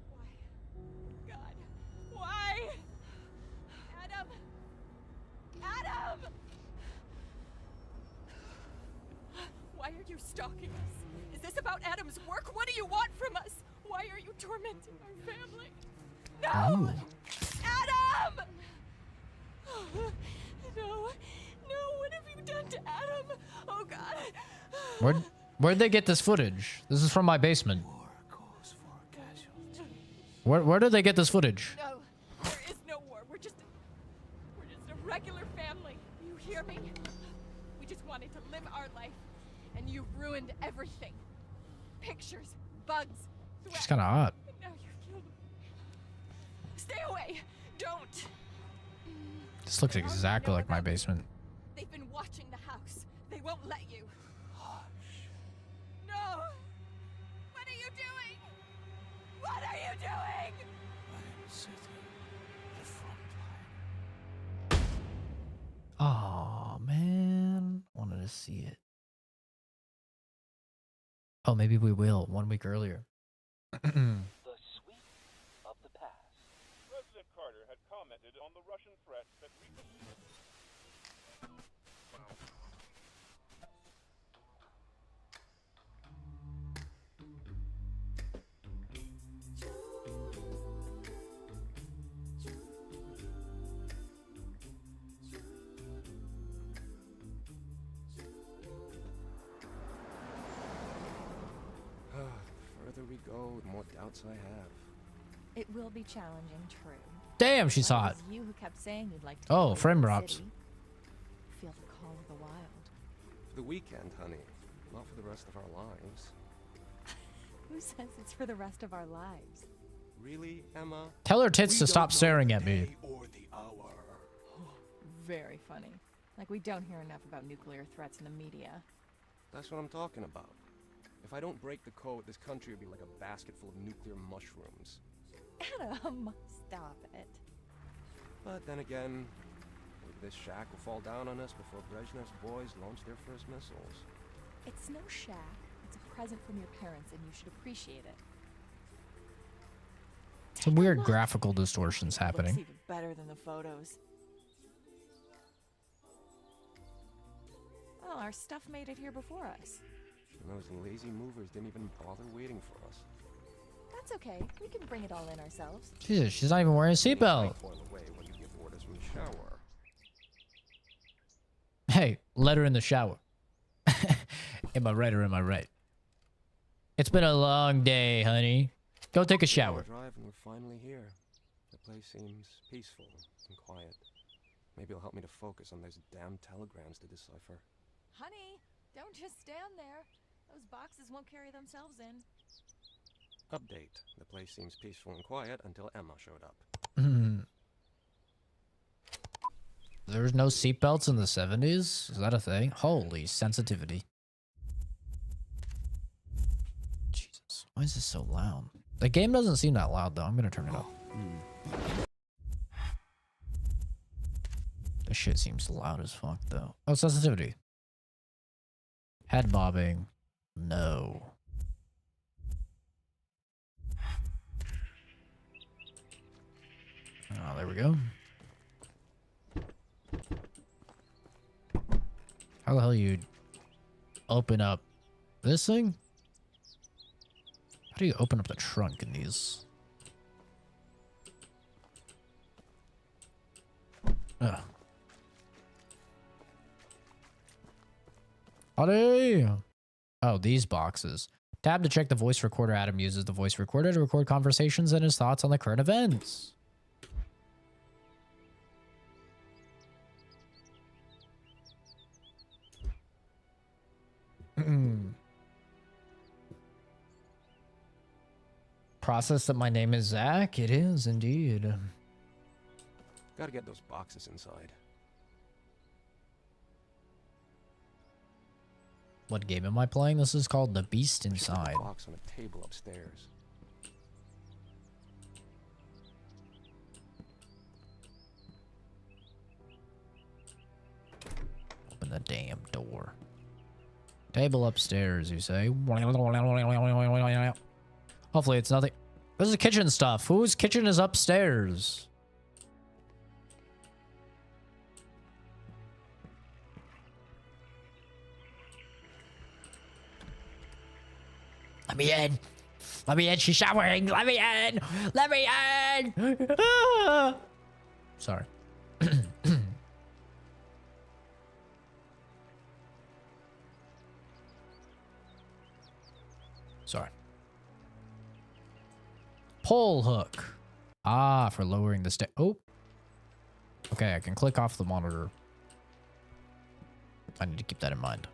Why? God. Why? Adam! Adam! Why are you stalking us? Is this about Adam's work? What do you want from us? Why are you tormenting our family? No! Adam! No. No, what have you done to Adam? Oh, God. Where'd they get this footage? This is from my basement. Where did they get this footage? No, there is no war. We're just a regular family. You hear me? We just wanted to live our life, and you ruined everything. Pictures, bugs, threats. She's kind of hot. And now you killed me. Stay away. Don't. This looks exactly like my basement. They've been watching the house. They won't let you. Hush. No. What are you doing? What are you doing? I am sitting in the front line. Oh man, wanted to see it. Oh, maybe we will 1 week earlier. The sweep of the past. President Carter had commented on the Russian threat that we could... The further we go, the more doubts I have. It will be challenging, true. Damn, she's But it hot. was you who kept saying you'd like to Oh, go to frame the drops. city. Feel the call of the wild. For the weekend, honey. Not for the rest of our lives. Who says it's for the rest of our lives? Really, Emma? Tell her tits We to stop don't know staring the at me. day or the hour. Very funny. Like we don't hear enough about nuclear threats in the media. That's what I'm talking about. If I don't break the code, this country will be like a basket full of nuclear mushrooms. Adam, stop it. But then again, maybe this shack will fall down on us before Brezhnev's boys launch their first missiles. It's no shack. It's a present from your parents, and you should appreciate it. Some weird graphical distortions Looks happening. even better than the photos. Well, our stuff made it here before us. And those lazy movers didn't even bother waiting for us. That's okay. We can bring it all in ourselves. Jesus, she's not even wearing a seatbelt. Boil away when you give orders from the shower. Hey, let her in the shower. Am I right or am I right? It's been a long day, honey. Go take a shower. Drive and we're finally here. The place seems peaceful and quiet. Maybe it'll help me to focus on those damn telegrams to decipher. Honey, don't just stand there. Those boxes won't carry themselves in. Update. The place seems peaceful and quiet until Emma showed up. There was no seatbelts in the 70s? Is that a thing? Holy sensitivity. Jesus, why is this so loud? The game doesn't seem that loud though. I'm gonna turn it up. This shit seems loud as fuck though. Oh, sensitivity. Head bobbing. No. Oh, there we go. How the hell you open up this thing? How do you open up the trunk in these? Ugh. Howdy! Oh, these boxes. Tab to check the voice recorder. Adam uses the voice recorder to record conversations and his thoughts on the current events. Process that my name is Zach? It is indeed. Gotta get those boxes inside. What game am I playing? This is called The Beast Inside. Box on a table upstairs. Open the damn door. Table upstairs, you say? Hopefully it's nothing. This is kitchen stuff. Whose kitchen is upstairs? Let me in. Let me in. She's showering. Let me in. Let me in. Ah! Sorry. Sorry. Pole hook. Ah, for lowering the step. Oh. Okay, I can click off the monitor. I need to keep that in mind.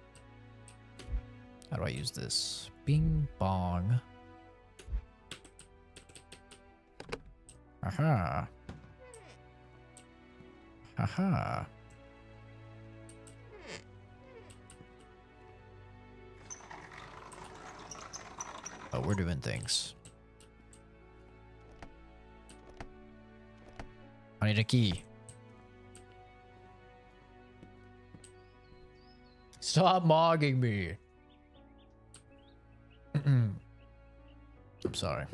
How do I use this? Bing bong. Aha. Aha. Oh, we're doing things. I need a key. Stop mogging me. I'm sorry.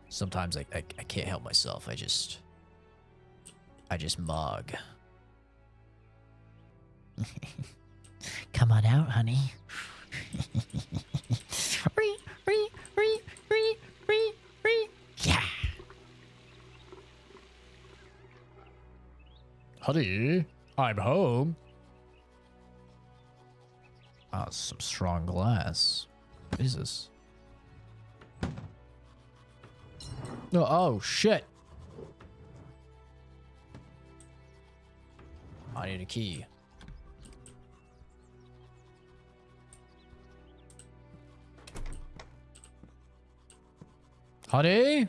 Sometimes I can't help myself. I just mog. Come on out, honey. Yeah. Honey, I'm home. Oh, some strong glass. What is this? Oh, shit. I need a key. Honey?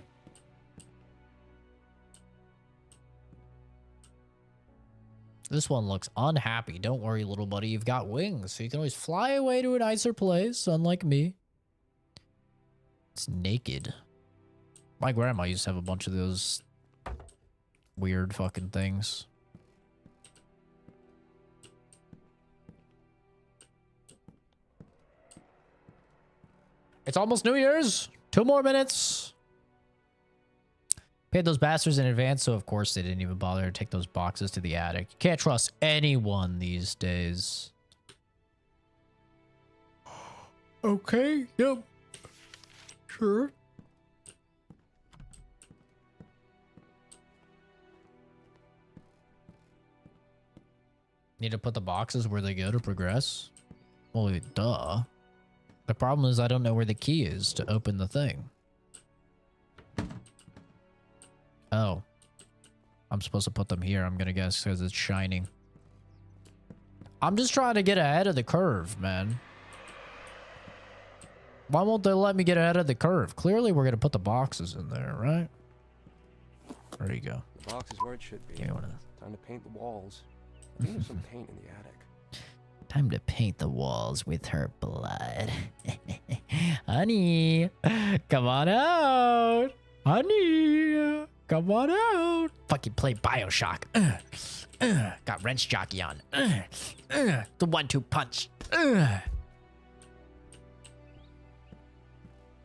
This one looks unhappy. Don't worry, little buddy. You've got wings, so you can always fly away to a nicer place, unlike me. It's naked. My grandma used to have a bunch of those weird fucking things. It's almost New Year's. 2 more minutes. Paid those bastards in advance, so of course they didn't even bother to take those boxes to the attic. You can't trust anyone these days. Okay, yep. Sure. Need to put the boxes where they go to progress? Well, duh. The problem is I don't know where the key is to open the thing. Oh. I'm supposed to put them here, I'm gonna guess, because it's shining. I'm just trying to get ahead of the curve, man. Why won't they let me get ahead of the curve? Clearly, we're gonna put the boxes in there, right? There you go. The box is where it should be. Give me one of those. Time to paint the walls. I think there's some paint in the attic. Time to paint the walls with her blood. Honey, come on out. Honey, come on out. Fucking play Bioshock. Got wrench jockey on. The 1-2 punch.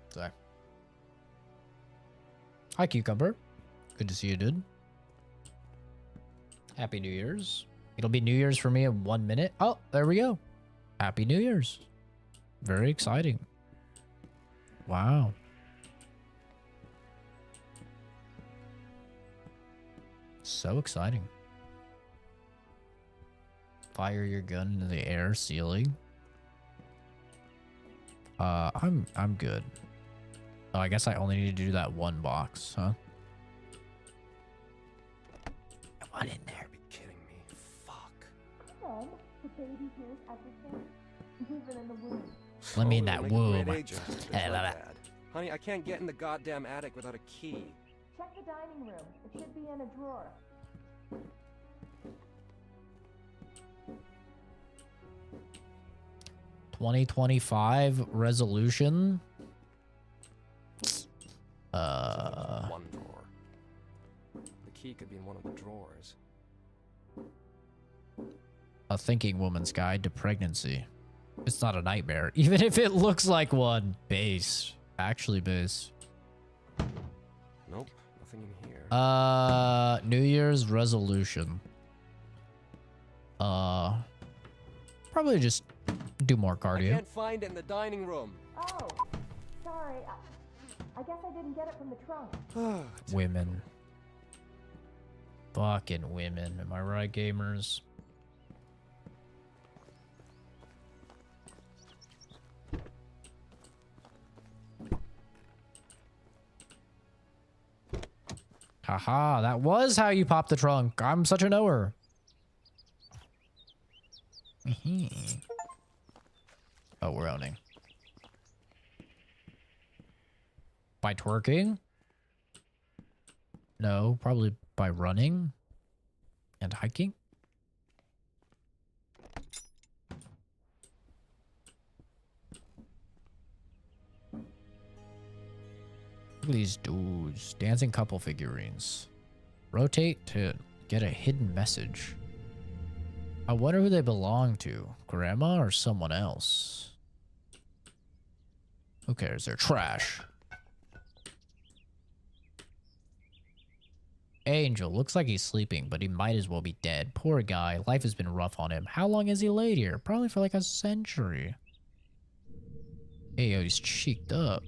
Sorry. Hi, Cucumber. Good to see you, dude. Happy New Year's. It'll be New Year's for me in 1 minute. Oh, there we go. Happy New Year's. Very exciting. Wow. So exciting. Fire your gun into the air ceiling. I'm good. Oh, I guess I only need to do that one box, huh? What in there? Be kidding me. Fuck. The baby hears everything. Even in the womb. Let me in Oh, that make a great womb. agent, just like Dad. Honey, I can't get in the goddamn attic without a key. Check the dining room. It should be in a drawer. 2025 resolution. One drawer. The key could be in one of the drawers. A thinking woman's guide to pregnancy. It's not a nightmare, even if it looks like one. Base. Actually base. Nope, nothing in here. New Year's resolution. Probably just do more I cardio. can't find it in the dining room. Oh, sorry. I guess I didn't get it from the trunk. Women. Fucking women. Am I right, gamers? Haha, that was how you pop the trunk. I'm such a knower. Oh, we're owning. By twerking? No, probably by running and hiking. Look at these dudes. Dancing couple figurines. Rotate to get a hidden message. I wonder who they belong to. Grandma or someone else? Who cares? They're trash. Angel. Looks like he's sleeping, but he might as well be dead. Poor guy. Life has been rough on him. How long has he laid here? Probably for like a century. Hey, yo, he's cheeked up.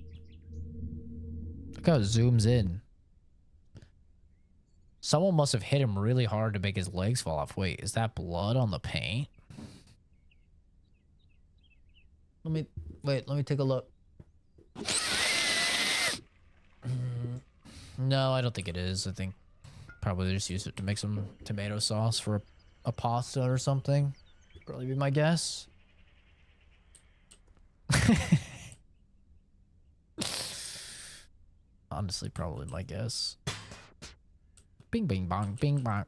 Look how it zooms in. Someone must have hit him really hard to make his legs fall off. Wait, is that blood on the paint? Let me take a look. No, I don't think it is. I think probably they just used it to make some tomato sauce for a pasta or something. Probably be my guess. Honestly, probably my guess. Bing, bing, bong, bing, bong.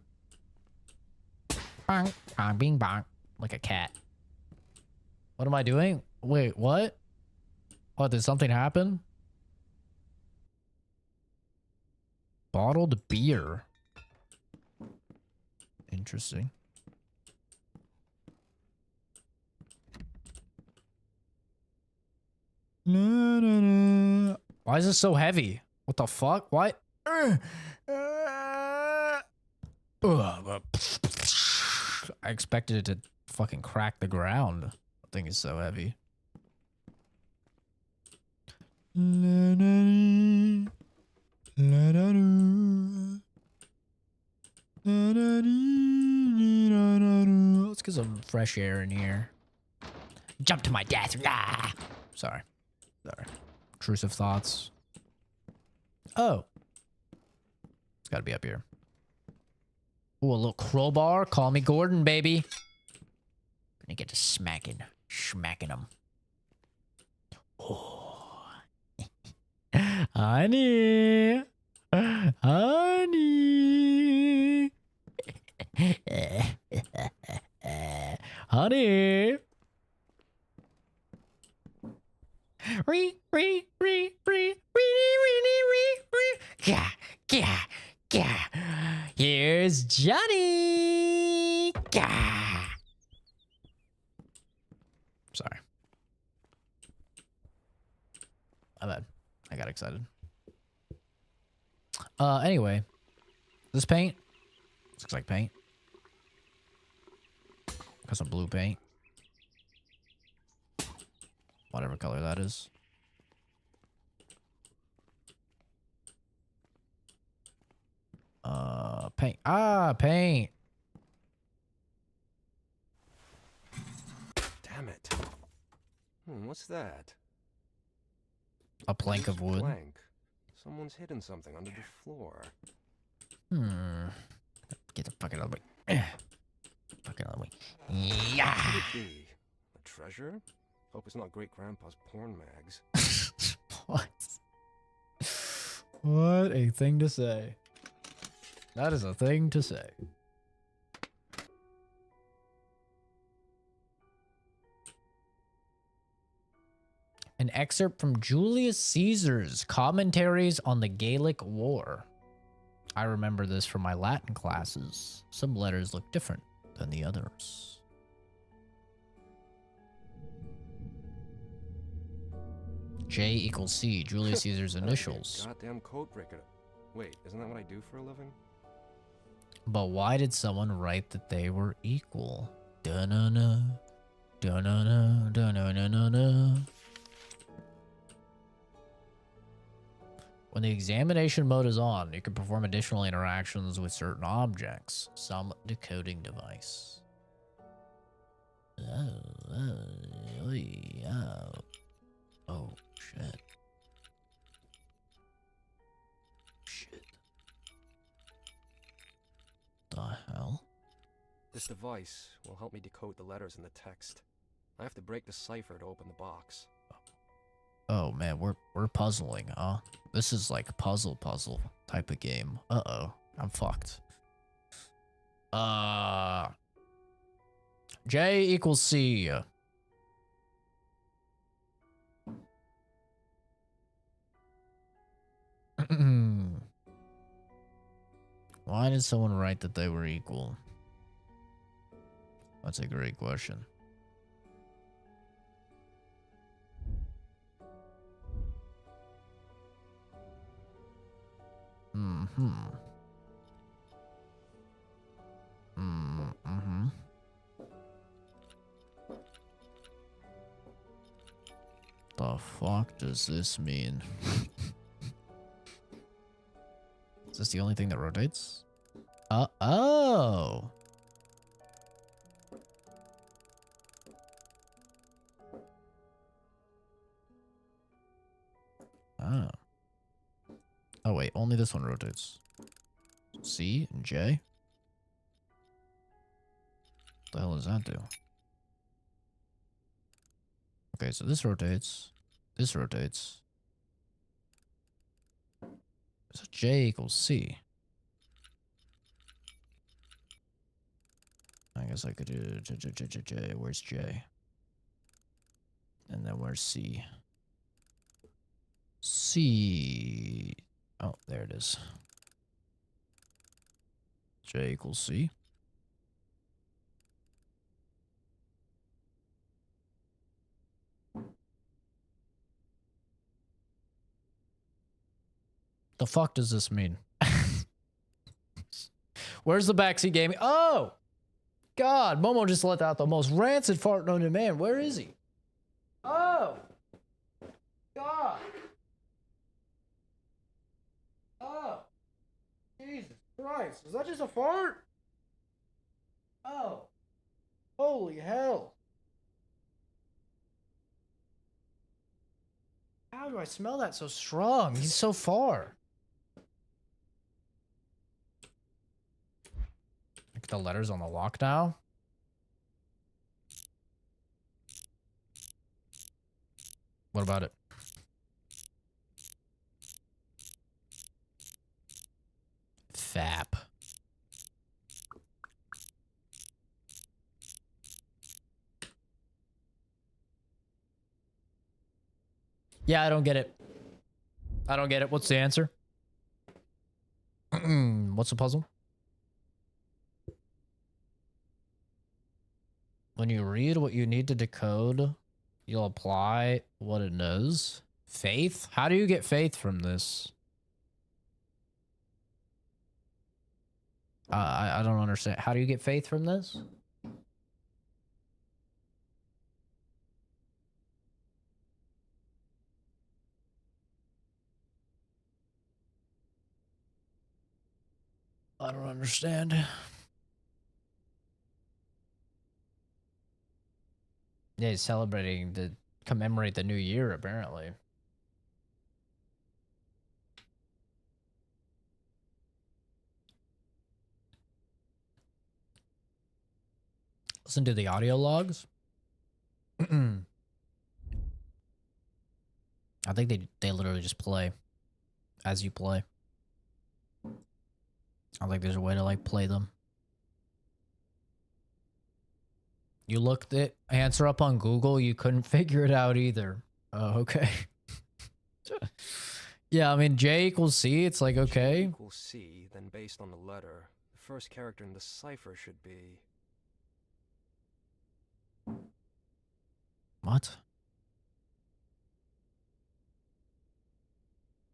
Bong, bong, bing, bong. Like a cat. What am I doing? Wait, what? What, did something happen? Bottled beer. Interesting. Why is this so heavy? What the fuck? What? I expected it to fucking crack the ground. The thing is so heavy. Let's get some fresh air in here. Jump to my death. Ah! Sorry. Intrusive thoughts. Oh. gotta be up here. Ooh, a little crowbar. Call me Gordon, baby. Gonna get to smacking them. Oh. Honey. Honey. Honey. Yeah, yeah, yeah. Here's Johnny. Yeah. Sorry. My bad. I got excited. Anyway. This paint? Looks like paint. Got some blue paint. Whatever color that is. Paint. Ah, paint. Damn it. What's that? A plank of wood. Plank. Someone's hidden something under the floor. Get the fuck out of the way. Fuck out of the way. Yeah. What could it be? A treasure? Hope it's not Great Grandpa's porn mags. What? What a thing to say. That is a thing to say. An excerpt from Julius Caesar's Commentaries on the Gallic War. I remember this from my Latin classes. Some letters look different than the others. J equals C, Julius Caesar's initials. Goddamn code breaker. Wait, isn't that what I do for a living? But why did someone write that they were equal? Da-na-na. Da-na-na. Da-na-na-na-na. When the examination mode is on, you can perform additional interactions with certain objects. Some decoding device. Oh, shit. Shit. The hell? This device will help me decode the letters in the text. I have to break the cipher to open the box. Oh man, we're puzzling, huh? This is like puzzle type of game. Uh-oh, I'm fucked. J equals C. Why did someone write that they were equal? That's a great question. The fuck does this mean? Is this the only thing that rotates? Oh. Oh. Oh wait, only this one rotates. C and J? What the hell does that do? Okay, so this rotates. This rotates. So J equals C. I guess I could do J. Where's J? And then where's C? C. Oh, there it is. J equals C. The fuck does this mean? Where's the backseat gaming? Oh! God, Momo just let out the most rancid fart known to man. Where is he? Oh! God! Oh! Jesus Christ, is that just a fart? Oh! Holy hell! How do I smell that so strong? He's so far. The letter's on the lock now. What about it? Fap. Yeah, I don't get it. I don't get it. What's the answer? What's the puzzle? When you read what you need to decode, you'll apply what it is. Faith? How do you get faith from this? I don't understand. How do you get faith from this? I don't understand. Yeah, he's celebrating to commemorate the new year, apparently. Listen to the audio logs. I think they literally just play as you play. I don't think there's a way to like play them. You looked the answer up on Google, you couldn't figure it out either. Oh, okay. Yeah, I mean J equals C, it's like okay. J equals C, then based on the letter, the first character in the cipher should be... What?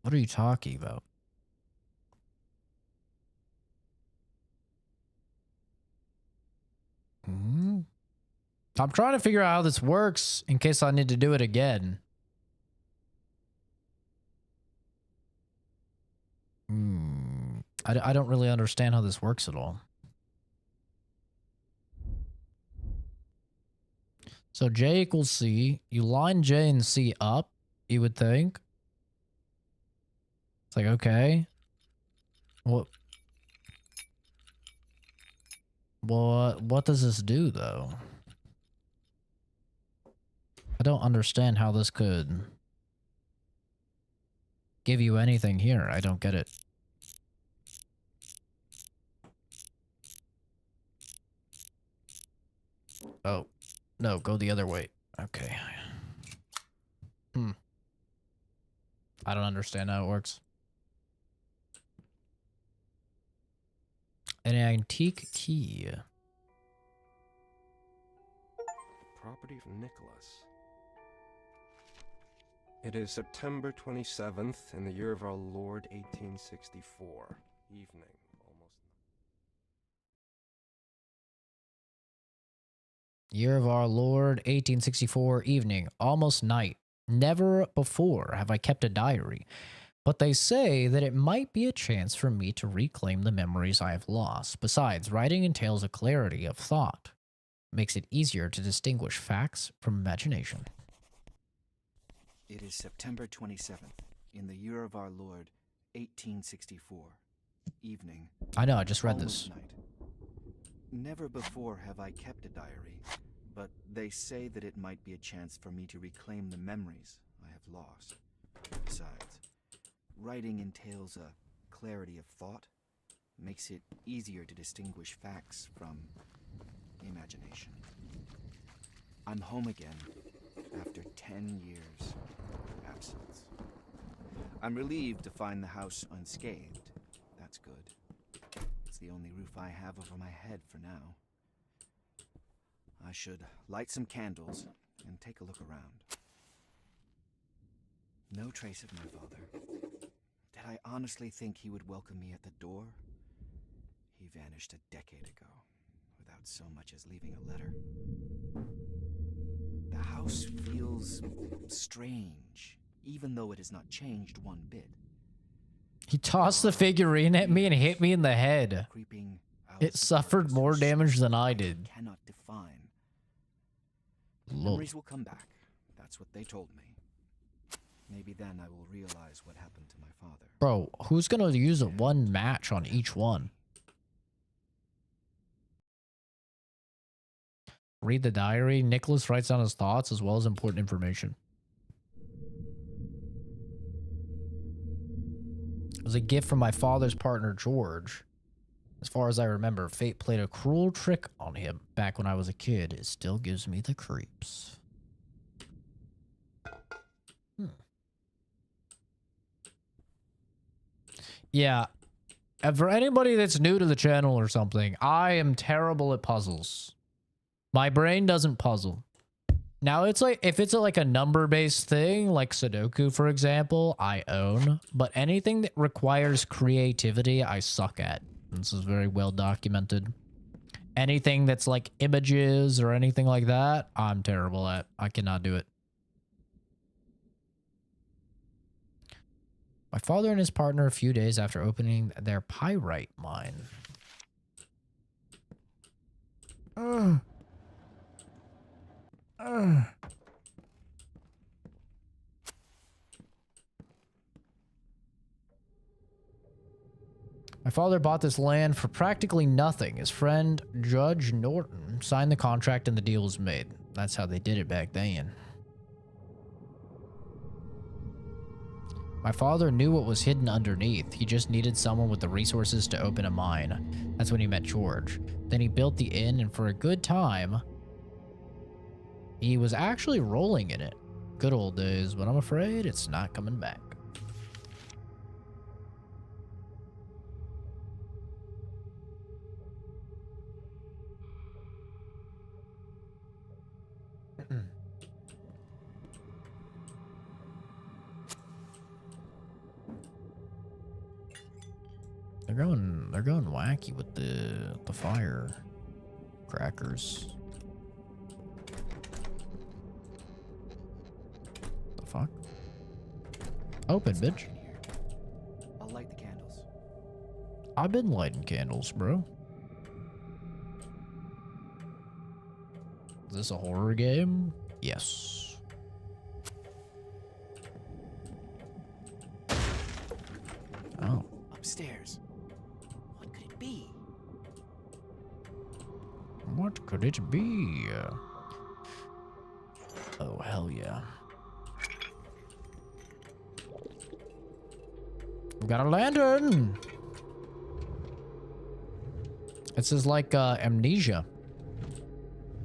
What are you talking about? I'm trying to figure out how this works in case I need to do it again. I don't really understand how this works at all. So J equals C. You line J and C up, you would think. It's like, okay. What does this do, though? I don't understand how this could give you anything here. I don't get it. Oh, no, go the other way. Okay. I don't understand how it works. An antique key. Property of Nicholas. It is September 27th in the year of our Lord 1864. Evening. Year of our Lord 1864 evening. Almost night. Never before have I kept a diary. But they say that it might be a chance for me to reclaim the memories I have lost. Besides, writing entails a clarity of thought. Makes it easier to distinguish facts from imagination. It is September 27th, in the year of our Lord, 1864. Evening. I know, I just read this. Night. Never before have I kept a diary, but they say that it might be a chance for me to reclaim the memories I have lost. Besides, writing entails a clarity of thought, makes it easier to distinguish facts from imagination. I'm home again after 10 years of absence. I'm relieved to find the house unscathed. That's good. It's the only roof I have over my head for now. I should light some candles and take a look around. No trace of my father. Did I honestly think he would welcome me at the door? He vanished a decade ago, without so much as leaving a letter. The house feels strange, even though it has not changed one bit. He tossed the figurine at me and hit me in the head. It suffered more damage than I did. Cannot define. Lord. Memories will come back. That's what they told me. Maybe then I will realize what happened to my father. Bro, who's gonna use one match on each one? Read the diary. Nicholas writes down his thoughts as well as important information. It was a gift from my father's partner, George. As far as I remember, fate played a cruel trick on him back when I was a kid. It still gives me the creeps. Yeah. And for anybody that's new to the channel or something, I am terrible at puzzles. My brain doesn't puzzle. Now, it's like, if it's like a number-based thing, like Sudoku, for example, I own. But anything that requires creativity, I suck at. This is very well documented. Anything that's like images or anything like that, I'm terrible at. I cannot do it. My father and his partner a few days after opening their pyrite mine. My father bought this land for practically nothing. His friend, Judge Norton, signed the contract and the deal was made. That's how they did it back then. My father knew what was hidden underneath. He just needed someone with the resources to open a mine. That's when he met George. Then he built the inn, and for a good time, he was actually rolling in it. Good old days, but I'm afraid it's not coming back. They're going wacky with the fire crackers. The fuck? Open, bitch. I'll light the candles. I've been lighting candles, bro. Is this a horror game? Yes. Oh. Upstairs. What could it be? What could it be? Oh, hell yeah. We got a lantern! This is like amnesia.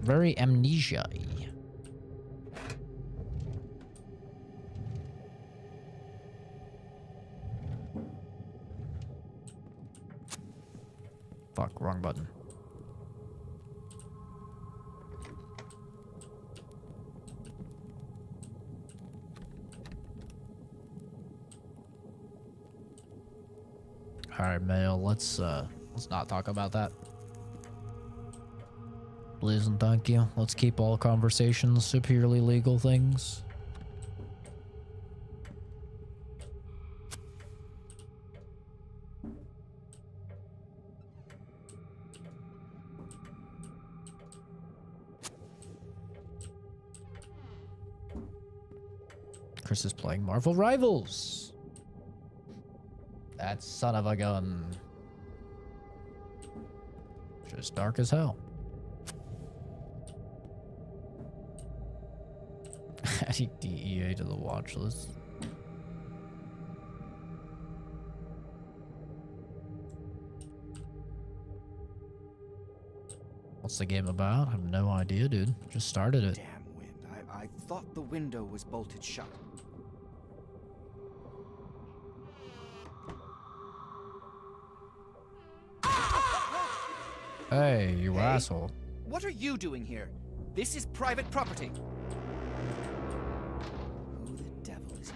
Very amnesia-y. Fuck, wrong button. All right, Mail. Let's not talk about that. Please and thank you. Let's keep all conversations to purely legal things. Chris is playing Marvel Rivals. That son of a gun. Just dark as hell. Adding DEA to the watch list. What's the game about? I have no idea, dude. Just started it. Damn wind. I thought the window was bolted shut. Hey, you asshole. What are you doing here? This is private property. Who the devil is he?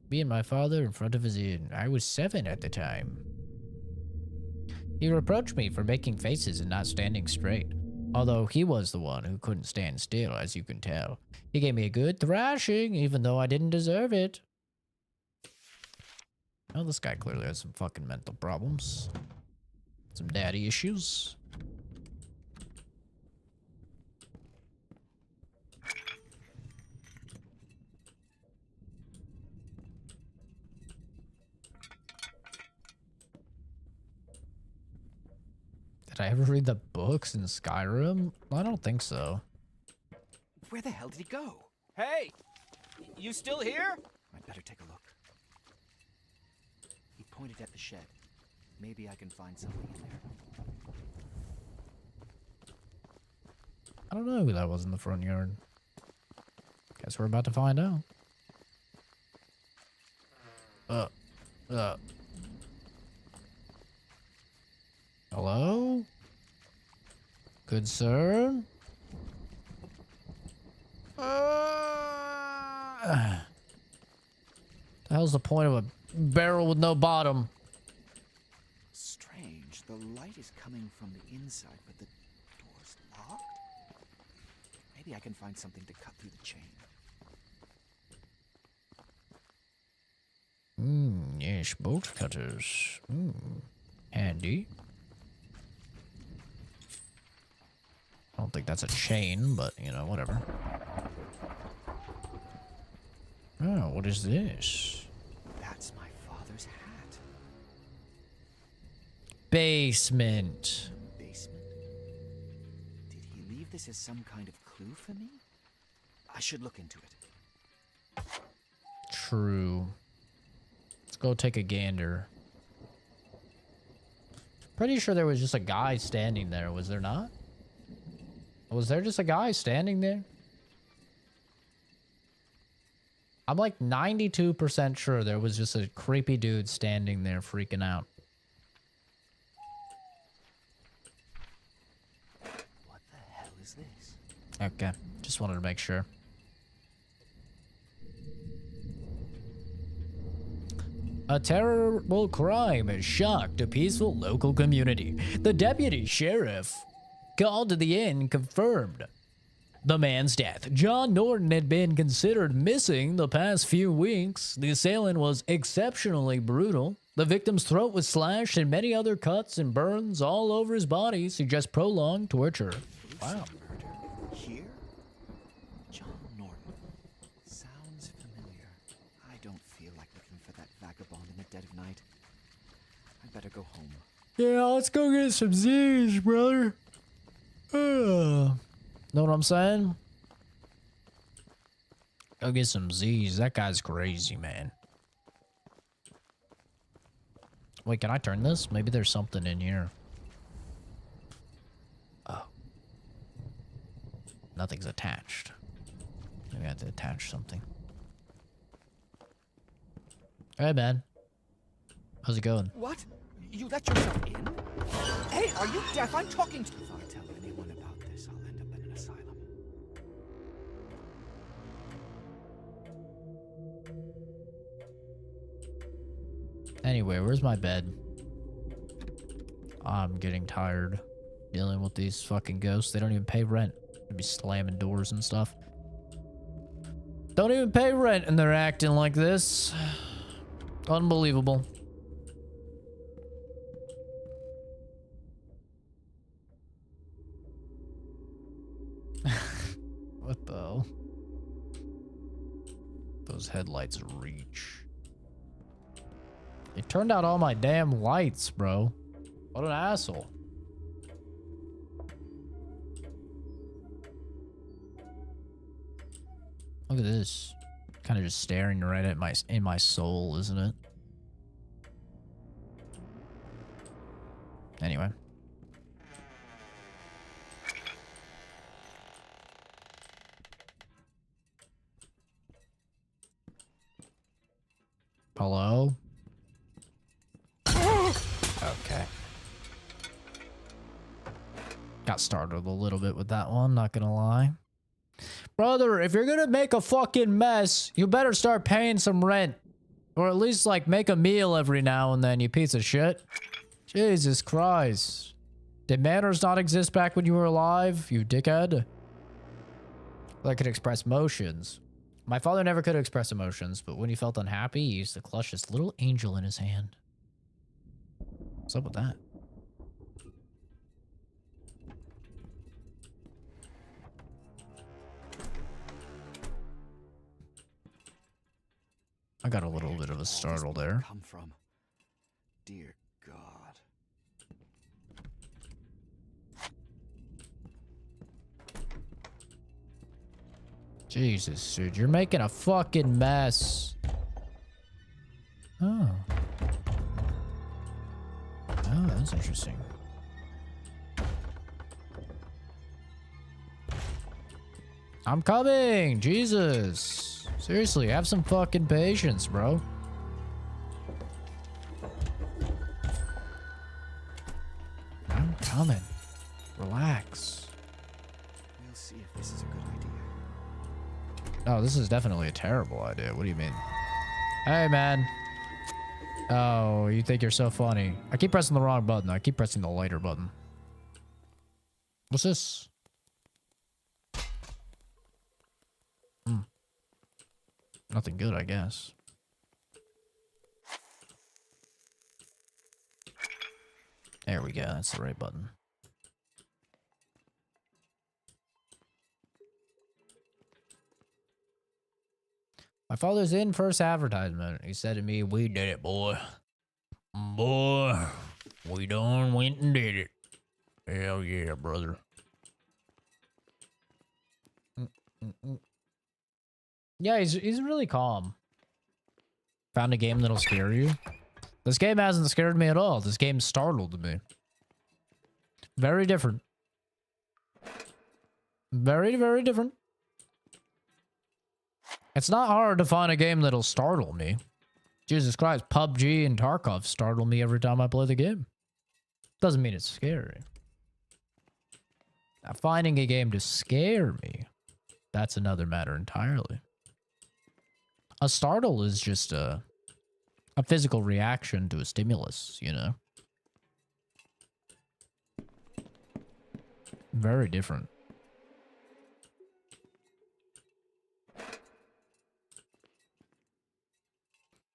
Me and my father in front of his inn. I was 7 at the time. He reproached me for making faces and not standing straight. Although he was the one who couldn't stand still, as you can tell. He gave me a good thrashing, even though I didn't deserve it. Oh, this guy clearly has some fucking mental problems. Some daddy issues. Did I ever read the books in Skyrim? I don't think so. Where the hell did he go? Hey! You still here? I'd better take a look. He pointed at the shed. Maybe I can find something in there. I don't know who that was in the front yard. Guess we're about to find out. Hello? Good sir? The hell's the point of a barrel with no bottom? Strange. The light is coming from the inside, but the door's locked? Maybe I can find something to cut through the chain. Yes, bolt cutters. Handy. I don't think that's a chain, but, you know, whatever. Oh, what is this? That's my father's hat. Basement. Basement? Did he leave this as some kind of clue for me? I should look into it. True. Let's go take a gander. Pretty sure there was just a guy standing there, was there not? Was there just a guy standing there? I'm like 92% sure there was just a creepy dude standing there freaking out. What the hell is this? Okay, just wanted to make sure. A terrible crime has shocked a peaceful local community. The deputy sheriff called to the inn confirmed the man's death. John Norton had been considered missing the past few weeks. The assailant was exceptionally brutal. The victim's throat was slashed and many other cuts and burns all over his body suggest prolonged torture. Wow. Murder here? John Norton. Sounds familiar. I don't feel like looking for that vagabond in the dead of night. I'd better go home. Yeah, let's go get some Z's, brother. Know what I'm saying? Go get some Z's. That guy's crazy, man. Wait, can I turn this? Maybe there's something in here. Oh. Nothing's attached. Maybe I have to attach something. Hey, man. How's it going? What? You let yourself in? Hey, are you deaf? I'm talking to you. If I tell anyone about this, I'll end up in an asylum. Anyway, where's my bed? I'm getting tired dealing with these fucking ghosts. They don't even pay rent. They be slamming doors and stuff. Don't even pay rent and they're acting like this. Unbelievable. What the hell? Those headlights reach. They turned out all my damn lights, bro. What an asshole. Look at this. Kind of just staring right at my soul, isn't it? Anyway. Hello? Okay. Got started a little bit with that one, not gonna lie. Brother, if you're gonna make a fucking mess, you better start paying some rent. Or at least, like, make a meal every now and then, you piece of shit. Jesus Christ. Did manners not exist back when you were alive, you dickhead? That could express motions. My father never could express emotions, but when he felt unhappy, he used to clutch this little angel in his hand. What's up with that? I got a little bit of a startle there. Come from, dear God. Jesus, dude, you're making a fucking mess. Oh. Oh, that's interesting. I'm coming! Jesus! Seriously, have some fucking patience, bro. I'm coming. Relax. We'll see if this is a good idea. Oh, this is definitely a terrible idea. What do you mean? Hey, man. Oh, you think you're so funny. I keep pressing the wrong button. I keep pressing the lighter button. What's this? Nothing good, I guess. There we go. That's the right button. My father's in first advertisement. He said to me, "We did it, boy. Boy, we done went and did it. Hell yeah, brother." Yeah, he's really calm. Found a game that'll scare you. This game hasn't scared me at all. This game startled me. Very different. Very, very different. It's not hard to find a game that'll startle me. Jesus Christ, PUBG and Tarkov startle me every time I play the game. Doesn't mean it's scary. Now, finding a game to scare me, that's another matter entirely. A startle is just a physical reaction to a stimulus, you know? Very different.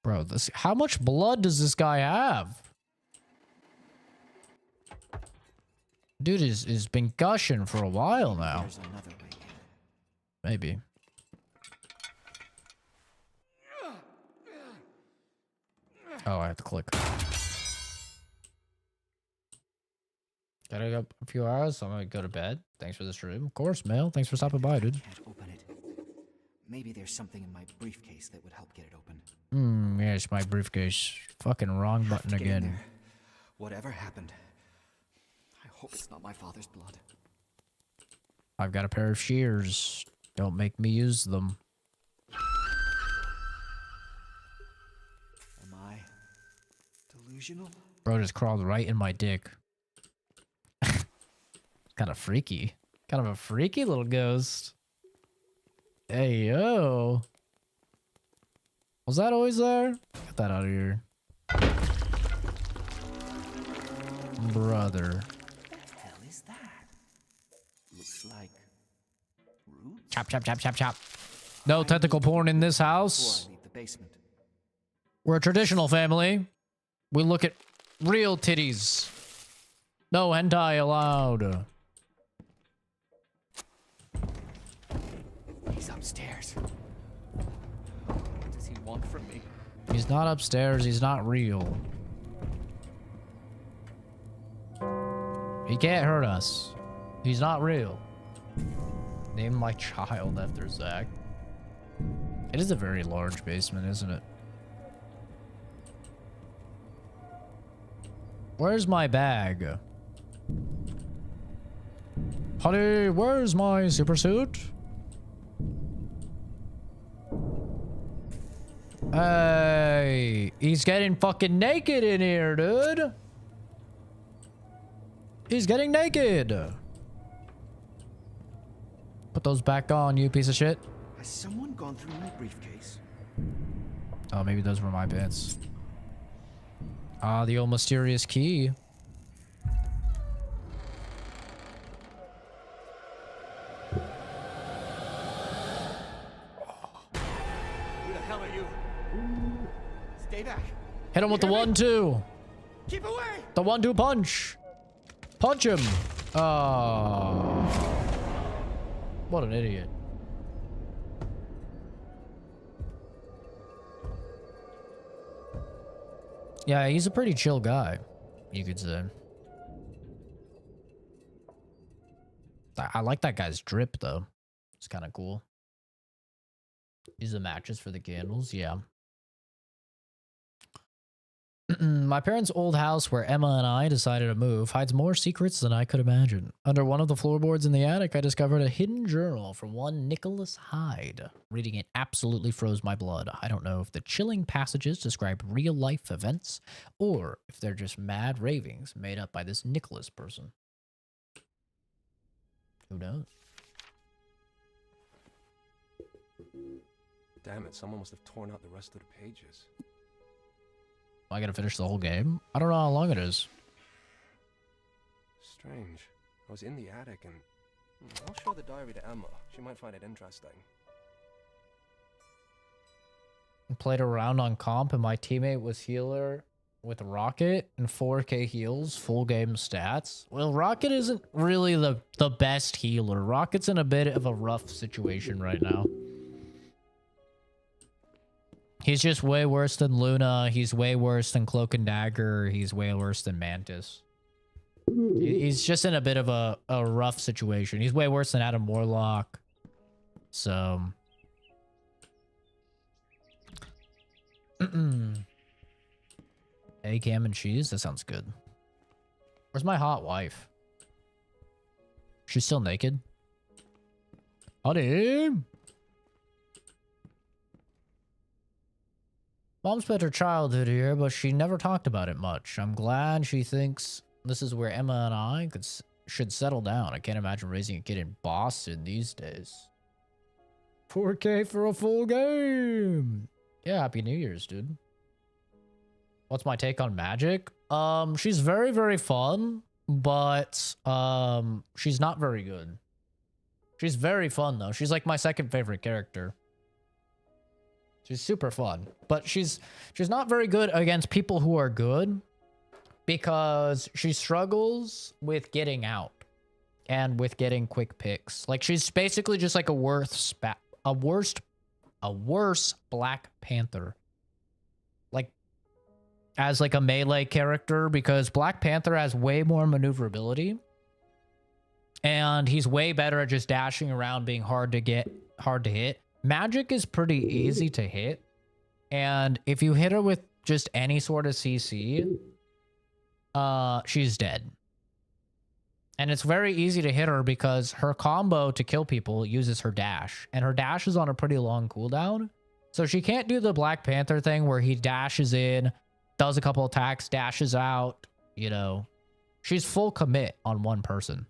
Bro, how much blood does this guy have? Dude is been gushing for a while now. Maybe. Oh, I have to click. Gotta go a few hours, so I'm gonna go to bed. Thanks for the stream. Of course, Mel. Thanks for stopping by, dude. Can't open it. Maybe there's something in my briefcase that would help get it open. Yes, my briefcase. Fucking wrong button again. Whatever happened, I hope it's not my father's blood. I've got a pair of shears. Don't make me use them. Am I delusional? Bro just crawled right in my dick. Kind of freaky. Kind of a freaky little ghost. Hey, yo. Was that always there? Get that out of here. Brother. What the hell is that? Looks like roots? Chop, chop, chop, chop, chop. No tentacle porn in this house. Before I leave the basement. We're a traditional family. We look at real titties. No hentai allowed. He's upstairs. What does he want from me? He's not upstairs. He's not real. He can't hurt us. He's not real. Name my child after Zach. It is a very large basement, isn't it? Where's my bag? Honey, where's my super suit? Hey, he's getting fucking naked in here, dude. He's getting naked. Put those back on, you piece of shit. Has someone gone through my briefcase? Oh, maybe those were my pants. Ah, the old mysterious key. hell are you? Stay back. Hit him with the 1-2. Keep away. The 1-2 punch. Punch him. Oh. What an idiot. Yeah, he's a pretty chill guy, you could say. I like that guy's drip, though. It's kind of cool. Use the matches for the candles, yeah. My parents' old house where Emma and I decided to move hides more secrets than I could imagine. Under one of the floorboards in the attic, I discovered a hidden journal from one Nicholas Hyde. Reading it absolutely froze my blood. I don't know if the chilling passages describe real-life events or if they're just mad ravings made up by this Nicholas person. Who knows? Damn it, someone must have torn out the rest of the pages. I gotta finish the whole game? I don't know how long it is. Strange. I was in the attic and... I'll show the diary to Emma. She might find it interesting. I played around on comp and my teammate was healer with Rocket and 4K heals, full game stats. Well, Rocket isn't really the best healer. Rocket's in a bit of a rough situation right now. He's just way worse than Luna. He's way worse than Cloak and Dagger. He's way worse than Mantis. He's just in a bit of a rough situation. He's way worse than Adam Warlock. So... Egg, ham, and cheese? That sounds good. Where's my hot wife? She's still naked? Honey! Mom spent her childhood here, but she never talked about it much. I'm glad she thinks this is where Emma and I should settle down. I can't imagine raising a kid in Boston these days. 4K for a full game! Yeah, Happy New Year's, dude. What's my take on Magic? She's very, very fun, but she's not very good. She's very fun, though. She's like my second favorite character. She's super fun, but she's not very good against people who are good because she struggles with getting out and with getting quick picks. Like she's basically just like a worse Black Panther. Like as like a melee character, because Black Panther has way more maneuverability and he's way better at just dashing around, being hard to hit. Magic is pretty easy to hit, and if you hit her with just any sort of CC, she's dead. And it's very easy to hit her because her combo to kill people uses her dash, and her dash is on a pretty long cooldown. So she can't do the Black Panther thing where he dashes in, does a couple attacks, dashes out, you know. She's full commit on one person.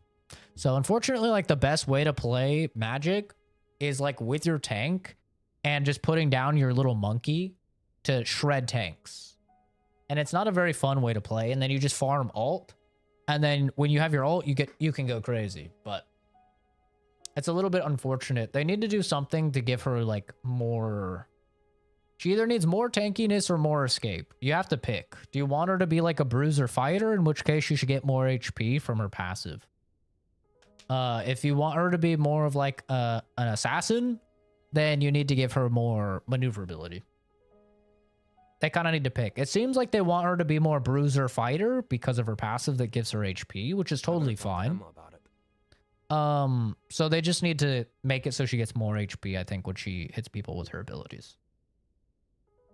So unfortunately, like the best way to play Magic is like with your tank and just putting down your little monkey to shred tanks. And it's not a very fun way to play. And then you just farm ult. And then when you have your ult, you can go crazy. But it's a little bit unfortunate. They need to do something to give her like more... She either needs more tankiness or more escape. You have to pick. Do you want her to be like a bruiser fighter? In which case you should get more HP from her passive. If you want her to be more of like an assassin, then you need to give her more maneuverability. They kind of need to pick. It seems like they want her to be more bruiser fighter because of her passive that gives her HP, which is totally fine. So they just need to make it so she gets more HP, I think, when she hits people with her abilities.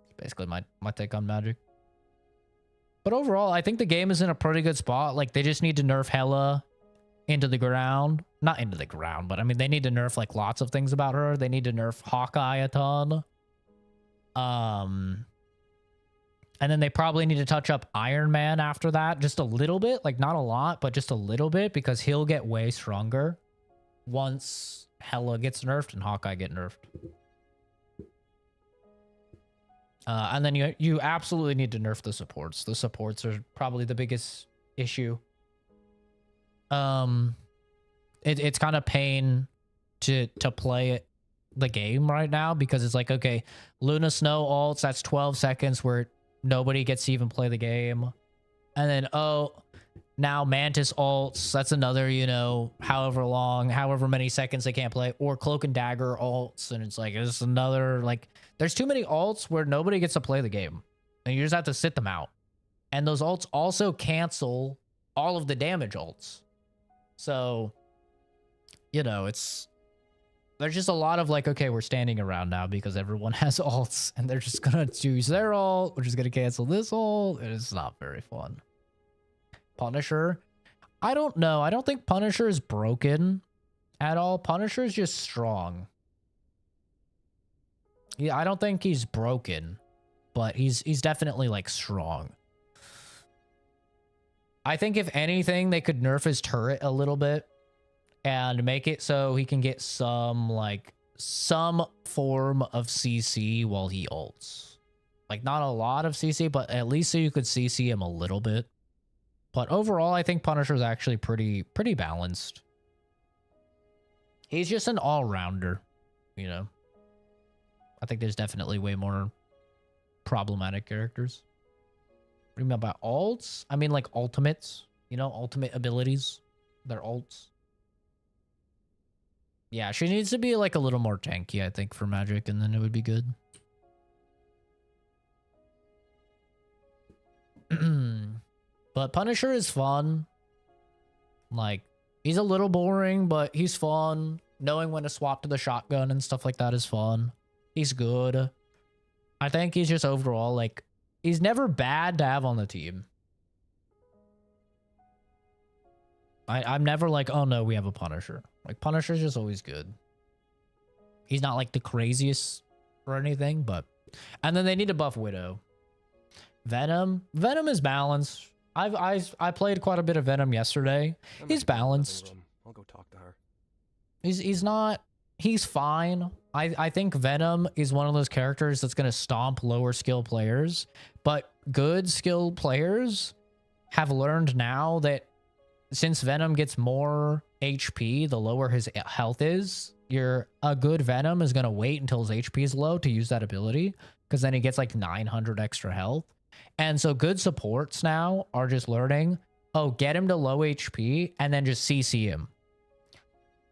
It's basically my take on Magic. But overall, I think the game is in a pretty good spot. Like, they just need to nerf Hela into the ground. Not into the ground, but I mean, they need to nerf like lots of things about her. They need to nerf Hawkeye a ton. And then they probably need to touch up Iron Man after that. Just a little bit. Like, not a lot, but just a little bit. Because he'll get way stronger once Hela gets nerfed and Hawkeye get nerfed. And then you absolutely need to nerf the supports. The supports are probably the biggest issue. It's kind of pain to play it the game right now because it's like, okay, Luna Snow ults, that's 12 seconds where nobody gets to even play the game. And then, oh, now Mantis ults, that's another, you know, however many seconds they can't play. Or Cloak and Dagger ults, and it's like, it's another, like, there's too many ults where nobody gets to play the game. And you just have to sit them out. And those ults also cancel all of the damage ults. So, you know, there's just a lot of like, okay, we're standing around now because everyone has ults and they're just gonna choose their ult, which is gonna cancel this ult, and it's not very fun. Punisher, I don't know. I don't think Punisher is broken at all. Punisher is just strong. Yeah, I don't think he's broken, but he's definitely like strong. I think if anything, they could nerf his turret a little bit and make it so he can get some form of CC while he ults. Like, not a lot of CC, but at least so you could CC him a little bit. But overall, I think Punisher's actually pretty balanced. He's just an all-rounder, you know? I think there's definitely way more problematic characters. What do you mean by ults? I mean, like, ultimates. You know, ultimate abilities. They're ults. Yeah, she needs to be, like, a little more tanky, I think, for Magic, and then it would be good. But Punisher is fun. Like, he's a little boring, but he's fun. Knowing when to swap to the shotgun and stuff like that is fun. He's good. I think he's just overall, like, he's never bad to have on the team. I'm never like, oh no, we have a Punisher. Like, Punisher's just always good. He's not like the craziest or anything, but... And then they need to buff Widow. Venom is balanced. I played quite a bit of Venom yesterday. He's balanced. I'll go talk to her. He's fine. I think Venom is one of those characters that's going to stomp lower skill players, but good skill players have learned now that since Venom gets more HP, the lower his health is, a good Venom is going to wait until his HP is low to use that ability, because then he gets like 900 extra health. And so good supports now are just learning, oh, get him to low HP and then just CC him.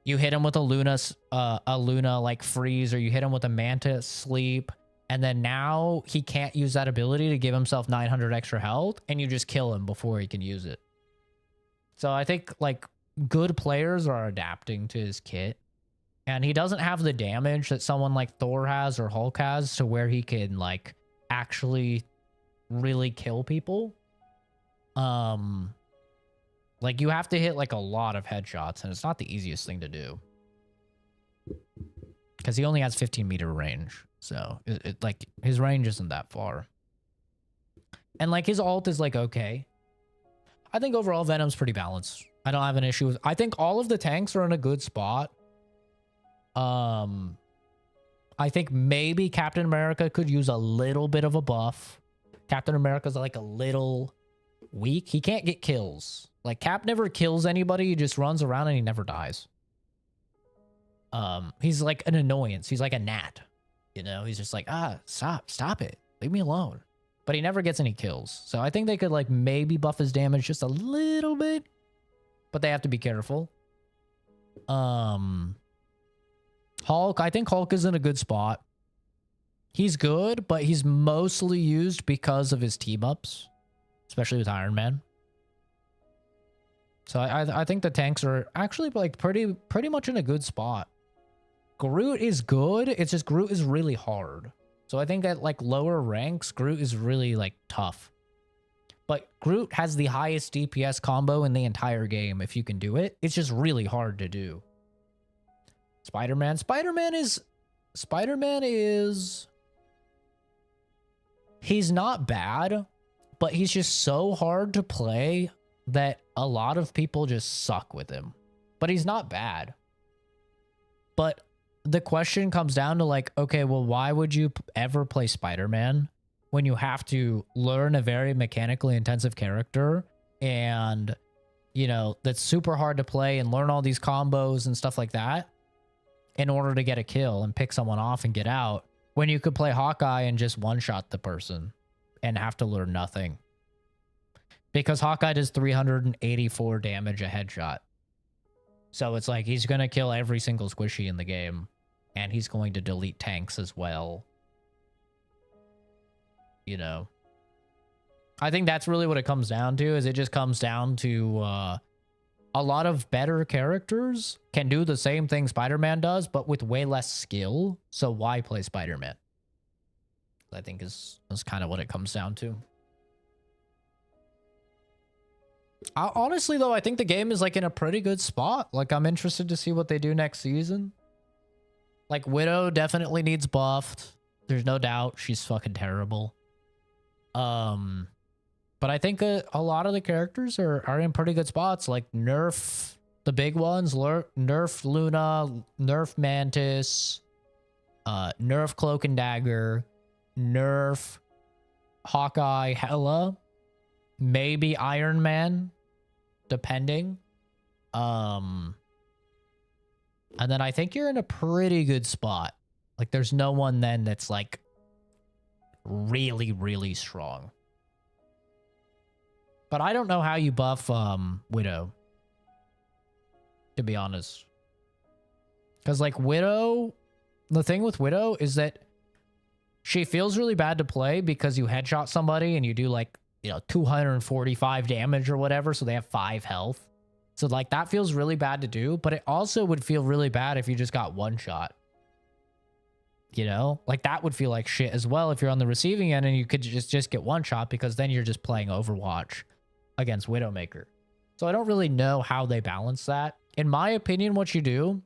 You hit him with a Luna like freeze, or you hit him with a Mantis sleep, and then now he can't use that ability to give himself 900 extra health, and you just kill him before he can use it. So I think like good players are adapting to his kit, and he doesn't have the damage that someone like Thor has or Hulk has to where he can like actually really kill people. Like, you have to hit like a lot of headshots, and it's not the easiest thing to do because he only has 15-meter range, so it like his range isn't that far, and like his ult is like okay. I think overall Venom's pretty balanced. I don't have an issue with. I think all of the tanks are in a good spot. I think maybe Captain America could use a little bit of a buff. Captain America's like a little weak. He can't get kills. Like, Cap never kills anybody. He just runs around and he never dies. He's like an annoyance. He's like a gnat. You know, he's just like, stop it. Leave me alone. But he never gets any kills. So I think they could like maybe buff his damage just a little bit. But they have to be careful. Hulk, I think Hulk is in a good spot. He's good, but he's mostly used because of his team-ups. Especially with Iron Man. So I think the tanks are actually like pretty much in a good spot. Groot is good. It's just Groot is really hard. So I think at like lower ranks, Groot is really like tough. But Groot has the highest DPS combo in the entire game if you can do it. It's just really hard to do. Spider-Man is... He's not bad, but he's just so hard to play that a lot of people just suck with him. But he's not bad. But the question comes down to like, okay, well, why would you ever play Spider-Man when you have to learn a very mechanically intensive character and, you know, that's super hard to play and learn all these combos and stuff like that? in order to get a kill and pick someone off and get out, when you could play Hawkeye and just one-shot the person and have to learn nothing. Because Hawkeye does 384 damage a headshot. So it's like he's going to kill every single squishy in the game. And he's going to delete tanks as well. You know. I think that's really what it comes down to, is it just comes down to a lot of better characters can do the same thing Spider-Man does, but with way less skill. So why play Spider-Man? I think is kind of what it comes down to. Honestly, though, I think the game is like in a pretty good spot. Like, I'm interested to see what they do next season. Like, Widow definitely needs buffed. There's no doubt she's fucking terrible. But I think a lot of the characters are in pretty good spots. Like, nerf the big ones. Nerf Luna, nerf Mantis, nerf Cloak and Dagger, nerf Hawkeye Hela, maybe Iron Man, depending. And then I think you're in a pretty good spot. Like, there's no one then that's like really, really strong. But I don't know how you buff Widow, to be honest. Because like Widow, the thing with Widow is that she feels really bad to play because you headshot somebody and you do like, you know, 245 damage or whatever, so they have 5 health. So like that feels really bad to do, but it also would feel really bad if you just got one shot. You know, like that would feel like shit as well if you're on the receiving end and you could just get one shot, because then you're just playing Overwatch against Widowmaker. So I don't really know how they balance that. In my opinion, what you do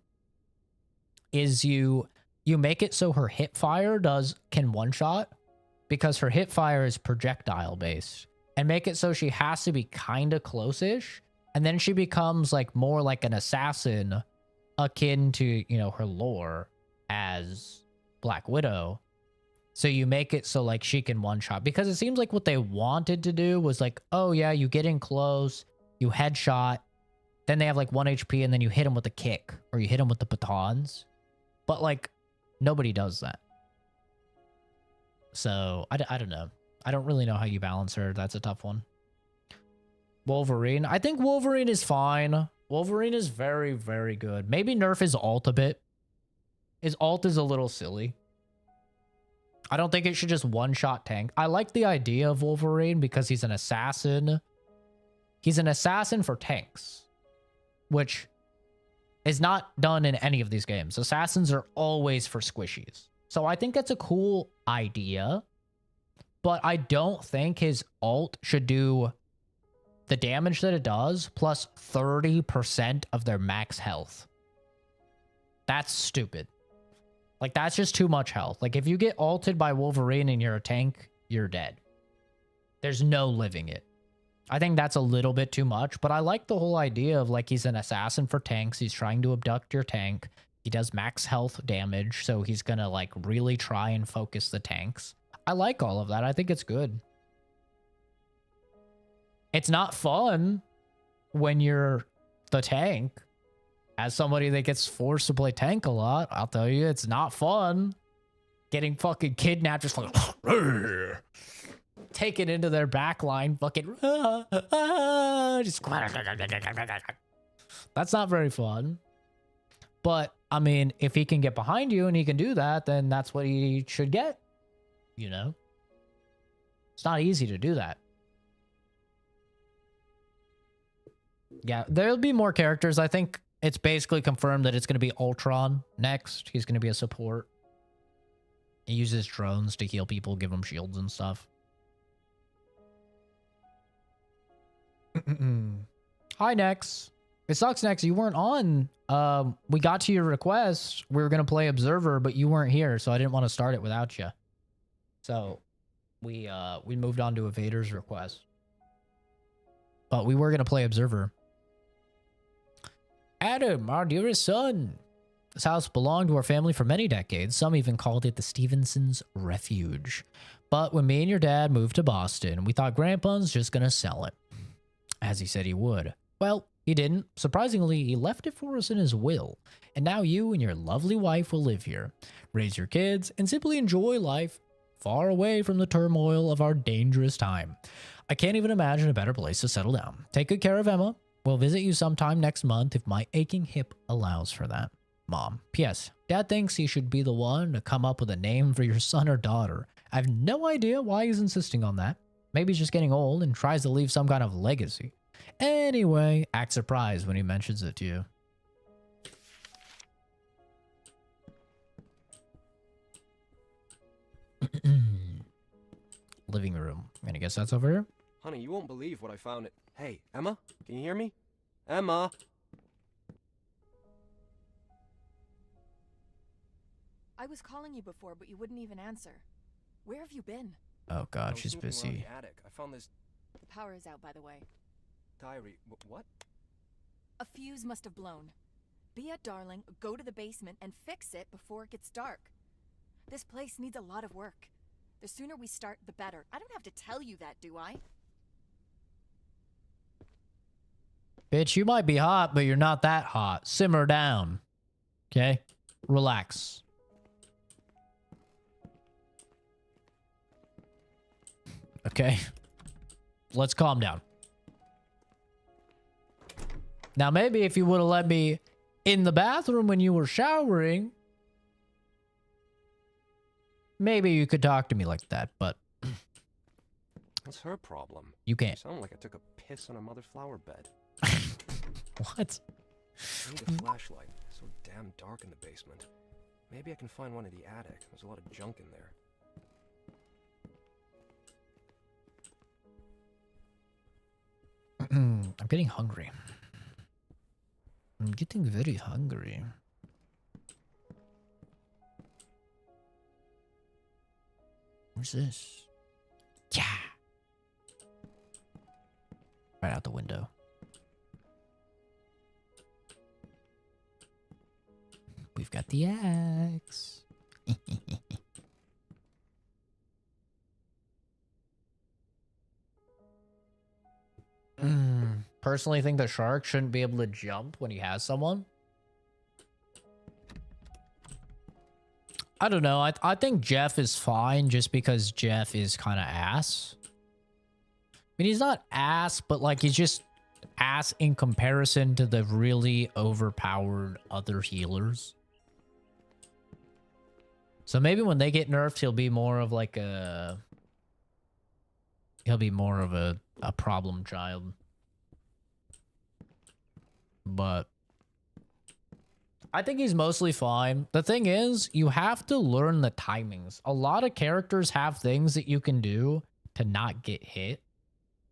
is you make it so her hip fire can one shot, because her hip fire is projectile based, and make it so she has to be kind of close-ish, and then she becomes like more like an assassin akin to, you know, her lore as Black Widow. So you make it so like she can one shot, because it seems like what they wanted to do was like, oh yeah, you get in close, you headshot, then they have like 1 HP, and then you hit them with a kick or you hit them with the batons. But like nobody does that. So I don't know. I don't really know how you balance her. That's a tough one. Wolverine. I think Wolverine is fine. Wolverine is very, very good. Maybe nerf his ult a bit. His ult is a little silly. I don't think it should just one-shot tank. I like the idea of Wolverine because he's an assassin. He's an assassin for tanks, which is not done in any of these games. Assassins are always for squishies. So I think that's a cool idea, but I don't think his ult should do the damage that it does plus 30% of their max health. That's stupid. Like, that's just too much health. Like, if you get ulted by Wolverine and you're a tank, you're dead. There's no living it. I think that's a little bit too much, but I like the whole idea of, like, he's an assassin for tanks. He's trying to abduct your tank. He does max health damage, so he's gonna, like, really try and focus the tanks. I like all of that. I think it's good. It's not fun when you're the tank. As somebody that gets forced to play tank a lot, I'll tell you, it's not fun. Getting fucking kidnapped, just fucking taken into their backline, fucking just that's not very fun. But I mean, if he can get behind you and he can do that, then that's what he should get. You know, it's not easy to do that. Yeah, there'll be more characters. I think it's basically confirmed that it's going to be Ultron next. He's going to be a support. He uses drones to heal people, give them shields and stuff. Hi, Nex. It sucks, Nex. You weren't on. We got to your request. We were going to play Observer, but you weren't here, so I didn't want to start it without you. So we moved on to Evader's request. But we were going to play Observer. Adam, our dearest son. This house belonged to our family for many decades. Some even called it the Stevenson's Refuge. But when me and your dad moved to Boston, we thought Grandpa's just gonna sell it, as he said he would. Well, He didn't. Surprisingly, he left it for us in his will. And now you and your lovely wife will live here, raise your kids, and simply enjoy life far away from the turmoil of our dangerous time. I can't even imagine a better place to settle down. Take good care of Emma. We'll visit you sometime next month if my aching hip allows for that. Mom. P.S. Dad thinks he should be the one to come up with a name for your son or daughter. I have no idea why he's insisting on that. Maybe he's just getting old and tries to leave some kind of legacy. Anyway, act surprised when he mentions it to you. Living room. And I guess that's over here? Honey, you won't believe what I found. Hey, Emma? Can you hear me? Emma? I was calling you before, but you wouldn't even answer. Where have you been? Oh god, she's busy. The attic. I found this The power is out, by the way. diary. What? A fuse must have blown. Be a darling, go to the basement and fix it before it gets dark. This place needs a lot of work. The sooner we start, the better. I don't have to tell you that, do I? Bitch, you might be hot, but you're not that hot. Simmer down. Okay? Relax. Okay? Let's calm down. Now, maybe if you would have let me in the bathroom when you were showering, maybe you could talk to me like that, but What's her problem? You can't. You sound like I took a piss on a mother flower bed. What? I need a flashlight. It's so damn dark in the basement. Maybe I can find one in the attic. There's a lot of junk in there. I'm getting hungry. I'm getting very hungry. What's this? Yeah. Right out the window. We've got the axe. Personally think the shark shouldn't be able to jump when he has someone. I don't know. I think Jeff is fine just because Jeff is kind of ass. I mean, he's not ass, but like he's just ass in comparison to the really overpowered other healers. So maybe when they get nerfed, he'll be more of like a... He'll be more of a problem child. But I think he's mostly fine. The thing is, you have to learn the timings. A lot of characters have things that you can do to not get hit.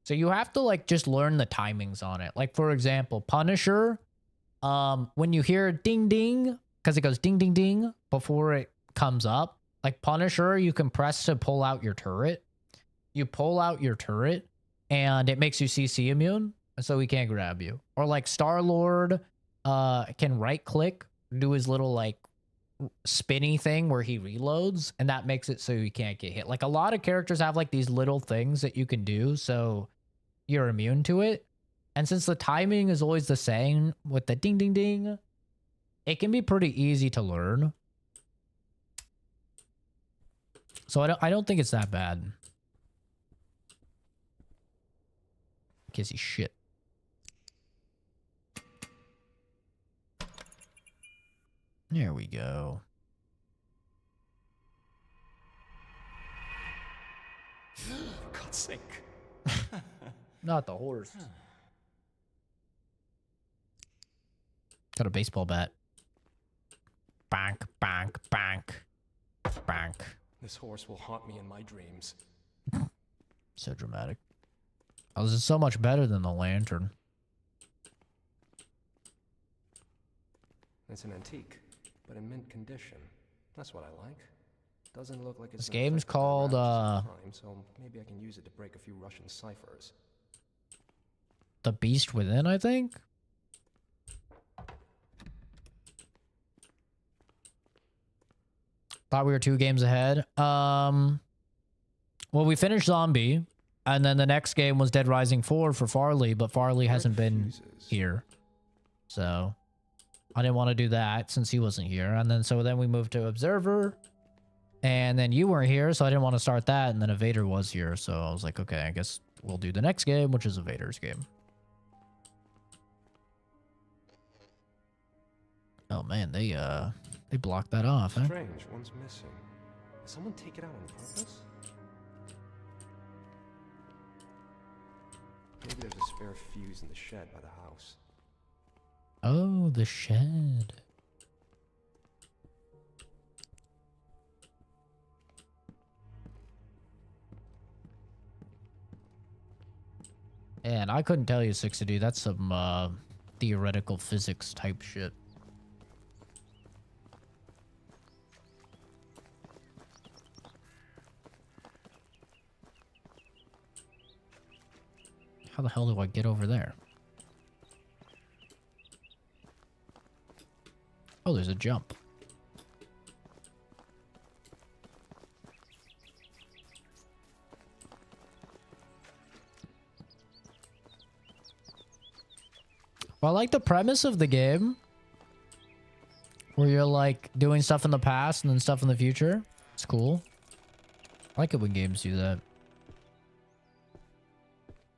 So you have to like just learn the timings on it. Like for example, Punisher, when you hear ding ding, because it goes ding ding ding before it comes up, like Punisher, you can press to pull out your turret. You pull out your turret and it makes you CC immune, so he can't grab you. Or like Star-Lord can right click, do his little like spinny thing where he reloads, and that makes it so he can't get hit. Like a lot of characters have like these little things that you can do so you're immune to it. And since the timing is always the same with the ding ding ding, it can be pretty easy to learn. So I don't think it's that bad. Kissy shit. There we go. For God's sake. Not the horse. Got a baseball bat. Bank, bank, bank, bank. This horse will haunt me in my dreams. So dramatic. Oh, this is so much better than the lantern. It's an antique, but in mint condition. That's what I like. Doesn't look like it's this game's called time, so maybe I can use it to break a few Russian ciphers. The Beast Within, I think. Thought we were 2 games ahead. Well, we finished Zombie. And then the next game was Dead Rising 4 for Farley, but Farley hasn't been here. So I didn't want to do that since he wasn't here. And then so then we moved to Observer. And then you weren't here, so I didn't want to start that. And then Evader was here, so I was like, okay, I guess we'll do the next game, which is Evader's game. Oh man, they blocked that off, huh? Strange, one's missing. Did someone take it out on purpose? Maybe there's a spare fuse in the shed by the house. Oh, the shed. And I couldn't tell you, 60, that's some theoretical physics type shit. How the hell do I get over there? Oh, there's a jump. Well, I like the premise of the game, where you're like doing stuff in the past and then stuff in the future. It's cool. I like it when games do that.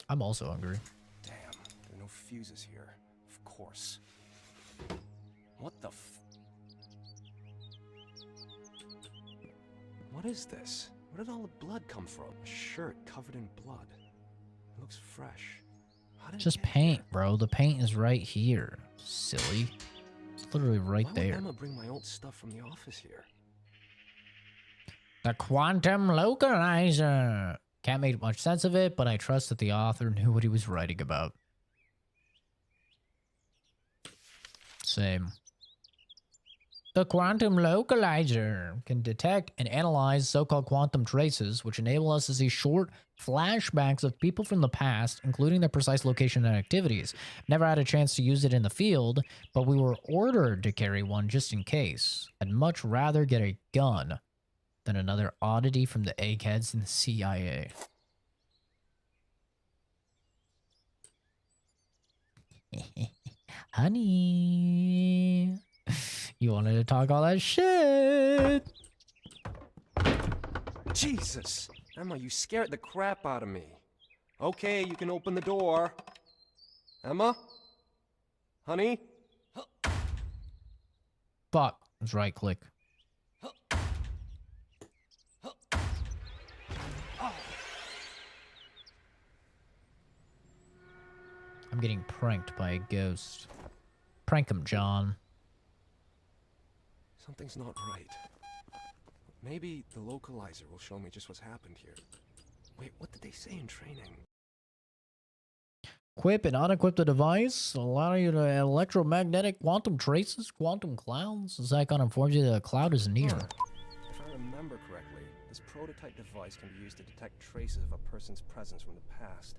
I'm also hungry. Damn, there are no fuses here. Of course. What the f... What is this? Where did all the blood come from? A shirt covered in blood. It looks fresh. How did Just paint, bro. The paint is right here. Silly. It's literally right Why there. would Emma bring my old stuff from the office here? The quantum localizer. Can't make much sense of it, but I trust that the author knew what he was writing about. Same. The quantum localizer can detect and analyze so-called quantum traces, which enable us to see short flashbacks of people from the past, including their precise location and activities. Never had a chance to use it in the field, but we were ordered to carry one just in case. I'd much rather get a gun than another oddity from the eggheads in the CIA. Honey, you wanted to talk all that shit. Jesus! Emma, you scared the crap out of me. Okay, you can open the door. Emma? Honey? Fuck. Let's right click. I'm getting pranked by a ghost. Prank him, John. Something's not right. Maybe the localizer will show me just what's happened here. Wait, what did they say in training? Equip and unequip the device, allow you to electromagnetic quantum traces, quantum clouds. This icon informs you that a cloud is near. If I remember correctly, this prototype device can be used to detect traces of a person's presence from the past.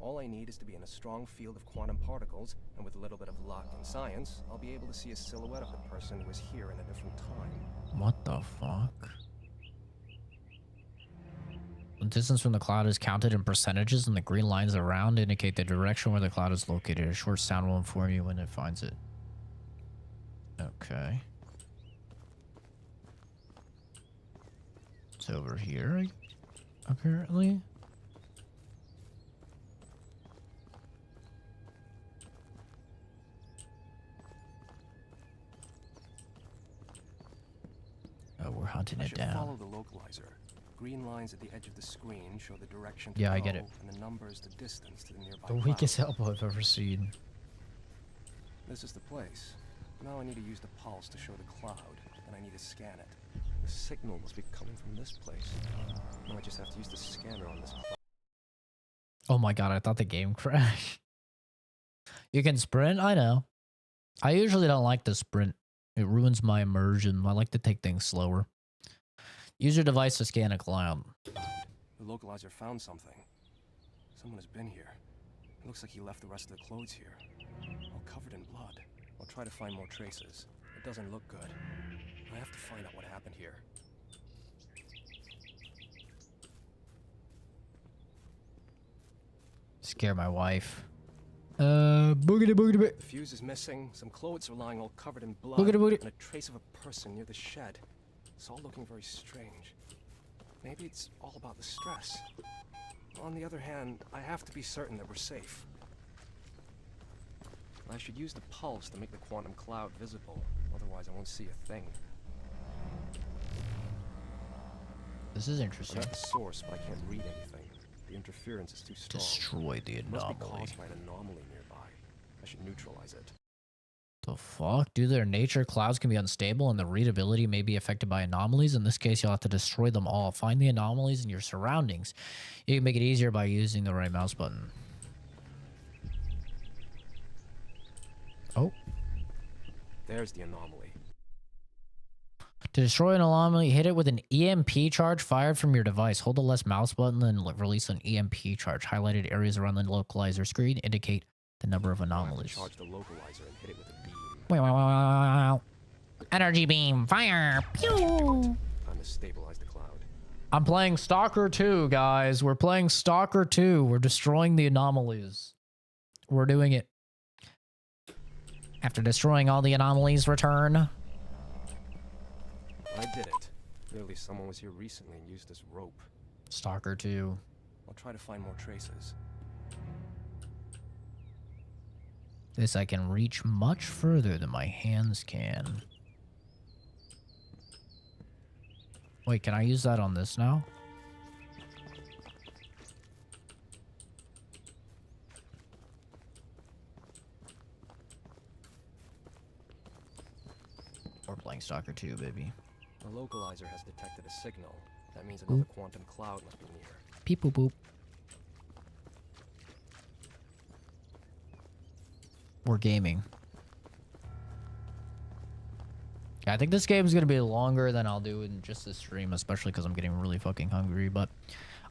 All I need is to be in a strong field of quantum particles, and with a little bit of luck and science, I'll be able to see a silhouette of the person who was here in a different time. What the fuck? The distance from the cloud is counted in percentages, and the green lines around indicate the direction where the cloud is located. A short sound will inform you when it finds it. Okay. It's over here, apparently. Oh, we're hunting it down. Follow the localizer. Green lines at the edge of the screen show the direction to Yeah, go, I get it. and the numbers the distance to the nearby The cloud. weakest elbow I've ever seen. This is the place. Now I need to use the pulse to show the cloud, and I need to scan it. The signal must be coming from this place. Now I just have to use the scanner on this cloud. Oh my god, I thought the game crashed. You can sprint? I know. I usually don't like the sprint. It ruins my immersion. I like to take things slower. Use your device to scan a cloud. The localizer found something. Someone has been here. It looks like he left the rest of the clothes here. All covered in blood. I'll try to find more traces. It doesn't look good. I have to find out what happened here. Scare my wife. Boogity boogity boogity. The fuse is missing, some clothes are lying all covered in blood, Boogity boogity. and a trace of a person near the shed. It's all looking very strange. Maybe it's all about the stress. On the other hand, I have to be certain that we're safe. I should use the pulse to make the quantum cloud visible, otherwise I won't see a thing. This is interesting. I'm at the source, but I can't read anything. The interference is too strong. Destroy the It must be anomaly. caused by an anomaly nearby. I should neutralize it. The fuck? Due to their nature, clouds can be unstable and the readability may be affected by anomalies. In this case, you'll have to destroy them all. Find the anomalies in your surroundings. You can make it easier by using the right mouse button. Oh. There's the anomaly. To destroy an anomaly, hit it with an EMP charge fired from your device. Hold the left mouse button and release an EMP charge. Highlighted areas around the localizer screen indicate the number of anomalies. Charge the localizer and hit it with a beam. Wow. Energy beam, fire, pew! Time to stabilize the cloud. I'm playing Stalker 2, guys. We're playing Stalker 2. We're destroying the anomalies. We're doing it. After destroying all the anomalies, return. I did it. Clearly someone was here recently and used this rope. Stalker 2. I'll try to find more traces. This I can reach much further than my hands can. Wait, can I use that on this now? We're playing Stalker 2, baby. The localizer has detected a signal. That means another quantum cloud must be near. Beep boop boop. We're gaming. I think this game is going to be longer than I'll do in just this stream, especially because I'm getting really fucking hungry, but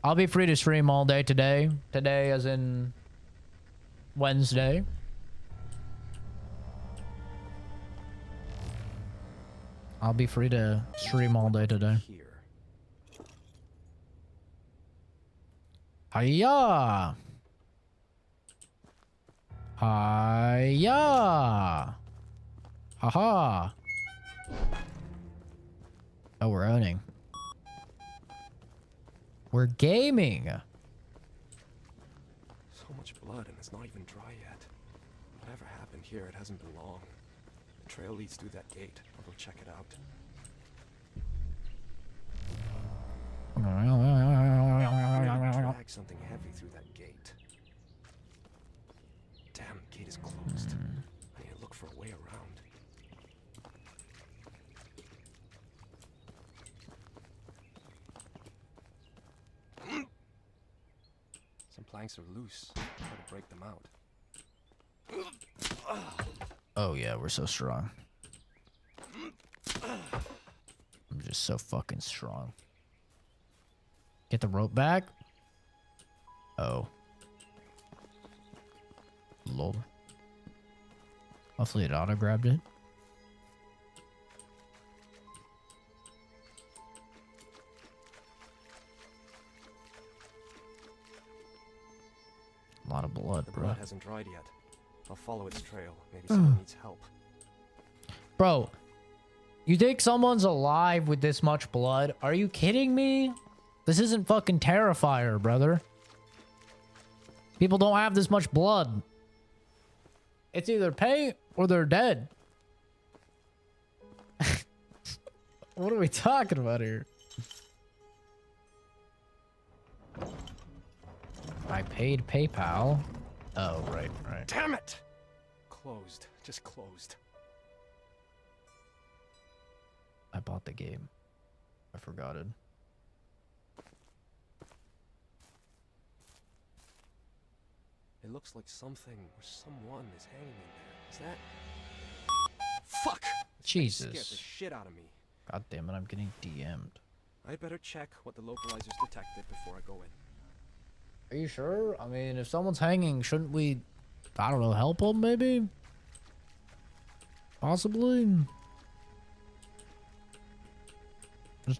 I'll be free to stream all day today. Today as in Wednesday. I'll be free to stream all day today. Hiya! Hiya! Haha! Oh, we're owning. We're gaming! So much blood and it's not even dry yet. Whatever happened here, it hasn't been long. The trail leads through that gate. I'll go check it out. Drag something heavy through that gate. Damn, the gate is closed. I need to look for a way around. Some planks are loose. Try to break them out. Oh yeah, we're so strong. I'm just so fucking strong. Get the rope back. Oh. Lol. Hopefully it auto-grabbed it. A lot of blood, The bro. blood hasn't dried yet. I'll follow its trail. Maybe someone needs help. Bro, you think someone's alive with this much blood? Are you kidding me? This isn't fucking Terrifier, brother. People don't have this much blood. It's either paint or they're dead. What are we talking about here? I paid PayPal. Oh, right, right. Damn it! Closed. Just closed. I bought the game. I forgot it. It looks like something or someone is hanging in there. Is that... Fuck! Jesus. Scared the shit out of me. God damn it, I'm getting DM'd. I'd better check what the localizers detected before I go in. Are you sure? I mean, if someone's hanging, shouldn't we, I don't know, help them maybe? Possibly?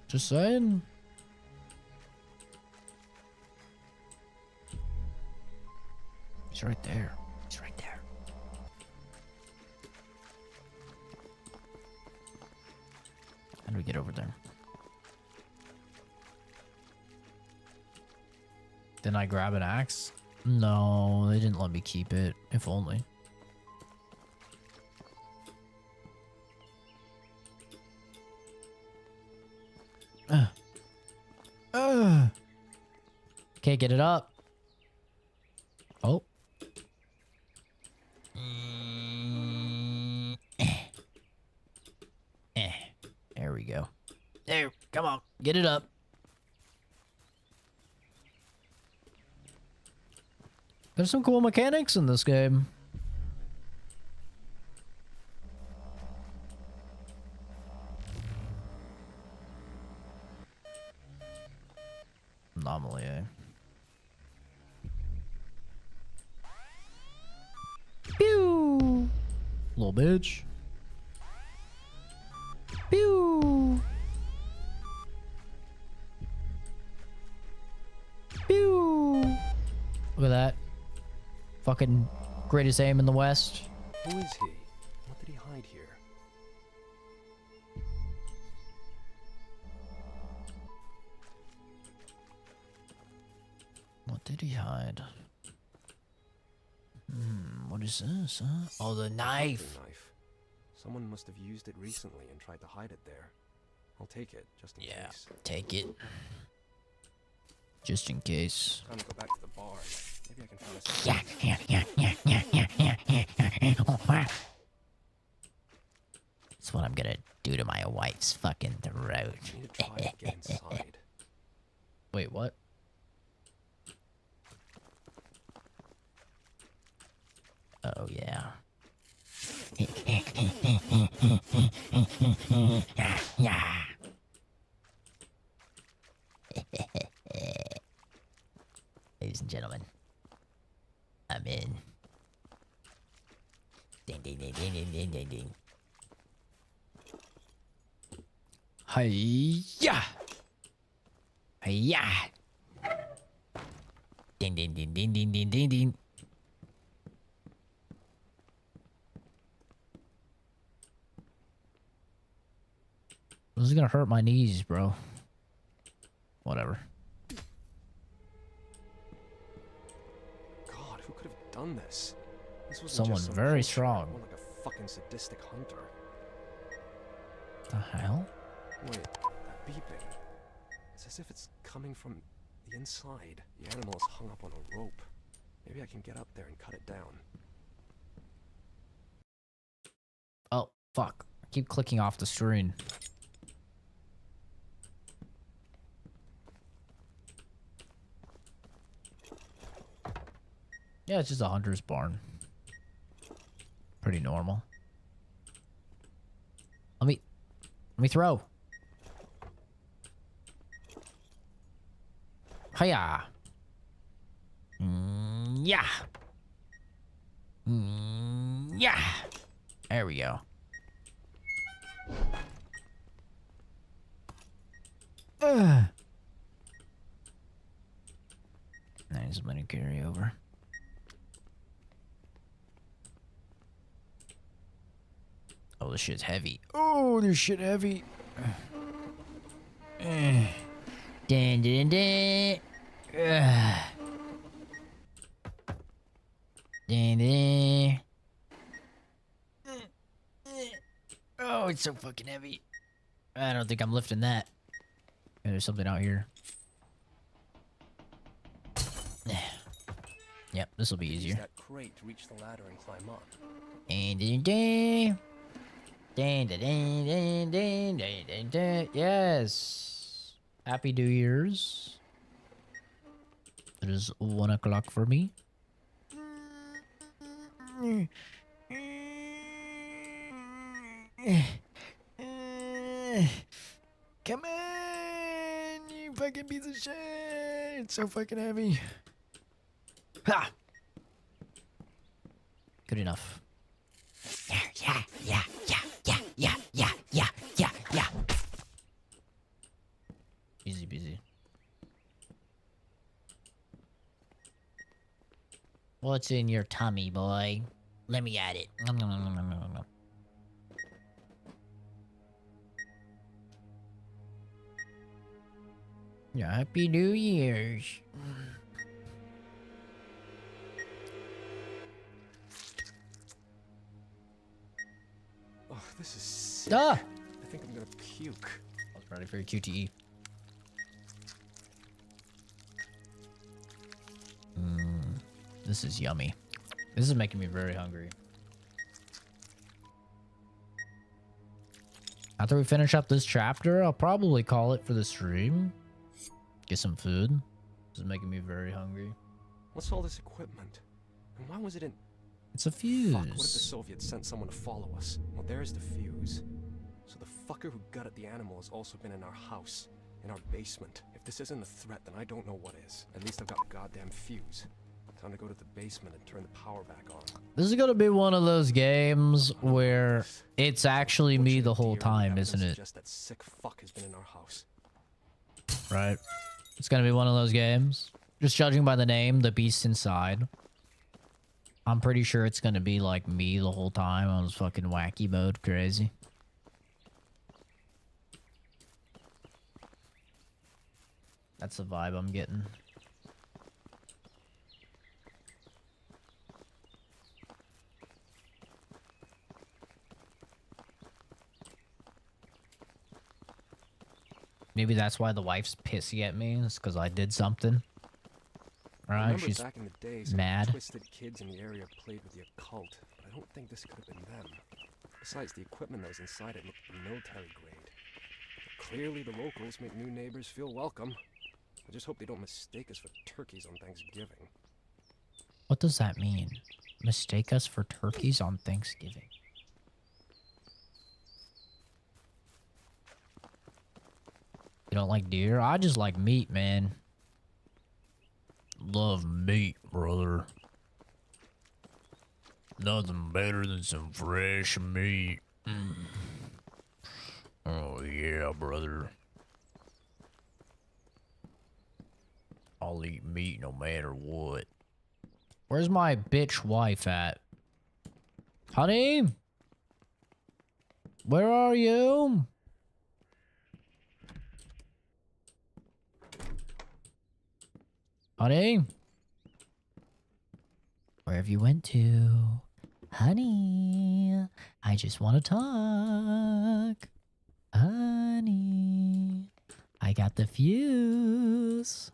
Just saying. He's right there. He's right there. How do we get over there? Didn't I grab an axe? No, they didn't let me keep it. If only. Can't get it up. Oh. There we go. There, come on, get it up. There's some cool mechanics in this game. Anomaly, eh? Pew! Little bitch. Pew! Pew! Look at that. Fucking greatest aim in the West. Who is he? What did he hide here? What did he hide? What is this, huh? Oh, the knife. Knife. Someone must have used it recently and tried to hide it there. I'll take it, just in case. Take it. Just in case. Time to go back to the bar. Maybe I can find a... That's what I'm gonna do to my wife's fucking throat. I need to try to get inside. Wait, what? Oh, yeah. Yeah. Ladies and gentlemen, I'm in. Ding, ding, ding, ding, ding, ding, ding, ding. Hi-ya! Hi-ya! Ding, ding, ding, ding, ding, ding, ding, ding. This is gonna hurt my knees, bro. Whatever. God, who could have done this? This wasn't Someone just some very bullshit, strong. More like a fucking sadistic hunter. The hell? Wait, that beeping. It's as if it's coming from the inside. The animal is hung up on a rope. Maybe I can get up there and cut it down. Oh, fuck. I keep clicking off the screen. Yeah, it's just a hunter's barn. Pretty normal. Let me throw. Hiya. Yeah. Yeah. There we go. Nice money carry over. Oh, this shit's heavy. Oh, this shit heavy. Dun, dun, dun. Dun, dun. Oh, it's so fucking heavy. I don't think I'm lifting that. Yeah, there's something out here. Yep, this will be easier. Use that crate to reach the ladder and climb up. Dun, dun, dun. Dun, dun, dun, dun, dun, dun, dun, dun. Yes. Happy New Year's. It is 1 o'clock for me. Come on, you fucking piece of shit. It's so fucking heavy. Ha! Good enough. Yeah. Easy peasy. What's in your tummy, boy? Let me at it. Nom, nom, nom, nom, nom, nom, nom. Yeah, Happy New Year's. Oh, this is sick. Ah! I think I'm gonna puke. I was ready for your QTE. This is yummy. This is making me very hungry. After we finish up this chapter, I'll probably call it for the stream. Get some food. This is making me very hungry. What's all this equipment? And why was it in... It's a fuse. Fuck, what if the Soviets sent someone to follow us? Well, there's the fuse. So the fucker who gutted the animal has also been in our house. In our basement. If this isn't a threat, then I don't know what is. At least I've got the goddamn fuse. Time to go to the basement and turn the power back on. This is gonna be one of those games where it's actually me the whole time, isn't it? Just that sick fuck has been in our house. Right. It's gonna be one of those games. Just judging by the name, The Beast Inside. I'm pretty sure it's gonna be like me the whole time. I was fucking wacky mode crazy. That's the vibe I'm getting. Maybe that's why the wife's pissy at me, is because I did something. Right? She's back in the day, some mad. Twisted kids in the area played with the occult, but I don't think this could have been them. Besides, the equipment that was inside it looked military grade. But clearly, the locals make new neighbors feel welcome. I just hope they don't mistake us for turkeys on Thanksgiving. What does that mean? Mistake us for turkeys on Thanksgiving? You don't like deer? I just like meat, man. Love meat, brother. Nothing better than some fresh meat. Oh, yeah, brother. I'll eat meat no matter what. Where's my bitch wife at? Honey? Where are you? Honey? Where have you went to? Honey, I just want to talk. Honey, I got the fuse.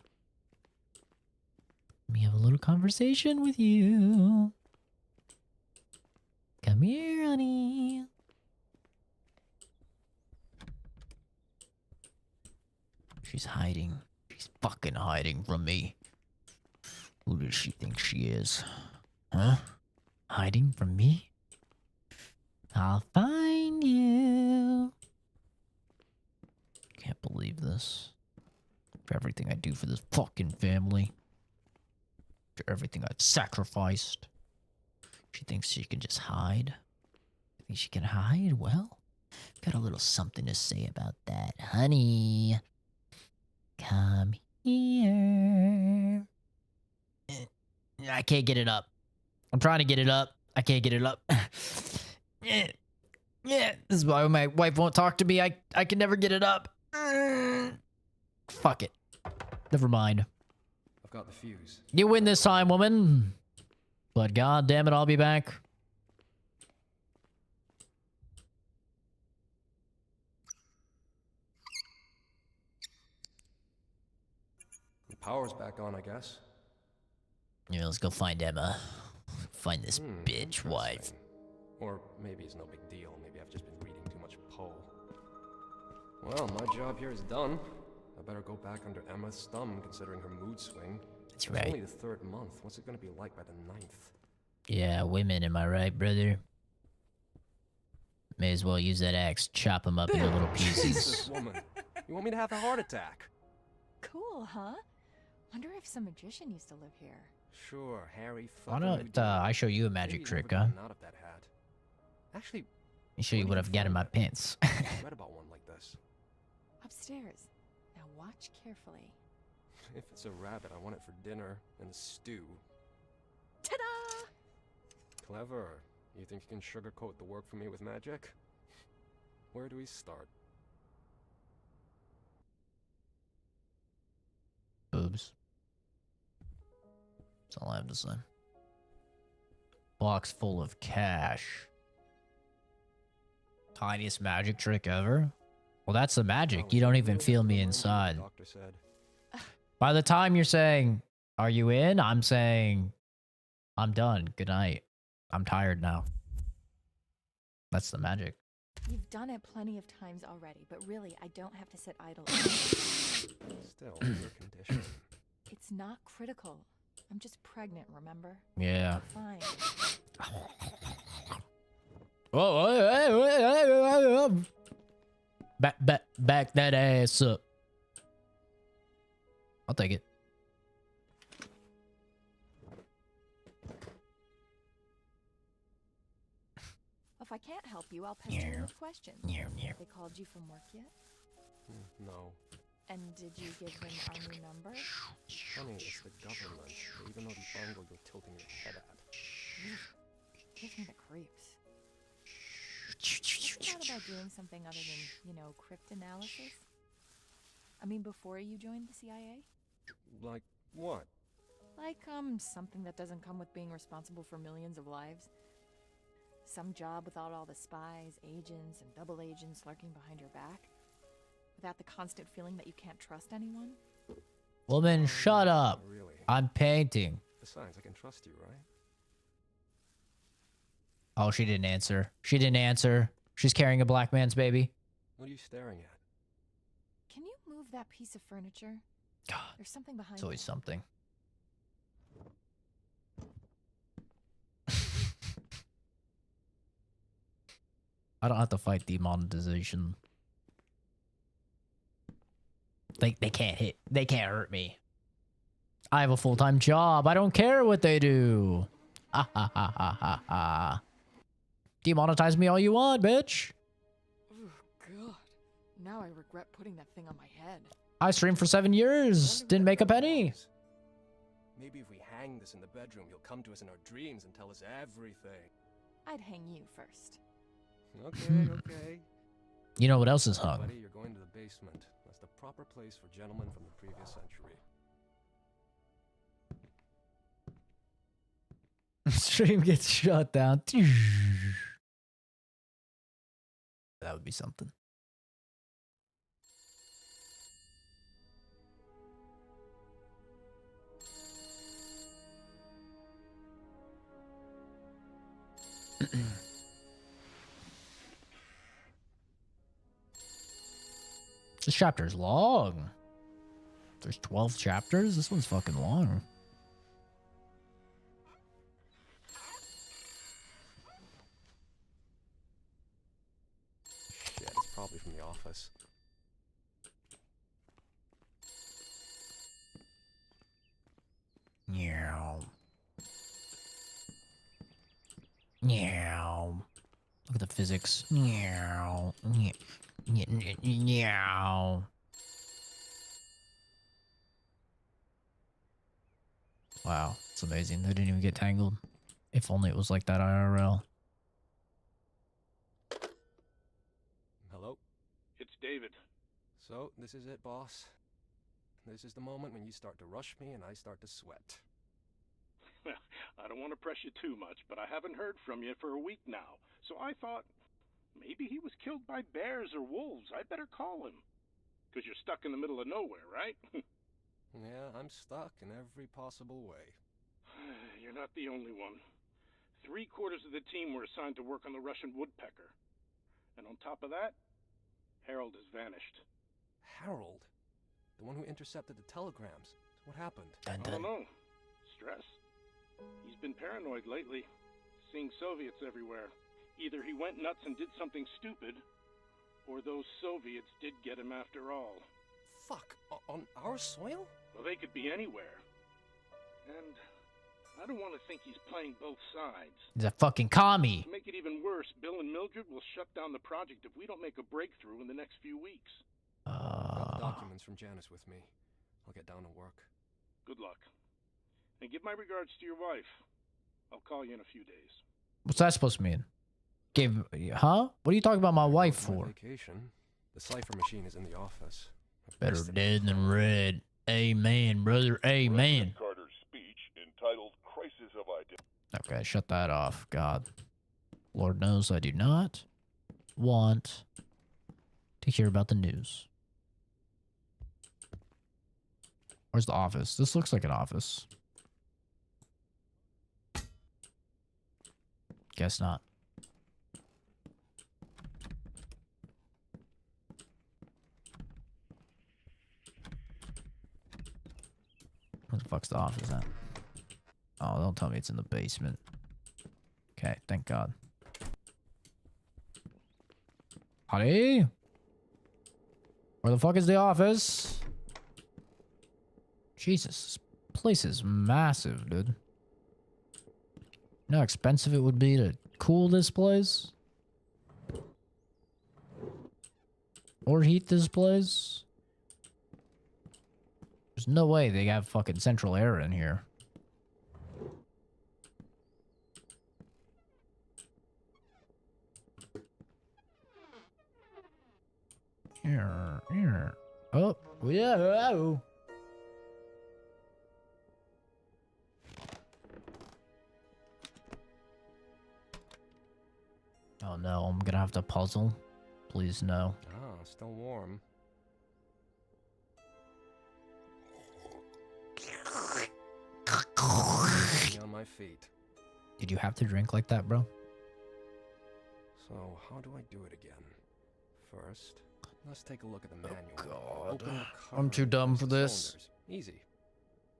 Let me have a little conversation with you. Come here, honey. She's hiding. She's fucking hiding from me. Who does she think she is? Huh? Hiding from me? I'll find you. Can't believe this. For everything I do for this fucking family. For everything I've sacrificed. She thinks she can just hide. Think she can hide? Well, got a little something to say about that. Honey. Come here. I can't get it up. I'm trying to get it up. I can't get it up. Yeah. This is why when my wife won't talk to me. I can never get it up. Fuck it. Never mind. I've got the fuse. You win this time, woman. But god damn it, I'll be back. The power's back on, I guess. Yeah, let's go find Emma. Find this bitch wife. Or maybe it's no big deal. Maybe I've just been reading too much Poe. Well, my job here is done. I better go back under Emma's thumb, considering her mood swing. That's It's right. only the 3rd month. What's it gonna be like by the 9th? Yeah, women, am I right, brother? May as well use that axe, chop them up into little Jesus, pieces. woman. You want me to have a heart attack? Cool, huh? Wonder if some magician used to live here. Sure, Harry. Why not I show you a magic trick, huh? Out of that hat. Actually, Let me show you what I've got in my pants. I read about one like this. Upstairs. Now watch carefully. If it's a rabbit, I want it for dinner and a stew. Ta-da! Clever. You think you can sugarcoat the work for me with magic? Where do we start? Boobs. That's all I have to say. Box full of cash. Tiniest magic trick ever? Well, that's the magic. You don't even feel me inside. Doctor said. By the time you're saying, are you in? I'm saying, I'm done. Good night. I'm tired now. That's the magic. You've done it plenty of times already, but really, I don't have to sit idle. Still, your condition. It's not critical. I'm just pregnant, remember? Yeah. Fine. Whoa, back that ass up. I'll take it. If I can't help you, I'll pester you with questions. They called you from work yet? No. And did you give them our new number? Honey, it's the government. They even know the angle you're tilting your head at. Gives me the creeps. You thought about doing something other than, you know, cryptanalysis? I mean, before you joined the CIA? Like what? Like, something that doesn't come with being responsible for millions of lives. Some job without all the spies, agents, and double agents lurking behind your back. Without the constant feeling that you can't trust anyone. Woman, shut up. Really? I'm painting. Besides, I can trust you, right? Oh, she didn't answer. She didn't answer. She's carrying a black man's baby. What are you staring at? Can you move that piece of furniture? God, there's something behind it's always it. something. I don't have to fight demonetization. They can't hit. They can't hurt me. I have a full-time job. I don't care what they do. Ha ha ha ha ha ha. Demonetize me all you want, bitch. Oh, God. Now I regret putting that thing on my head. I streamed for 7 years. Didn't make a penny. Maybe if we hang this in the bedroom, you'll come to us in our dreams and tell us everything. I'd hang you first. Okay, okay. You know what else is hung? Buddy, you're going to the basement. That's the proper place for gentlemen from the previous century. Stream gets shut down. That would be something. This chapter's long. There's 12 chapters? This one's fucking long. Shit, it's probably from the office. Meow. Meow. Look at the physics. Meow. Meow. Wow, it's amazing. They didn't even get tangled. If only it was like that IRL. Hello? It's David. So, this is it, boss. This is the moment when you start to rush me and I start to sweat. Well, I don't want to press you too much, but I haven't heard from you for a week now. So I thought, maybe he was killed by bears or wolves. I'd better call him. Because you're stuck in the middle of nowhere, right? Yeah, I'm stuck in every possible way. You're not the only one. 3/4 of the team were assigned to work on the Russian woodpecker. And on top of that, Harold has vanished. Harold? The one who intercepted the telegrams. What happened? I don't know. Stress. He's been paranoid lately, seeing Soviets everywhere. Either he went nuts and did something stupid, or those Soviets did get him after all. Fuck, on our soil? Well, they could be anywhere. And I don't want to think he's playing both sides. He's a fucking commie. To make it even worse, Bill and Mildred will shut down the project if we don't make a breakthrough in the next few weeks. Got the documents from Janice with me. I'll get down to work. Good luck. And give my regards to your wife. I'll call you in a few days. What's that supposed to mean? Huh? What are you talking about my wife for? Vacation. The cipher machine is in the office. Better dead than red. Amen, brother. Amen. Carter's speech entitled Crisis of Identity. Okay, shut that off. God. Lord knows I do not want to hear about the news. Where's the office? This looks like an office. Guess not. Where the fuck's the office at? Oh, don't tell me it's in the basement. Okay, thank God. Honey? Where the fuck is the office? Jesus, this place is massive, dude. You know how expensive it would be to cool this place? Or heat this place? There's no way they have fucking central air in here. Here. Oh, yeah. Oh. Oh no, I'm gonna have to puzzle. Please no. Ah, still warm. On my feet. Did you have to drink like that, bro? So, how do I do it again? First, let's take a look at the manual. God. Open the I'm too cover, dumb place for the this. cylinders. Easy.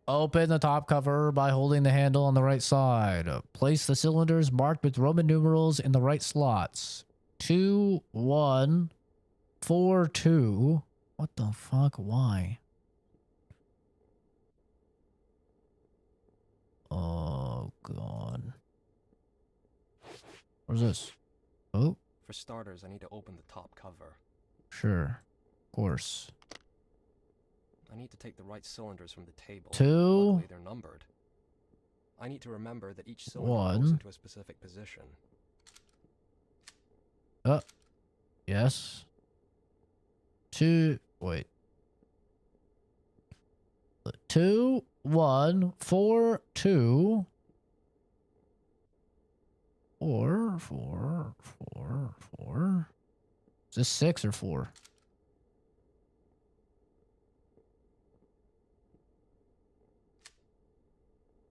Open the top cover by holding the handle on the right side. Place the cylinders marked with Roman numerals in the right slots. 2, 1, 4, 2. What the fuck? Why? Oh, God. Where's this? Oh. For starters, I need to open the top cover. Sure. Of course. I need to take the right cylinders from the table. 2. Luckily, they're numbered. I need to remember that each cylinder 1. goes into a specific position. Yes. 2. Wait. 2, 1, 4, 2. 4, 4, 4, 4. Is this 6 or 4?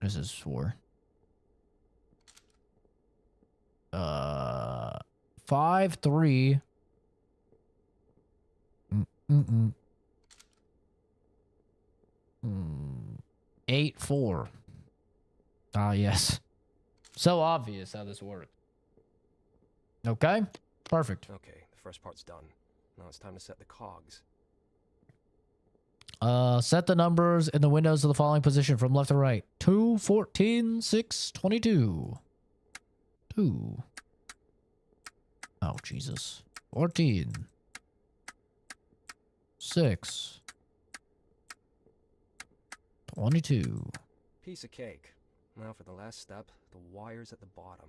This is 4. 5, 3. 8, 4. Ah, yes. So obvious how this works. Okay, perfect. Okay, the first part's done. Now it's time to set the cogs. Set the numbers in the windows of the following position from left to right. 2, 14, 6, 22. 2. Oh, Jesus. 14. 6. 22. Piece of cake. Now for the last step, the wires at the bottom.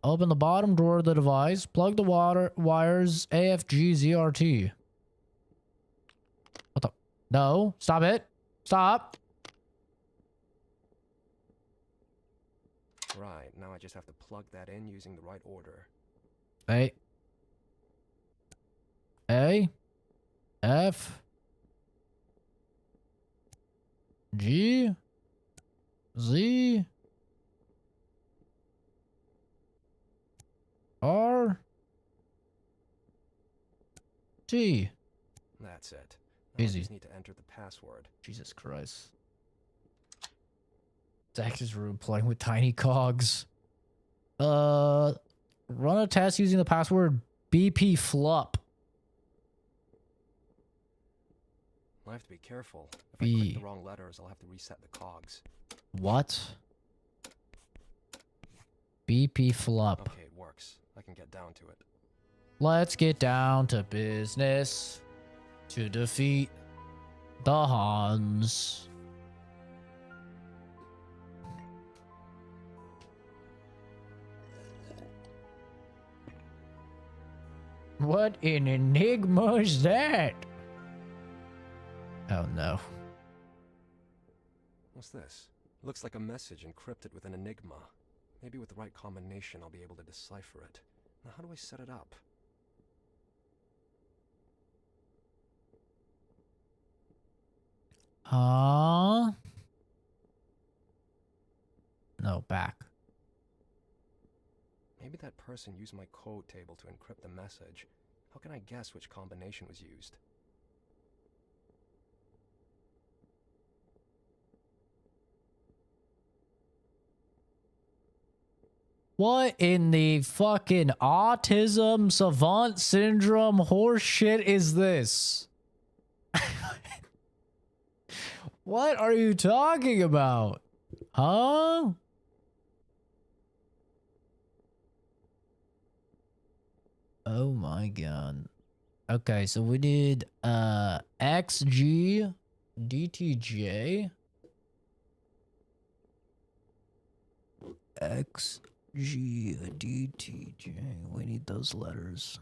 Open the bottom drawer of the device. Plug the wires AFG-ZRT. What the? No. Stop it. Stop. Right, now I just have to plug that in using the right order. A. F. G. Z. R. T. That's it. Now Easy. I just need to enter the password. Jesus Christ. Zach's room playing with tiny cogs. Run a test using the password BP Flup. I have to be careful. If I click the wrong letters, I'll have to reset the cogs. What? BP Flup. Okay, it works. I can get down to it. Let's get down to business to defeat the Hans. What an enigma is that? Oh no. What's this? Looks like a message encrypted with an enigma. Maybe with the right combination I'll be able to decipher it. Now how do I set it up? No, back. Maybe that person used my code table to encrypt the message. How can I guess which combination was used? What in the fucking autism savant syndrome horse shit is this? What are you talking about? Huh? Oh my god. Okay, so we did XG DTJ XGDTJ. We need those letters.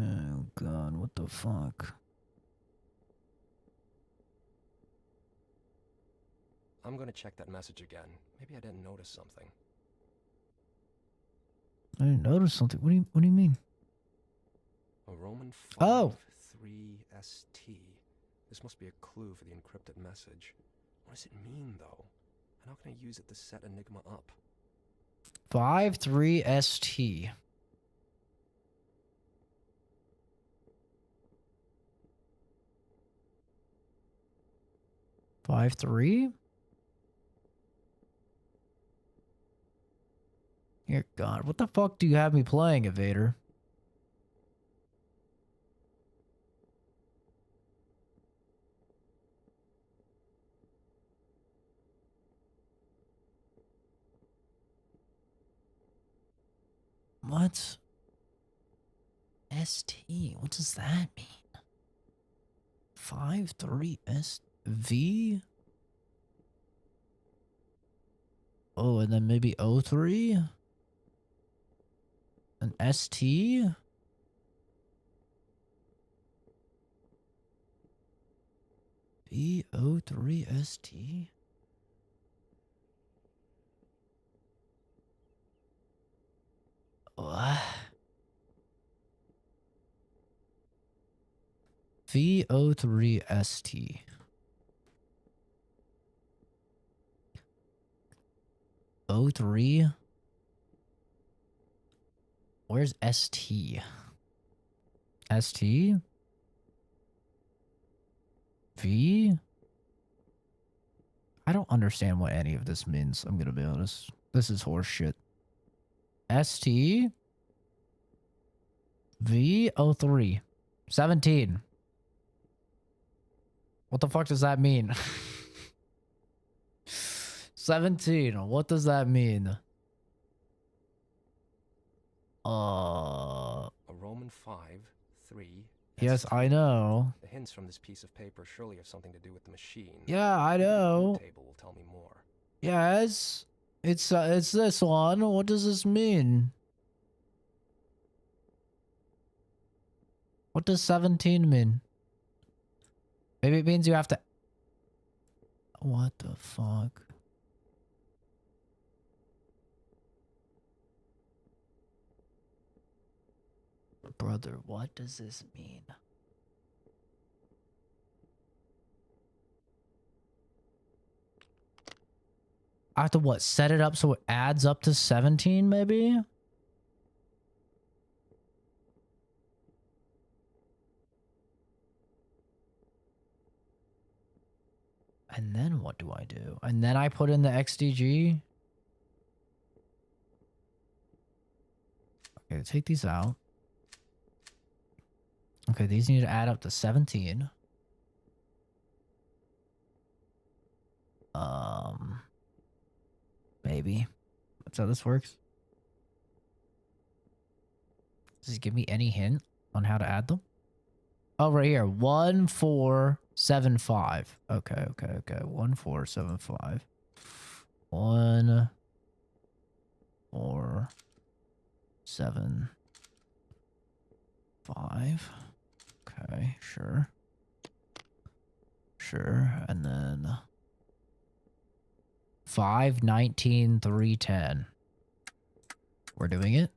Oh god, what the fuck? I'm gonna check that message again. Maybe I didn't notice something. I didn't notice something. What do you mean? A Roman 5 Oh. 3 ST. This must be a clue for the encrypted message. What does it mean though? And how can I use it to set Enigma up? 53ST. Five three? Dear God, what the fuck do you have me playing, Evader? What? ST? What does that mean? 53SV? Oh, and then maybe 03? An ST? V03ST? What? V03ST. O3? Where's ST? ST? V? I don't understand what any of this means, I'm gonna be honest. This is horse shit. ST? V03. 17. What the fuck does that mean? 17. What does that mean? A Roman 5 3. Yes, I know. The hints from this piece of paper surely have something to do with the machine. Yeah, I know. The table will tell me more. Yes. It's this one. What does this mean? What does 17 mean? Maybe it means you have to... What the fuck? Brother, what does this mean? I have to what? Set it up so it adds up to 17 maybe? And then what do I do? And then I put in the XDG? Okay, take these out. Okay, these need to add up to 17. Maybe. That's how this works. Does it give me any hint on how to add them? Oh, right here. 1475. Okay. 1475. 1 4 7 5. Okay, sure. And then 519 310. We're doing it.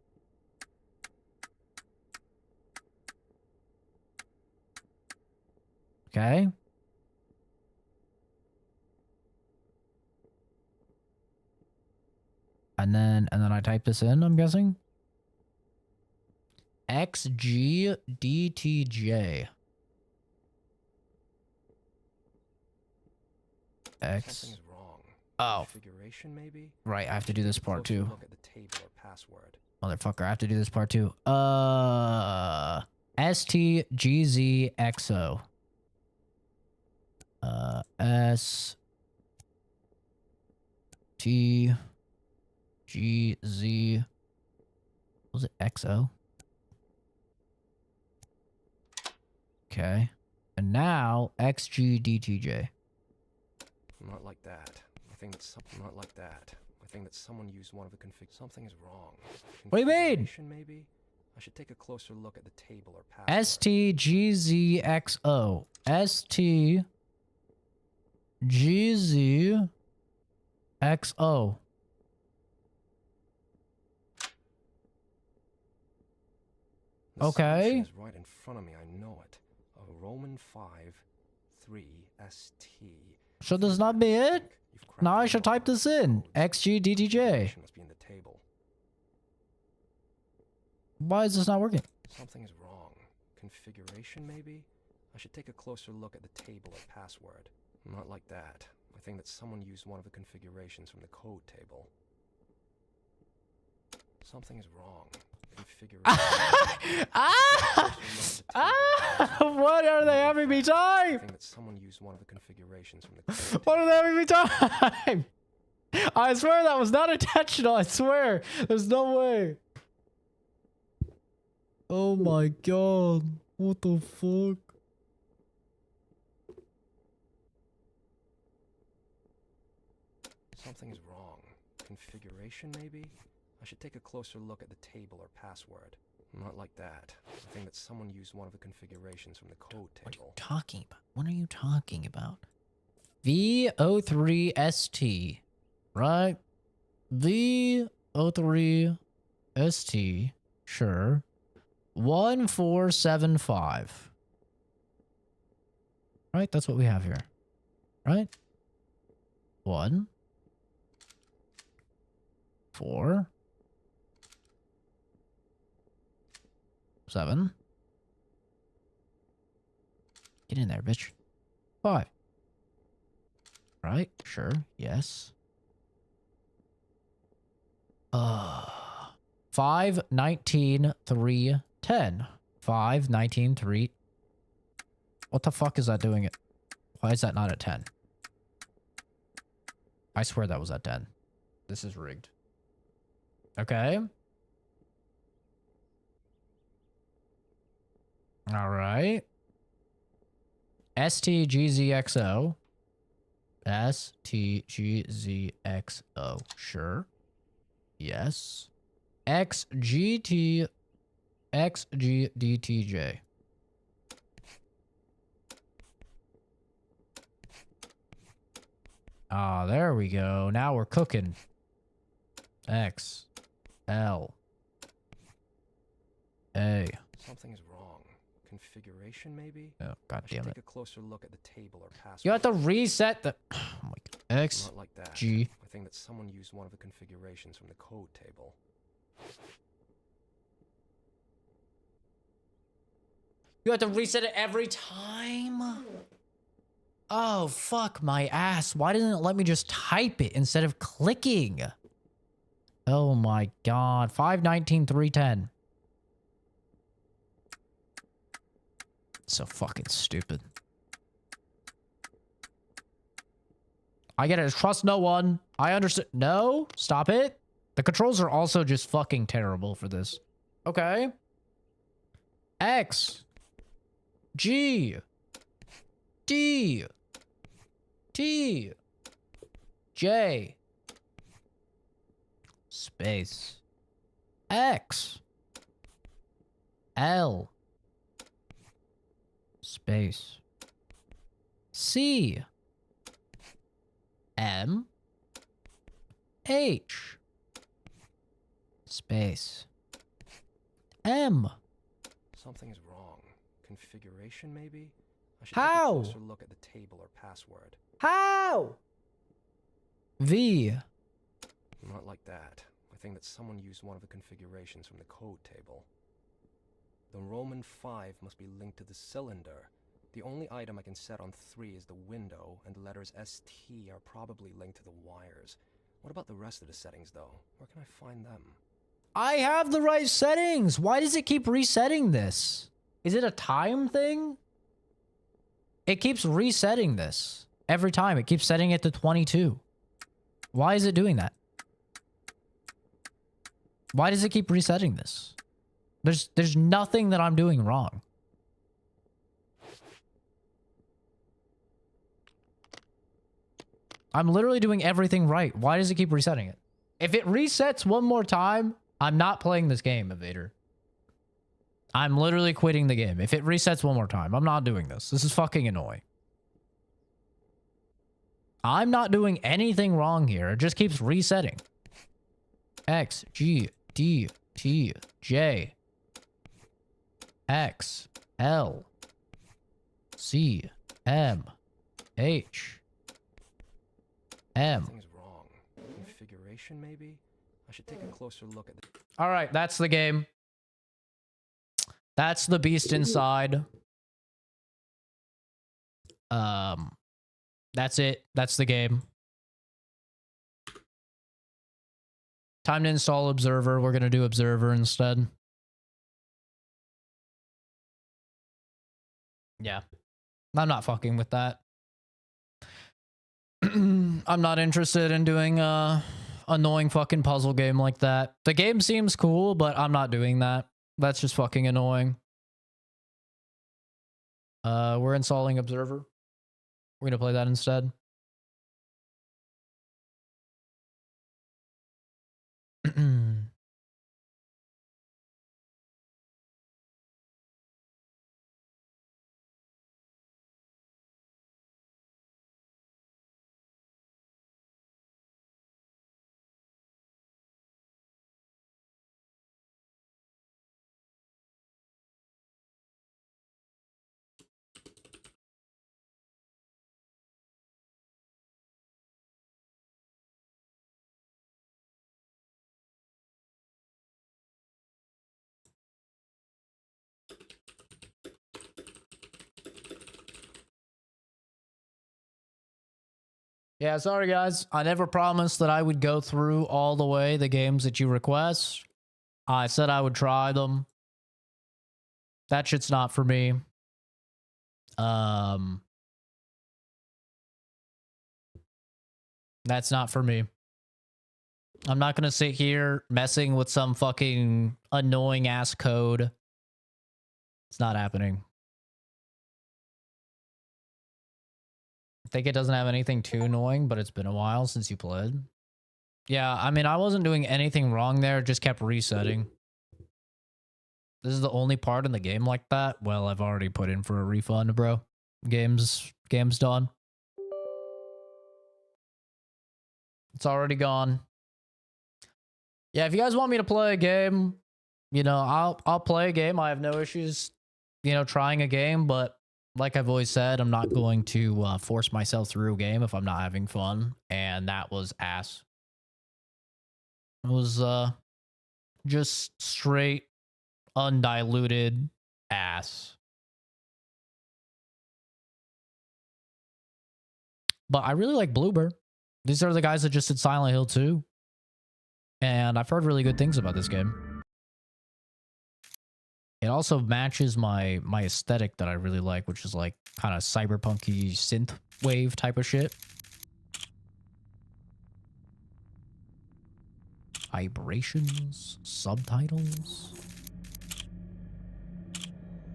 Okay. And then I type this in, I'm guessing. XGDTJ. Something's wrong. Oh. Configuration, maybe? Right, I have to do this part too. Look at the table or password. Motherfucker, I have to do this part too. STGZXO. STGZ. Was it XO? Okay. And now XGDTJ. Not like that. I think that's something not like that. I think that someone used one of the config. Something is wrong. What do you mean? Maybe. I should take a closer look at the table or password. STGZXO. STGZXO. The Okay. solution is right in front of me. I know it. A Roman 5-3-ST. Should this not be it? Now I should type this in. XGDTJ. Must be in the table. Why is this not working? Something is wrong. Configuration, maybe? I should take a closer look at the table or password. Not like that. I think that someone used one of the configurations from the code table. Something is wrong. What are they having me type? I think that someone used one of the configurations from the code. What are they having me type? I swear that was not intentional. I swear. There's no way. Oh my god. What the fuck? Something is wrong. Configuration, maybe? I should take a closer look at the table or password. Not like that. I think that someone used one of the configurations from the code table. What are you talking about? What are you talking about? V03ST. Right? V03ST. Sure. 1475. Right? That's what we have here. Right? 1 4 7. Get in there, bitch. 5. Right? Sure. Yes. 5 19 3 10. 5 19 3. What the fuck is that doing it? Why is that not at 10? I swear that was at 10. This is rigged. Okay. All right. STGZXO. STGZXO. Sure. Yes. XGDTJ. Ah, there we go. Now we're cooking. X L A. Something is wrong. Configuration, maybe? Oh, god damn it. Take a closer look at the table or password. You have to reset the oh my god. X Not like that. G. I think that someone used one of the configurations from the code table. You have to reset it every time? Oh, fuck my ass. Why didn't it let me just type it instead of clicking? Oh my god. 519 310. So fucking stupid. I get it. Trust no one. I understand. No, stop it. The controls are also just fucking terrible for this. Okay. X G D T J space X L space C M H space M. Something's wrong. Configuration, maybe? I should How? take a closer look at the table or password. How? V. Not like that. I think that someone used one of the configurations from the code table. The Roman 5 must be linked to the cylinder. The only item I can set on 3 is the window, and the letters ST are probably linked to the wires. What about the rest of the settings, though? Where can I find them? I have the right settings. Why does it keep resetting this? Is it a time thing? It keeps resetting this every time. It keeps setting it to 22. Why is it doing that? Why does it keep resetting this? There's nothing that I'm doing wrong. I'm literally doing everything right. Why does it keep resetting it? If it resets one more time, I'm not playing this game, Evader. I'm literally quitting the game. If it resets one more time, I'm not doing this. This is fucking annoying. I'm not doing anything wrong here. It just keeps resetting. X, G, D, T, J, X, L, C, M, H, M. Something's wrong. Configuration, maybe? I should take a closer look at the... All right, that's the game. That's the beast inside. That's it. That's the game. Time to install Observer. We're going to do Observer instead. Yeah. I'm not fucking with that. I'm not interested in doing a annoying fucking puzzle game like that. The game seems cool, but I'm not doing that. That's just fucking annoying. We're installing Observer. We're gonna play that instead. Yeah, sorry guys. I never promised that I would go through all the way the games that you request. I said I would try them. That shit's not for me. That's not for me. I'm not gonna sit here messing with some fucking annoying ass code. It's not happening. I think it doesn't have anything too annoying, but it's been a while since you played. Yeah, I mean, I wasn't doing anything wrong there. It just kept resetting. This is the only part in the game like that. Well, I've already put in for a refund, bro. Game's done. It's already gone. Yeah, if you guys want me to play a game, you know, I'll play a game. I have no issues, you know, trying a game, but like I've always said, I'm not going to force myself through a game if I'm not having fun, and that was ass. It was just straight, undiluted ass. But I really like Bloober. These are the guys that just did Silent Hill 2. And I've heard really good things about this game. It also matches my aesthetic that I really like, which is like kind of cyberpunky synth wave type of shit. Vibrations, subtitles.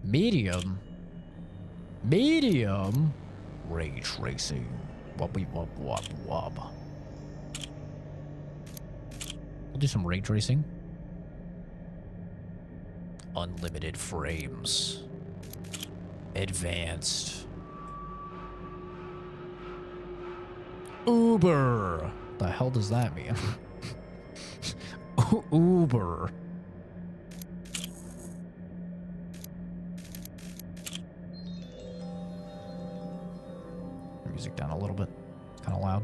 Medium? Medium? Ray tracing. Wubby wub wub wub. We'll do some ray tracing. Unlimited frames. Advanced. Uber. The hell does that mean? Uber. Music down a little bit. It's kind of loud.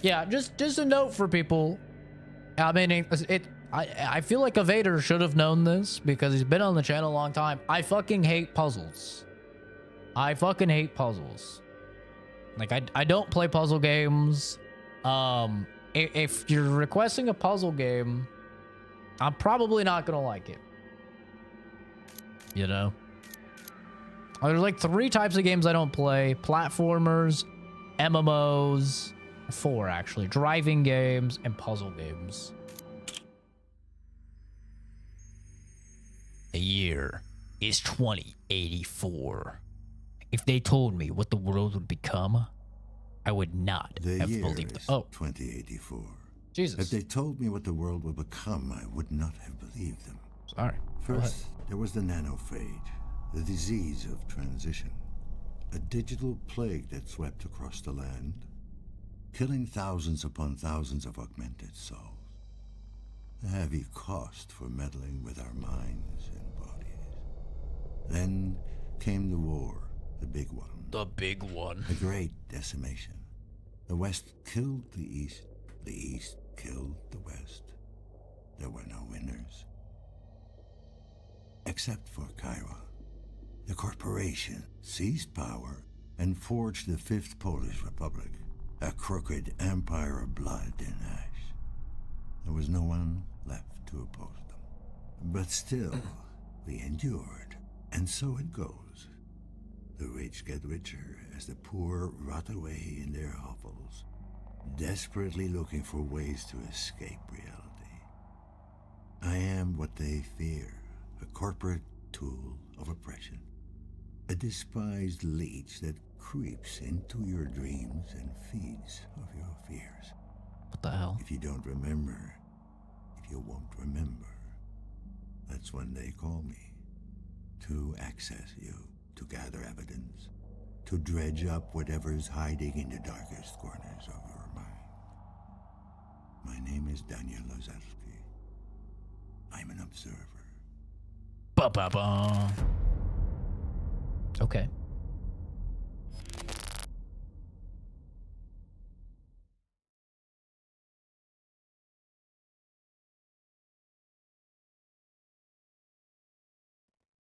Yeah, just a note for people. I mean, I feel like Evader should have known this because he's been on the channel a long time. I fucking hate puzzles. I fucking hate puzzles. Like, I don't play puzzle games. If you're requesting a puzzle game, I'm probably not gonna like it. You know? There's like 3 types of games I don't play. Platformers, MMOs, 4 actually. Driving games, and puzzle games. The year is 2084. If they told me what the world would become, I would not have believed it. Oh, 2084. Jesus. If they told me what the world would become, I would not have believed them. Sorry. First, there was the nanophage, the disease of transition. A digital plague that swept across the land, killing thousands upon thousands of augmented souls. A heavy cost for meddling with our minds and bodies. Then came the war. The big one. The big one. A great decimation. The West killed the East. The East killed the West. There were no winners. Except for Cairo. The corporation seized power and forged the Fifth Polish Republic. A crooked empire of blood and ash. There was no one left to oppose them. But still, we endured. And so it goes. The rich get richer as the poor rot away in their hovels, desperately looking for ways to escape reality. I am what they fear, a corporate tool of oppression, a despised leech that creeps into your dreams and feeds of your fears. What the hell? If you don't remember, if you won't remember, that's when they call me, to access you. To gather evidence, to dredge up whatever's hiding in the darkest corners of your mind. My name is Daniel Lazarski. I'm an observer. Ba-ba-ba. Okay.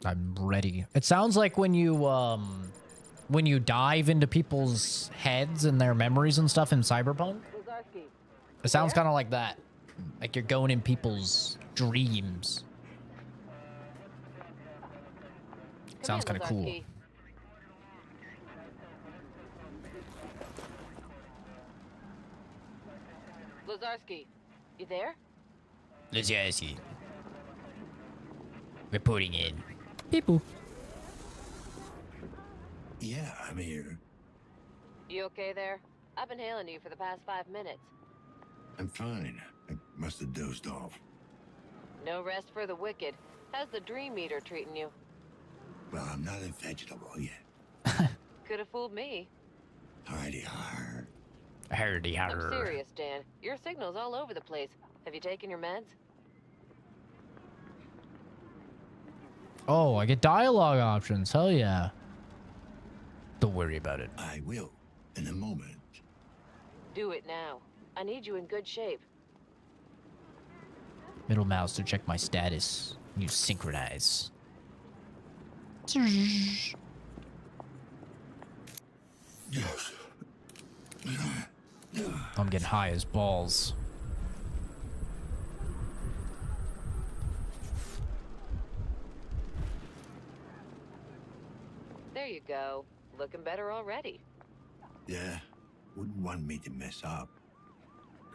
I'm ready. It sounds like when you dive into people's heads and their memories and stuff in Cyberpunk. It sounds kind of like that. Like you're going in people's dreams. Sounds kind of cool. Lazarski, you there? Lazarski. Reporting in. People. Yeah, I'm here. You okay there? I've been hailing you for the past 5 minutes. I'm fine. I must have dozed off. No rest for the wicked. How's the dream meter treating you? Well, I'm not a vegetable yet. Could have fooled me. Hardy har. Hardy har. I'm serious, Dan. Your signal's all over the place. Have you taken your meds? Oh, I get dialogue options. Hell yeah. Don't worry about it. I will, in a moment. Do it now. I need you in good shape. Middle mouse to check my status. You synchronize. Yes. I'm getting high as balls. There you go. Looking better already. Yeah, wouldn't want me to mess up.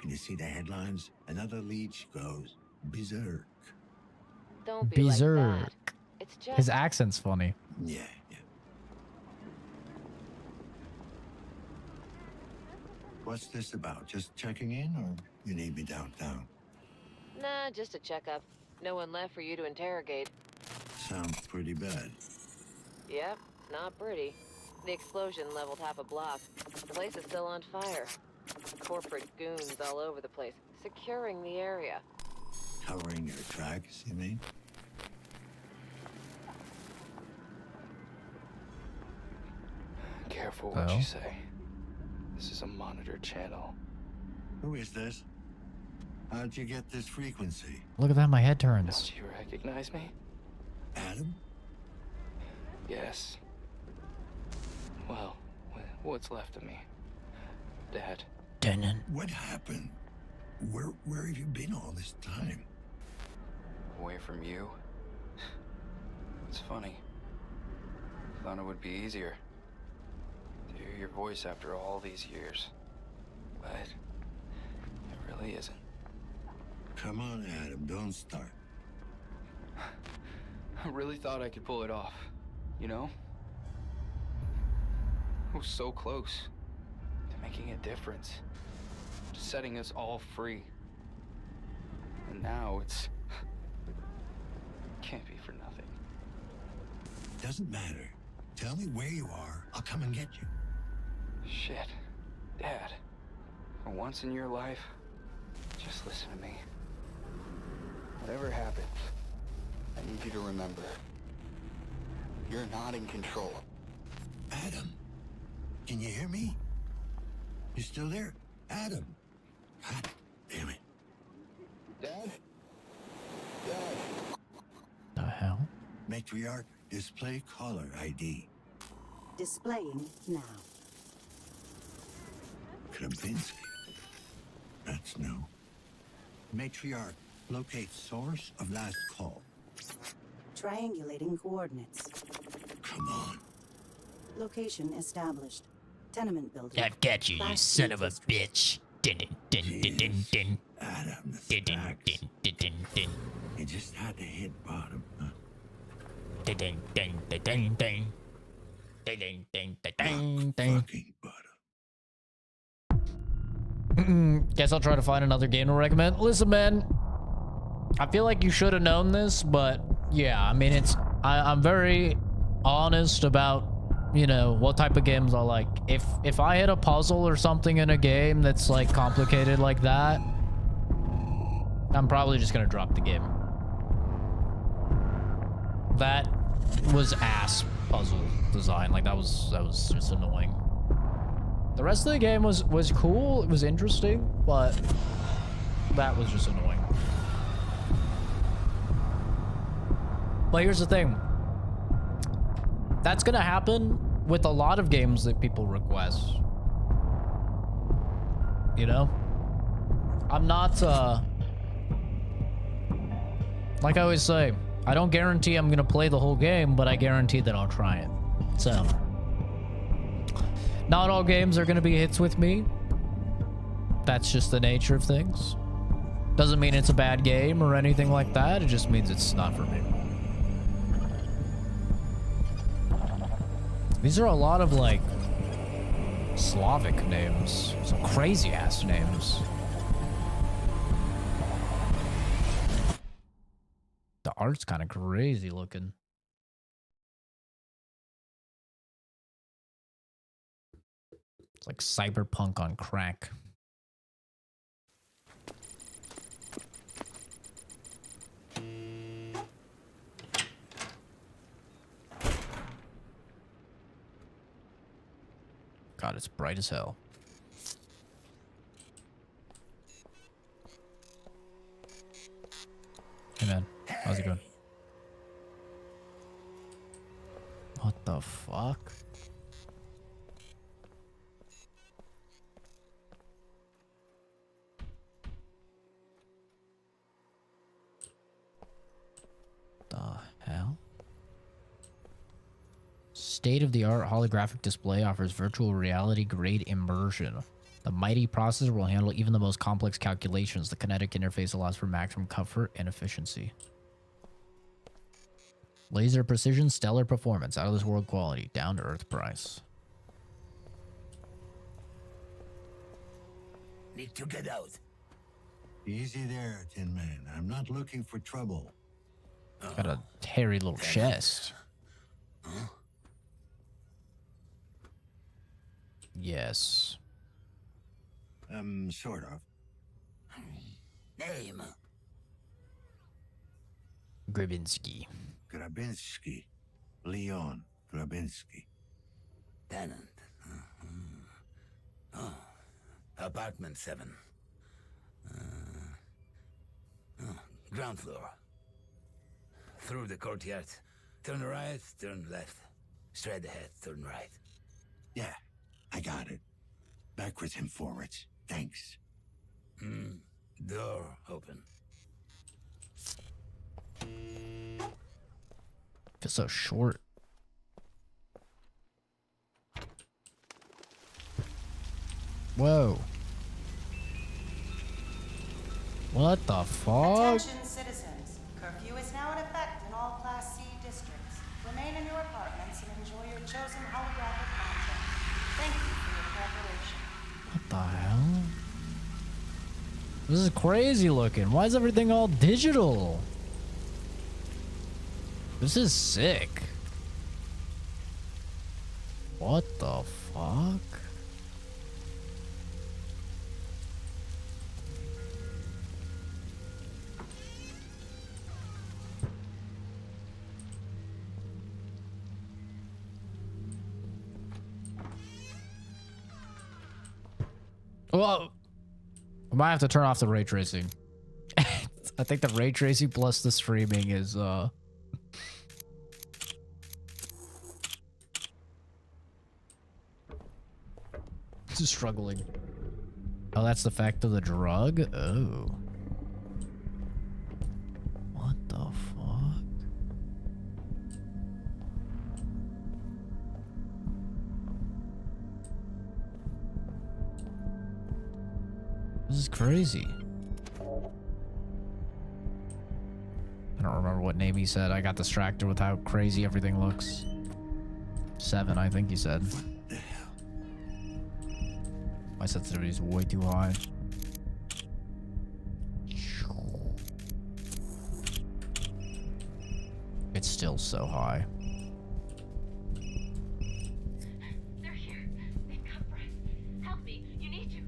Can you see the headlines? Another leech goes Berserk. Don't be like that. Berserk. It's just... His accent's funny. Yeah. What's this about? Just checking in, or you need me downtown? Nah, just a checkup. No one left for you to interrogate. Sounds pretty bad. Yep, not pretty. The explosion leveled half a block. The place is still on fire. Corporate goons all over the place, securing the area. Covering your tracks, you mean? Careful what you say. This is a monitor channel. Who is this? How'd you get this frequency? Look at that, my head turns. Do you recognize me? Adam? Yes. Well, what's left of me? Dad. What happened? Where have you been all this time? Away from you? It's funny. Thought it would be easier to hear your voice after all these years. But it really isn't. Come on, Adam, don't start. I really thought I could pull it off, you know? I was so close to making a difference, to setting us all free. And now it's... can't be for nothing. Doesn't matter. Tell me where you are. I'll come and get you. Shit. Dad, for once in your life, just listen to me. Whatever happens, I need you to remember, you're not in control. Adam, can you hear me? You still there? Adam? God damn it. Dad? Dad? The hell? Matriarch, display caller ID. Displaying now. Kravinsky. That's no. Matriarch, locate source of last call. Triangulating coordinates. Come on. Location established. Tenement building. I've got you, you son of a bitch. Din din din din din. Adam, Din din din din din din. You just had to hit bottom, huh? Ding ding ding ding ding ding. Ding ding ding ding ding. Fucking Guess I'll try to find another game to recommend. Listen, man, I feel like you should have known this, but yeah, I mean, I'm very honest about, you know, what type of games I like. If I hit a puzzle or something in a game that's like complicated like that, I'm probably just gonna drop the game. That was ass puzzle design. Like that was just annoying. The rest of the game was cool. It was interesting, but that was just annoying. But here's the thing. That's gonna happen with a lot of games that people request. You know? I'm not, like I always say, I don't guarantee I'm gonna play the whole game, but I guarantee that I'll try it. So, not all games are gonna be hits with me. That's just the nature of things. Doesn't mean it's a bad game or anything like that. It just means it's not for me. These are a lot of, like, Slavic names. Some crazy-ass names. The art's kind of crazy looking. It's like cyberpunk on crack. God, it's bright as hell. Hey man, how's it going? What the fuck? The hell? State-of-the-art holographic display offers virtual reality grade immersion. The mighty processor will handle even the most complex calculations. The kinetic interface allows for maximum comfort and efficiency. Laser precision, stellar performance, out of this world quality, down to earth price. Need to get out. Easy there, Tin Man. I'm not looking for trouble. Got a hairy little chest. Huh? Yes. Sort of. Name? Grabinski. Grabinski. Leon Grabinski. Tenant. Oh. Apartment 7. Ground floor. Through the courtyard. Turn right, turn left. Straight ahead, turn right. Yeah, I got it. Backwards and forwards. Thanks. Door open. Feels so short. Whoa. What the fuck? Attention citizens. Curfew is now in effect in all Class C districts. Remain in your apartments and enjoy your chosen holographic content. Thank you for your cooperation. What the hell? This is crazy looking. Why is everything all digital? This is sick. What the fuck? Well, I might have to turn off the ray tracing. I think the ray tracing plus the streaming is just struggling. Oh, that's the effect of the drug? Oh. What the fuck? This is crazy. I don't remember what name he said. I got distracted with how crazy everything looks. 7, I think he said. My sensitivity is way too high. It's still so high. They're here. They've come for us. Help me. You need to.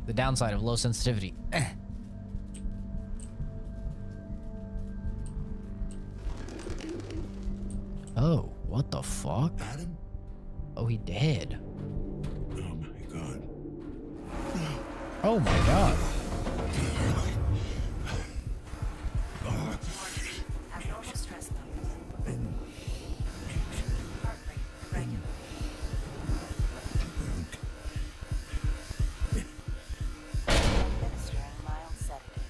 The downside of low sensitivity. Oh, what the fuck? Adam? Oh, he did. Oh my god. Oh my god. Abnormal stress levels. Heart rate irregular. Administering mild sedative.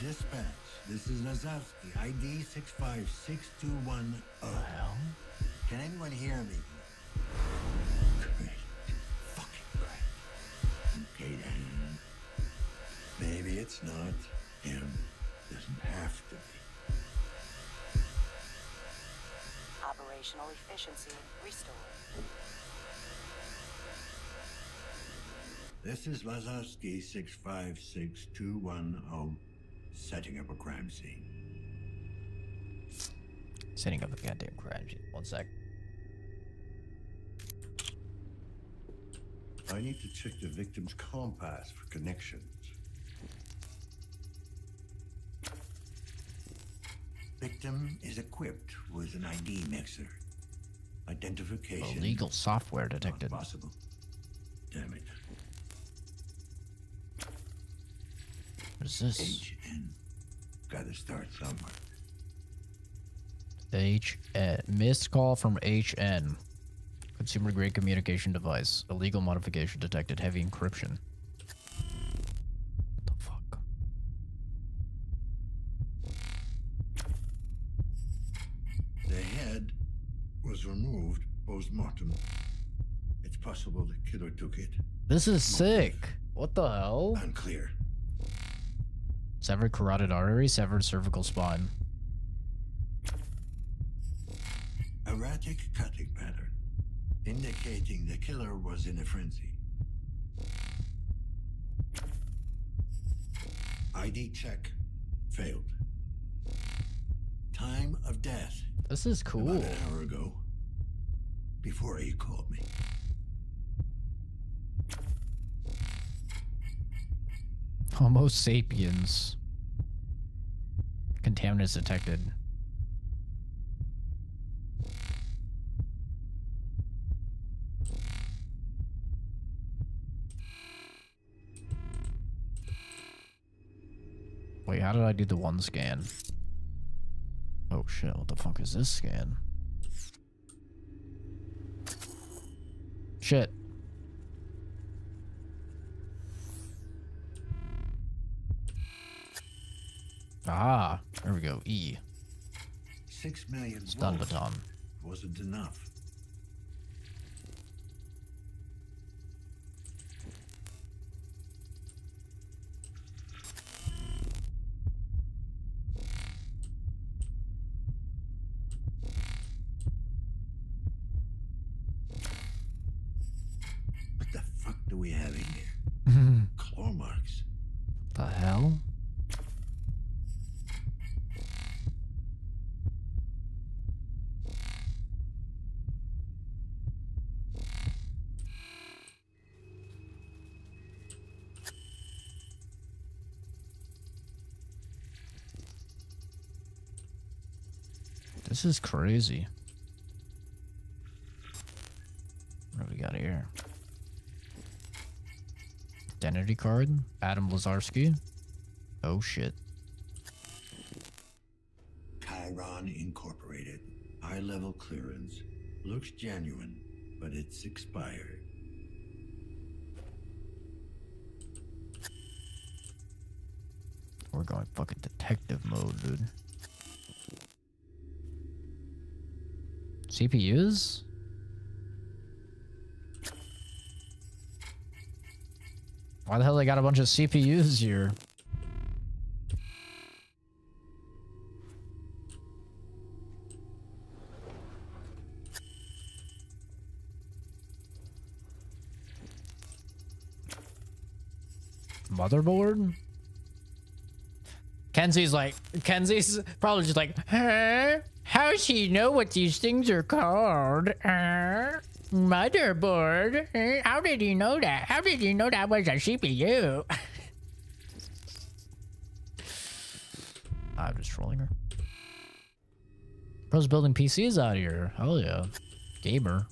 Dispatch. This is Lazowski. ID 656210. Can anyone hear me? Great. Fucking great. Okay, then. Maybe it's not him. Doesn't have to be. Operational efficiency restored. This is Lazowski 656210. Setting up a crime scene. Setting up a goddamn crime scene. 1 sec. I need to check the victim's compass for connections. Victim is equipped with an ID mixer. Identification. Illegal software detected. Not possible. Damn it. What is this? HN. Gotta start somewhere. HN. Missed call from HN. Consumer grade communication device. Illegal modification detected. Heavy encryption. What the fuck? from... It's possible the killer took it. This is sick. What the hell? Unclear. Severed carotid artery, severed cervical spine. Erratic cutting pattern, indicating the killer was in a frenzy. ID check failed. Time of death. This is cool. About an hour ago, before he called me. Homo sapiens. Contaminants detected. Wait, how did I do the one scan? Oh shit, what the fuck is this scan? Shit. Ah, there we go. E. 6 million Stun volts baton. wasn't enough. What the fuck do we have in here? Claw marks. The hell? This is crazy. What do we got here? Identity card? Adam Lazarski? Oh shit. Chiron Incorporated. High-level clearance. Looks genuine, but it's expired. We're going fucking detective mode, dude. CPUs? Why the hell they got a bunch of CPUs here? Motherboard? Kenzie's probably just like, huh? How does he know what these things are called? Motherboard? How did he know that? How did he know that was a CPU? I'm just trolling her. Bro's building PCs out here. Hell yeah. Gamer.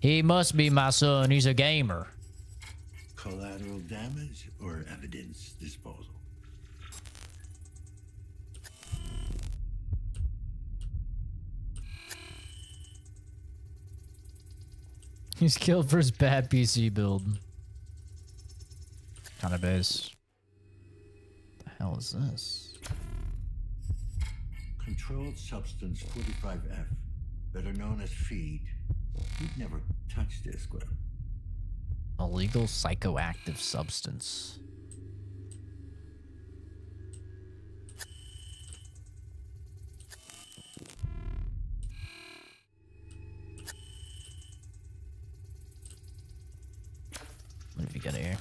He must be my son. He's a gamer. Collateral damage or evidence disposal? He's killed for his bad PC build. Kind of base. What the hell is this? Controlled substance 45F, better known as feed. You'd never touch this, Graham. Illegal psychoactive substance. What have you got here?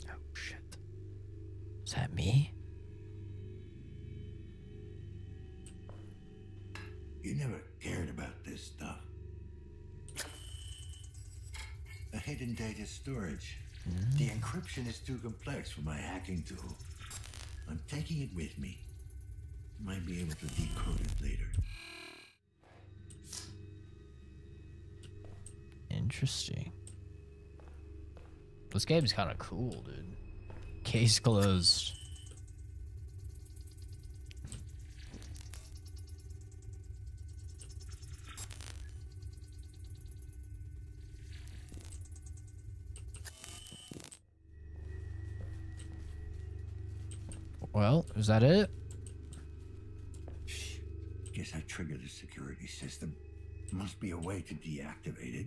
Oh shit. Is that me? You never cared about this stuff. A hidden data storage. The encryption is too complex for my hacking tool. I'm taking it with me. Might be able to decode it later. Interesting. This game's kind of cool, dude. Case closed. Well, is that it? trigger the security system. Must be a way to deactivate it.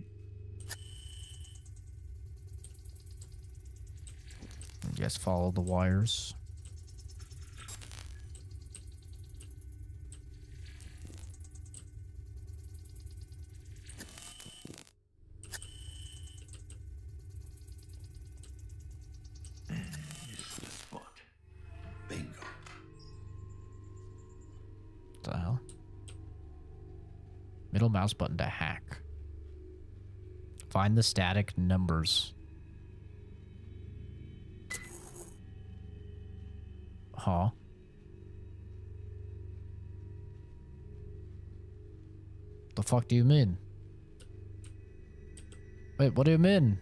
Just follow the wires. This is the spot. Bingo. What the hell? Middle mouse button to hack. Find the static numbers. Huh? The fuck do you mean? Wait, what do you mean?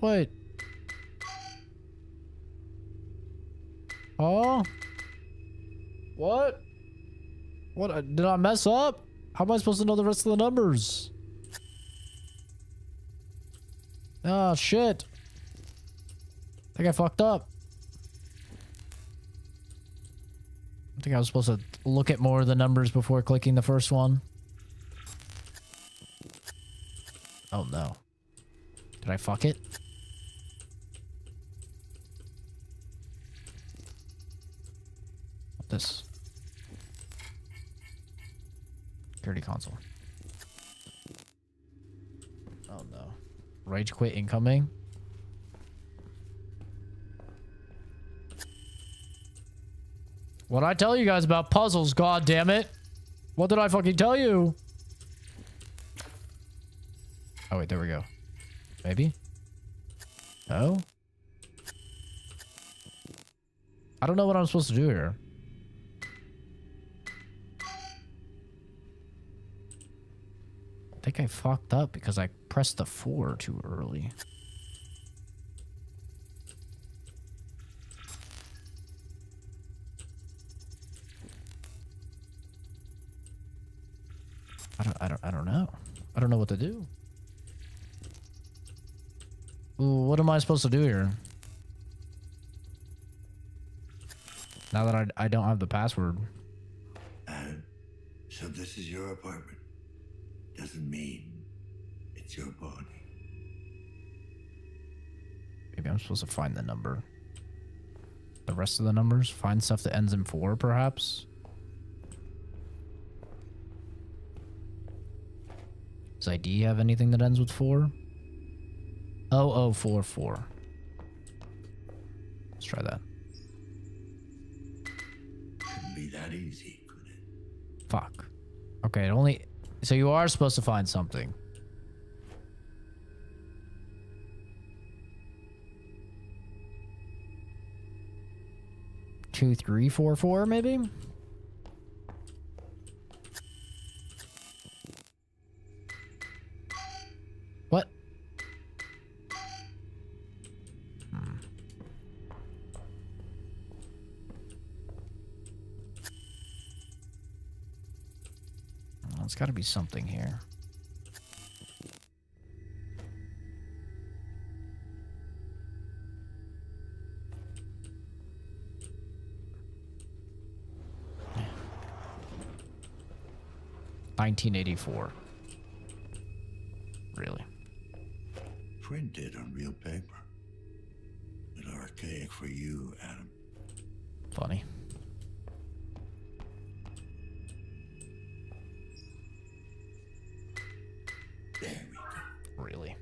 Wait. Oh? What? What? Did I mess up? How am I supposed to know the rest of the numbers? Oh, shit. I think I fucked up. I think I was supposed to look at more of the numbers before clicking the first one. Oh, no. Did I fuck it? This. Security console. Oh, no. Rage quit incoming. What'd I tell you guys about puzzles? God damn it. What did I fucking tell you? Oh, wait, there we go. Maybe? No? I don't know what I'm supposed to do here. I think I fucked up because I pressed the 4 too early. I don't know. I don't know what to do. Ooh, what am I supposed to do here? Now that I don't have the password. So this is your apartment. Doesn't mean it's your body. Maybe I'm supposed to find the number. The rest of the numbers? Find stuff that ends in 4, perhaps? Does ID have anything that ends with 4? 0044. Let's try that. Couldn't be that easy, could it? Fuck. Okay, it only... So you are supposed to find something. Two, 3, 4, 4, maybe? What? Well, it's got to be something here. $1984. Really? Printed on real paper. A bit archaic for you, Adam. Funny. There we go. Really?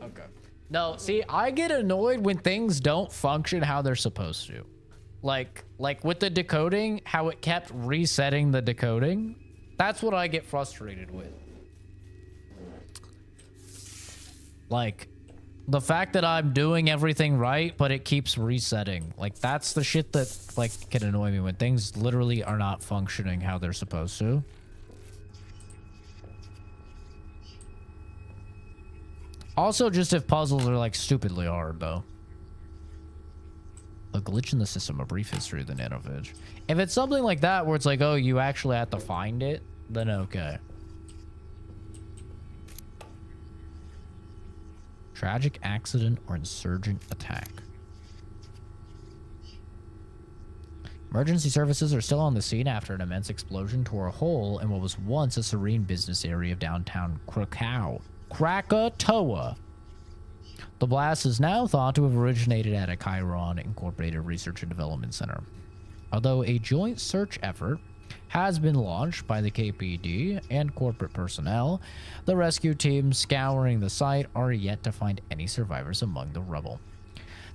Okay. No, see, I get annoyed when things don't function how they're supposed to. Like with the decoding, how it kept resetting the decoding. That's what I get frustrated with. Like, the fact that I'm doing everything right, but it keeps resetting. Like, that's the shit that, like, can annoy me when things literally are not functioning how they're supposed to. Also, just if puzzles are, like, stupidly hard, though. A glitch in the system, a brief history of the nanophage. If it's something like that, where it's like, oh, you actually have to find it, then okay. Tragic accident or insurgent attack. Emergency services are still on the scene after an immense explosion tore a hole in what was once a serene business area of downtown Krakatoa. The blast is now thought to have originated at a Chiron Incorporated Research and Development Center. Although a joint search effort has been launched by the KPD and corporate personnel, the rescue teams scouring the site are yet to find any survivors among the rubble.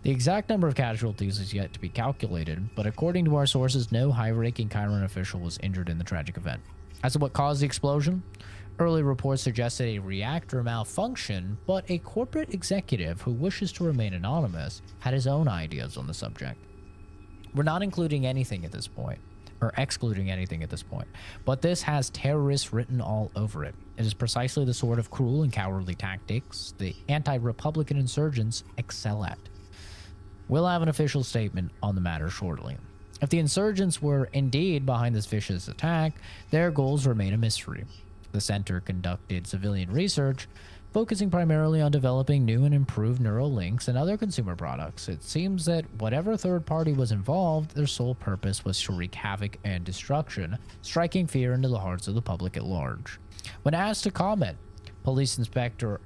The exact number of casualties is yet to be calculated, but according to our sources, no high-ranking Chiron official was injured in the tragic event. As to what caused the explosion, early reports suggested a reactor malfunction, but a corporate executive who wishes to remain anonymous had his own ideas on the subject. We're not including anything at this point, or excluding anything at this point, but this has terrorists written all over it. It is precisely the sort of cruel and cowardly tactics the anti-Republican insurgents excel at. We'll have an official statement on the matter shortly. If the insurgents were indeed behind this vicious attack, their goals remain a mystery. The center conducted civilian research, focusing primarily on developing new and improved neural links and other consumer products. It seems that whatever third party was involved, their sole purpose was to wreak havoc and destruction, striking fear into the hearts of the public at large. When asked to comment, Police Inspector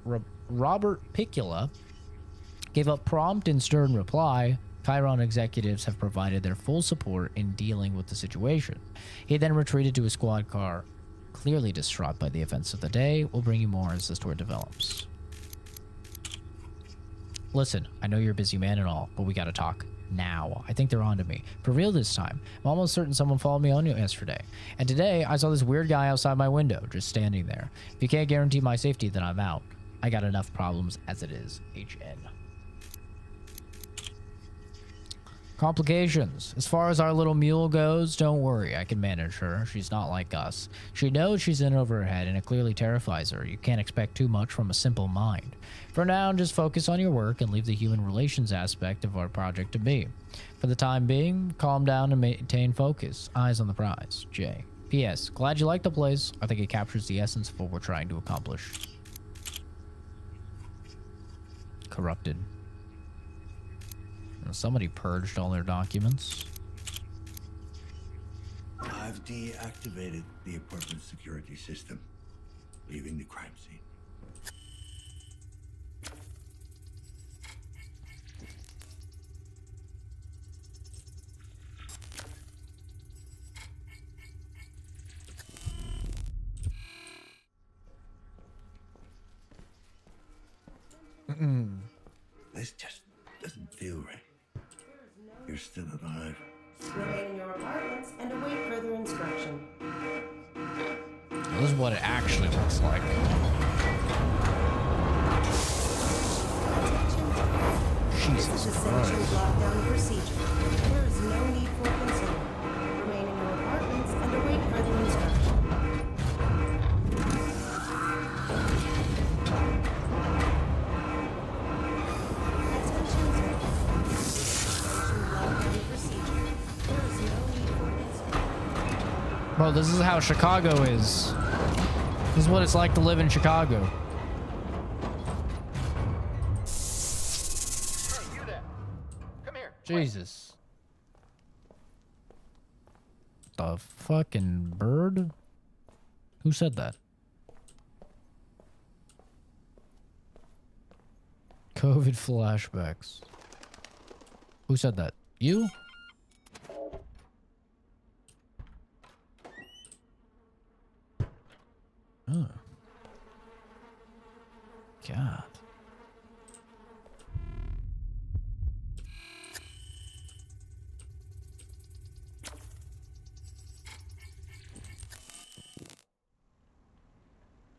Robert Picula gave a prompt and stern reply. Chiron executives have provided their full support in dealing with the situation. He then retreated to his squad car, clearly distraught by the events of the day. We'll bring you more as the story develops. Listen, I know you're a busy man and all, but we gotta talk now. I think they're onto me. For real this time. I'm almost certain someone followed me on yesterday. And today, I saw this weird guy outside my window, just standing there. If you can't guarantee my safety, then I'm out. I got enough problems as it is. HN. Complications. As far as our little mule goes, don't worry, I can manage her. She's not like us. She knows she's in over her head, and it clearly terrifies her. You can't expect too much from a simple mind. For now, just focus on your work and leave the human relations aspect of our project to me. For the time being, calm down and maintain focus. Eyes on the prize. Jay. P.S. Glad you like the place. I think it captures the essence of what we're trying to accomplish. Corrupted. Somebody purged all their documents. I've deactivated the apartment security system, leaving the crime scene. This just doesn't feel right. You're still alive. Remain in your apartments and await further instruction. This is what it actually looks like. Jesus Christ. Lockdown procedure. There is no need for concern. Remain in your apartments and await further instruction. Bro, this is how Chicago is. This is what it's like to live in Chicago. Hey, you there. Come here. Jesus. The fucking bird? Who said that? COVID flashbacks. Who said that? You? Oh. God.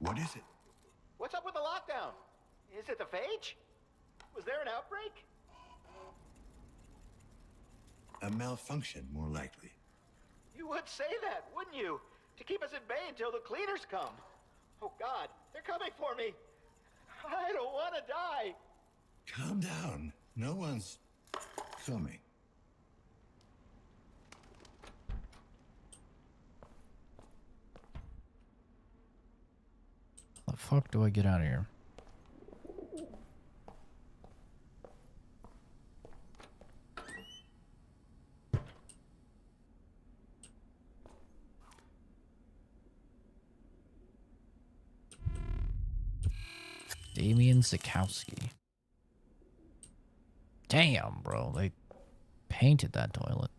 What is it? What's up with the lockdown? Is it the phage? Was there an outbreak? A malfunction, more likely. You would say that, wouldn't you? To keep us at bay until the cleaners come. Oh God, they're coming for me. I don't want to die. Calm down. No one's coming. How the fuck do I get out of here? Damian Sikowski. Damn, bro. They painted that toilet.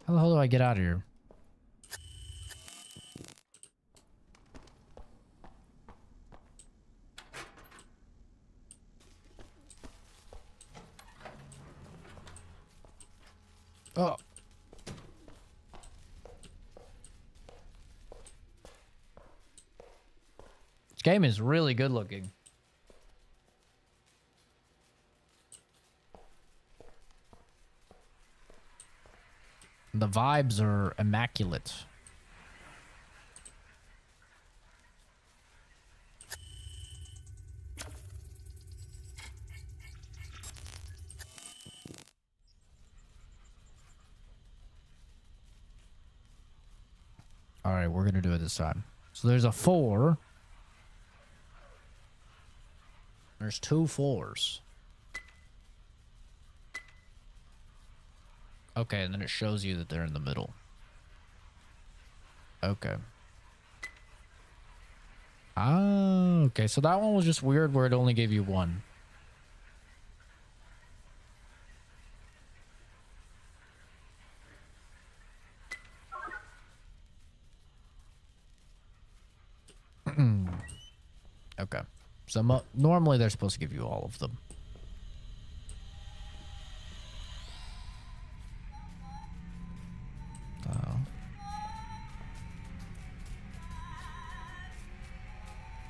How the hell do I get out of here? Oh. This game is really good looking. The vibes are immaculate. All right, we're gonna do it this time. So there's a 4. There's 2 4s. Okay, and then it shows you that they're in the middle. Okay. Ah, okay. So that one was just weird where it only gave you 1. Okay. So normally they're supposed to give you all of them.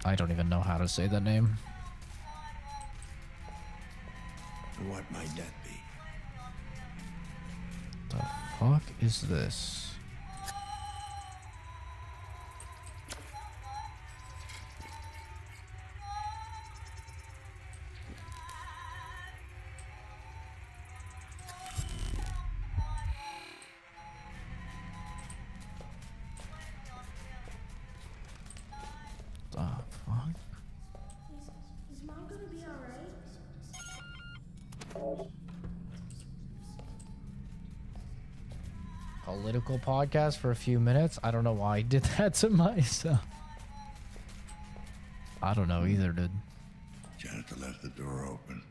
I don't even know how to say that name. What might that be? The fuck is this? Is Mom gonna be alright? Political podcast for a few minutes? I don't know why I did that to myself. I don't know either, dude. Janitor left the door open.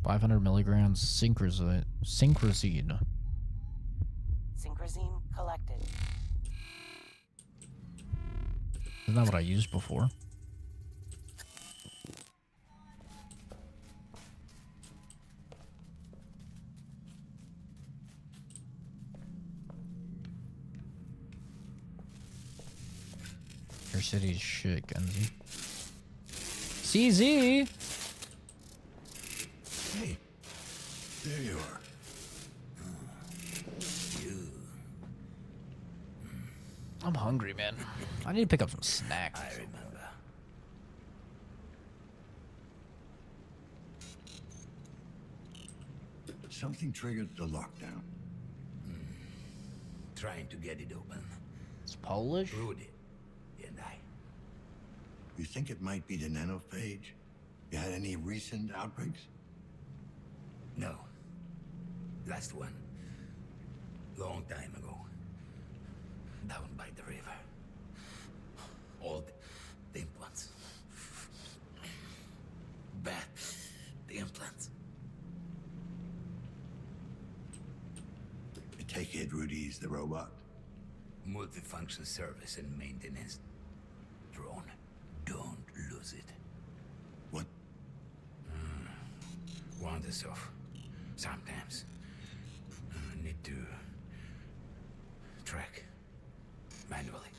$500 synchrosine. Synchrosine collected. Isn't that what I used before? Your city's shit, Genzi. CZ! Hey, there you are. I'm hungry, man. I need to pick up some snacks. I remember. Something triggered the lockdown. Trying to get it open. It's Polish? Rudy and I. You think it might be the nanophage? You had any recent outbreaks? No. Last one. Long time ago. Down by the river. All the implants. Bad. The implants. I take it Rudy's the robot. Multifunction service and maintenance. Drone. Don't lose it. What? Wanders off. Sometimes. Need to track manually.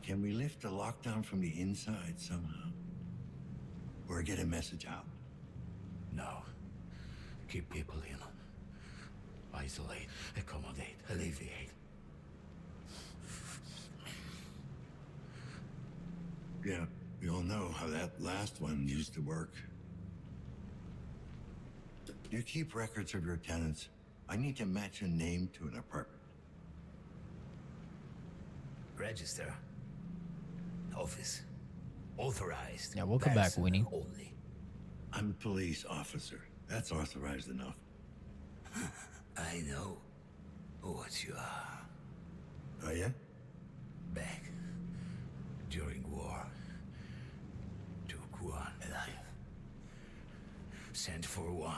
Can we lift the lockdown from the inside somehow? Or get a message out? No. Keep people in. Isolate, accommodate, alleviate. Yeah, we all know how that last one used to work. You keep records of your tenants. I need to match a name to an apartment. Register. Office. Authorized. Yeah, welcome back, Person Winnie. Only. I'm a police officer. That's authorized enough. I know what you are. Oh, yeah? Back during war. Took one alive. Sent for one.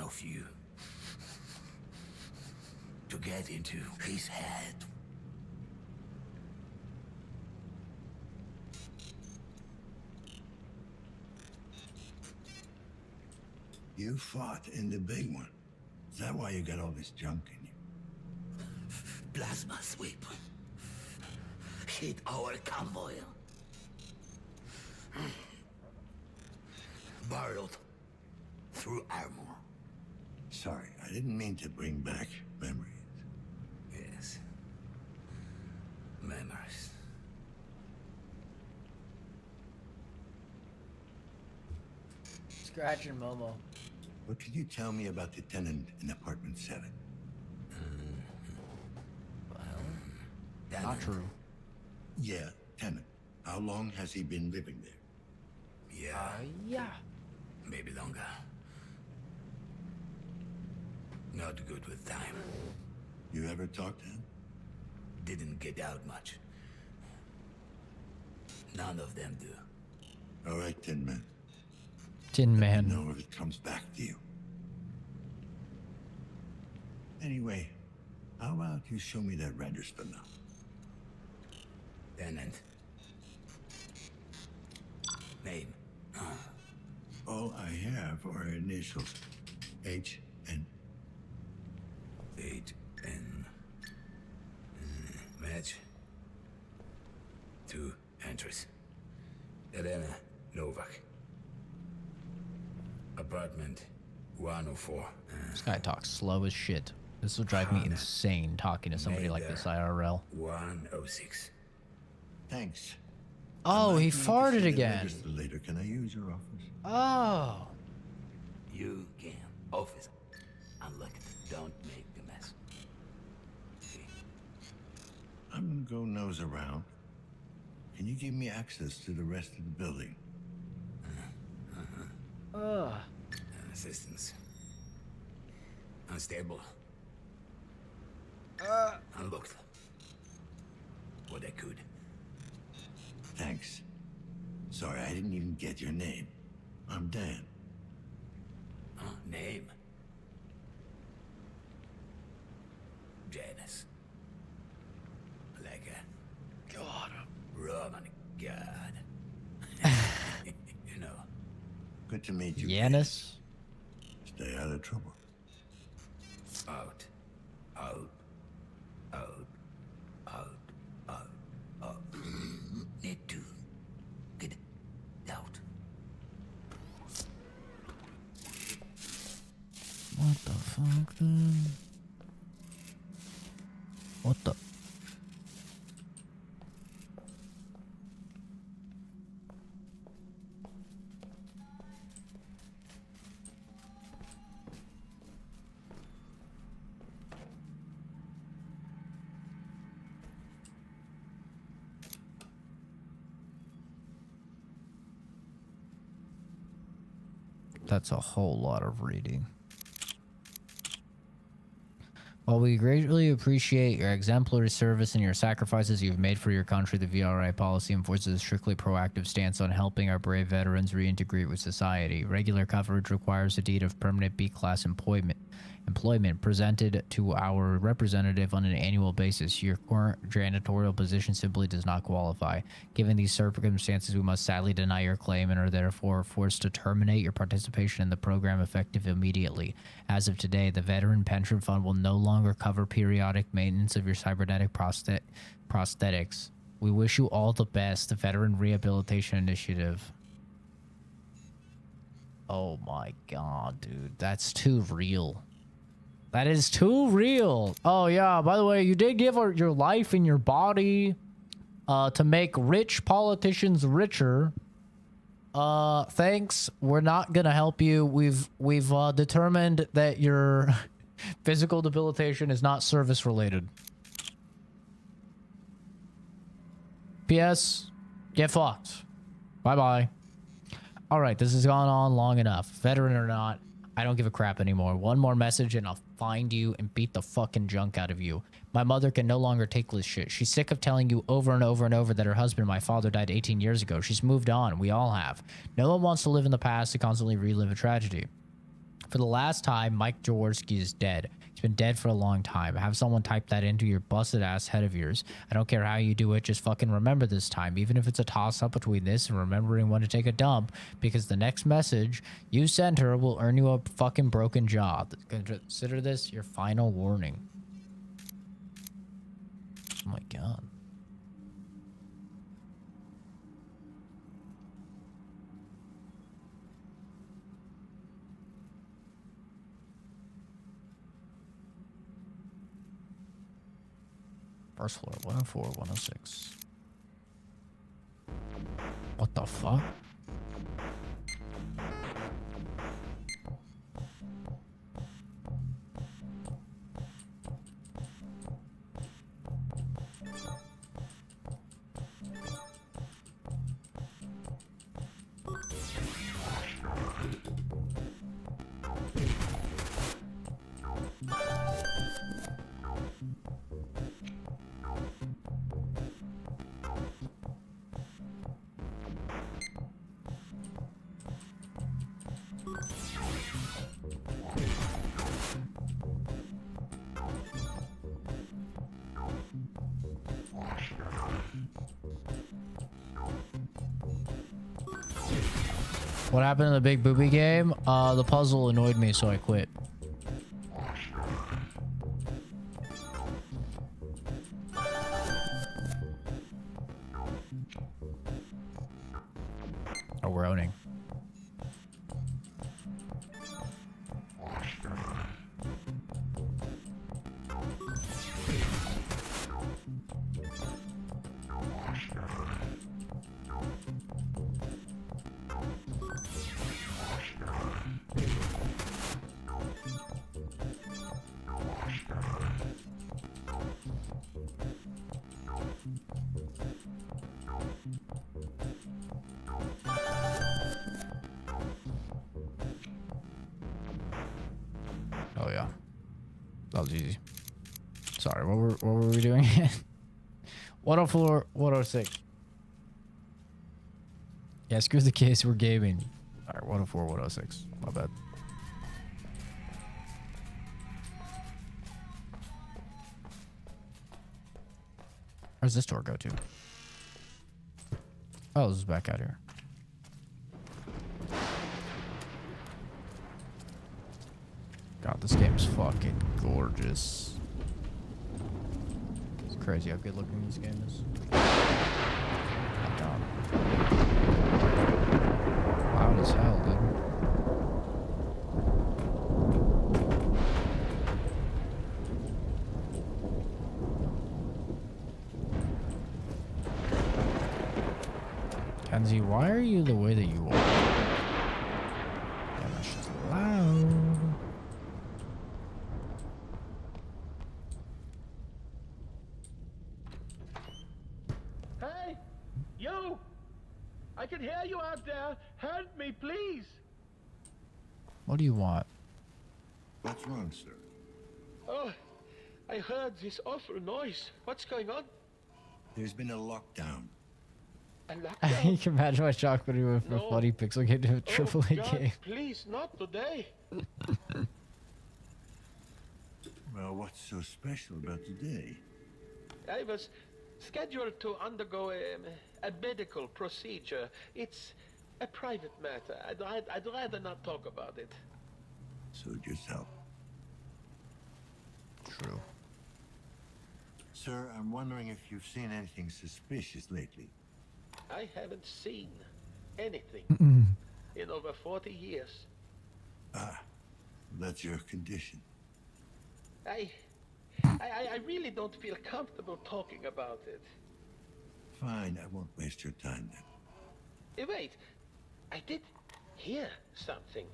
Of you. To get into his head. You fought in the big one. Is that why you got all this junk in you? Plasma sweep. Hit our convoy. Barreled through armor. Sorry, I didn't mean to bring back memories. Yes. Memories. Scratch and Momo. What could you tell me about the tenant in apartment 7? Not true. Yeah, tenant. How long has he been living there? Yeah. Yeah. Maybe longer. Not good with time. You ever talked to him? Didn't get out much. None of them do. All right, Tin Man. Tin Man. Let me know if it comes back to you. Anyway, how about you show me that register now? Tenant. Name. All I have are initials. H.N. H.N. Match. 2 entries. Elena Novak. Apartment 104. This guy talks slow as shit. This will drive me insane talking to somebody like this IRL. 106. Thanks. Oh, he I might need to farted see the again. register later. Can I use your office? Oh. You can. Office. Unlock it. Don't make a mess. I'm gonna go nose around. Can you give me access to the rest of the building? Assistance. Unstable. Unlocked. What I could. Thanks. Sorry, I didn't even get your name. I'm Dan. Name. Janice. Like a God. Roman god. You know. Good to meet you. Yanis. Stay out of trouble. Out. Out. Out. Out. Out. Out. Need to get out. What the fuck, then? What the? That's a whole lot of reading. While we greatly appreciate your exemplary service and your sacrifices you've made for your country, the VRI policy enforces a strictly proactive stance on helping our brave veterans reintegrate with society. Regular coverage requires a deed of permanent B-class employment presented to our representative on an annual basis. Your current janitorial position simply does not qualify. Given these circumstances, we must sadly deny your claim and are therefore forced to terminate your participation in the program effective immediately. As of today, the Veteran Pension Fund will no longer cover periodic maintenance of your cybernetic prosthetics. We wish you all the best. The Veteran Rehabilitation Initiative. Oh my god, dude. That's too real. That is too real. Oh yeah, by the way, you did give your life and your body to make rich politicians richer. Thanks. We're not gonna help you. We've determined that your physical debilitation is not service related. P.S. Get fucked. Bye-bye. Alright, this has gone on long enough. Veteran or not, I don't give a crap anymore. One more message and I'll find you and beat the fucking junk out of you. My mother can no longer take this shit. She's sick of telling you over and over and over that her husband, my father, died 18 years ago. She's moved on. We all have. No one wants to live in the past to constantly relive a tragedy. For the last time, Mike Jaworski is dead. He's been dead for a long time. Have someone type that into your busted ass head of yours. I don't care how you do it, just fucking remember this time, even if it's a toss up between this and remembering when to take a dump, because the next message you send her will earn you a fucking broken jaw. Consider this your final warning. Oh my god. First floor, 104, 106. What the fuck? What happened in the big booby game? The puzzle annoyed me, so I quit. Oh, we're owning. Oh yeah, that was easy. Sorry, what were we doing? 104, 106. Yeah, screw the case. We're gaming. All right, 104, 106. My bad. Where's this door go to? Oh, this is back out here. God, this game's fucking gorgeous. It's crazy how good looking this game is. God. Loud as hell, dude. Kenzie, why are you the way that you are? Yeah, that's just loud. Hey, you! I can hear you out there. Help me, please. What do you want? What's wrong, sir? Oh, I heard this awful noise. What's going on? There's been a lockdown. A lockdown? You can imagine my shock when we went from a funny pixel game to a AAA game. Please, not today. Well, what's so special about today? I was scheduled to undergo a medical procedure. It's a private matter. I'd rather not talk about it. Suit yourself. True. Sir, I'm wondering if you've seen anything suspicious lately. I haven't seen anything in over 40 years. Ah, that's your condition. I really don't feel comfortable talking about it. Fine, I won't waste your time then. Wait, I did hear something.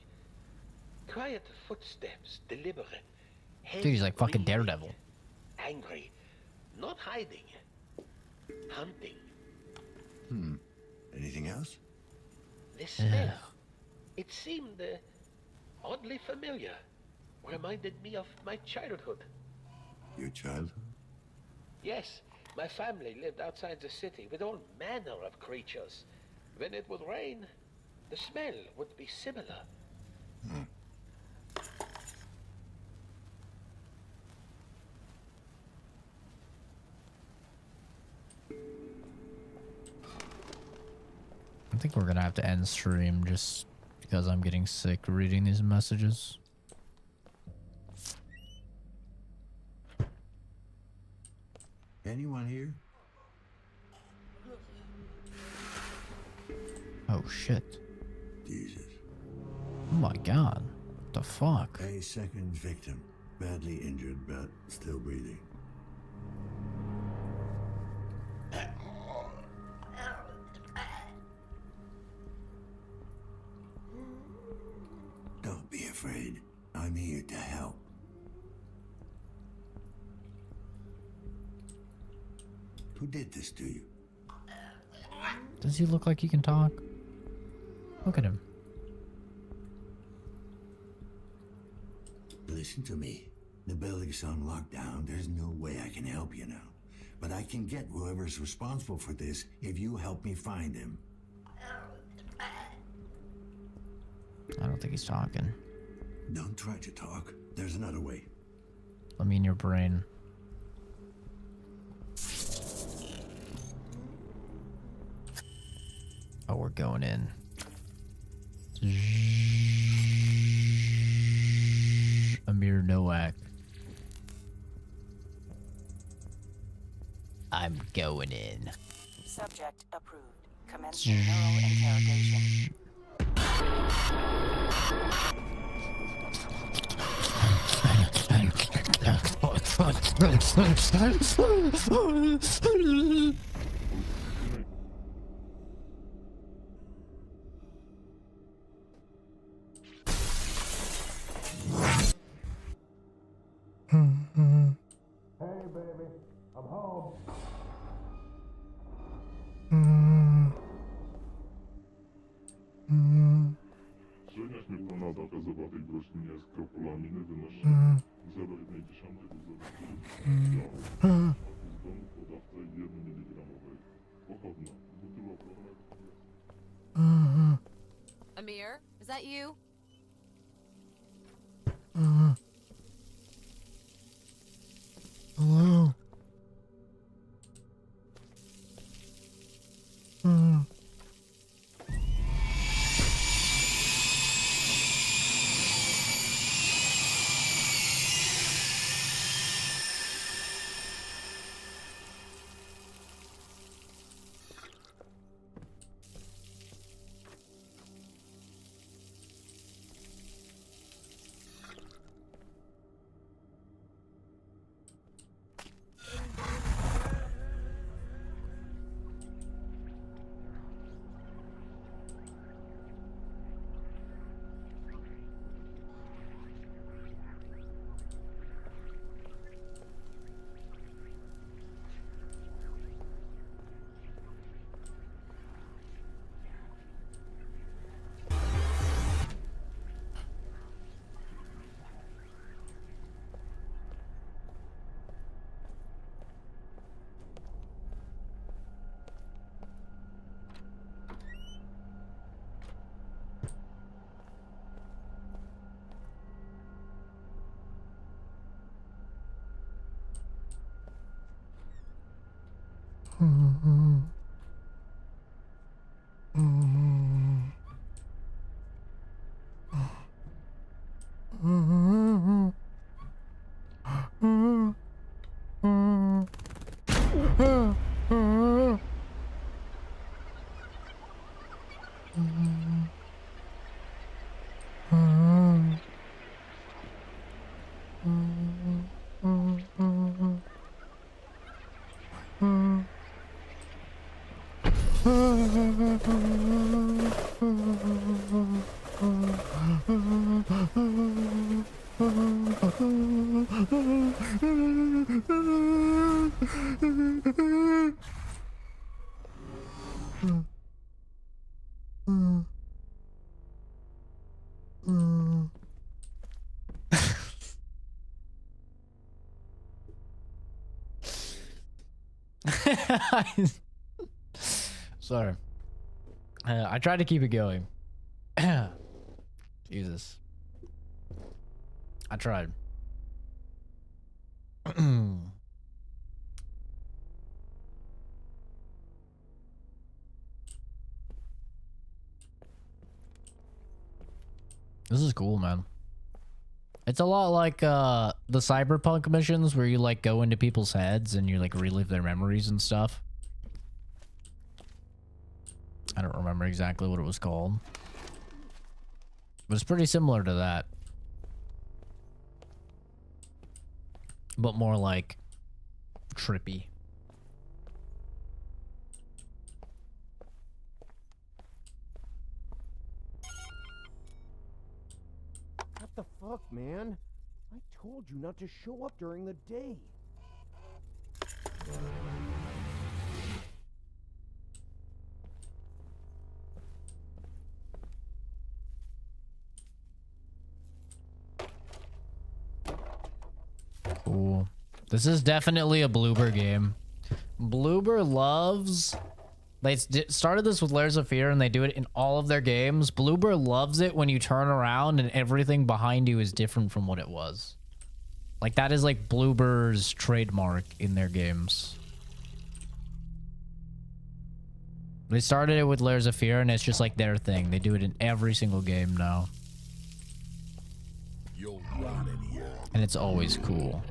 Quiet footsteps, deliberate. Dude, he's like fucking Daredevil. Angry, not hiding, hunting. Anything else? The smell. It seemed oddly familiar. Reminded me of my childhood. Your childhood? Yes, my family lived outside the city with all manner of creatures. When it would rain, the smell would be similar. I think we're gonna have to end stream just because I'm getting sick reading these messages. Anyone here? Oh shit. Jesus. Oh my god. What the fuck? A second victim. Badly injured, but still breathing. Don't be afraid. I'm here to help. Who did this to you? Does he look like he can talk? Look at him. Listen to me. The building's on lockdown. There's no way I can help you now. But I can get whoever's responsible for this if you help me find him. I don't think he's talking. Don't try to talk. There's another way. Let me in your brain. Oh, we're going in. Amir Nowak. I'm going in. Subject approved. Commencing neural interrogation. Hey, baby, I'm home. Сегодня смертельная атака забатых бросит меня скрупулами не выношу. Заводной дешамы из-за подавца 1 миллиграммовой. Походно. Amir, is that you? Hello. Sorry. I tried to keep it going. Jesus. I tried. This is cool, man. It's a lot like the cyberpunk missions where you like go into people's heads and you like relive their memories and stuff. I don't remember exactly what it was called. But it's pretty similar to that. But more like trippy. What the fuck, man? I told you not to show up during the day. Cool. This is definitely a Bloober game. Bloober loves... They started this with Layers of Fear and they do it in all of their games. Bloober loves it when you turn around and everything behind you is different from what it was. Like, that is like Bloober's trademark in their games. They started it with Layers of Fear and it's just like their thing. They do it in every single game now. You'll rot in here. And it's always cool.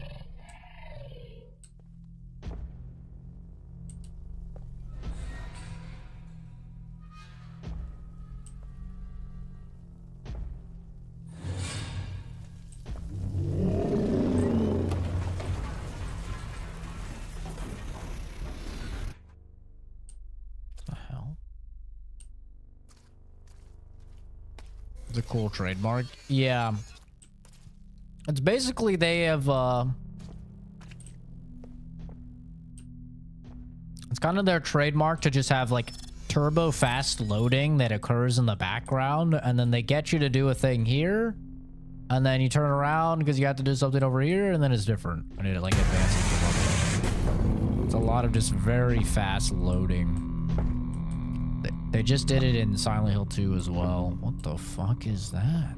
It's a cool trademark. Yeah. It's basically they have, it's kind of their trademark to just have like turbo fast loading that occurs in the background, and then they get you to do a thing here, and then you turn around because you have to do something over here, and then it's different. And it like advances the level. It's a lot of just very fast loading. They just did it in Silent Hill 2 as well. What the fuck is that?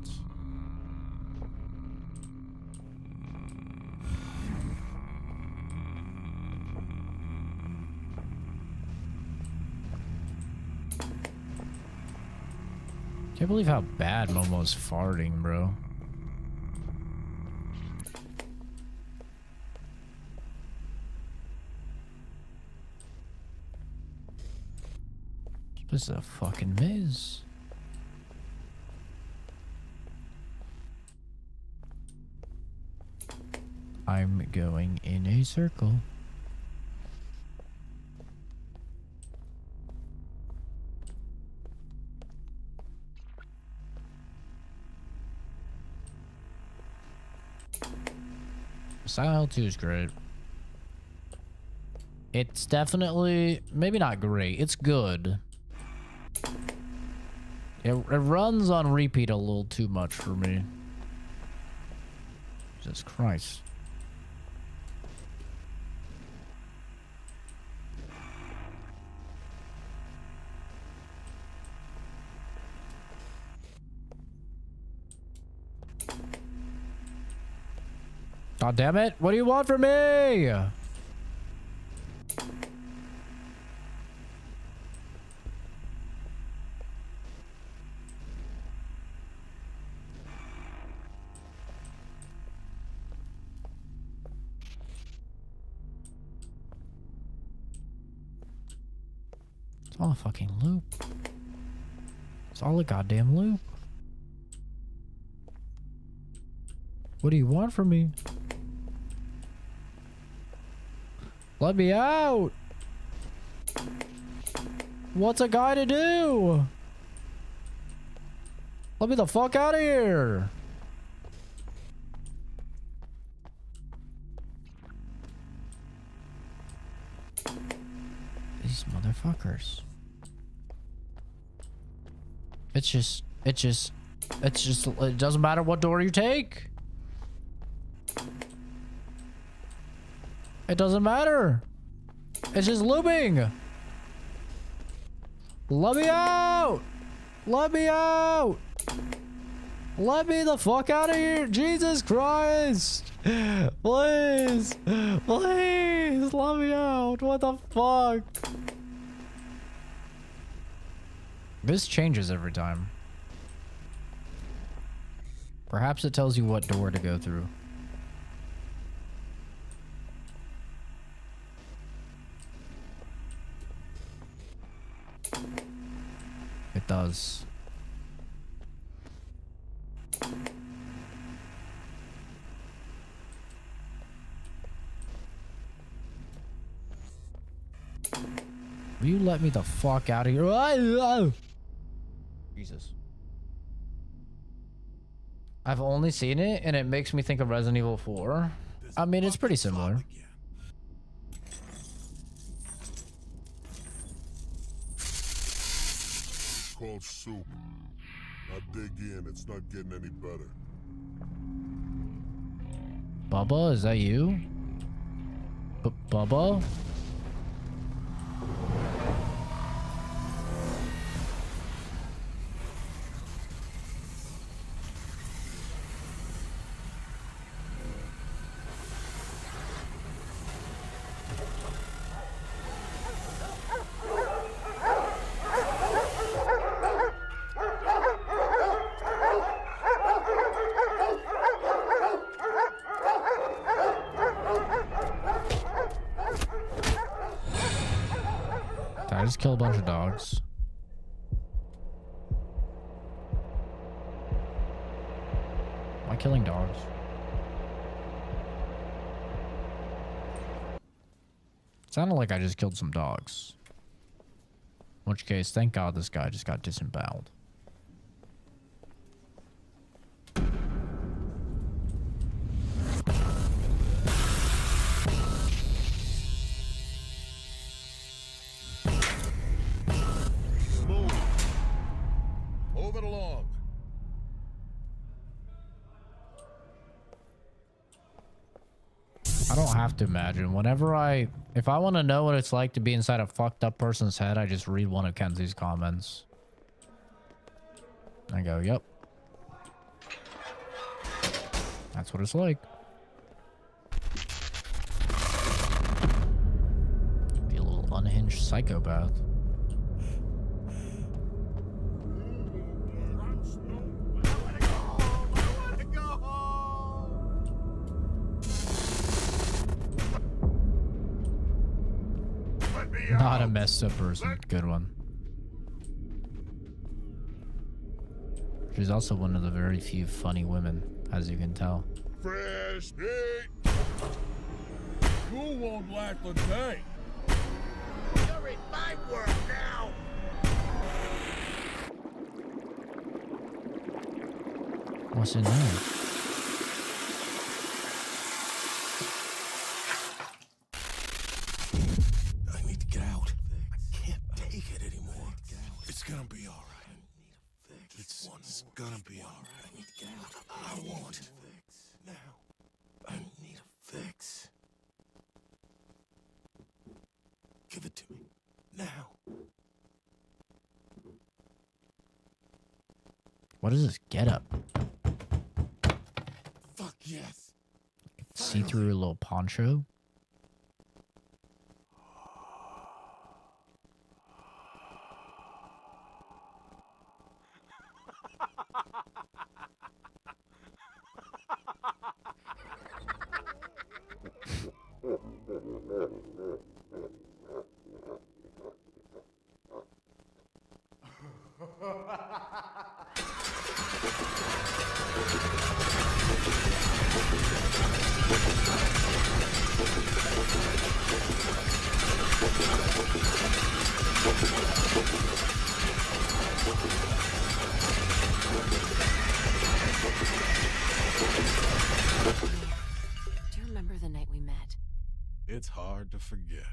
Can't believe how bad Momo's farting, bro. This is a fucking maze. I'm going in a circle. Silent Hill 2 is great. It's definitely, maybe not great, it's good. It runs on repeat a little too much for me. Jesus Christ. God damn it. What do you want from me? It's all a fucking loop. It's all a goddamn loop. What do you want from me? Let me out! What's a guy to do? Let me the fuck out of here! These motherfuckers. It doesn't matter what door you take. It doesn't matter. It's just looping. Let me out. Let me out. Let me the fuck out of here. Jesus Christ. Please. Please. Let me out. What the fuck? This changes every time. Perhaps it tells you what door to go through. It does. Will you let me the fuck out of here? Jesus. I've only seen it and it makes me think of Resident Evil 4. I mean, it's pretty similar. It's called soup. Now dig in, it's not getting any better. Bubba, is that you? Bubba? Did I just kill a bunch of dogs? Am I killing dogs? It sounded like I just killed some dogs. In which case, thank God this guy just got disemboweled. Move it along. I don't have to imagine. If I want to know what it's like to be inside a fucked up person's head, I just read one of Kenzie's comments. I go, yep. That's what it's like. Be a little unhinged psychopath. Not a messed up person. Good one. She's also one of the very few funny women, as you can tell. Fresh meat. You won't lack the day. You're in my world now. What's in there? I need to get out. I can't take it anymore. It's gonna be all right. It's gonna be all right. I need to get out. I want it now. I need a fix. Give it to me now. What is this getup? Fuck yes. See through a little poncho? Do you remember the night we met? It's hard to forget.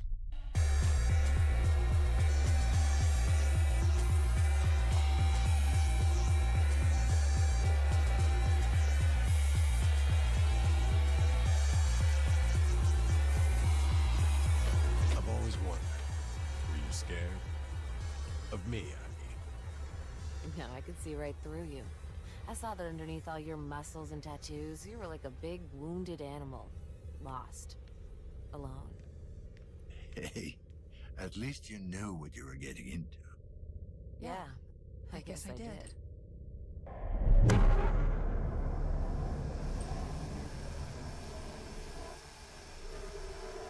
Of me, No, I could see right through you. I saw that underneath all your muscles and tattoos, you were like a big wounded animal. Lost. Alone. Hey, at least you knew what you were getting into. Yeah, I guess I did.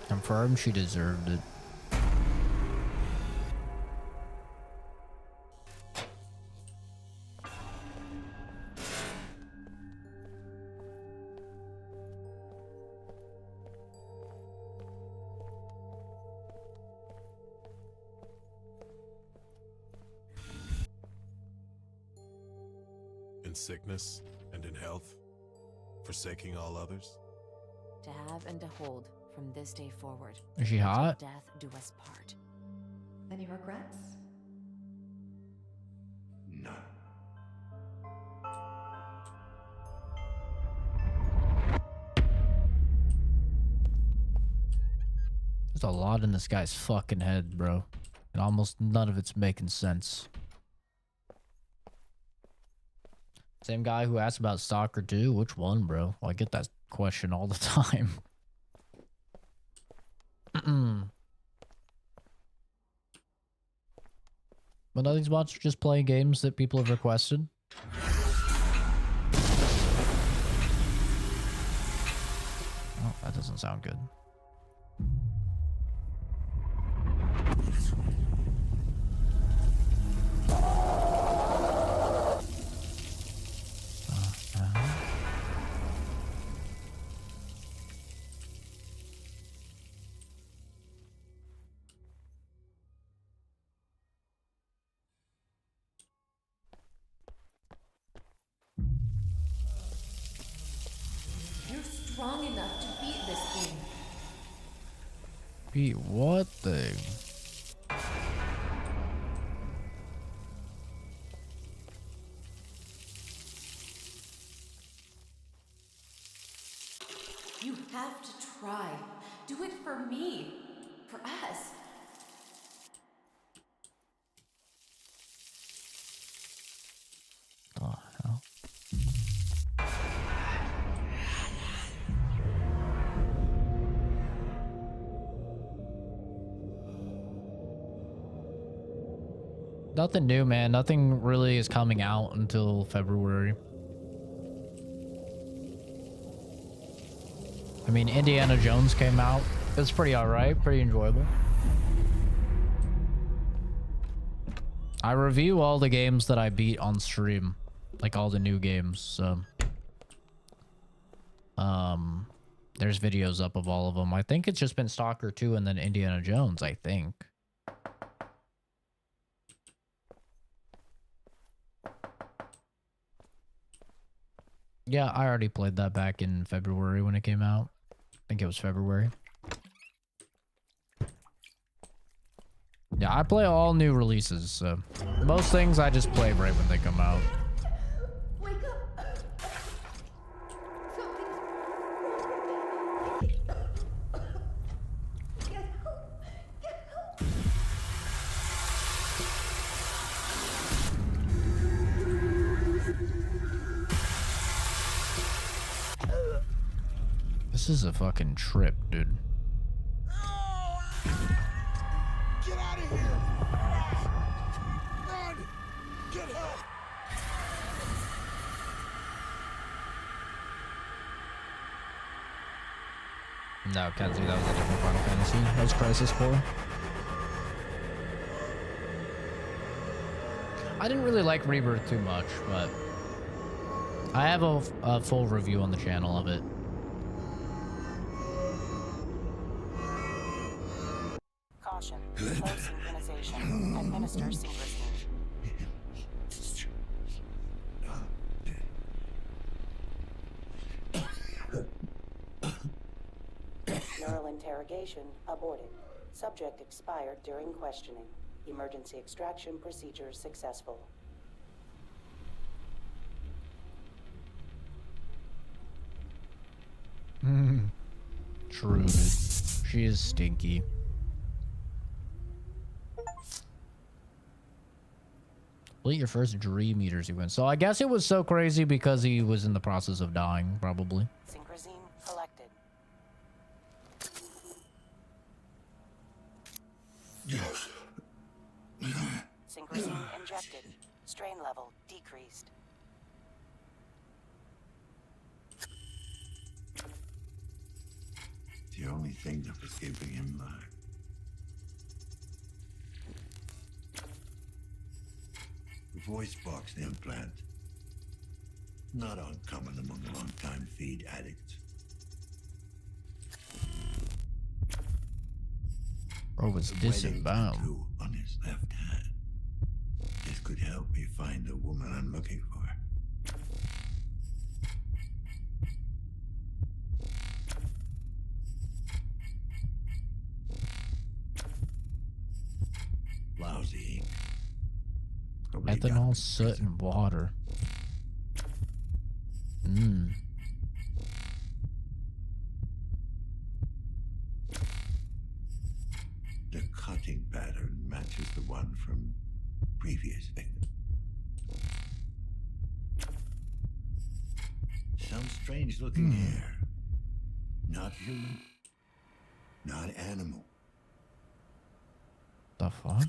Confirmed she deserved it. in sickness and in health, forsaking all others. To have and to hold from this day forward. Is she hot? Until death do us part. Any regrets? None. There's a lot in this guy's fucking head, bro. And almost none of it's making sense. Same guy who asked about Stalker 2? Which one, bro? Well, I get that question all the time. But none of these bots are just playing games that people have requested. Oh, that doesn't sound good. You're strong enough to beat this thing. Beat what thing? You have to try. Do it for me. For us. Oh, hell. Nothing new, man. Nothing really is coming out until February. I mean, Indiana Jones came out. It's pretty alright, pretty enjoyable. I review all the games that I beat on stream. Like all the new games, so... There's videos up of all of them. I think it's just been Stalker 2 and then Indiana Jones, I think. Yeah, I already played that back in February when it came out. I think it was February. Yeah, I play all new releases, so most things I just play right when they come out. Wake up! Something's wrong. Get help! Get help! This is a fucking trip, dude. Get out of here! Run! Get help! No, Kenzie, that was a different Final Fantasy. That was Crisis Core. I didn't really like Rebirth too much, but I have a full review on the channel of it. Caution. Low synchronization. Administer synchronization. Neural interrogation aborted. Subject expired during questioning. Emergency extraction procedure successful. True, dude. She is stinky. Complete your first dream eater sequence. So I guess it was so crazy because he was in the process of dying, probably. Synchrosine collected. Yes. Synchrosine injected. Strain level decreased. The only thing that was keeping him alive. The voice box implant. Not uncommon among long-time feed addicts. Bro was The wedding disemboweled. tattoo on his left hand. This could help me find the woman I'm looking for. Lousy ink. Nobody got Ethanol, soot, and water. Mmm. The cutting pattern matches the one from previous victim. Some strange looking hair. Not human. Not animal. The fuck?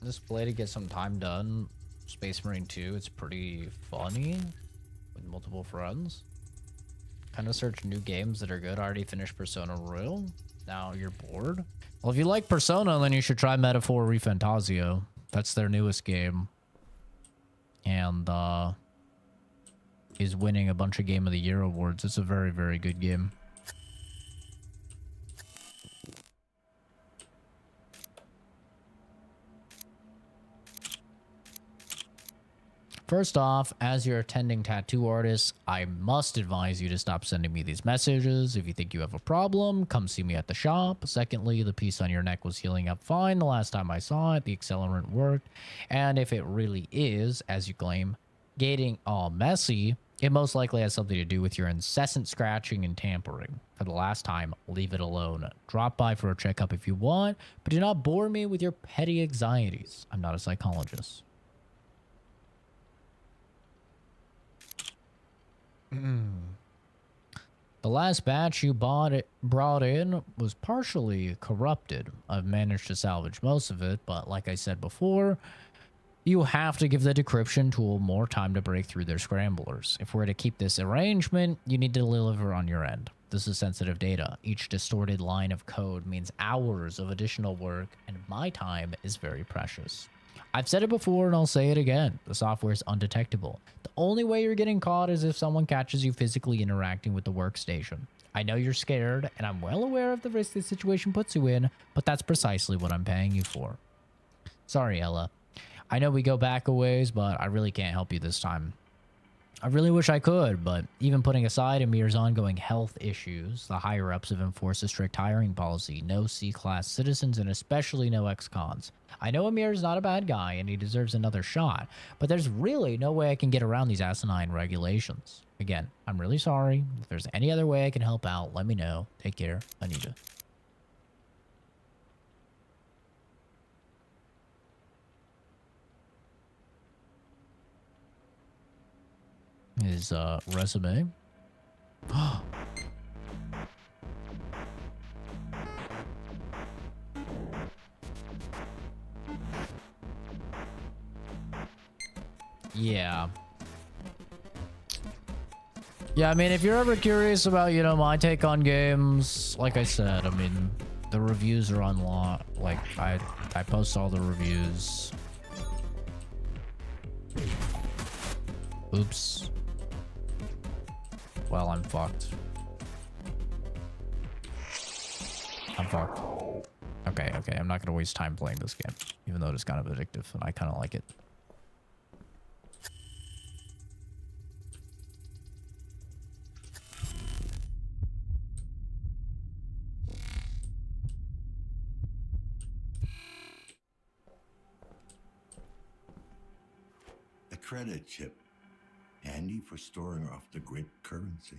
This play to get some time done. Space Marine 2, it's pretty funny with multiple friends. Kind of search new games that are good. I already finished Persona Royal. Now you're bored. Well, if you like Persona, then you should try Metaphor ReFantasio. That's their newest game. And is winning a bunch of Game of the Year awards. It's a very, very good game. First off, as your attending tattoo artist, I must advise you to stop sending me these messages. If you think you have a problem, come see me at the shop. Secondly, the piece on your neck was healing up fine the last time I saw it. The accelerant worked. And if it really is, as you claim, getting all messy, it most likely has something to do with your incessant scratching and tampering. For the last time, leave it alone. Drop by for a checkup if you want, but do not bore me with your petty anxieties. I'm not a psychologist. The last batch you brought in was partially corrupted. I've managed to salvage most of it, but like I said before, you have to give the decryption tool more time to break through their scramblers. If we're to keep this arrangement, you need to deliver on your end. This is sensitive data. Each distorted line of code means hours of additional work, and my time is very precious. I've said it before and I'll say it again. The software is undetectable. The only way you're getting caught is if someone catches you physically interacting with the workstation. I know you're scared, and I'm well aware of the risk this situation puts you in, but that's precisely what I'm paying you for. Sorry, Ella. I know we go back a ways, but I really can't help you this time. I really wish I could, but even putting aside Amir's ongoing health issues, the higher-ups have enforced a strict hiring policy. No C-class citizens and especially no ex-cons. I know Amir's not a bad guy and he deserves another shot, but there's really no way I can get around these asinine regulations. Again, I'm really sorry. If there's any other way I can help out, let me know. Take care. Anita. His resume. Yeah. Yeah, I mean, if you're ever curious about, you know, my take on games, like I said, I mean, the reviews are on like, I post all the reviews. Oops. Well, I'm fucked. I'm fucked. Okay, I'm not gonna waste time playing this game, even though it is kind of addictive, and I kind of like it. A credit chip handy for storing off the grid currency.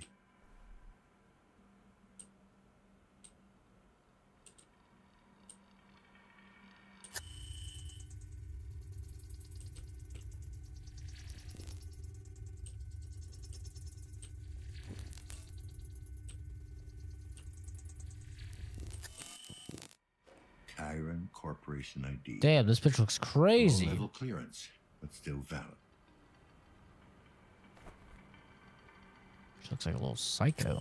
Chiron Corporation ID. Damn, this bitch looks crazy. Low-level clearance, but still valid. She looks like a little psycho.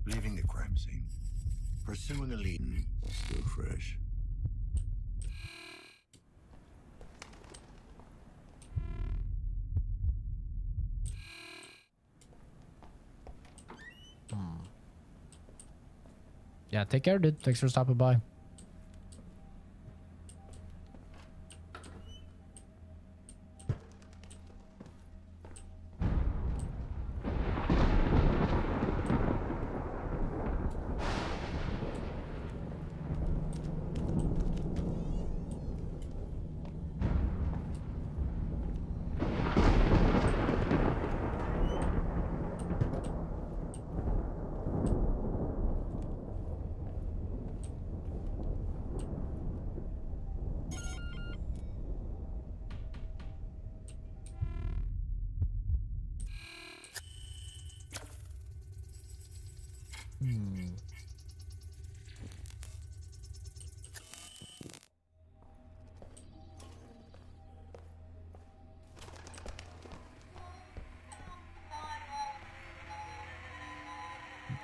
Leaving the crime scene. Pursuing a lead. Still fresh. Yeah, take care, dude. Thanks for stopping by.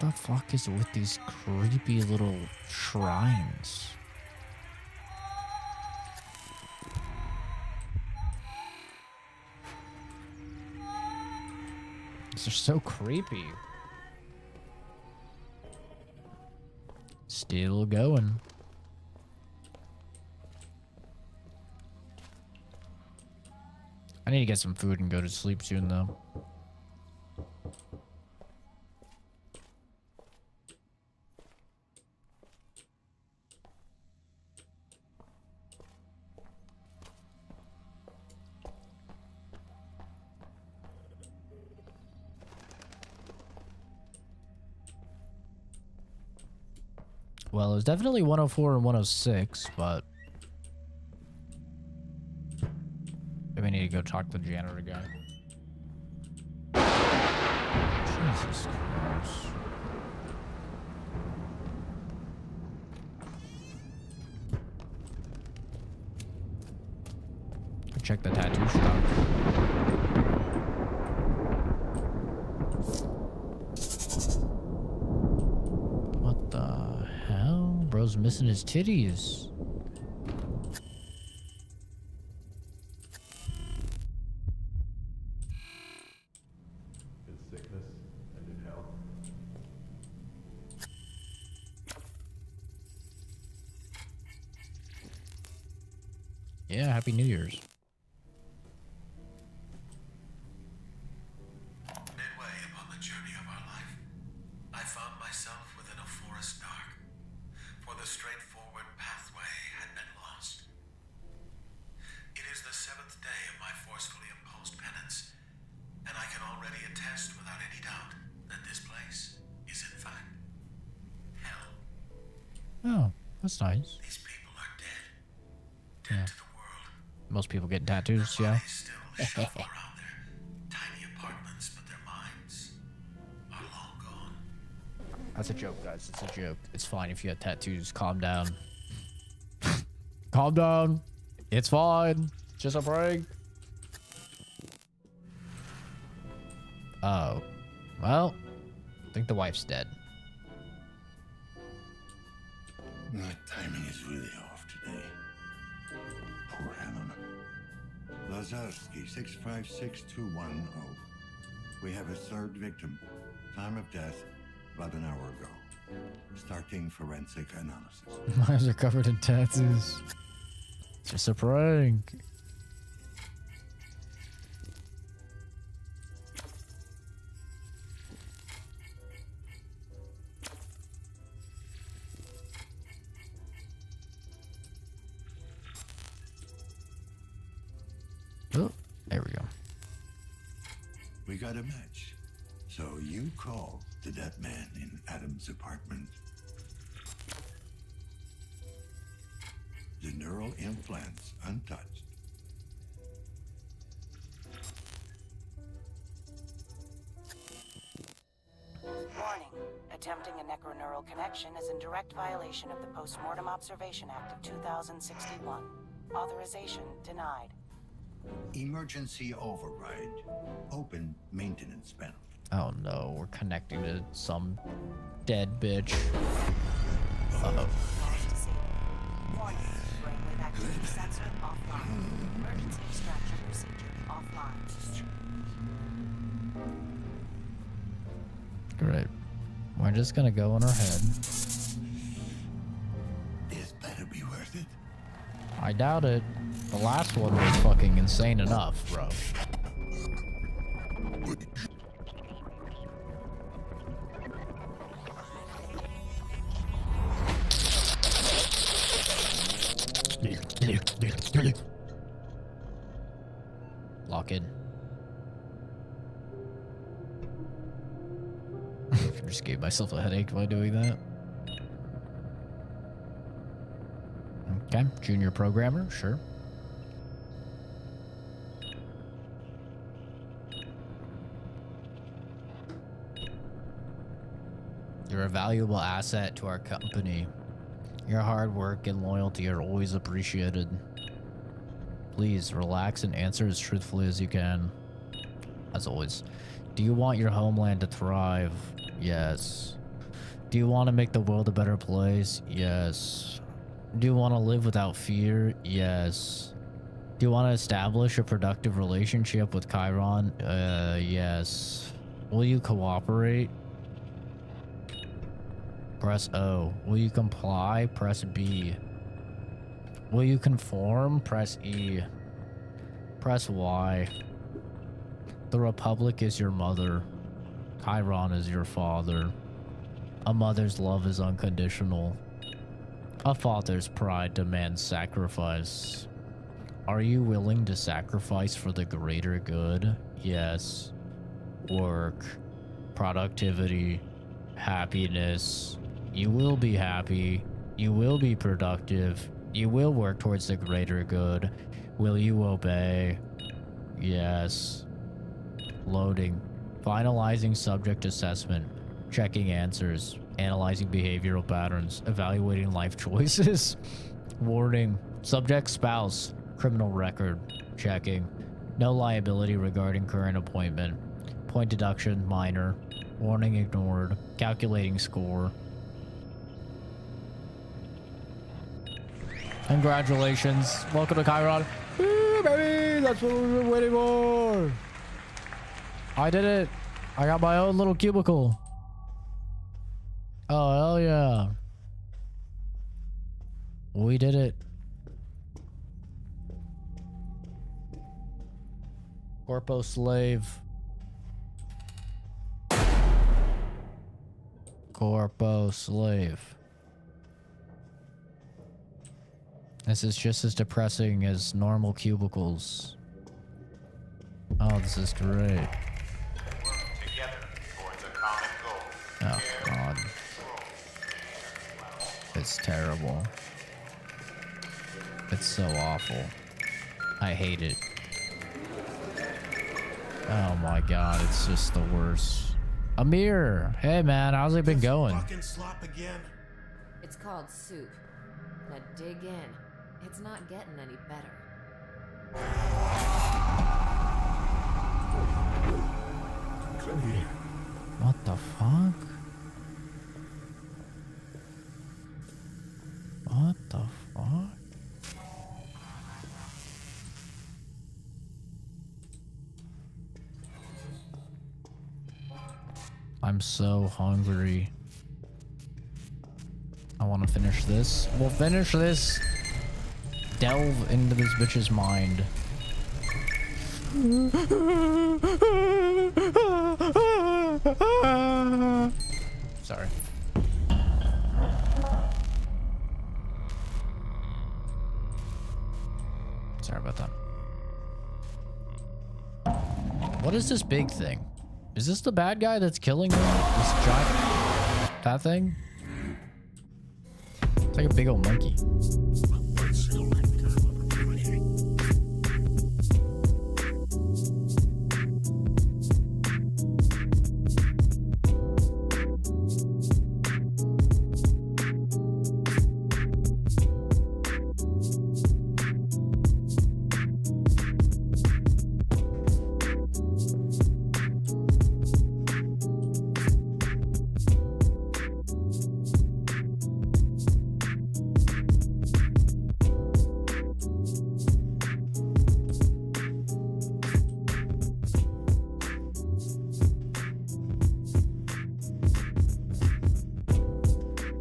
What the fuck is with these creepy little shrines? These are so creepy. Still going. I need to get some food and go to sleep soon, though. Well, it was definitely 104 and 106, but we need to go talk to the janitor guy. Jesus Christ. Check the tattoo shop. What the hell? Bro's missing his titties. In sickness and in health. Yeah, Happy New Year's. Midway upon the journey of our life, I found myself within a forest dark, for the straightforward pathway had been lost. It is the 7th day of my forcefully imposed penance, and I can already attest without any doubt that this place is in fact hell. Oh, that's nice. These people are dead. Yeah. Most people get tattoos, yeah. Still shuffle around their tiny apartments, but their minds are long gone. That's a joke, guys. It's a joke. It's fine if you have tattoos. Calm down. Calm down. It's fine. Just a prank. Oh. Well, I think the wife's dead. My timing is really off today. Poor Helen. Lazarski, 656210. We have a third victim. Time of death, about an hour ago. Starting forensic analysis. My eyes are covered in tattoos. Just a prank. We got a match. So you call to that man in Adam's apartment. The neural implants untouched. Warning. Attempting a necroneural connection is in direct violation of the Postmortem Observation Act of 2061. Authorization denied. Emergency override. Open maintenance panel. Oh no, we're connecting to some dead bitch. Uh-oh. Warning. Brainwave activity sensor offline. Emergency extraction procedure offline. Great. We're just gonna go in our head. This better be worth it. I doubt it. The last one was fucking insane enough, bro. Lock in. Just gave myself a headache by doing that. Okay, junior programmer, sure. You're a valuable asset to our company. Your hard work and loyalty are always appreciated. Please relax and answer as truthfully as you can. As always, do you want your homeland to thrive? Yes. Do you want to make the world a better place? Yes. Do you want to live without fear? Yes. Do you want to establish a productive relationship with Chiron? Yes. Will you cooperate? Press O. Will you comply? Press B. Will you conform? Press E. Press Y. The Republic is your mother. Chiron is your father. A mother's love is unconditional. A father's pride demands sacrifice. Are you willing to sacrifice for the greater good? Yes. Work. Productivity. Happiness. You will be happy. You will be productive. You will work towards the greater good. Will you obey? Yes. Loading. Finalizing subject assessment. Checking answers. Analyzing behavioral patterns. Evaluating life choices. Warning. Subject spouse. Criminal record. Checking. No liability regarding current appointment. Point deduction. Minor. Warning ignored. Calculating score. Congratulations. Welcome to Chiron. Woo, baby! That's what we've been waiting for. I did it. I got my own little cubicle. Oh, hell yeah. We did it. Corpo slave. Corpo slave. This is just as depressing as normal cubicles. Oh, this is great. Oh, God. It's terrible. It's so awful. I hate it. Oh my God, it's just the worst. Amir! Hey man, how's it been going? It's called soup. Now dig in. It's not getting any better. What the fuck? What the fuck? I'm so hungry. I want to finish this. We'll finish this. Delve into this bitch's mind. Sorry. Sorry about that. What is this big thing? Is this the bad guy that's killing him? This giant... That thing? It's like a big old monkey.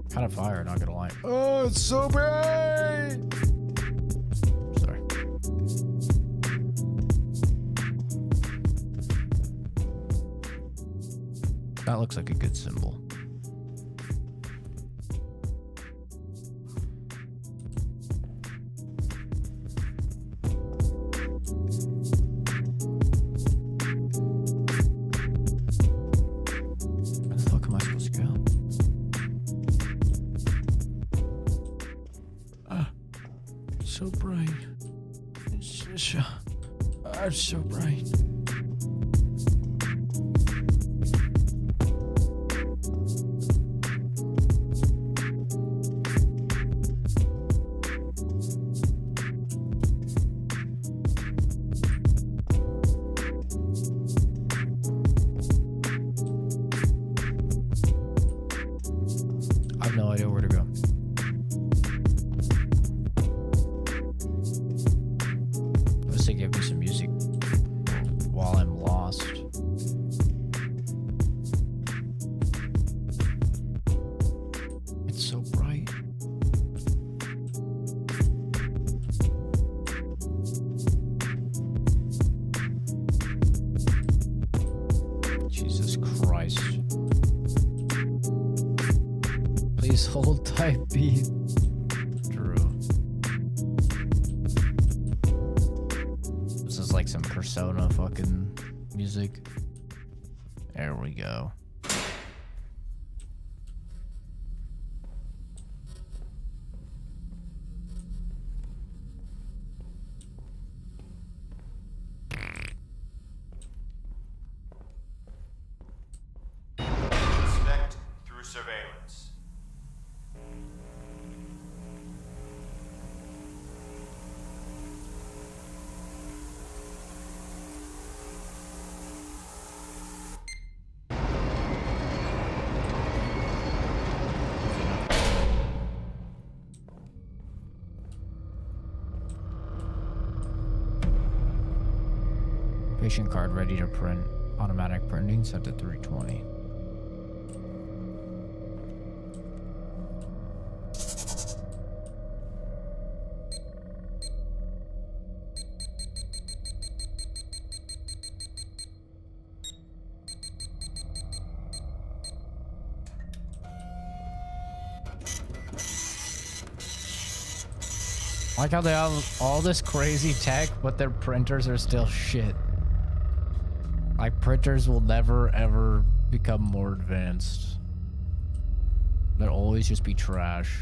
Kind of fire, not gonna lie. Oh, it's so bright! Sorry. That looks like a good symbol. Where the fuck am I supposed to go? So bright. It's just, I'm so bright. I have no idea where to go. Unless they give me some music while I'm lost. It's so bright. Jesus Christ. Please hold tight, beat. Drew. This is like some Persona fucking music. There we go. Inspect through surveillance. Patient card ready to print. Automatic printing set to 320. I like how they have all this crazy tech, but their printers are still shit. Like, printers will never ever become more advanced. They'll always just be trash.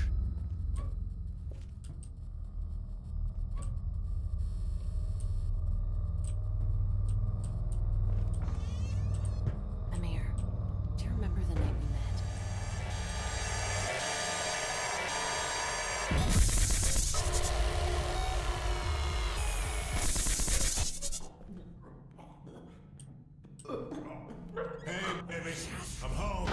Amir, do you remember the night we met? Hey, baby, I'm home.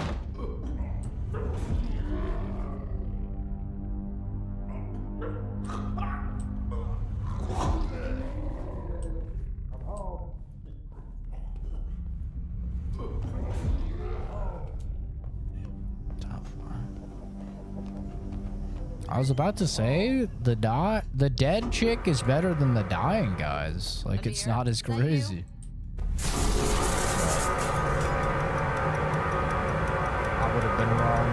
I was about to say the dead chick is better than the dying guys. Like, it's not as crazy. I would have been wrong.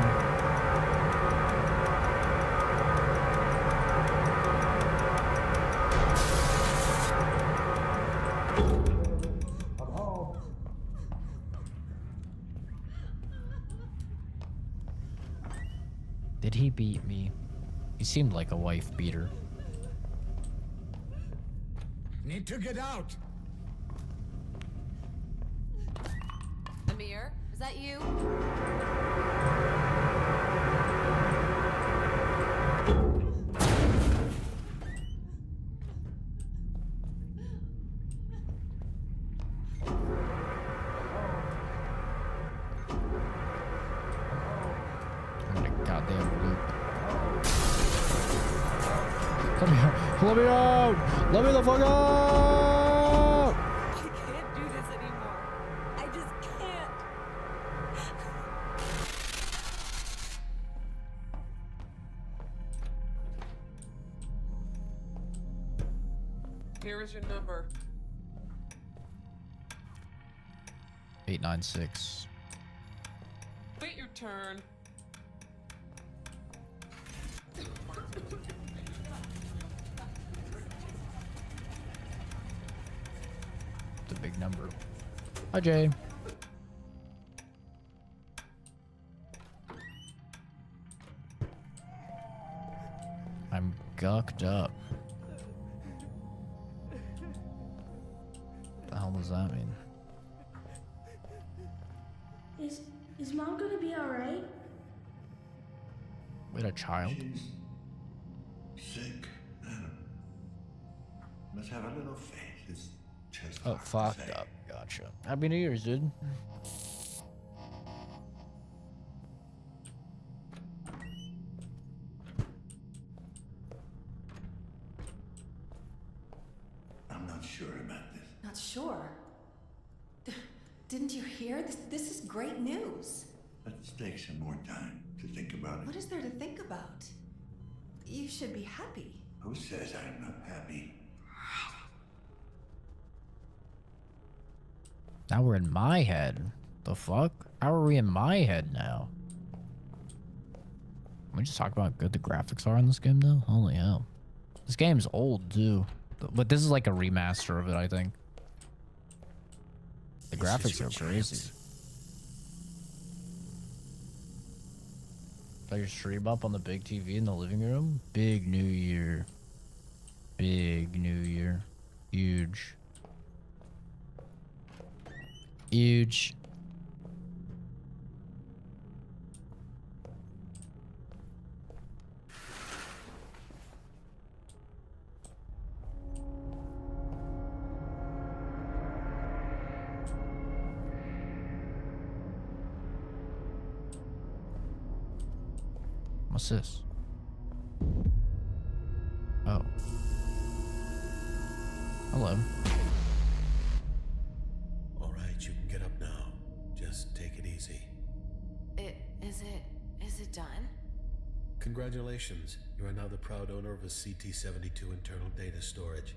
Did he beat me? He seemed like a wife beater. Need to get out. Amir, is that you? I'm in a goddamn loop. Let me out! Let me out! Let me the fuck out! I can't do this anymore. I just can't. Here is your number. 896. Wait your turn. It's a big number. Hi, Jay. I'm gucked up. What the hell does that mean? Is Mom gonna be alright? Wait, a child? She's sick, Adam. Must have a little faith. It's just Oh, hard to fucked say. up. Gotcha. Happy New Year's, dude. I'm not sure about this. Not sure. Didn't you hear? This is great news. Let's take some more time to think about it. What is there to think about? You should be happy. Who says I'm not happy? Now we're in my head. The fuck? How are we in my head now? Can we just talk about how good the graphics are in this game, though? Holy hell. This game's old, too. But this is like a remaster of it, I think. The graphics are crazy. Got your stream up on the big TV in the living room? Big New Year. Big New Year. Huge. Huge. What's this? Oh. Hello. All right, you can get up now. Just take it easy. Is it done? Congratulations. You are now the proud owner of a CT-72 internal data storage.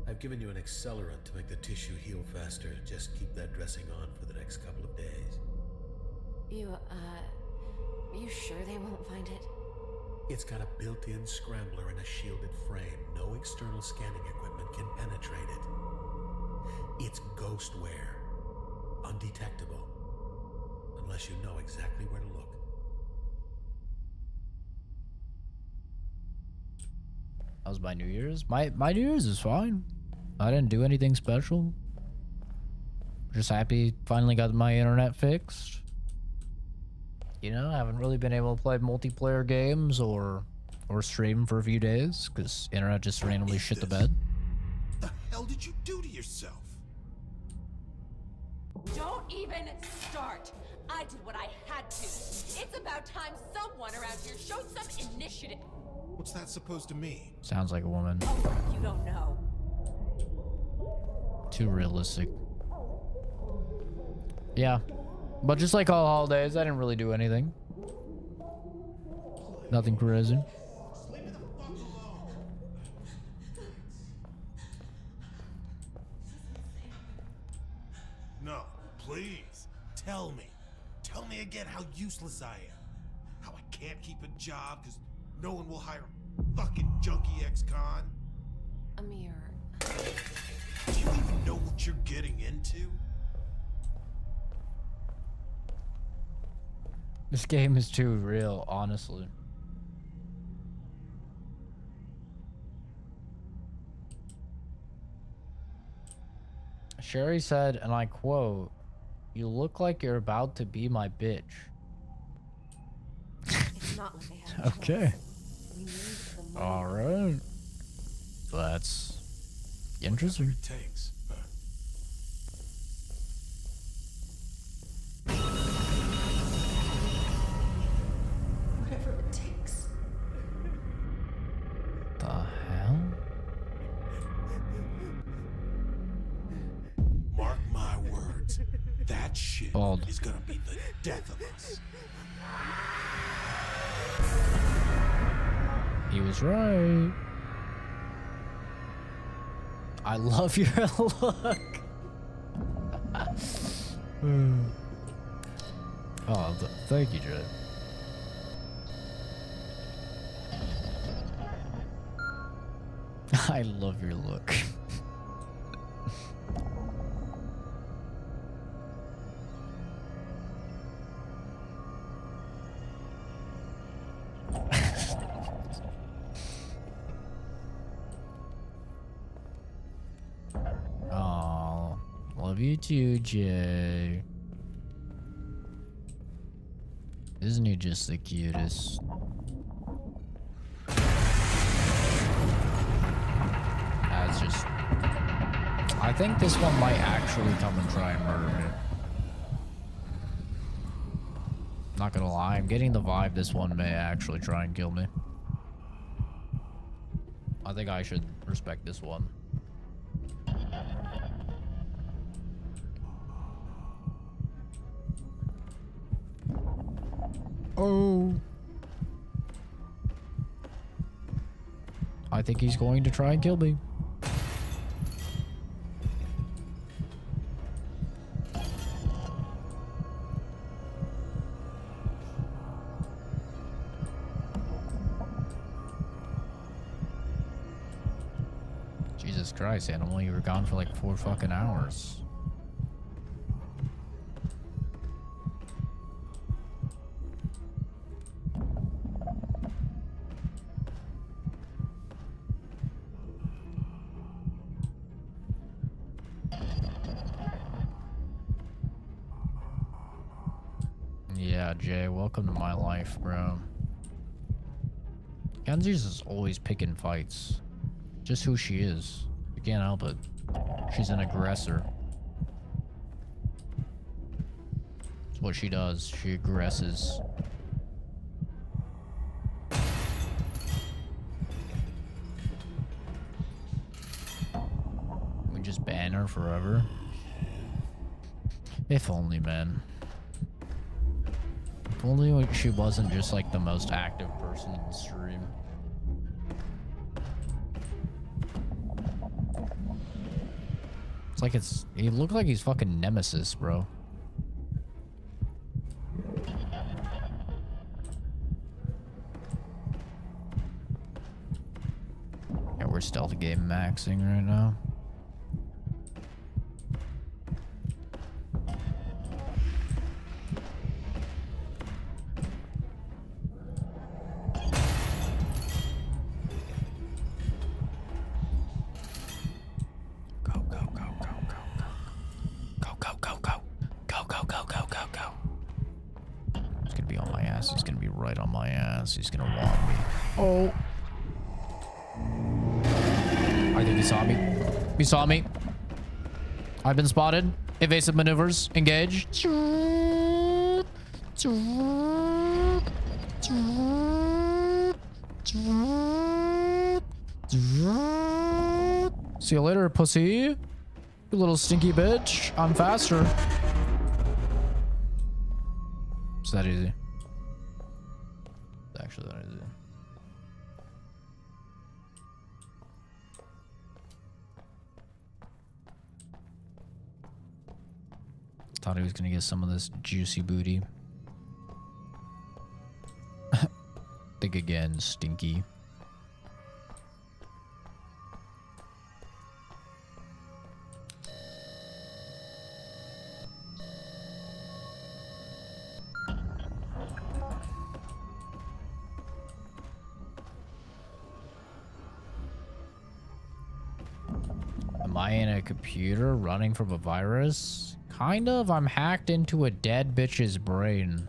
I've given you an accelerant to make the tissue heal faster. Just keep that dressing on for the next couple of days. You sure they won't find it? It's got a built-in scrambler and a shielded frame. No external scanning equipment can penetrate it. It's ghostware. Undetectable. Unless you know exactly where to look. That was my New Year's. My New Year's is fine. I didn't do anything special. Just happy finally got my internet fixed. You know, I haven't really been able to play multiplayer games or stream for a few days because internet just randomly shit the bed. The hell did you do to yourself? Don't even start. I did what I had to. It's about time someone around here showed some initiative. What's that supposed to mean? Sounds like a woman. Oh, you don't know. Too realistic. Yeah. But just like all holidays, I didn't really do anything. Nothing crazy. No, please. Tell me. Tell me again how useless I am. How I can't keep a job because no one will hire a fucking junkie ex-con. Amir. Do you even know what you're getting into? This game is too real, honestly. Sherry said, and I quote, "You look like you're about to be my bitch." It's not like I have a Okay. choice. We need the money. All right. That's interesting. It takes. Whatever it takes. The hell? Mark my words. That shit Bald. is gonna be the death of us. He was right. I love your look. Oh, thank you, Jay. I love your look. Oh, love you too, Jay. Isn't he just the cutest? That's just... I think this one might actually come and try and murder me. Not gonna lie, I'm getting the vibe this one may actually try and kill me. I think I should respect this one. Oh. I think he's going to try and kill me. Jesus Christ, Animal, you were gone for like 4 fucking hours. Yeah, Jay, welcome to my life, bro. Kenzie's is always picking fights. Just who she is. You can't help it. She's an aggressor. It's what she does. She aggresses. We just ban her forever. If only, man. If only she wasn't just like the most active person in the stream. It's like he looked like he's fucking Nemesis, bro. Yeah, we're stealth game maxing right now. He's gonna be right on my ass. He's gonna want me. Oh. I think he saw me. He saw me. I've been spotted. Evasive maneuvers. Engage. See you later, pussy. You little stinky bitch. I'm faster. It's that easy. Actually, that is it. Thought he was gonna get some of this juicy booty. Think again, stinky. Am I in a computer running from a virus? Kind of. I'm hacked into a dead bitch's brain.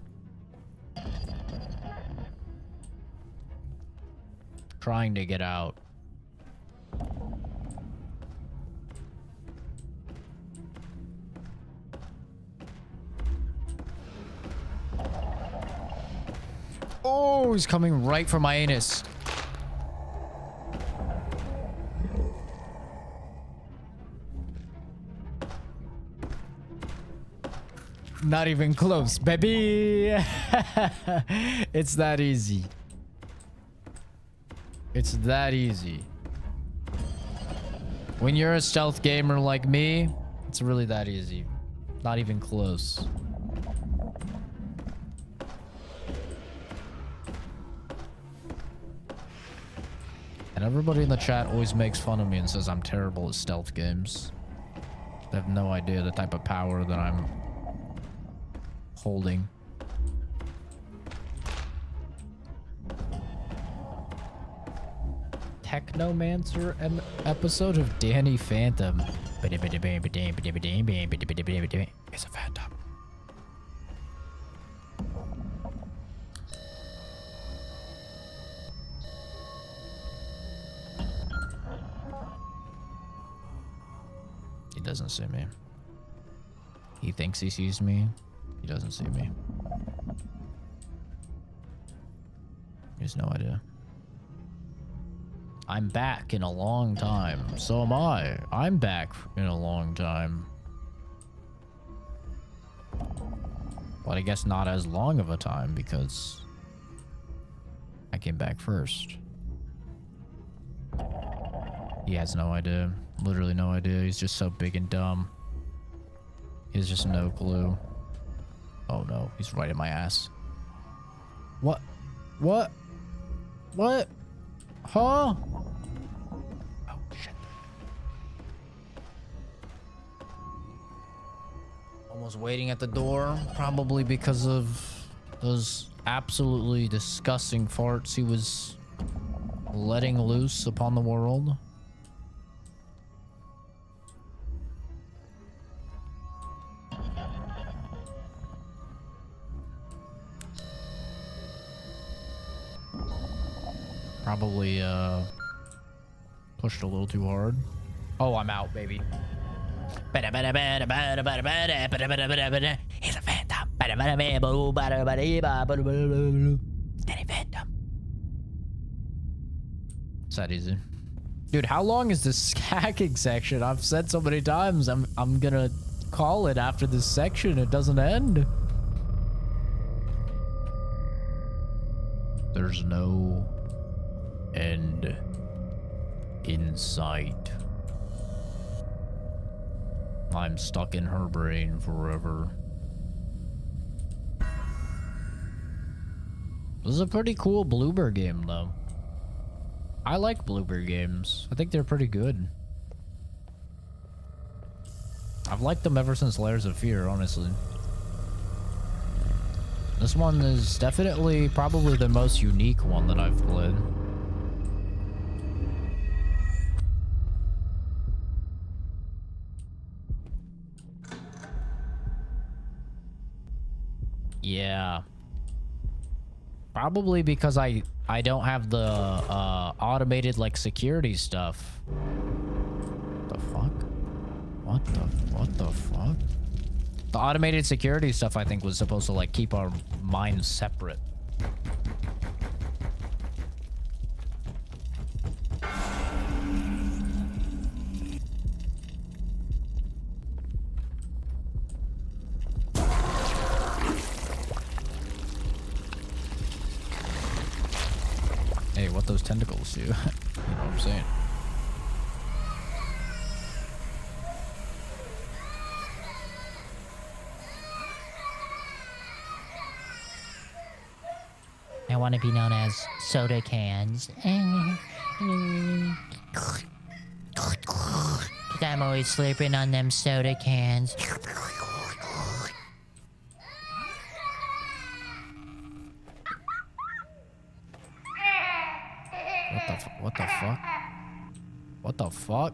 Trying to get out. Oh, he's coming right for my anus. Not even close, baby. It's that easy. It's that easy. When you're a stealth gamer like me, it's really that easy. Not even close. And everybody in the chat always makes fun of me and says I'm terrible at stealth games. They have no idea the type of power that I'm holding. Technomancer episode of Danny Phantom. It's a phantom. He doesn't see me. He thinks he sees me. He doesn't see me. He has no idea. I'm back in a long time. So am I. I'm back in a long time. But I guess not as long of a time because I came back first. He has no idea. Literally no idea. He's just so big and dumb. He has just no clue. Oh no, he's right in my ass. What? What? What? Huh? Oh shit. Almost waiting at the door, probably because of those absolutely disgusting farts he was letting loose upon the world. Probably pushed a little too hard. Oh, I'm out, baby. He's a phantom. Danny Phantom. It's that easy. Dude, how long is this hacking section? I've said so many times I'm gonna call it after this section. It doesn't end. There's no end in sight. I'm stuck in her brain forever. This is a pretty cool Bloober game, though. I like Bloober games. I think they're pretty good. I've liked them ever since Layers of Fear, honestly. This one is definitely probably the most unique one that I've played. Yeah. Probably because I don't have the automated like security stuff. The fuck? What the fuck? The automated security stuff I think was supposed to like keep our minds separate. Hey, what those tentacles do? You know what I'm saying? I want to be known as soda cans. I'm always slurping on them soda cans. What the fuck? What the fuck?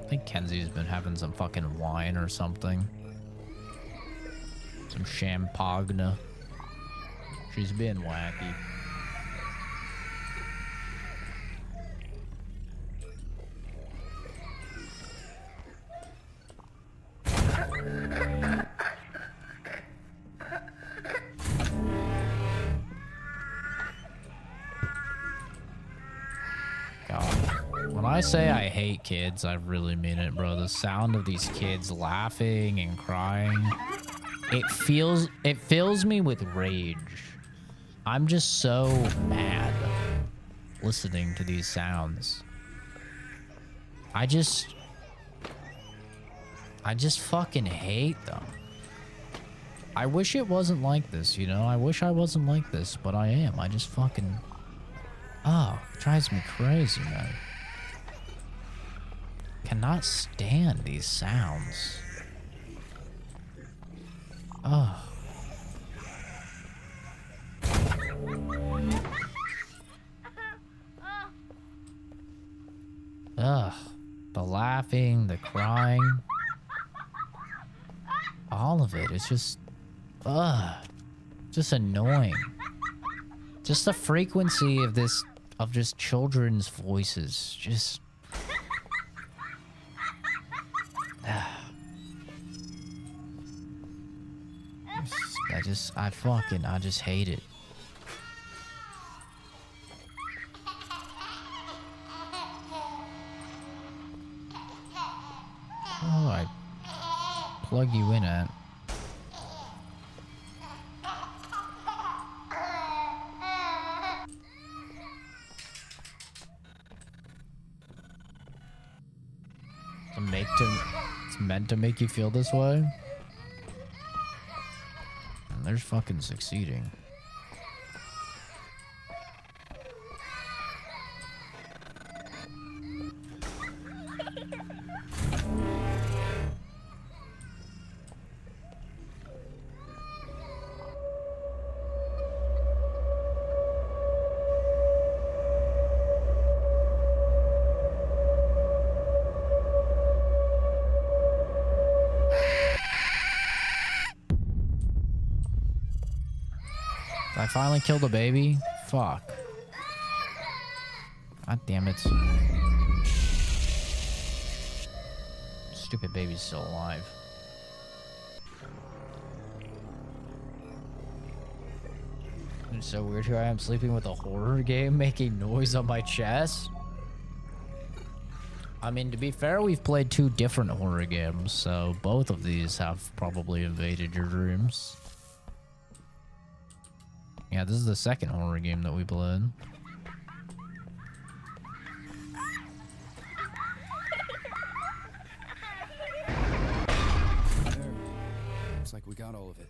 I think Kenzie's been having some fucking wine or something. Some champagne. She's being wacky. When I say I hate kids, I really mean it, bro. The sound of these kids laughing and crying, it fills me with rage. I'm just so mad listening to these sounds. I just fucking hate them. I wish it wasn't like this, you know? I wish I wasn't like this, but I am. I just fucking... Oh, it drives me crazy, man. Cannot stand these sounds. Oh. Ugh. The laughing, the crying. All of it. It's just... Ugh. Just annoying. Just the frequency of this... Of just children's voices. Just... I just hate it. Oh, I plug you in at. It's meant to make you feel this way. And they're fucking succeeding. I finally killed a baby? Fuck. God damn it. Stupid baby's still alive. It's so weird here I am sleeping with a horror game making noise on my chest. I mean, to be fair, we've played 2 different horror games, so both of these have probably invaded your dreams. Yeah, this is the second horror game that we played. There. Looks like we got all of it.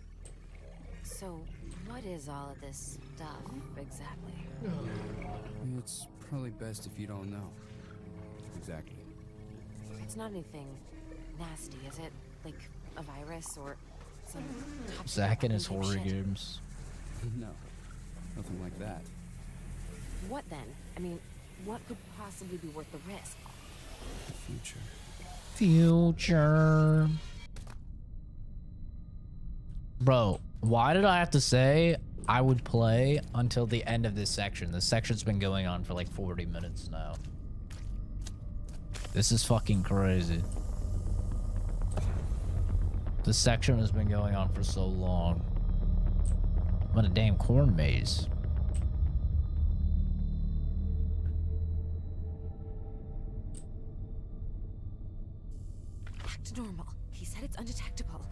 So, what is all of this stuff exactly? It's probably best if you don't know. Exactly. It's not anything nasty, is it? Like a virus or some... Zach and his top-secret horror shit? games. No, nothing like that. What then? I mean, what could possibly be worth the risk? The future. Future. Bro, why did I have to say I would play until the end of this section? This section's been going on for like 40 minutes now. This is fucking crazy. This section has been going on for so long. What a damn corn maze. Act normal. He said it's undetectable.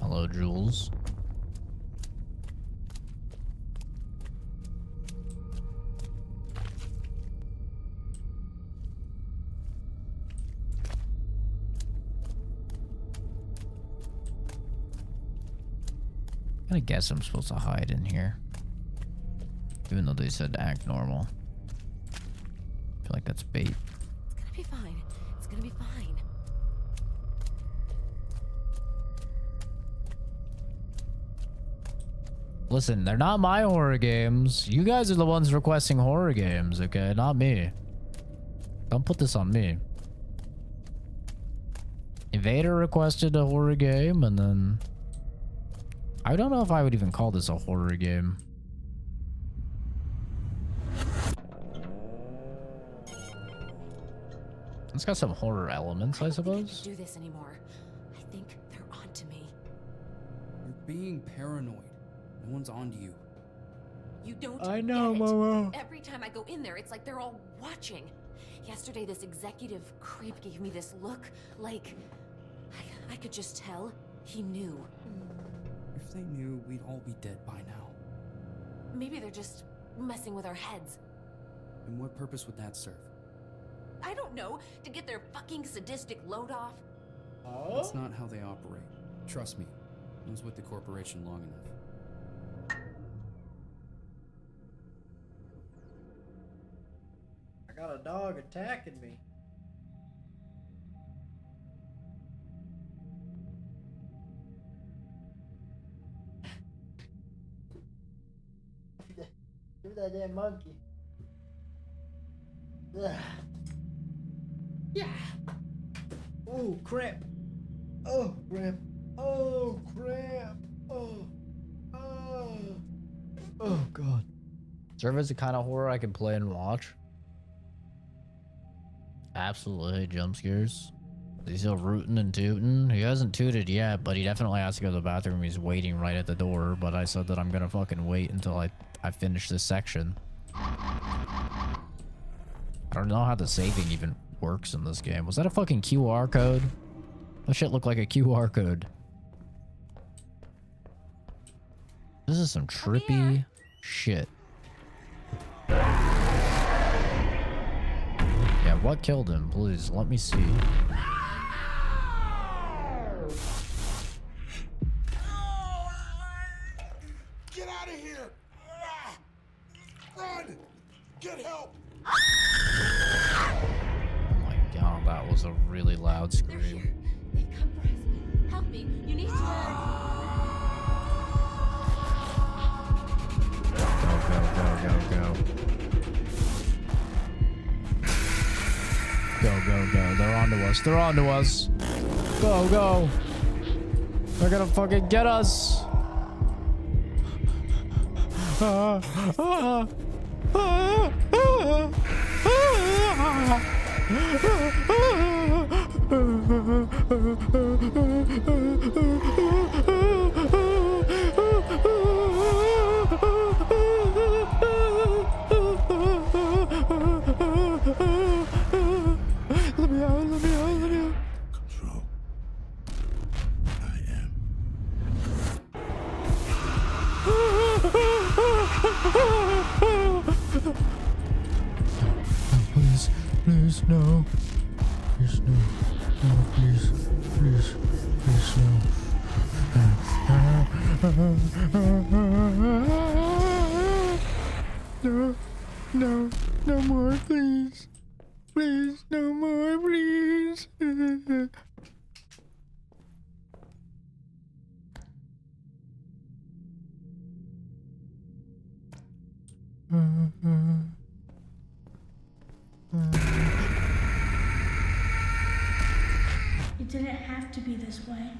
Hello, Jules. I guess I'm supposed to hide in here. Even though they said to act normal. I feel like that's bait. It's gonna be fine. It's gonna be fine. Listen, they're not my horror games. You guys are the ones requesting horror games, okay? Not me. Don't put this on me. Vader requested a horror game, and then... I don't know if I would even call this a horror game. It's got some horror elements, I suppose. I can't do this anymore. I think they're onto me. You're being paranoid. No one's onto you. You don't I know, get it. Mama. Every time I go in there, it's like they're all watching. Yesterday, this executive creep gave me this look, like I could just tell he knew. If they knew, we'd all be dead by now. Maybe they're just messing with our heads. And what purpose would that serve? I don't know, to get their fucking sadistic load off. That's not how they operate. Trust me. I was with the corporation long enough. I got a dog attacking me. Give that damn monkey. Ugh. Yeah. Oh crap. Oh crap. Oh crap. Oh. Oh. Oh god. Serve as the kind of horror I can play and watch. Absolutely hate jump scares. He's still rooting and tooting. He hasn't tooted yet, but he definitely has to go to the bathroom. He's waiting right at the door, but I said that I'm gonna fucking wait until I finish this section. I don't know how the saving even works in this game. Was that a fucking QR code? That shit looked like a QR code. This is some trippy shit. Yeah, what killed him? Please, let me see. Get out of here! Run! Get help! Oh my god, that was a really loud scream. They've come for us. Help me. You need to... Go. They're onto us. They're onto us. Go. They're gonna fucking get us. Let me out. Control. I am. Please, no. Please, no. No, please, no. No more, please. Please, no more, please. It didn't have to be this way.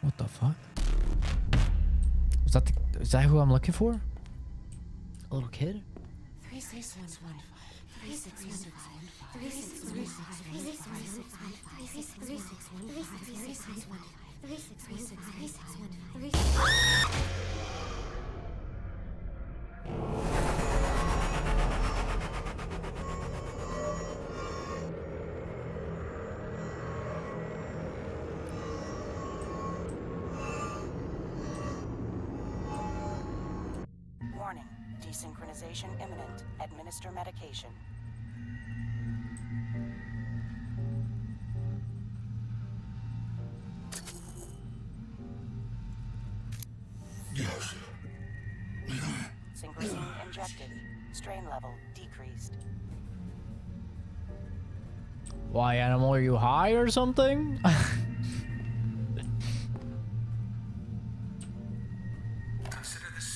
What the fuck? Is that who I'm looking for? A little kid? 3615. 3615. 3615. Warning. Desynchronization imminent. Administer medication. Yes. Synchrosine injected. Strain level decreased. Why, animal, are you high or something? Consider this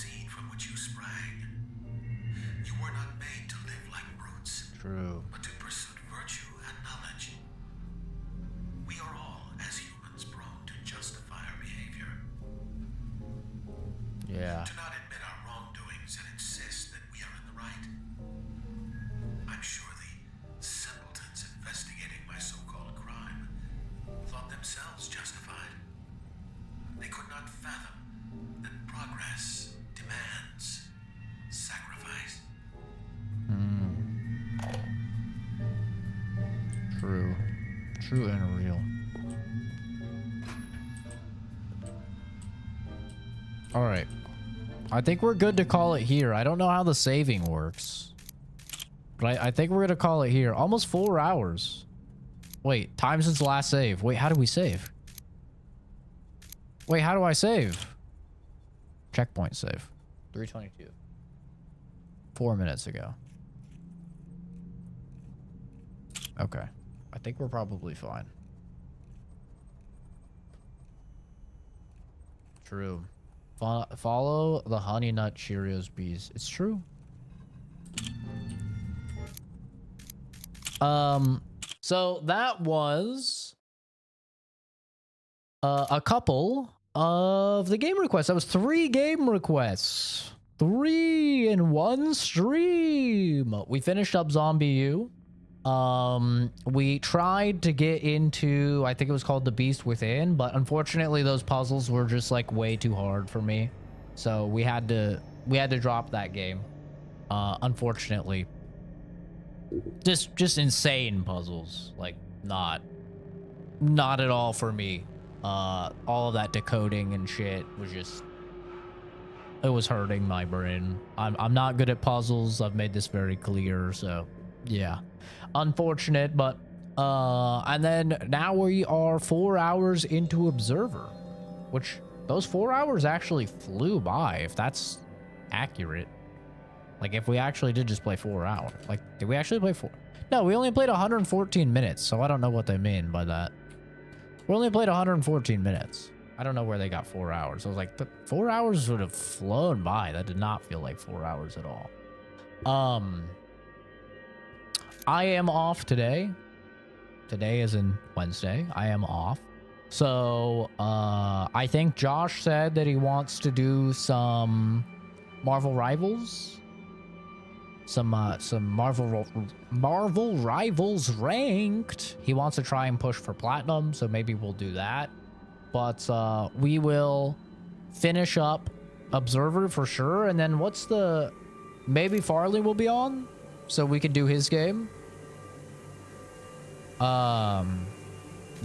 Yeah. To not admit our wrongdoings and insist that we are in the right. I'm sure the simpletons investigating my so-called crime thought themselves justified. They could not fathom that progress demands sacrifice. True. True and real. All right. I think we're good to call it here. I don't know how the saving works. But I think we're going to call it here. Almost 4 hours. Wait, time since the last save. Wait, how do we save? Wait, how do I save? Checkpoint save. 3:22. 4 minutes ago. Okay. I think we're probably fine. True. Follow the Honey Nut Cheerios bees. It's true. So that was a couple of the game requests. That was 3 game requests. 3 in one stream. We finished up Zombie U. We tried to get into, I think it was called The Beast Within, but unfortunately those puzzles were just like way too hard for me. So we had to drop that game. Unfortunately. Just insane puzzles. Like not at all for me. All of that decoding and shit was just, it was hurting my brain. I'm not good at puzzles. I've made this very clear, so yeah. Unfortunate, but and then now we are 4 hours into Observer, which those 4 hours actually flew by, if that's accurate. Like if we actually did just play 4 hours. Like, did we actually play 4? No, we only played 114 minutes, so I don't know what they mean by that. We only played 114 minutes. I don't know where they got 4 hours. I was like, 4 hours would have flown by. That did not feel like 4 hours at all. I am off today. Today is in Wednesday. I am off. So, I think Josh said that he wants to do some Marvel Rivals. Some Marvel Rivals ranked. He wants to try and push for platinum, so maybe we'll do that. But we will finish up Observer for sure, and then what's the... Maybe Farley will be on, so we can do his game. We'll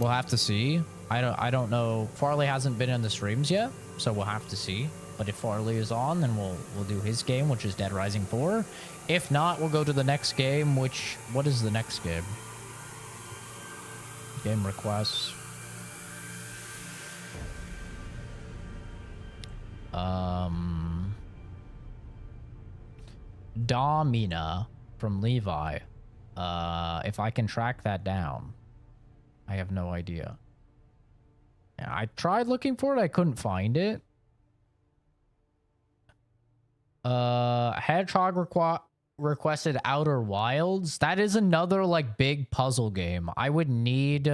have to see. I don't know. Farley hasn't been in the streams yet, so we'll have to see. But if Farley is on, then we'll do his game, which is Dead Rising 4. If not, we'll go to the next game, which... What is the next game? Game requests. Domina from Levi. If I can track that down. I have no idea. Yeah, I tried looking for it. I couldn't find it. Hedgehog requested Outer Wilds. That is another like big puzzle game. I would need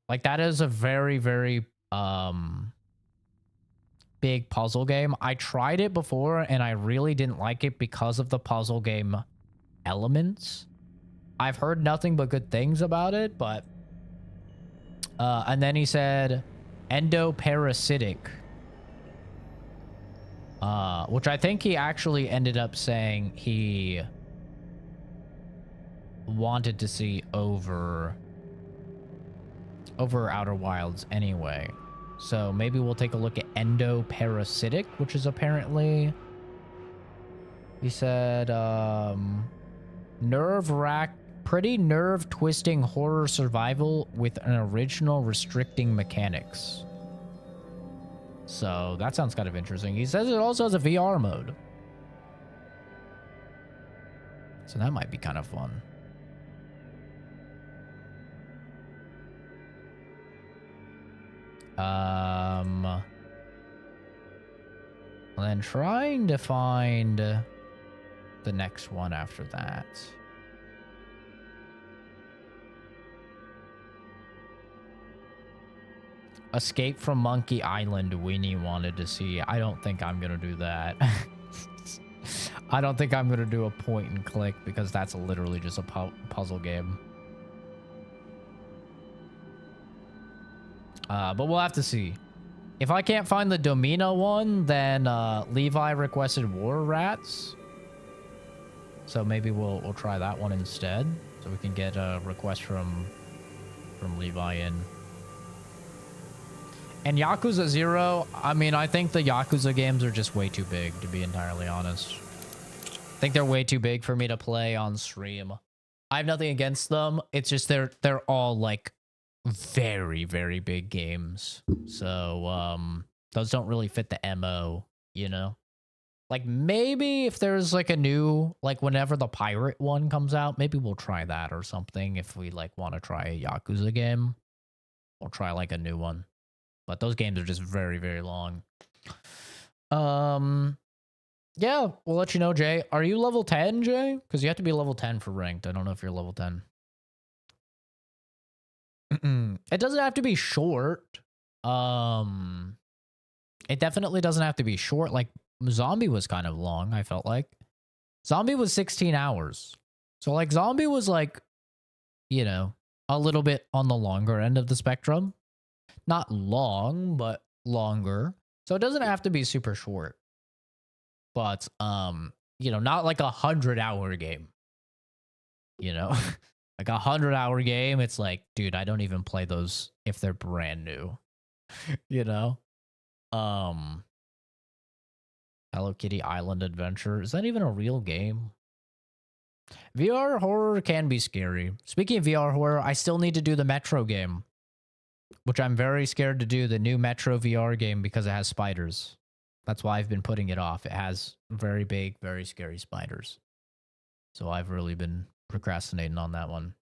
like that is a very, very big puzzle game. I tried it before and I really didn't like it because of the puzzle game elements. I've heard nothing but good things about it, but and then he said endoparasitic. Which I think he actually ended up saying he wanted to see over Outer Wilds anyway. So maybe we'll take a look at endoparasitic, which is apparently, he said, pretty nerve-twisting horror survival with an original restricting mechanics. So that sounds kind of interesting. He says it also has a VR mode. So that might be kind of fun. And then trying to find the next one after that. Escape from Monkey Island, Winnie wanted to see. I don't think I'm gonna do that. I don't think I'm gonna do a point and click because that's literally just a puzzle game. But we'll have to see. If I can't find the Domino one, then Levi requested War Rats. So maybe we'll try that one instead. So we can get a request from Levi in. And Yakuza 0, I mean, I think the Yakuza games are just way too big, to be entirely honest. I think they're way too big for me to play on stream. I have nothing against them. It's just they're all like very, very big games. So those don't really fit the MO, you know? Like maybe if there's like a new, like whenever the pirate one comes out, maybe we'll try that or something. If we like want to try a Yakuza game, we'll try like a new one. But those games are just very, very long. Yeah, we'll let you know, Jay. Are you level 10, Jay? Because you have to be level 10 for ranked. I don't know if you're level 10. It doesn't have to be short. It definitely doesn't have to be short. Like, Zombie was kind of long, I felt like. Zombie was 16 hours. So, like, Zombie was, like, you know, a little bit on the longer end of the spectrum. Not long, but longer. So it doesn't have to be super short. But, you know, not like 100-hour game. You know? Like 100-hour game, it's like, dude, I don't even play those if they're brand new. You know? Hello Kitty Island Adventure. Is that even a real game? VR horror can be scary. Speaking of VR horror, I still need to do the Metro game. Which I'm very scared to do, the new Metro VR game, because it has spiders. That's why I've been putting it off. It has very big, very scary spiders. So I've really been procrastinating on that one.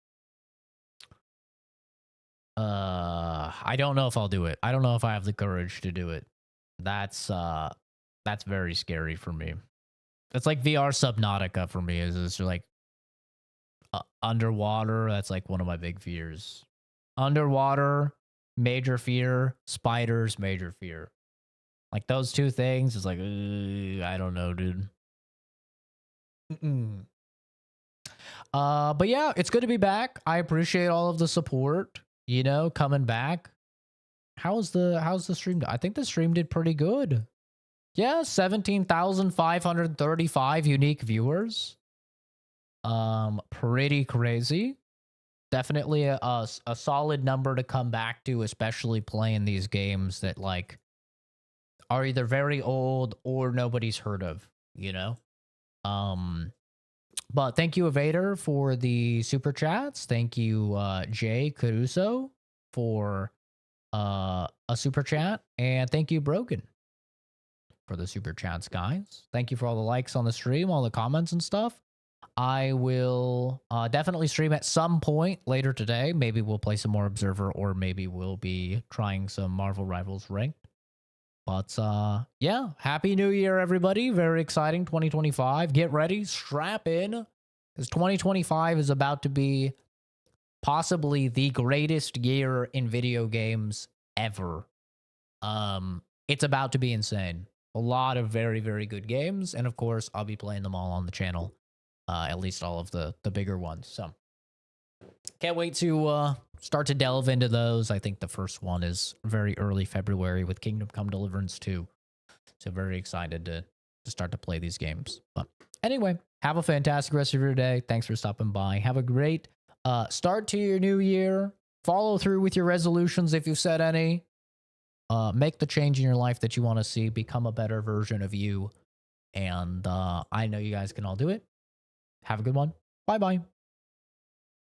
I don't know if I'll do it. I don't know if I have the courage to do it. That's very scary for me. It's like VR Subnautica for me. Is like underwater. That's like one of my big fears. Underwater, major fear. Spiders, major fear. Like those two things is like, I don't know, dude. But yeah, it's good to be back. I appreciate all of the support, you know, coming back. How's the stream? I think the stream did pretty good. Yeah, 17,535 unique viewers. Pretty crazy. Definitely a solid number to come back to, especially playing these games that like are either very old or nobody's heard of, you know? But thank you, Evader, for the super chats. Thank you, Jay Caruso, for a super chat. And thank you, Broken, for the super chats, guys. Thank you for all the likes on the stream, all the comments and stuff. I will definitely stream at some point later today. Maybe we'll play some more Observer, or maybe we'll be trying some Marvel Rivals ranked. But yeah, Happy New Year, everybody. Very exciting, 2025. Get ready, strap in, because 2025 is about to be possibly the greatest year in video games ever. It's about to be insane. A lot of very, very good games, and of course, I'll be playing them all on the channel. At least all of the bigger ones. So can't wait to start to delve into those. I think the first one is very early February with Kingdom Come Deliverance 2. So very excited to start to play these games. But anyway, have a fantastic rest of your day. Thanks for stopping by. Have a great start to your new year. Follow through with your resolutions if you've set any. Make the change in your life that you want to see. Become a better version of you. And I know you guys can all do it. Have a good one. Bye-bye.